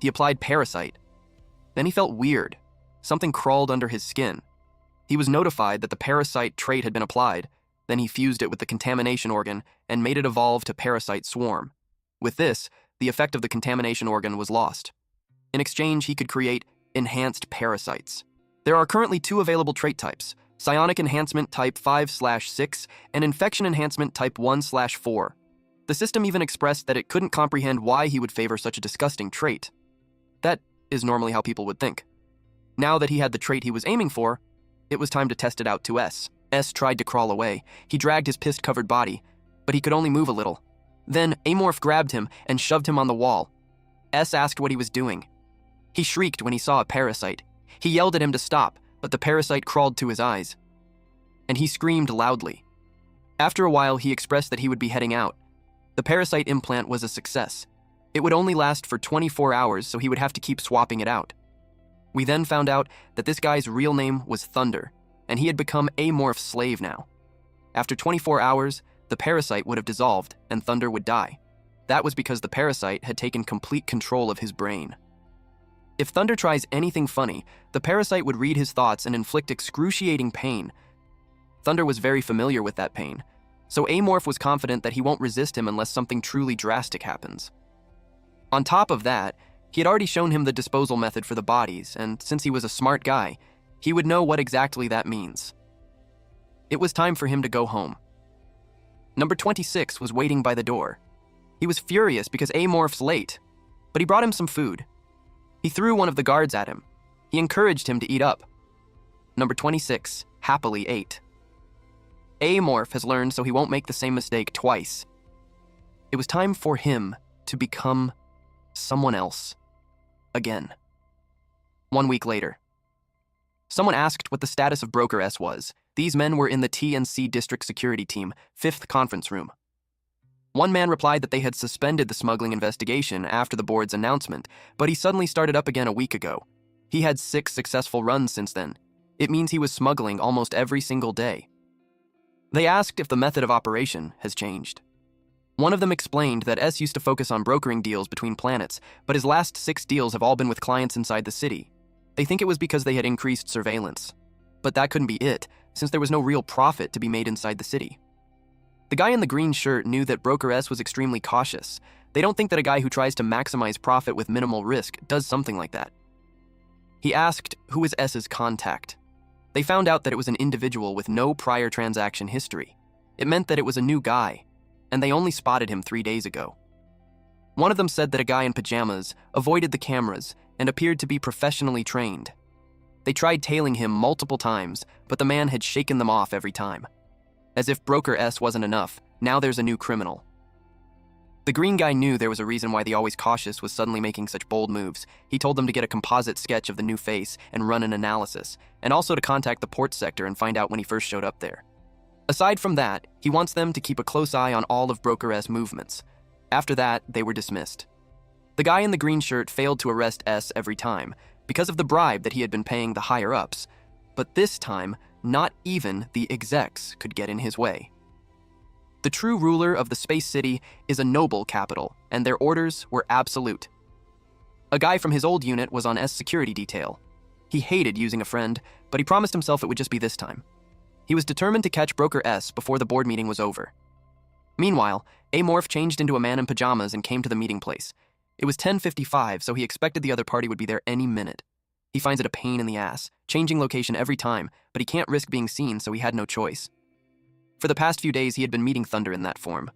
He applied parasite. Then he felt weird. Something crawled under his skin. He was notified that the parasite trait had been applied. Then he fused it with the contamination organ and made it evolve to parasite swarm. With this, the effect of the contamination organ was lost. In exchange, he could create enhanced parasites. There are currently 2 available trait types, psionic enhancement type 5/6 and infection enhancement type 1/4. The system even expressed that it couldn't comprehend why he would favor such a disgusting trait. That is normally how people would think. Now that he had the trait he was aiming for, it was time to test it out to S. S tried to crawl away. He dragged his piss-covered body, but he could only move a little. Then Amorph grabbed him and shoved him on the wall. S asked what he was doing. He shrieked when he saw a parasite. He yelled at him to stop, but the parasite crawled to his eyes. And he screamed loudly. After a while, he expressed that he would be heading out. The parasite implant was a success. It would only last for 24 hours, so he would have to keep swapping it out. We then found out that this guy's real name was Thunder, and he had become Amorph's slave now. After 24 hours, the parasite would have dissolved and Thunder would die. That was because the parasite had taken complete control of his brain. If Thunder tries anything funny, the parasite would read his thoughts and inflict excruciating pain. Thunder was very familiar with that pain, so Amorph was confident that he won't resist him unless something truly drastic happens. On top of that, he had already shown him the disposal method for the bodies, and since he was a smart guy, he would know what exactly that means. It was time for him to go home. Number 26 was waiting by the door. He was furious because Amorph's late, but he brought him some food. He threw one of the guards at him. He encouraged him to eat up. Number 26 happily ate. Amorph has learned so he won't make the same mistake twice. It was time for him to become someone else. Again. 1 week later. Someone asked what the status of Broker S was. These men were in the TNC District Security Team, 5th conference room. One man replied that they had suspended the smuggling investigation after the board's announcement, but he suddenly started up again a week ago. He had 6 successful runs since then. It means he was smuggling almost every single day. They asked if the method of operation has changed. One of them explained that S used to focus on brokering deals between planets, but his last 6 deals have all been with clients inside the city. They think it was because they had increased surveillance. But that couldn't be it, since there was no real profit to be made inside the city. The guy in the green shirt knew that Broker S was extremely cautious. They don't think that a guy who tries to maximize profit with minimal risk does something like that. He asked who was S's contact. They found out that it was an individual with no prior transaction history. It meant that it was a new guy, and they only spotted him 3 days ago. One of them said that a guy in pajamas avoided the cameras and appeared to be professionally trained. They tried tailing him multiple times, but the man had shaken them off every time. As if Broker S wasn't enough, now there's a new criminal. The green guy knew there was a reason why the always cautious was suddenly making such bold moves. He told them to get a composite sketch of the new face and run an analysis, and also to contact the port sector and find out when he first showed up there. Aside from that, he wants them to keep a close eye on all of Broker S movements. After that, they were dismissed. The guy in the green shirt failed to arrest S every time, because of the bribe that he had been paying the higher-ups. But this time, not even the execs could get in his way. The true ruler of the space city is a noble capital, and their orders were absolute. A guy from his old unit was on S security detail. He hated using a friend, but he promised himself it would just be this time. He was determined to catch Broker S before the board meeting was over. Meanwhile, Amorph changed into a man in pajamas and came to the meeting place. It was 10:55, so he expected the other party would be there any minute. He finds it a pain in the ass, changing location every time, but he can't risk being seen, so he had no choice. For the past few days, he had been meeting Thunder in that form.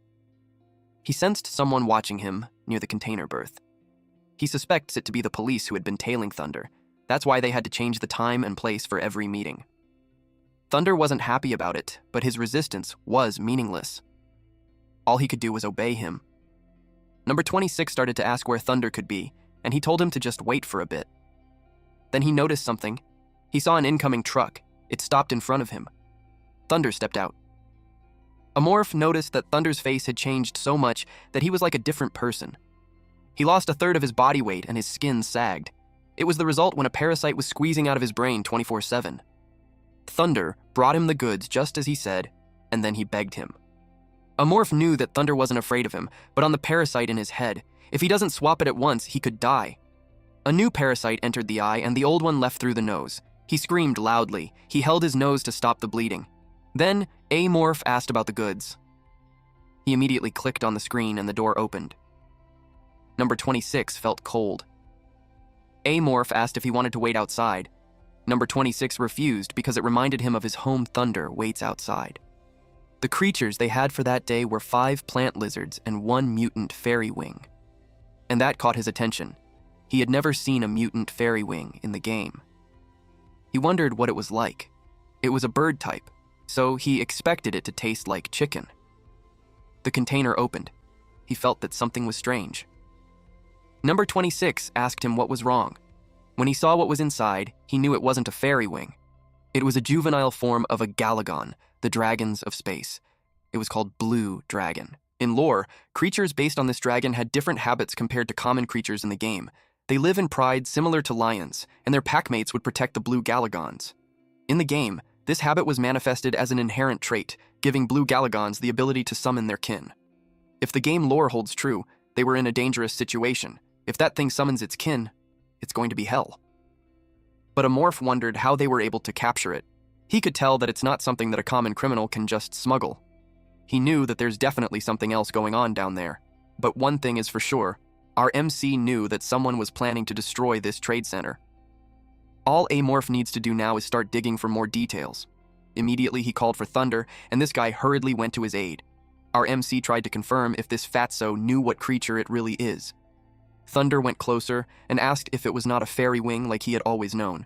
He sensed someone watching him near the container berth. He suspects it to be the police who had been tailing Thunder. That's why they had to change the time and place for every meeting. Thunder wasn't happy about it, but his resistance was meaningless. All he could do was obey him. Number 26 started to ask where Thunder could be, and he told him to just wait for a bit. Then he noticed something. He saw an incoming truck. It stopped in front of him. Thunder stepped out. Amorph noticed that Thunder's face had changed so much that he was like a different person. He lost a third of his body weight and his skin sagged. It was the result when a parasite was squeezing out of his brain 24/7. Thunder brought him the goods just as he said, and then he begged him. Amorph knew that Thunder wasn't afraid of him, but on the parasite in his head. If he doesn't swap it at once, he could die. A new parasite entered the eye, and the old one left through the nose. He screamed loudly. He held his nose to stop the bleeding. Then, Amorph asked about the goods. He immediately clicked on the screen and the door opened. Number 26 felt cold. Amorph asked if he wanted to wait outside. Number 26 refused because it reminded him of his home. Thunder waits outside. The creatures they had for that day were 5 plant lizards and 1 mutant fairy wing. And that caught his attention. He had never seen a mutant fairy wing in the game. He wondered what it was like. It was a bird type, so he expected it to taste like chicken. The container opened. He felt that something was strange. Number 26 asked him what was wrong. When he saw what was inside, he knew it wasn't a fairy wing. It was a juvenile form of a Galagon, the dragons of space. It was called Blue Dragon. In lore, creatures based on this dragon had different habits compared to common creatures in the game. They live in pride similar to lions, and their packmates would protect the Blue Galagons. In the game, this habit was manifested as an inherent trait, giving Blue Galagons the ability to summon their kin. If the game lore holds true, they were in a dangerous situation. If that thing summons its kin, it's going to be hell. But Amorph wondered how they were able to capture it. He could tell that it's not something that a common criminal can just smuggle. He knew that there's definitely something else going on down there. But one thing is for sure, our MC knew that someone was planning to destroy this trade center. All Amorph needs to do now is start digging for more details. Immediately he called for Thunder, and this guy hurriedly went to his aid. Our MC tried to confirm if this fatso knew what creature it really is. Thunder went closer and asked if it was not a fairy wing like he had always known.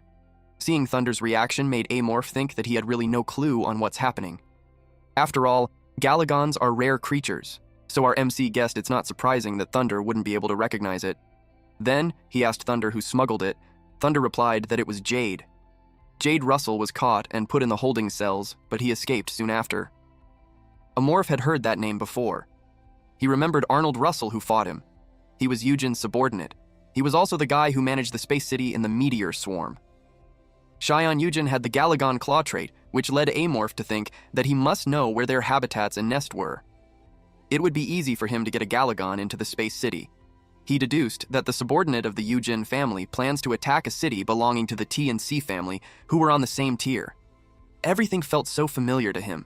Seeing Thunder's reaction made Amorph think that he had really no clue on what's happening. After all, Galagons are rare creatures, so our MC guessed it's not surprising that Thunder wouldn't be able to recognize it. Then, he asked Thunder who smuggled it. Thunder replied that it was Jade. Jade Russell was caught and put in the holding cells, but he escaped soon after. Amorph had heard that name before. He remembered Arnold Russell who fought him. He was Eugen's subordinate. He was also the guy who managed the space city in the meteor swarm. Shion Eugen had the Galagon claw trait, which led Amorph to think that he must know where their habitats and nest were. It would be easy for him to get a Galagon into the space city. He deduced that the subordinate of the Eugen family plans to attack a city belonging to the T and C family, who were on the same tier. Everything felt so familiar to him.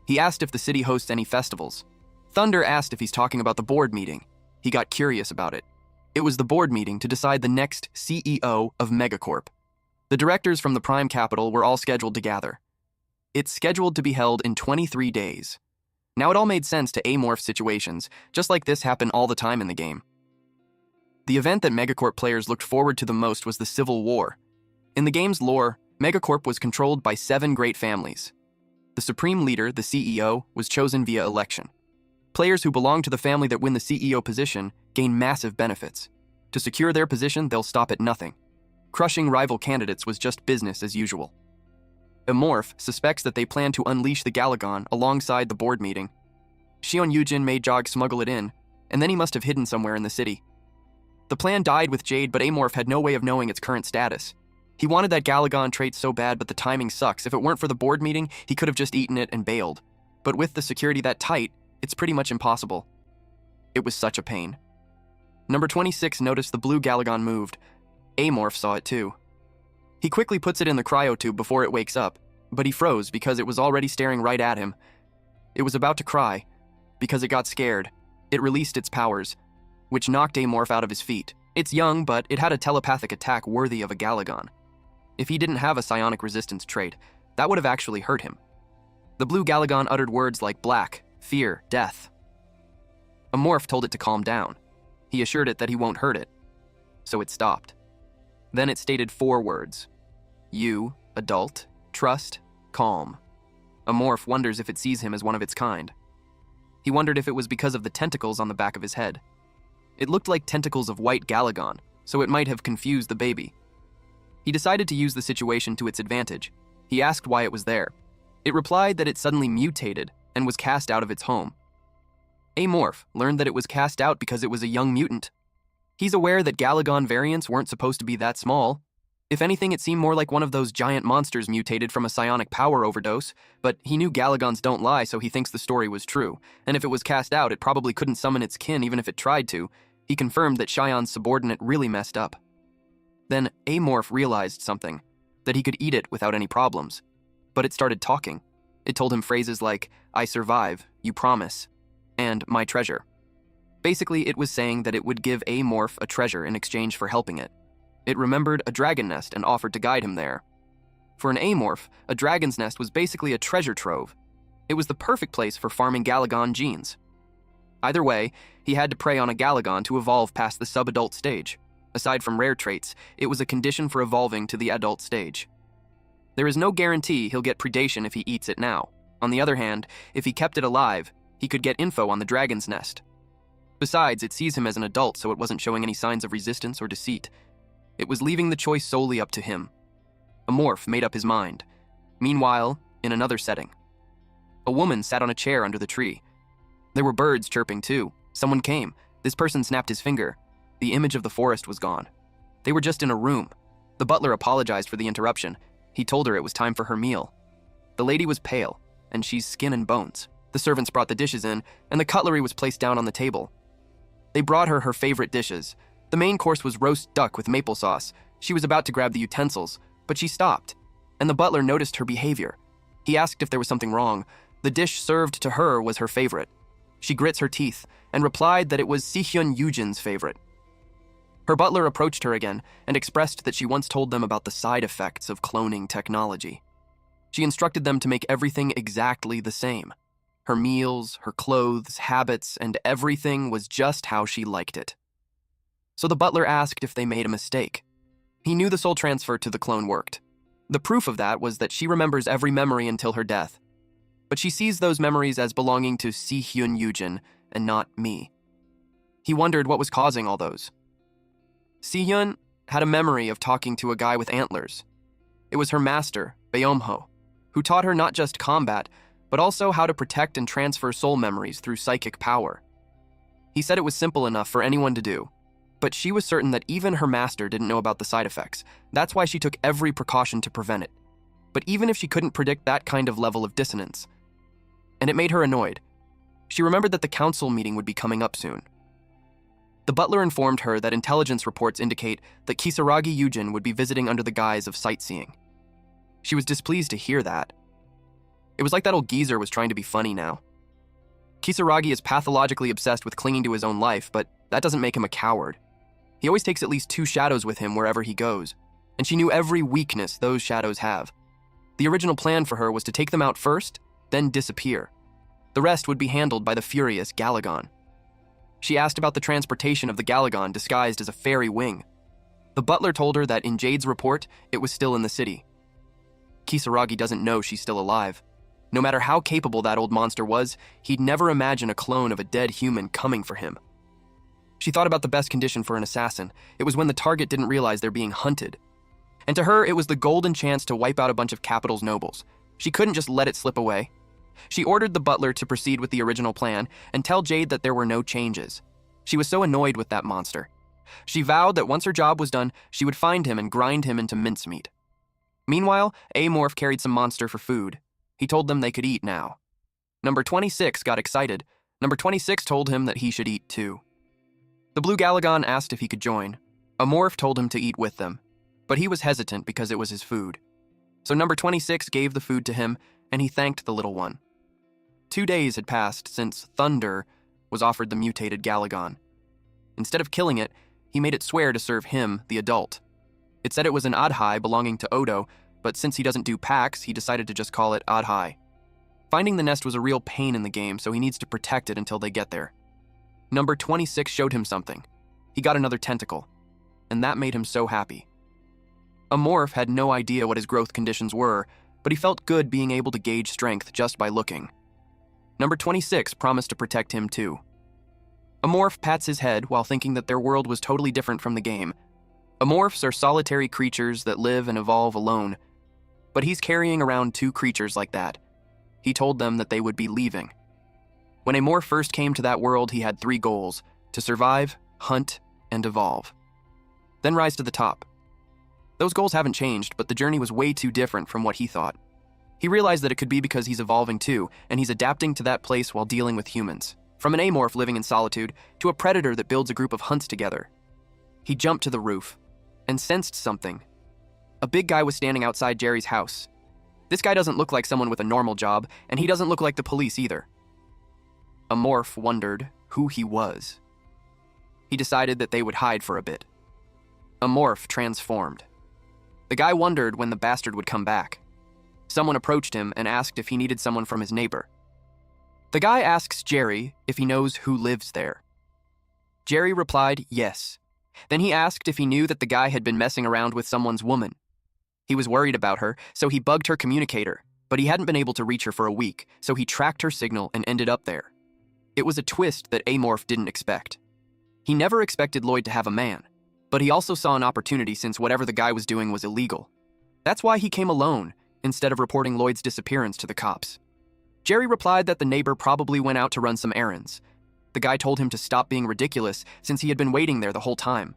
He asked if the city hosts any festivals. Thunder asked if he's talking about the board meeting. He got curious about it. It was the board meeting to decide the next CEO of Megacorp. The directors from the Prime Capital were all scheduled to gather. It's scheduled to be held in 23 days. Now it all made sense to Amorph's situations, just like this happened all the time in the game. The event that Megacorp players looked forward to the most was the Civil War. In the game's lore, Megacorp was controlled by 7 great families. The supreme leader, the CEO, was chosen via election. Players who belong to the family that win the CEO position gain massive benefits. To secure their position, they'll stop at nothing. Crushing rival candidates was just business as usual. Amorph suspects that they plan to unleash the Galagon alongside the board meeting. Shion Yujin made Jog smuggle it in, and then he must have hidden somewhere in the city. The plan died with Jade, but Amorph had no way of knowing its current status. He wanted that Galagon trait so bad, but the timing sucks. If it weren't for the board meeting, he could have just eaten it and bailed. But with the security that tight, it's pretty much impossible. It was such a pain. Number 26 noticed the blue Galagon moved. Amorph saw it too. He quickly puts it in the cryo tube before it wakes up, but he froze because it was already staring right at him. It was about to cry, because it got scared. It released its powers, which knocked Amorph out of his feet. It's young, but it had a telepathic attack worthy of a Galagon. If he didn't have a psionic resistance trait, that would have actually hurt him. The blue Galagon uttered words like black, fear, death. Amorph told it to calm down. He assured it that he won't hurt it, so it stopped. Then it stated 4 words: you, adult, trust, calm. Amorph wonders if it sees him as one of its kind. He wondered if it was because of the tentacles on the back of his head. It looked like tentacles of white Galagon, so it might have confused the baby. He decided to use the situation to its advantage. He asked why it was there. It replied that it suddenly mutated and was cast out of its home. Amorph learned that it was cast out because it was a young mutant. He's aware that Galagon variants weren't supposed to be that small. If anything, it seemed more like one of those giant monsters mutated from a psionic power overdose, but he knew Galagons don't lie, so he thinks the story was true. And if it was cast out, it probably couldn't summon its kin even if it tried to. He confirmed that Shion's subordinate really messed up. Then Amorph realized something, that he could eat it without any problems. But it started talking. It told him phrases like, I survive, you promise, and my treasure. Basically, it was saying that it would give Amorph a treasure in exchange for helping it. It remembered a dragon nest and offered to guide him there. For an Amorph, a dragon's nest was basically a treasure trove. It was the perfect place for farming Galagon genes. Either way, he had to prey on a Galagon to evolve past the sub-adult stage. Aside from rare traits, it was a condition for evolving to the adult stage. There is no guarantee he'll get predation if he eats it now. On the other hand, if he kept it alive, he could get info on the dragon's nest. Besides, it sees him as an adult, so it wasn't showing any signs of resistance or deceit. It was leaving the choice solely up to him. Amorph made up his mind. Meanwhile, in another setting, a woman sat on a chair under the tree. There were birds chirping too. Someone came. This person snapped his finger. The image of the forest was gone. They were just in a room. The butler apologized for the interruption. He told her it was time for her meal. The lady was pale, and she's skin and bones. The servants brought the dishes in, and the cutlery was placed down on the table. They brought her favorite dishes. The main course was roast duck with maple sauce. She was about to grab the utensils, but she stopped, and the butler noticed her behavior. He asked if there was something wrong. The dish served to her was her favorite. She grits her teeth and replied that it was Sihyun Yujin's favorite. Her butler approached her again and expressed that she once told them about the side effects of cloning technology. She instructed them to make everything exactly the same. Her meals, her clothes, habits, and everything was just how she liked it. So the butler asked if they made a mistake. He knew the soul transfer to the clone worked. The proof of that was that she remembers every memory until her death. But she sees those memories as belonging to Sihyun Yujin and not me. He wondered what was causing all those. Sihyun had a memory of talking to a guy with antlers. It was her master, Beomho, who taught her not just combat, but also how to protect and transfer soul memories through psychic power. He said it was simple enough for anyone to do, but she was certain that even her master didn't know about the side effects. That's why she took every precaution to prevent it. But even if she couldn't predict that kind of level of dissonance, and it made her annoyed, she remembered that the council meeting would be coming up soon. The butler informed her that intelligence reports indicate that Kisaragi Yujin would be visiting under the guise of sightseeing. She was displeased to hear that. It was like that old geezer was trying to be funny now. Kisaragi is pathologically obsessed with clinging to his own life, but that doesn't make him a coward. He always takes at least 2 shadows with him wherever he goes, and she knew every weakness those shadows have. The original plan for her was to take them out first, then disappear. The rest would be handled by the furious Galagon. She asked about the transportation of the Galagon disguised as a fairy wing. The butler told her that in Jade's report, it was still in the city. Kisaragi doesn't know she's still alive. No matter how capable that old monster was, he'd never imagine a clone of a dead human coming for him. She thought about the best condition for an assassin. It was when the target didn't realize they're being hunted. And to her, it was the golden chance to wipe out a bunch of capital's nobles. She couldn't just let it slip away. She ordered the butler to proceed with the original plan and tell Jade that there were no changes. She was so annoyed with that monster. She vowed that once her job was done, she would find him and grind him into mincemeat. Meanwhile, Amorph carried some monster for food. He told them they could eat now. Number 26 got excited. Number 26 told him that he should eat too. The Blue Galagon asked if he could join. Amorph told him to eat with them, but he was hesitant because it was his food. So number 26 gave the food to him, and he thanked the little one. 2 days had passed since Thunder was offered the mutated Galagon. Instead of killing it, he made it swear to serve him, the adult. It said it was an Adhai belonging to Odo, but since he doesn't do packs, he decided to just call it Adhai. Finding the nest was a real pain in the game, so he needs to protect it until they get there. Number 26 showed him something. He got another tentacle, and that made him so happy. Amorph had no idea what his growth conditions were, but he felt good being able to gauge strength just by looking. Number 26 promised to protect him too. Amorph pats his head while thinking that their world was totally different from the game. Amorphs are solitary creatures that live and evolve alone, but he's carrying around 2 creatures like that. He told them that they would be leaving. When Amorph first came to that world, he had 3 goals: to survive, hunt, and evolve. Then rise to the top. Those goals haven't changed, but the journey was way too different from what he thought. He realized that it could be because he's evolving too, and he's adapting to that place while dealing with humans. From an Amorph living in solitude to a predator that builds a group of hunts together. He jumped to the roof and sensed something. A big guy was standing outside Jerry's house. This guy doesn't look like someone with a normal job, and he doesn't look like the police either. Amorph wondered who he was. He decided that they would hide for a bit. Amorph transformed. The guy wondered when the bastard would come back. Someone approached him and asked if he needed someone from his neighbor. The guy asks Jerry if he knows who lives there. Jerry replied yes. Then he asked if he knew that the guy had been messing around with someone's woman. He was worried about her, so he bugged her communicator, but he hadn't been able to reach her for a week, so he tracked her signal and ended up there. It was a twist that Amorph didn't expect. He never expected Lloyd to have a man, but he also saw an opportunity since whatever the guy was doing was illegal. That's why he came alone, instead of reporting Lloyd's disappearance to the cops. Jerry replied that the neighbor probably went out to run some errands. The guy told him to stop being ridiculous since he had been waiting there the whole time.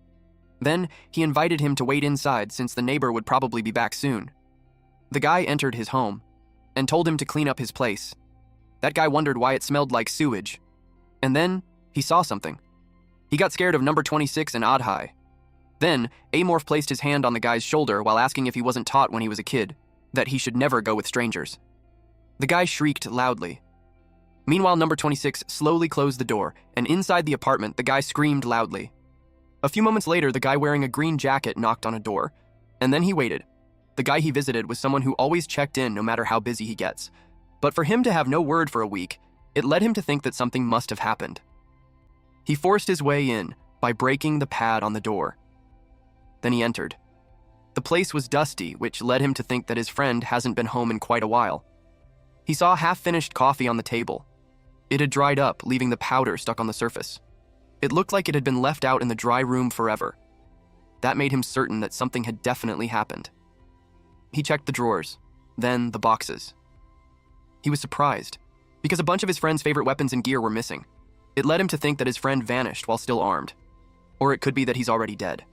Then, he invited him to wait inside since the neighbor would probably be back soon. The guy entered his home and told him to clean up his place. That guy wondered why it smelled like sewage. And then, he saw something. He got scared of number 26 and Adhai. Then, Amorph placed his hand on the guy's shoulder while asking if he wasn't taught when he was a kid that he should never go with strangers. The guy shrieked loudly. Meanwhile, number 26 slowly closed the door, and inside the apartment, the guy screamed loudly. A few moments later, the guy wearing a green jacket knocked on a door, and then he waited. The guy he visited was someone who always checked in no matter how busy he gets. But for him to have no word for a week, it led him to think that something must have happened. He forced his way in by breaking the pad on the door. Then he entered. The place was dusty, which led him to think that his friend hasn't been home in quite a while. He saw half-finished coffee on the table. It had dried up, leaving the powder stuck on the surface. It looked like it had been left out in the dry room forever. That made him certain that something had definitely happened. He checked the drawers, then the boxes. He was surprised, because a bunch of his friend's favorite weapons and gear were missing. It led him to think that his friend vanished while still armed. Or it could be that he's already dead.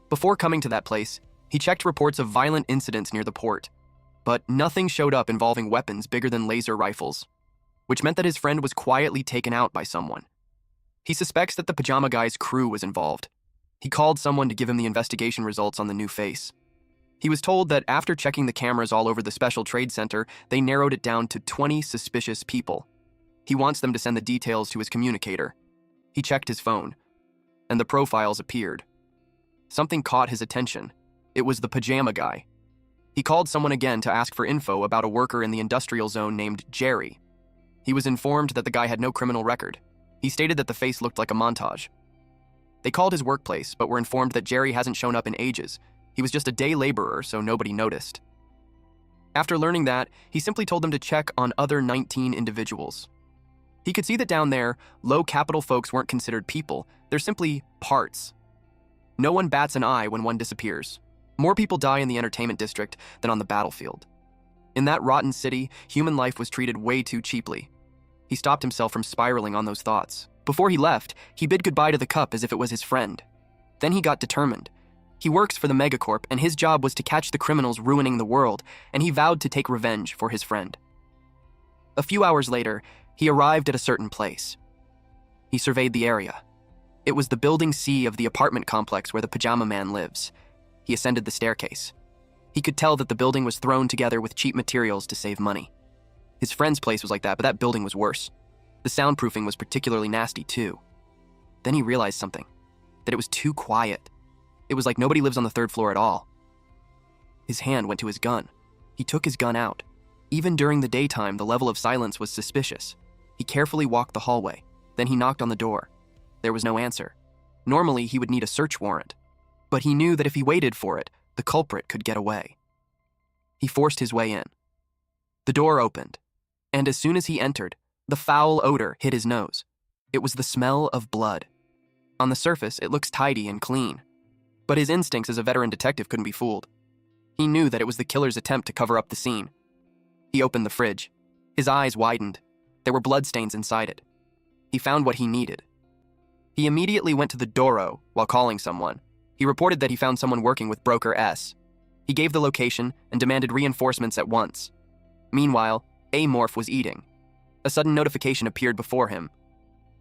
Before coming to that place, he checked reports of violent incidents near the port, but nothing showed up involving weapons bigger than laser rifles, which meant that his friend was quietly taken out by someone. He suspects that the pajama guy's crew was involved. He called someone to give him the investigation results on the new face. He was told that after checking the cameras all over the Special Trade Center, they narrowed it down to 20 suspicious people. He wants them to send the details to his communicator. He checked his phone, and the profiles appeared. Something caught his attention. It was the pajama guy. He called someone again to ask for info about a worker in the industrial zone named Jerry. He was informed that the guy had no criminal record. He stated that the face looked like a montage. They called his workplace, but were informed that Jerry hasn't shown up in ages. He was just a day laborer, so nobody noticed. After learning that, he simply told them to check on other 19 individuals. He could see that down there, low capital folks weren't considered people, they're simply parts. No one bats an eye when one disappears. More people die in the entertainment district than on the battlefield. In that rotten city, human life was treated way too cheaply. He stopped himself from spiraling on those thoughts. Before he left, he bid goodbye to the cup as if it was his friend. Then he got determined. He works for the Megacorp, and his job was to catch the criminals ruining the world, and he vowed to take revenge for his friend. A few hours later, he arrived at a certain place. He surveyed the area. It was the building C of the apartment complex where the Pajama Man lives. He ascended the staircase. He could tell that the building was thrown together with cheap materials to save money. His friend's place was like that, but that building was worse. The soundproofing was particularly nasty too. Then he realized something, that it was too quiet. It was like nobody lives on the third floor at all. His hand went to his gun. He took his gun out. Even during the daytime, the level of silence was suspicious. He carefully walked the hallway. Then he knocked on the door. There was no answer. Normally, he would need a search warrant. But he knew that if he waited for it, the culprit could get away. He forced his way in. The door opened, and as soon as he entered, the foul odor hit his nose. It was the smell of blood. On the surface, it looks tidy and clean. But his instincts as a veteran detective couldn't be fooled. He knew that it was the killer's attempt to cover up the scene. He opened the fridge. His eyes widened. There were bloodstains inside it. He found what he needed. He immediately went to the Doro while calling someone. He reported that he found someone working with Broker S. He gave the location and demanded reinforcements at once. Meanwhile, Amorph was eating. A sudden notification appeared before him.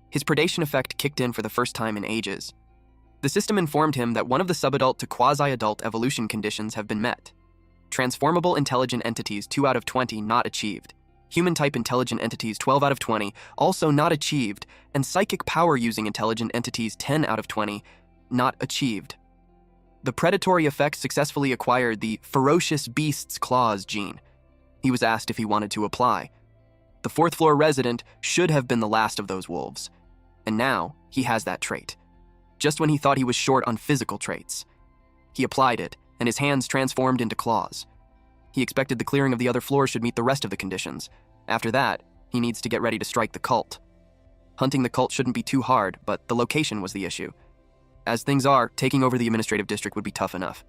His predation effect kicked in for the first time in ages. The system informed him that one of the subadult to quasi-adult evolution conditions have been met. Transformable intelligent entities 2 out of 20 not achieved. Human-type intelligent entities 12 out of 20 also not achieved, and psychic power-using intelligent entities 10 out of 20 not achieved. The predatory effect successfully acquired the Ferocious Beast's Claws gene. He was asked if he wanted to apply. The 4th floor resident should have been the last of those wolves, and now he has that trait. Just when he thought he was short on physical traits. He applied it, and his hands transformed into claws. He expected the clearing of the other floors should meet the rest of the conditions. After that, he needs to get ready to strike the cult. Hunting the cult shouldn't be too hard, but the location was the issue. As things are, taking over the administrative district would be tough enough.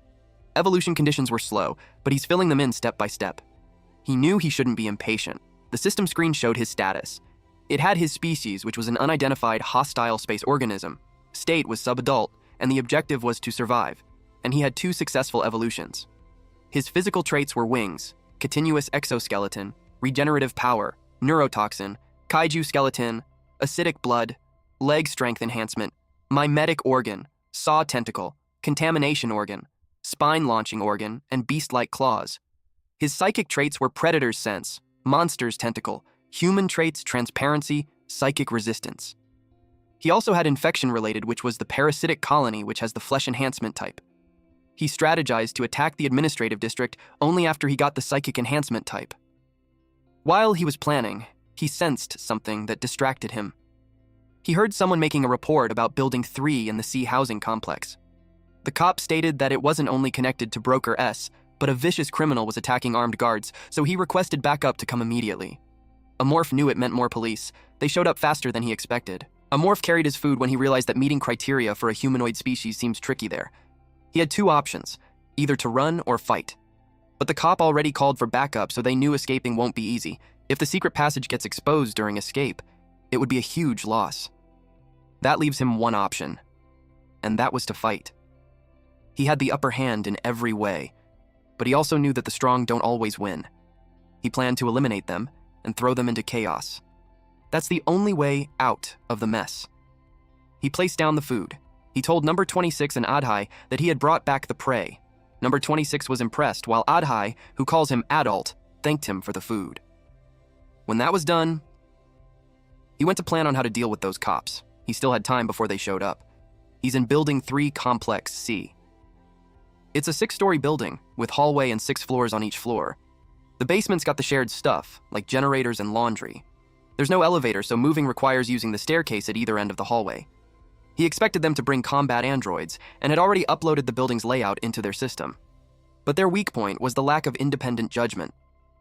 Evolution conditions were slow, but he's filling them in step by step. He knew he shouldn't be impatient. The system screen showed his status. It had his species, which was an unidentified hostile space organism. State was subadult, and the objective was to survive, and he had 2 successful evolutions. His physical traits were wings, continuous exoskeleton, regenerative power, neurotoxin, kaiju skeleton, acidic blood, leg strength enhancement, mimetic organ, saw tentacle, contamination organ, spine launching organ, and beast-like claws. His psychic traits were predator's sense, monster's tentacle, human traits transparency, psychic resistance. He also had infection-related, which was the parasitic colony, which has the flesh enhancement type. He strategized to attack the administrative district only after he got the psychic enhancement type. While he was planning, he sensed something that distracted him. He heard someone making a report about Building 3 in the C housing complex. The cop stated that it wasn't only connected to Broker S, but a vicious criminal was attacking armed guards, so he requested backup to come immediately. Amorph knew it meant more police. They showed up faster than he expected. Amorph carried his food when he realized that meeting criteria for a humanoid species seems tricky there. He had 2 options, either to run or fight. But the cop already called for backup, so they knew escaping won't be easy. If the secret passage gets exposed during escape, it would be a huge loss. That leaves him one option, and that was to fight. He had the upper hand in every way, but he also knew that the strong don't always win. He planned to eliminate them and throw them into chaos. That's the only way out of the mess. He placed down the food. He told number 26 and Adhai that he had brought back the prey. Number 26 was impressed, while Adhai, who calls him Adult, thanked him for the food. When that was done, he went to plan on how to deal with those cops. He still had time before they showed up. He's in Building 3 Complex C. It's a 6-story building, with hallway and 6 floors on each floor. The basement's got the shared stuff, like generators and laundry. There's no elevator, so moving requires using the staircase at either end of the hallway. He expected them to bring combat androids, and had already uploaded the building's layout into their system. But their weak point was the lack of independent judgment.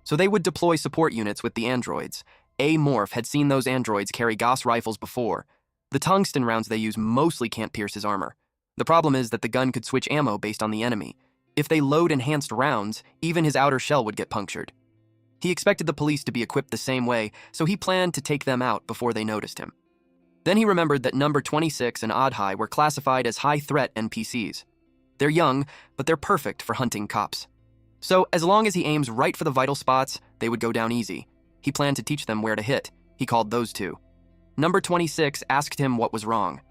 So they would deploy support units with the androids. A-Morph had seen those androids carry Gauss rifles before. The tungsten rounds they use mostly can't pierce his armor. The problem is that the gun could switch ammo based on the enemy. If they load enhanced rounds, even his outer shell would get punctured. He expected the police to be equipped the same way, so he planned to take them out before they noticed him. Then he remembered that number 26 and Oddhigh were classified as high-threat NPCs. They're young, but they're perfect for hunting cops. So as long as he aims right for the vital spots, they would go down easy. He planned to teach them where to hit. He called those two. Number 26 asked him what was wrong.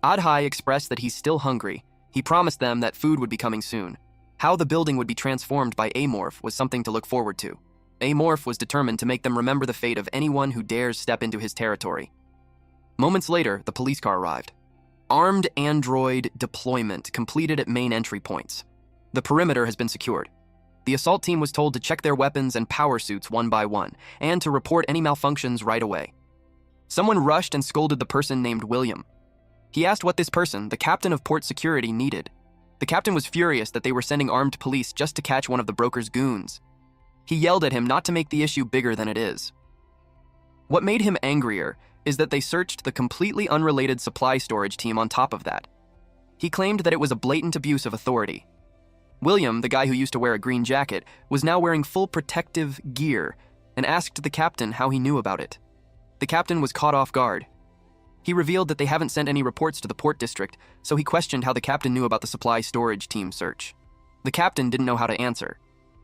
Oddhigh expressed that he's still hungry. He promised them that food would be coming soon. How the building would be transformed by A-Morph was something to look forward to. A-Morph was determined to make them remember the fate of anyone who dares step into his territory. Moments later, the police car arrived. Armed android deployment completed at main entry points. The perimeter has been secured. The assault team was told to check their weapons and power suits one by one, and to report any malfunctions right away. Someone rushed and scolded the person named William. He asked what this person, the captain of port security, needed. The captain was furious that they were sending armed police just to catch one of the broker's goons. He yelled at him not to make the issue bigger than it is. What made him angrier is that they searched the completely unrelated supply storage team on top of that. He claimed that it was a blatant abuse of authority. William, the guy who used to wear a green jacket, was now wearing full protective gear and asked the captain how he knew about it. The captain was caught off guard. He revealed that they haven't sent any reports to the port district, so he questioned how the captain knew about the supply storage team search. The captain didn't know how to answer.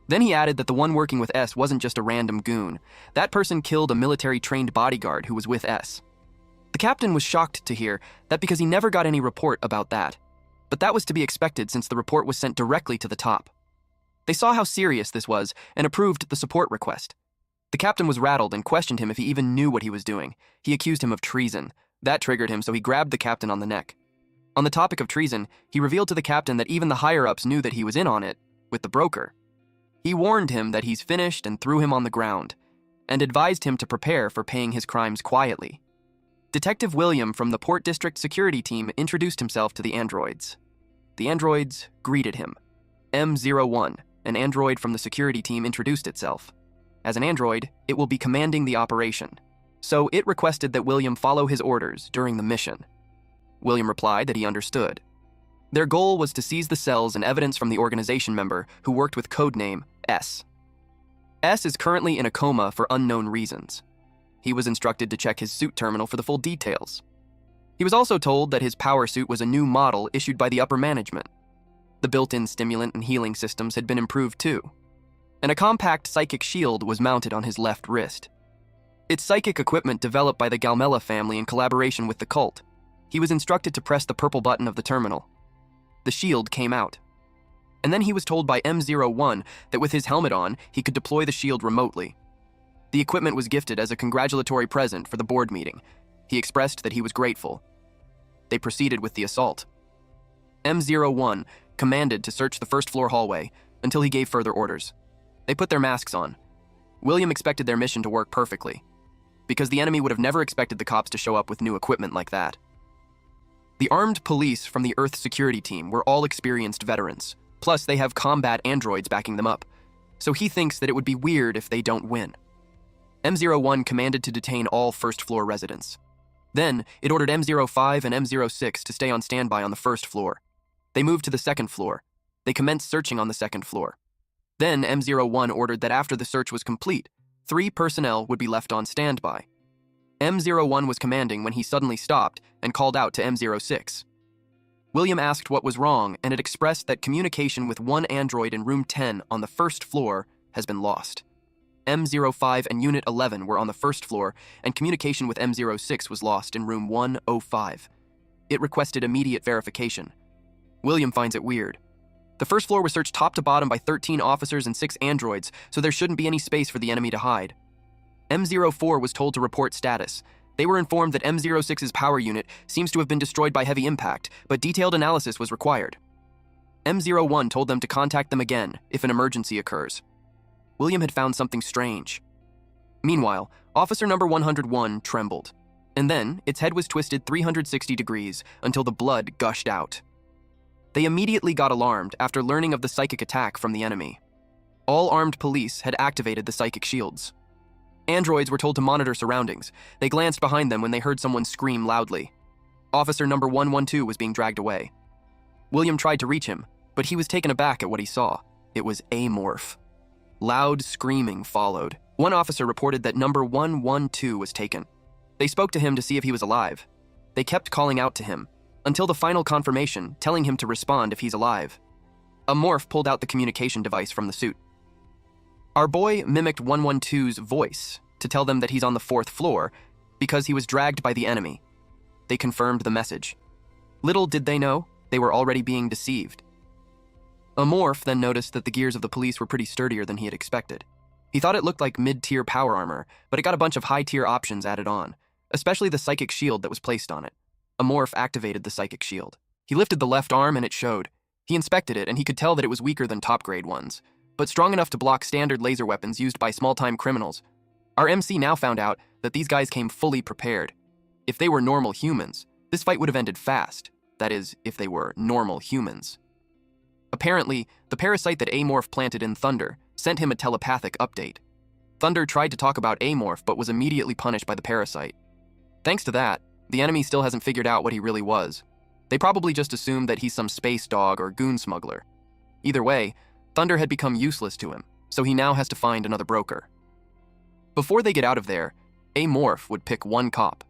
Then he added that the one working with S wasn't just a random goon. That person killed a military-trained bodyguard who was with S. The captain was shocked to hear that because he never got any report about that. But that was to be expected since the report was sent directly to the top. They saw how serious this was and approved the support request. The captain was rattled and questioned him if he even knew what he was doing. He accused him of treason. That triggered him, so he grabbed the captain on the neck. On the topic of treason, he revealed to the captain that even the higher-ups knew that he was in on it, with the broker. He warned him that he's finished and threw him on the ground, and advised him to prepare for paying his crimes quietly. Detective William from the Port District security team introduced himself to the androids. The androids greeted him. M01, an android from the security team, introduced itself. As an android, it will be commanding the operation, so it requested that William follow his orders during the mission. William replied that he understood. Their goal was to seize the cells and evidence from the organization member who worked with codename S. S is currently in a coma for unknown reasons. He was instructed to check his suit terminal for the full details. He was also told that his power suit was a new model issued by the upper management. The built-in stimulant and healing systems had been improved too, and a compact psychic shield was mounted on his left wrist. It's psychic equipment developed by the Galmella family in collaboration with the cult. He was instructed to press the purple button of the terminal. The shield came out. And then he was told by M01 that with his helmet on, he could deploy the shield remotely. The equipment was gifted as a congratulatory present for the board meeting. He expressed that he was grateful. They proceeded with the assault. M01 commanded to search the first-floor hallway until he gave further orders. They put their masks on. William expected their mission to work perfectly, because the enemy would have never expected the cops to show up with new equipment like that. The armed police from the Earth security team were all experienced veterans, plus they have combat androids backing them up, so he thinks that it would be weird if they don't win. M01 commanded to detain all first-floor residents. Then, it ordered M05 and M06 to stay on standby on the first floor. They moved to the second floor. They commenced searching on the second floor. Then, M01 ordered that after the search was complete, 3 personnel would be left on standby. M01 was commanding when he suddenly stopped and called out to M06. William asked what was wrong, and it expressed that communication with one android in room 10 on the first floor has been lost. M05 and Unit 11 were on the first floor, and communication with M06 was lost in room 105. It requested immediate verification. William finds it weird. The first floor was searched top to bottom by 13 officers and 6 androids, so there shouldn't be any space for the enemy to hide. M04 was told to report status. They were informed that M06's power unit seems to have been destroyed by heavy impact, but detailed analysis was required. M01 told them to contact them again if an emergency occurs. William had found something strange. Meanwhile, officer number 101 trembled, and then its head was twisted 360 degrees until the blood gushed out. They immediately got alarmed after learning of the psychic attack from the enemy. All armed police had activated the psychic shields. Androids were told to monitor surroundings. They glanced behind them when they heard someone scream loudly. Officer number 112 was being dragged away. William tried to reach him, but he was taken aback at what he saw. It was Amorph. Loud screaming followed. One officer reported that number 112 was taken. They spoke to him to see if he was alive. They kept calling out to him, until the final confirmation, telling him to respond if he's alive. Amorph pulled out the communication device from the suit. Our boy mimicked 112's voice to tell them that he's on the 4th floor because he was dragged by the enemy. They confirmed the message. Little did they know, they were already being deceived. Amorph then noticed that the gears of the police were pretty sturdier than he had expected. He thought it looked like mid-tier power armor, but it got a bunch of high-tier options added on, especially the psychic shield that was placed on it. Amorph activated the psychic shield. He lifted the left arm and it showed. He inspected it and he could tell that it was weaker than top-grade ones, but strong enough to block standard laser weapons used by small-time criminals. Our MC now found out that these guys came fully prepared. If they were normal humans, this fight would have ended fast. That is, if they were normal humans. Apparently, the parasite that Amorph planted in Thunder sent him a telepathic update. Thunder tried to talk about Amorph but was immediately punished by the parasite. Thanks to that, the enemy still hasn't figured out what he really was. They probably just assumed that he's some space dog or goon smuggler. Either way, Thunder had become useless to him, so he now has to find another broker. Before they get out of there, Amorph would pick one cop.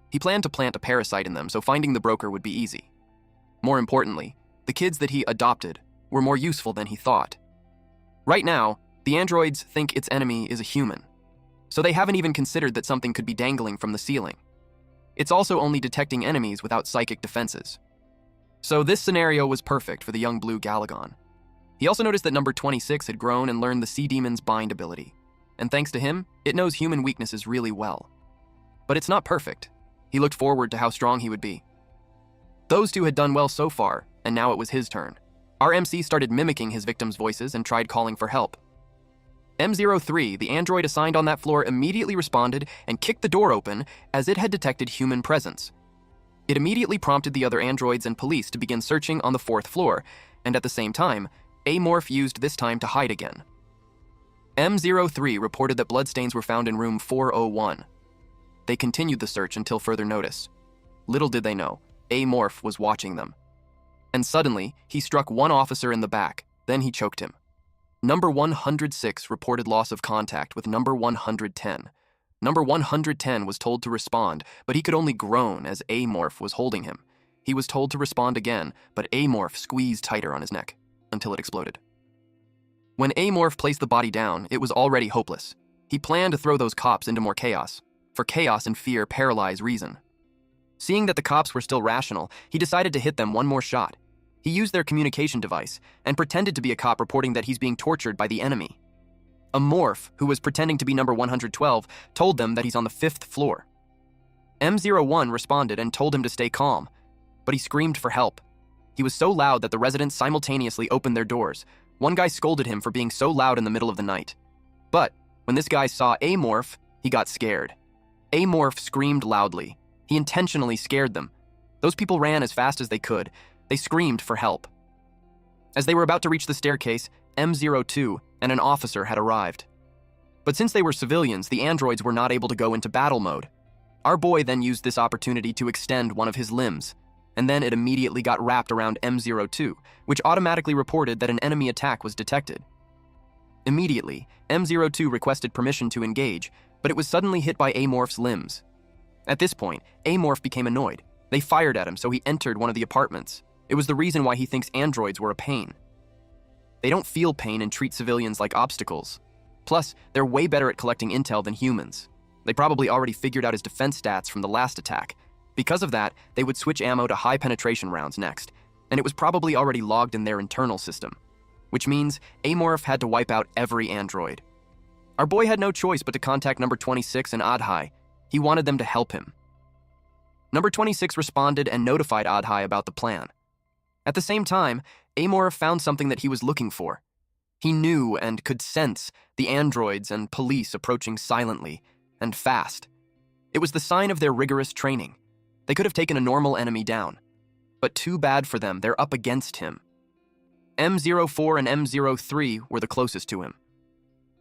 He planned to plant a parasite in them, so finding the broker would be easy. More importantly, the kids that he adopted were more useful than he thought. Right now, the androids think its enemy is a human, so they haven't even considered that something could be dangling from the ceiling. It's also only detecting enemies without psychic defenses. So this scenario was perfect for the young blue Galagon. He also noticed that number 26 had grown and learned the Sea Demon's bind ability, and thanks to him, it knows human weaknesses really well. But it's not perfect. He looked forward to how strong he would be. Those two had done well so far, and now it was his turn. Our MC started mimicking his victims' voices and tried calling for help. M03, the android assigned on that floor, immediately responded and kicked the door open as it had detected human presence. It immediately prompted the other androids and police to begin searching on the 4th floor, and at the same time, Amorph used this time to hide again. M03 reported that bloodstains were found in room 401. They continued the search until further notice. Little did they know, Amorph was watching them. And suddenly, he struck one officer in the back, then he choked him. Number 106 reported loss of contact with number 110. Number 110 was told to respond, but he could only groan as Amorph was holding him. He was told to respond again, but Amorph squeezed tighter on his neck, until it exploded. When Amorph placed the body down, it was already hopeless. He planned to throw those cops into more chaos, for chaos and fear paralyze reason. Seeing that the cops were still rational, he decided to hit them one more shot. He used their communication device and pretended to be a cop reporting that he's being tortured by the enemy. Amorph, who was pretending to be number 112, told them that he's on the 5th floor. M01 responded and told him to stay calm, but he screamed for help. He was so loud that the residents simultaneously opened their doors. One guy scolded him for being so loud in the middle of the night. But when this guy saw Amorph, he got scared. Amorph screamed loudly. He intentionally scared them. Those people ran as fast as they could. They screamed for help. As they were about to reach the staircase, M02 and an officer had arrived. But since they were civilians, the androids were not able to go into battle mode. Our boy then used this opportunity to extend one of his limbs, and then it immediately got wrapped around M02, which automatically reported that an enemy attack was detected. Immediately, M02 requested permission to engage, but it was suddenly hit by Amorph's limbs. At this point, Amorph became annoyed. They fired at him, so he entered one of the apartments. It was the reason why he thinks androids were a pain. They don't feel pain and treat civilians like obstacles. Plus, they're way better at collecting intel than humans. They probably already figured out his defense stats from the last attack. Because of that, they would switch ammo to high penetration rounds next, and it was probably already logged in their internal system. Which means Amorph had to wipe out every android. Our boy had no choice but to contact number 26 and Adhai. He wanted them to help him. Number 26 responded and notified Adhai about the plan. At the same time, Amorph found something that he was looking for. He knew and could sense the androids and police approaching silently and fast. It was the sign of their rigorous training. They could have taken a normal enemy down. But too bad for them, they're up against him. M04 and M03 were the closest to him.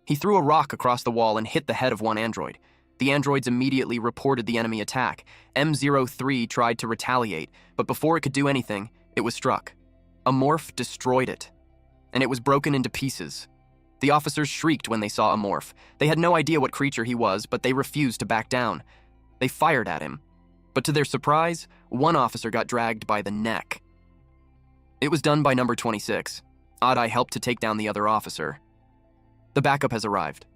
He threw a rock across the wall and hit the head of one android. The androids immediately reported the enemy attack. M03 tried to retaliate, but before it could do anything, it was struck. A morph destroyed it, and it was broken into pieces. The officers shrieked when they saw a morph. They had no idea what creature he was, but they refused to back down. They fired at him, but to their surprise, one officer got dragged by the neck. It was done by number 26. Odd-Eye helped to take down the other officer. The backup has arrived.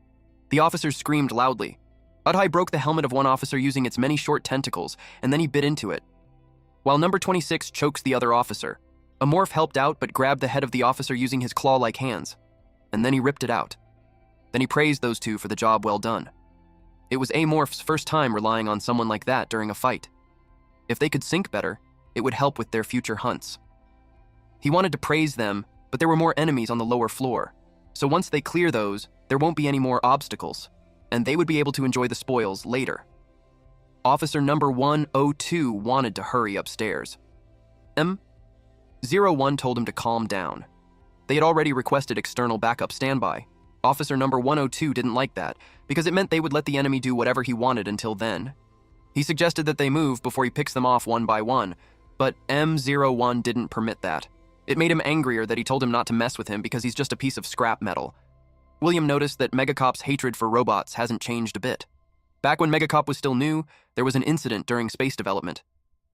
The officers screamed loudly. Odd-Eye broke the helmet of one officer using its many short tentacles, and then he bit into it. While number 26 chokes the other officer, a morph helped out but grabbed the head of the officer using his claw-like hands, and then he ripped it out. Then he praised those two for the job well done. It was A-Morph's first time relying on someone like that during a fight. If they could sync better, it would help with their future hunts. He wanted to praise them, but there were more enemies on the lower floor. So once they clear those, there won't be any more obstacles, and they would be able to enjoy the spoils later. Officer number 102 wanted to hurry upstairs. M01 told him to calm down. They had already requested external backup standby. Officer number 102 didn't like that, because it meant they would let the enemy do whatever he wanted until then. He suggested that they move before he picks them off one by one, but M01 didn't permit that. It made him angrier that he told him not to mess with him because he's just a piece of scrap metal. William noticed that Megacop's hatred for robots hasn't changed a bit. Back when Megacop was still new, there was an incident during space development.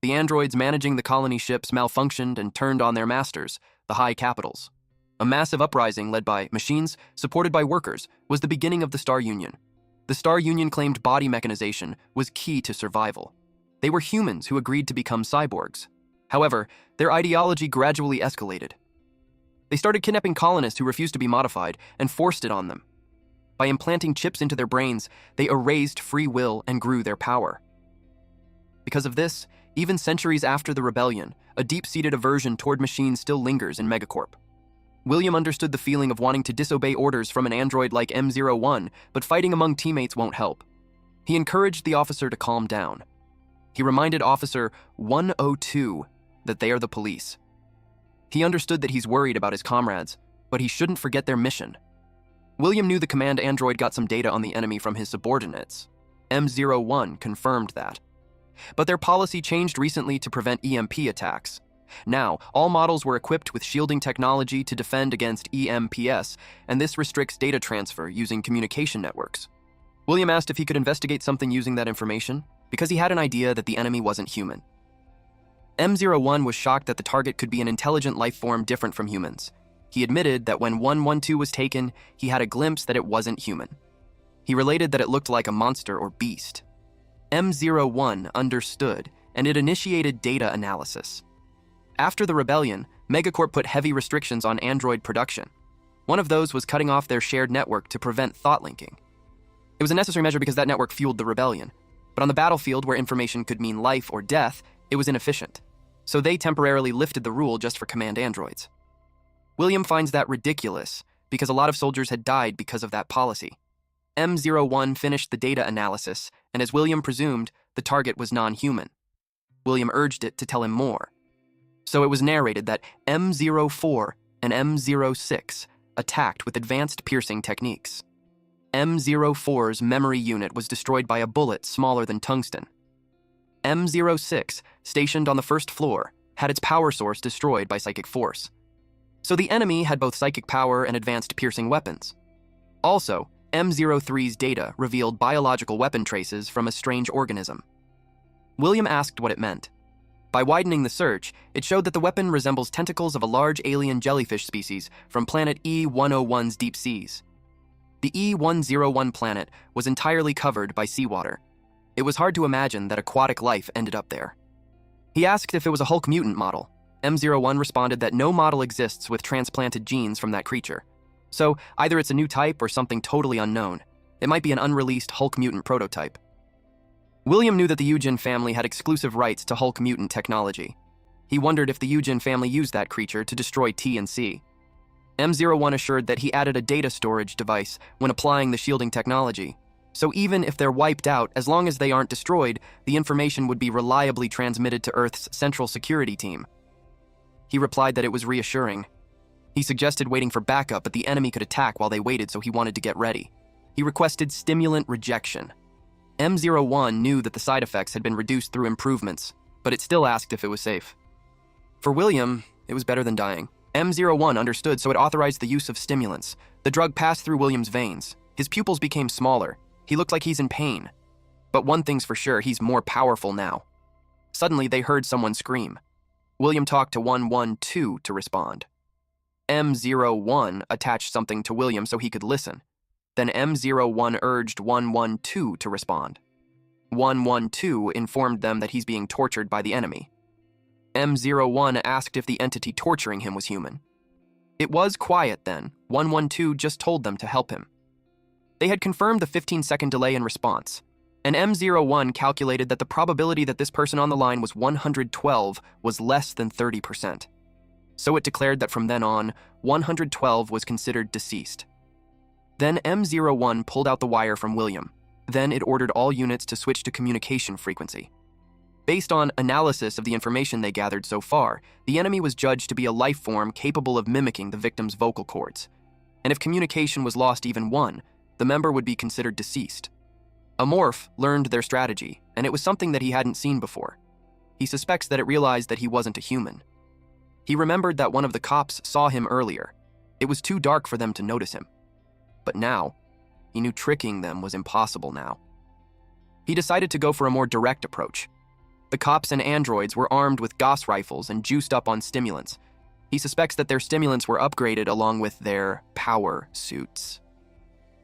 The androids managing the colony ships malfunctioned and turned on their masters, the High Capitals. A massive uprising led by machines, supported by workers, was the beginning of the Star Union. The Star Union claimed body mechanization was key to survival. They were humans who agreed to become cyborgs. However, their ideology gradually escalated. They started kidnapping colonists who refused to be modified and forced it on them. By implanting chips into their brains, they erased free will and grew their power. Because of this, even centuries after the rebellion, a deep-seated aversion toward machines still lingers in Megacorp. William understood the feeling of wanting to disobey orders from an android like M01, but fighting among teammates won't help. He encouraged the officer to calm down. He reminded Officer 102 that they are the police. He understood that he's worried about his comrades, but he shouldn't forget their mission. William knew the command android got some data on the enemy from his subordinates. M01 confirmed that. But their policy changed recently to prevent EMP attacks. Now, all models were equipped with shielding technology to defend against EMPs, and this restricts data transfer using communication networks. William asked if he could investigate something using that information, because he had an idea that the enemy wasn't human. M01 was shocked that the target could be an intelligent life form different from humans. He admitted that when 112 was taken, he had a glimpse that it wasn't human. He related that it looked like a monster or beast. M01 understood, and it initiated data analysis. After the rebellion, Megacorp put heavy restrictions on android production. One of those was cutting off their shared network to prevent thought linking. It was a necessary measure because that network fueled the rebellion. But on the battlefield, where information could mean life or death, it was inefficient. So they temporarily lifted the rule just for command androids. William finds that ridiculous, because a lot of soldiers had died because of that policy. M01 finished the data analysis, and as William presumed, the target was non-human. William urged it to tell him more. So it was narrated that M04 and M06 attacked with advanced piercing techniques. M04's memory unit was destroyed by a bullet smaller than tungsten. M06, stationed on the first floor, had its power source destroyed by psychic force. So the enemy had both psychic power and advanced piercing weapons. Also, M03's data revealed biological weapon traces from a strange organism. William asked what it meant. By widening the search, it showed that the weapon resembles tentacles of a large alien jellyfish species from planet E101's deep seas. The E101 planet was entirely covered by seawater. It was hard to imagine that aquatic life ended up there. He asked if it was a Hulk mutant model. M01 responded that no model exists with transplanted genes from that creature. So either it's a new type or something totally unknown. It might be an unreleased Hulk mutant prototype. William knew that the Eugene family had exclusive rights to Hulk mutant technology. He wondered if the Eugene family used that creature to destroy T and C. M01 assured that he added a data storage device when applying the shielding technology. So even if they're wiped out, as long as they aren't destroyed, the information would be reliably transmitted to Earth's Central Security Team. He replied that it was reassuring. He suggested waiting for backup, but the enemy could attack while they waited, so he wanted to get ready. He requested stimulant rejection. M01 knew that the side effects had been reduced through improvements, but it still asked if it was safe. For William, it was better than dying. M01 understood, so it authorized the use of stimulants. The drug passed through William's veins. His pupils became smaller. He looked like he's in pain. But one thing's for sure, he's more powerful now. Suddenly, they heard someone scream. William talked to 112 to respond. M01 attached something to William so he could listen. Then M01 urged 112 to respond. 112 informed them that he's being tortured by the enemy. M01 asked if the entity torturing him was human. It was quiet then. 112 just told them to help him. They had confirmed the 15-second delay in response, and M01 calculated that the probability that this person on the line was 112 was less than 30%. So it declared that from then on, 112 was considered deceased. Then M01 pulled out the wire from William. Then it ordered all units to switch to communication frequency. Based on analysis of the information they gathered so far, the enemy was judged to be a life form capable of mimicking the victim's vocal cords. And if communication was lost even one, the member would be considered deceased. Amorph learned their strategy, and it was something that he hadn't seen before. He suspects that it realized that he wasn't a human. He remembered that one of the cops saw him earlier. It was too dark for them to notice him. But now, he knew tricking them was impossible now. He decided to go for a more direct approach. The cops and androids were armed with Gauss rifles and juiced up on stimulants. He suspects that their stimulants were upgraded along with their power suits.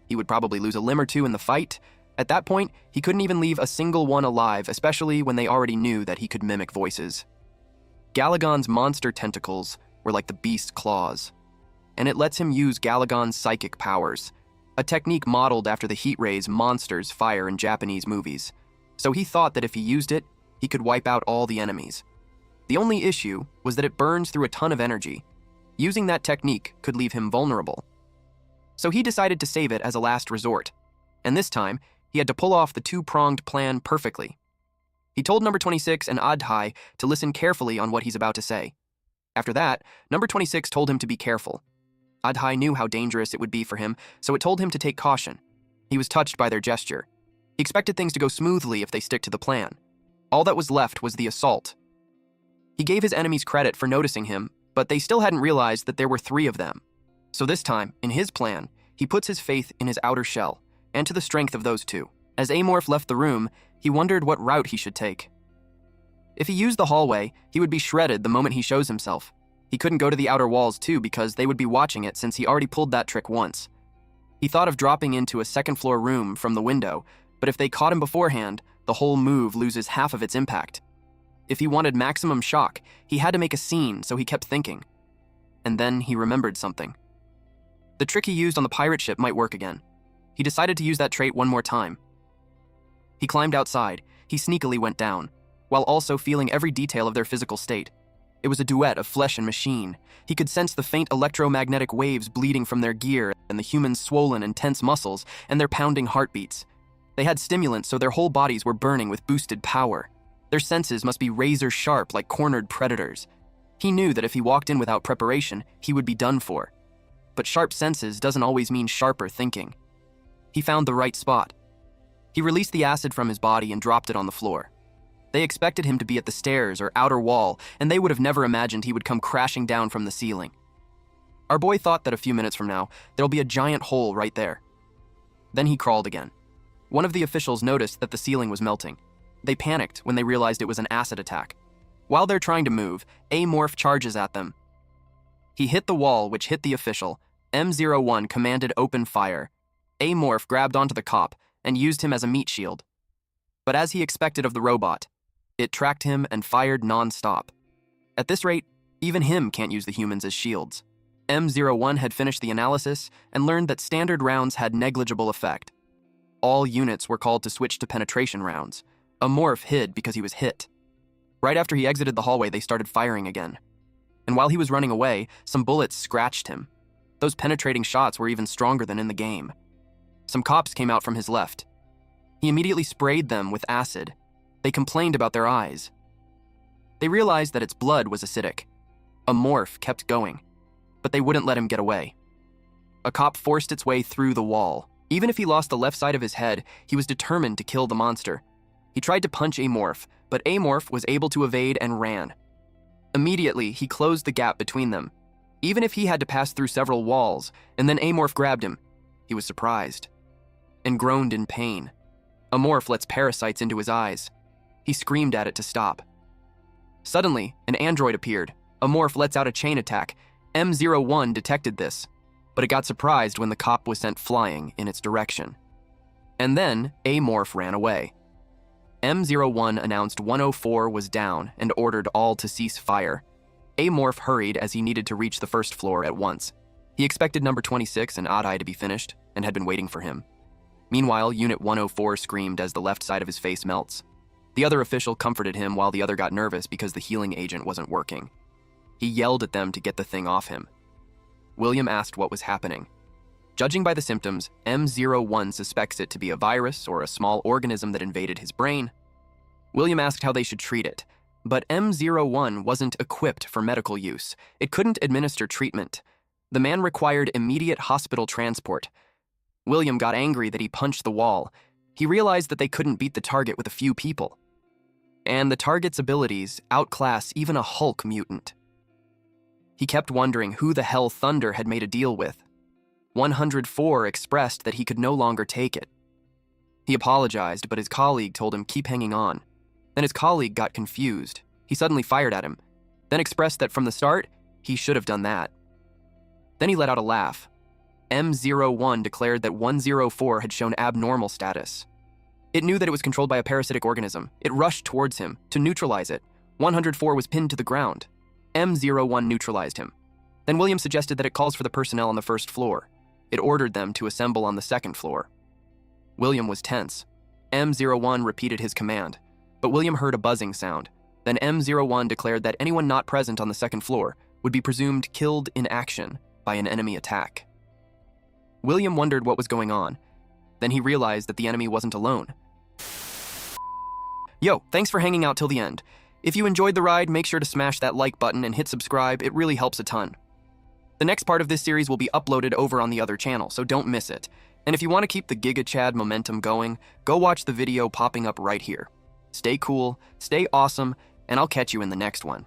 He would probably lose a limb or two in the fight. At that point, he couldn't even leave a single one alive, especially when they already knew that he could mimic voices. Galagon's monster tentacles were like the beast's claws, and it lets him use Galagon's psychic powers, a technique modeled after the heat rays monsters fire in Japanese movies. So he thought that if he used it, he could wipe out all the enemies. The only issue was that it burns through a ton of energy. Using that technique could leave him vulnerable. So he decided to save it as a last resort, and this time, he had to pull off the two-pronged plan perfectly. He told number 26 and Adhai to listen carefully on what he's about to say. After that, number 26 told him to be careful. Adhai knew how dangerous it would be for him, so it told him to take caution. He was touched by their gesture. He expected things to go smoothly if they stick to the plan. All that was left was the assault. He gave his enemies credit for noticing him, but they still hadn't realized that there were 3 of them. So this time, in his plan, he puts his faith in his outer shell, and to the strength of those 2. As Amorph left the room, he wondered what route he should take. If he used the hallway, he would be shredded the moment he shows himself. He couldn't go to the outer walls too because they would be watching it since he already pulled that trick once. He thought of dropping into a second-floor room from the window, but if they caught him beforehand, the whole move loses half of its impact. If he wanted maximum shock, he had to make a scene, so he kept thinking. And then he remembered something. The trick he used on the pirate ship might work again. He decided to use that trait one more time. He climbed outside. He sneakily went down, while also feeling every detail of their physical state. It was a duet of flesh and machine. He could sense the faint electromagnetic waves bleeding from their gear and the humans' swollen and tense muscles and their pounding heartbeats. They had stimulants, so their whole bodies were burning with boosted power. Their senses must be razor sharp like cornered predators. He knew that if he walked in without preparation, he would be done for. But sharp senses doesn't always mean sharper thinking. He found the right spot. He released the acid from his body and dropped it on the floor. They expected him to be at the stairs or outer wall, and they would have never imagined he would come crashing down from the ceiling. Our boy thought that a few minutes from now, there'll be a giant hole right there. Then he crawled again. One of the officials noticed that the ceiling was melting. They panicked when they realized it was an acid attack. While they're trying to move, Amorph charges at them. He hit the wall, which hit the official. M01 commanded open fire. Amorph grabbed onto the cop and used him as a meat shield. But as he expected of the robot, it tracked him and fired non-stop. At this rate, even him can't use the humans as shields. M01 had finished the analysis and learned that standard rounds had negligible effect. All units were called to switch to penetration rounds. Amorph hid because he was hit. Right after he exited the hallway, they started firing again. And while he was running away, some bullets scratched him. Those penetrating shots were even stronger than in the game. Some cops came out from his left. He immediately sprayed them with acid. They complained about their eyes. They realized that its blood was acidic. Amorph kept going. but they wouldn't let him get away. A cop forced its way through the wall. Even if he lost the left side of his head, he was determined to kill the monster. He tried to punch Amorph, but Amorph was able to evade and ran. Immediately, he closed the gap between them. Even if he had to pass through several walls, and then Amorph grabbed him, he was surprised and groaned in pain. Amorph lets parasites into his eyes. He screamed at it to stop. Suddenly, an android appeared. Amorph lets out a chain attack. M01 detected this, but it got surprised when the cop was sent flying in its direction. And then, Amorph ran away. M01 announced 104 was down and ordered all to cease fire. Amorph hurried as he needed to reach the first floor at once. He expected number 26 and Odd Eye to be finished and had been waiting for him. Meanwhile, Unit 104 screamed as the left side of his face melts. The other official comforted him while the other got nervous because the healing agent wasn't working. He yelled at them to get the thing off him. William asked what was happening. Judging by the symptoms, M01 suspects it to be a virus or a small organism that invaded his brain. William asked how they should treat it, but M01 wasn't equipped for medical use. It couldn't administer treatment. The man required immediate hospital transport. William got angry that he punched the wall. He realized that they couldn't beat the target with a few people. And the target's abilities outclass even a Hulk mutant. He kept wondering who the hell Thunder had made a deal with. 104 expressed that he could no longer take it. He apologized, but his colleague told him keep hanging on. Then his colleague got confused. He suddenly fired at him, then expressed that from the start, he should have done that. Then he let out a laugh. M01 declared that 104 had shown abnormal status. It knew that it was controlled by a parasitic organism. It rushed towards him to neutralize it. 104 was pinned to the ground. M01 neutralized him. Then William suggested that it calls for the personnel on the first floor. It ordered them to assemble on the second floor. William was tense. M01 repeated his command, but William heard a buzzing sound. Then M01 declared that anyone not present on the second floor would be presumed killed in action by an enemy attack. William wondered what was going on. Then he realized that the enemy wasn't alone. Yo, thanks for hanging out till the end. If you enjoyed the ride, make sure to smash that like button and hit subscribe. It really helps a ton. The next part of this series will be uploaded over on the other channel, so don't miss it. And if you want to keep the Giga Chad momentum going, go watch the video popping up right here. Stay cool, stay awesome, and I'll catch you in the next one.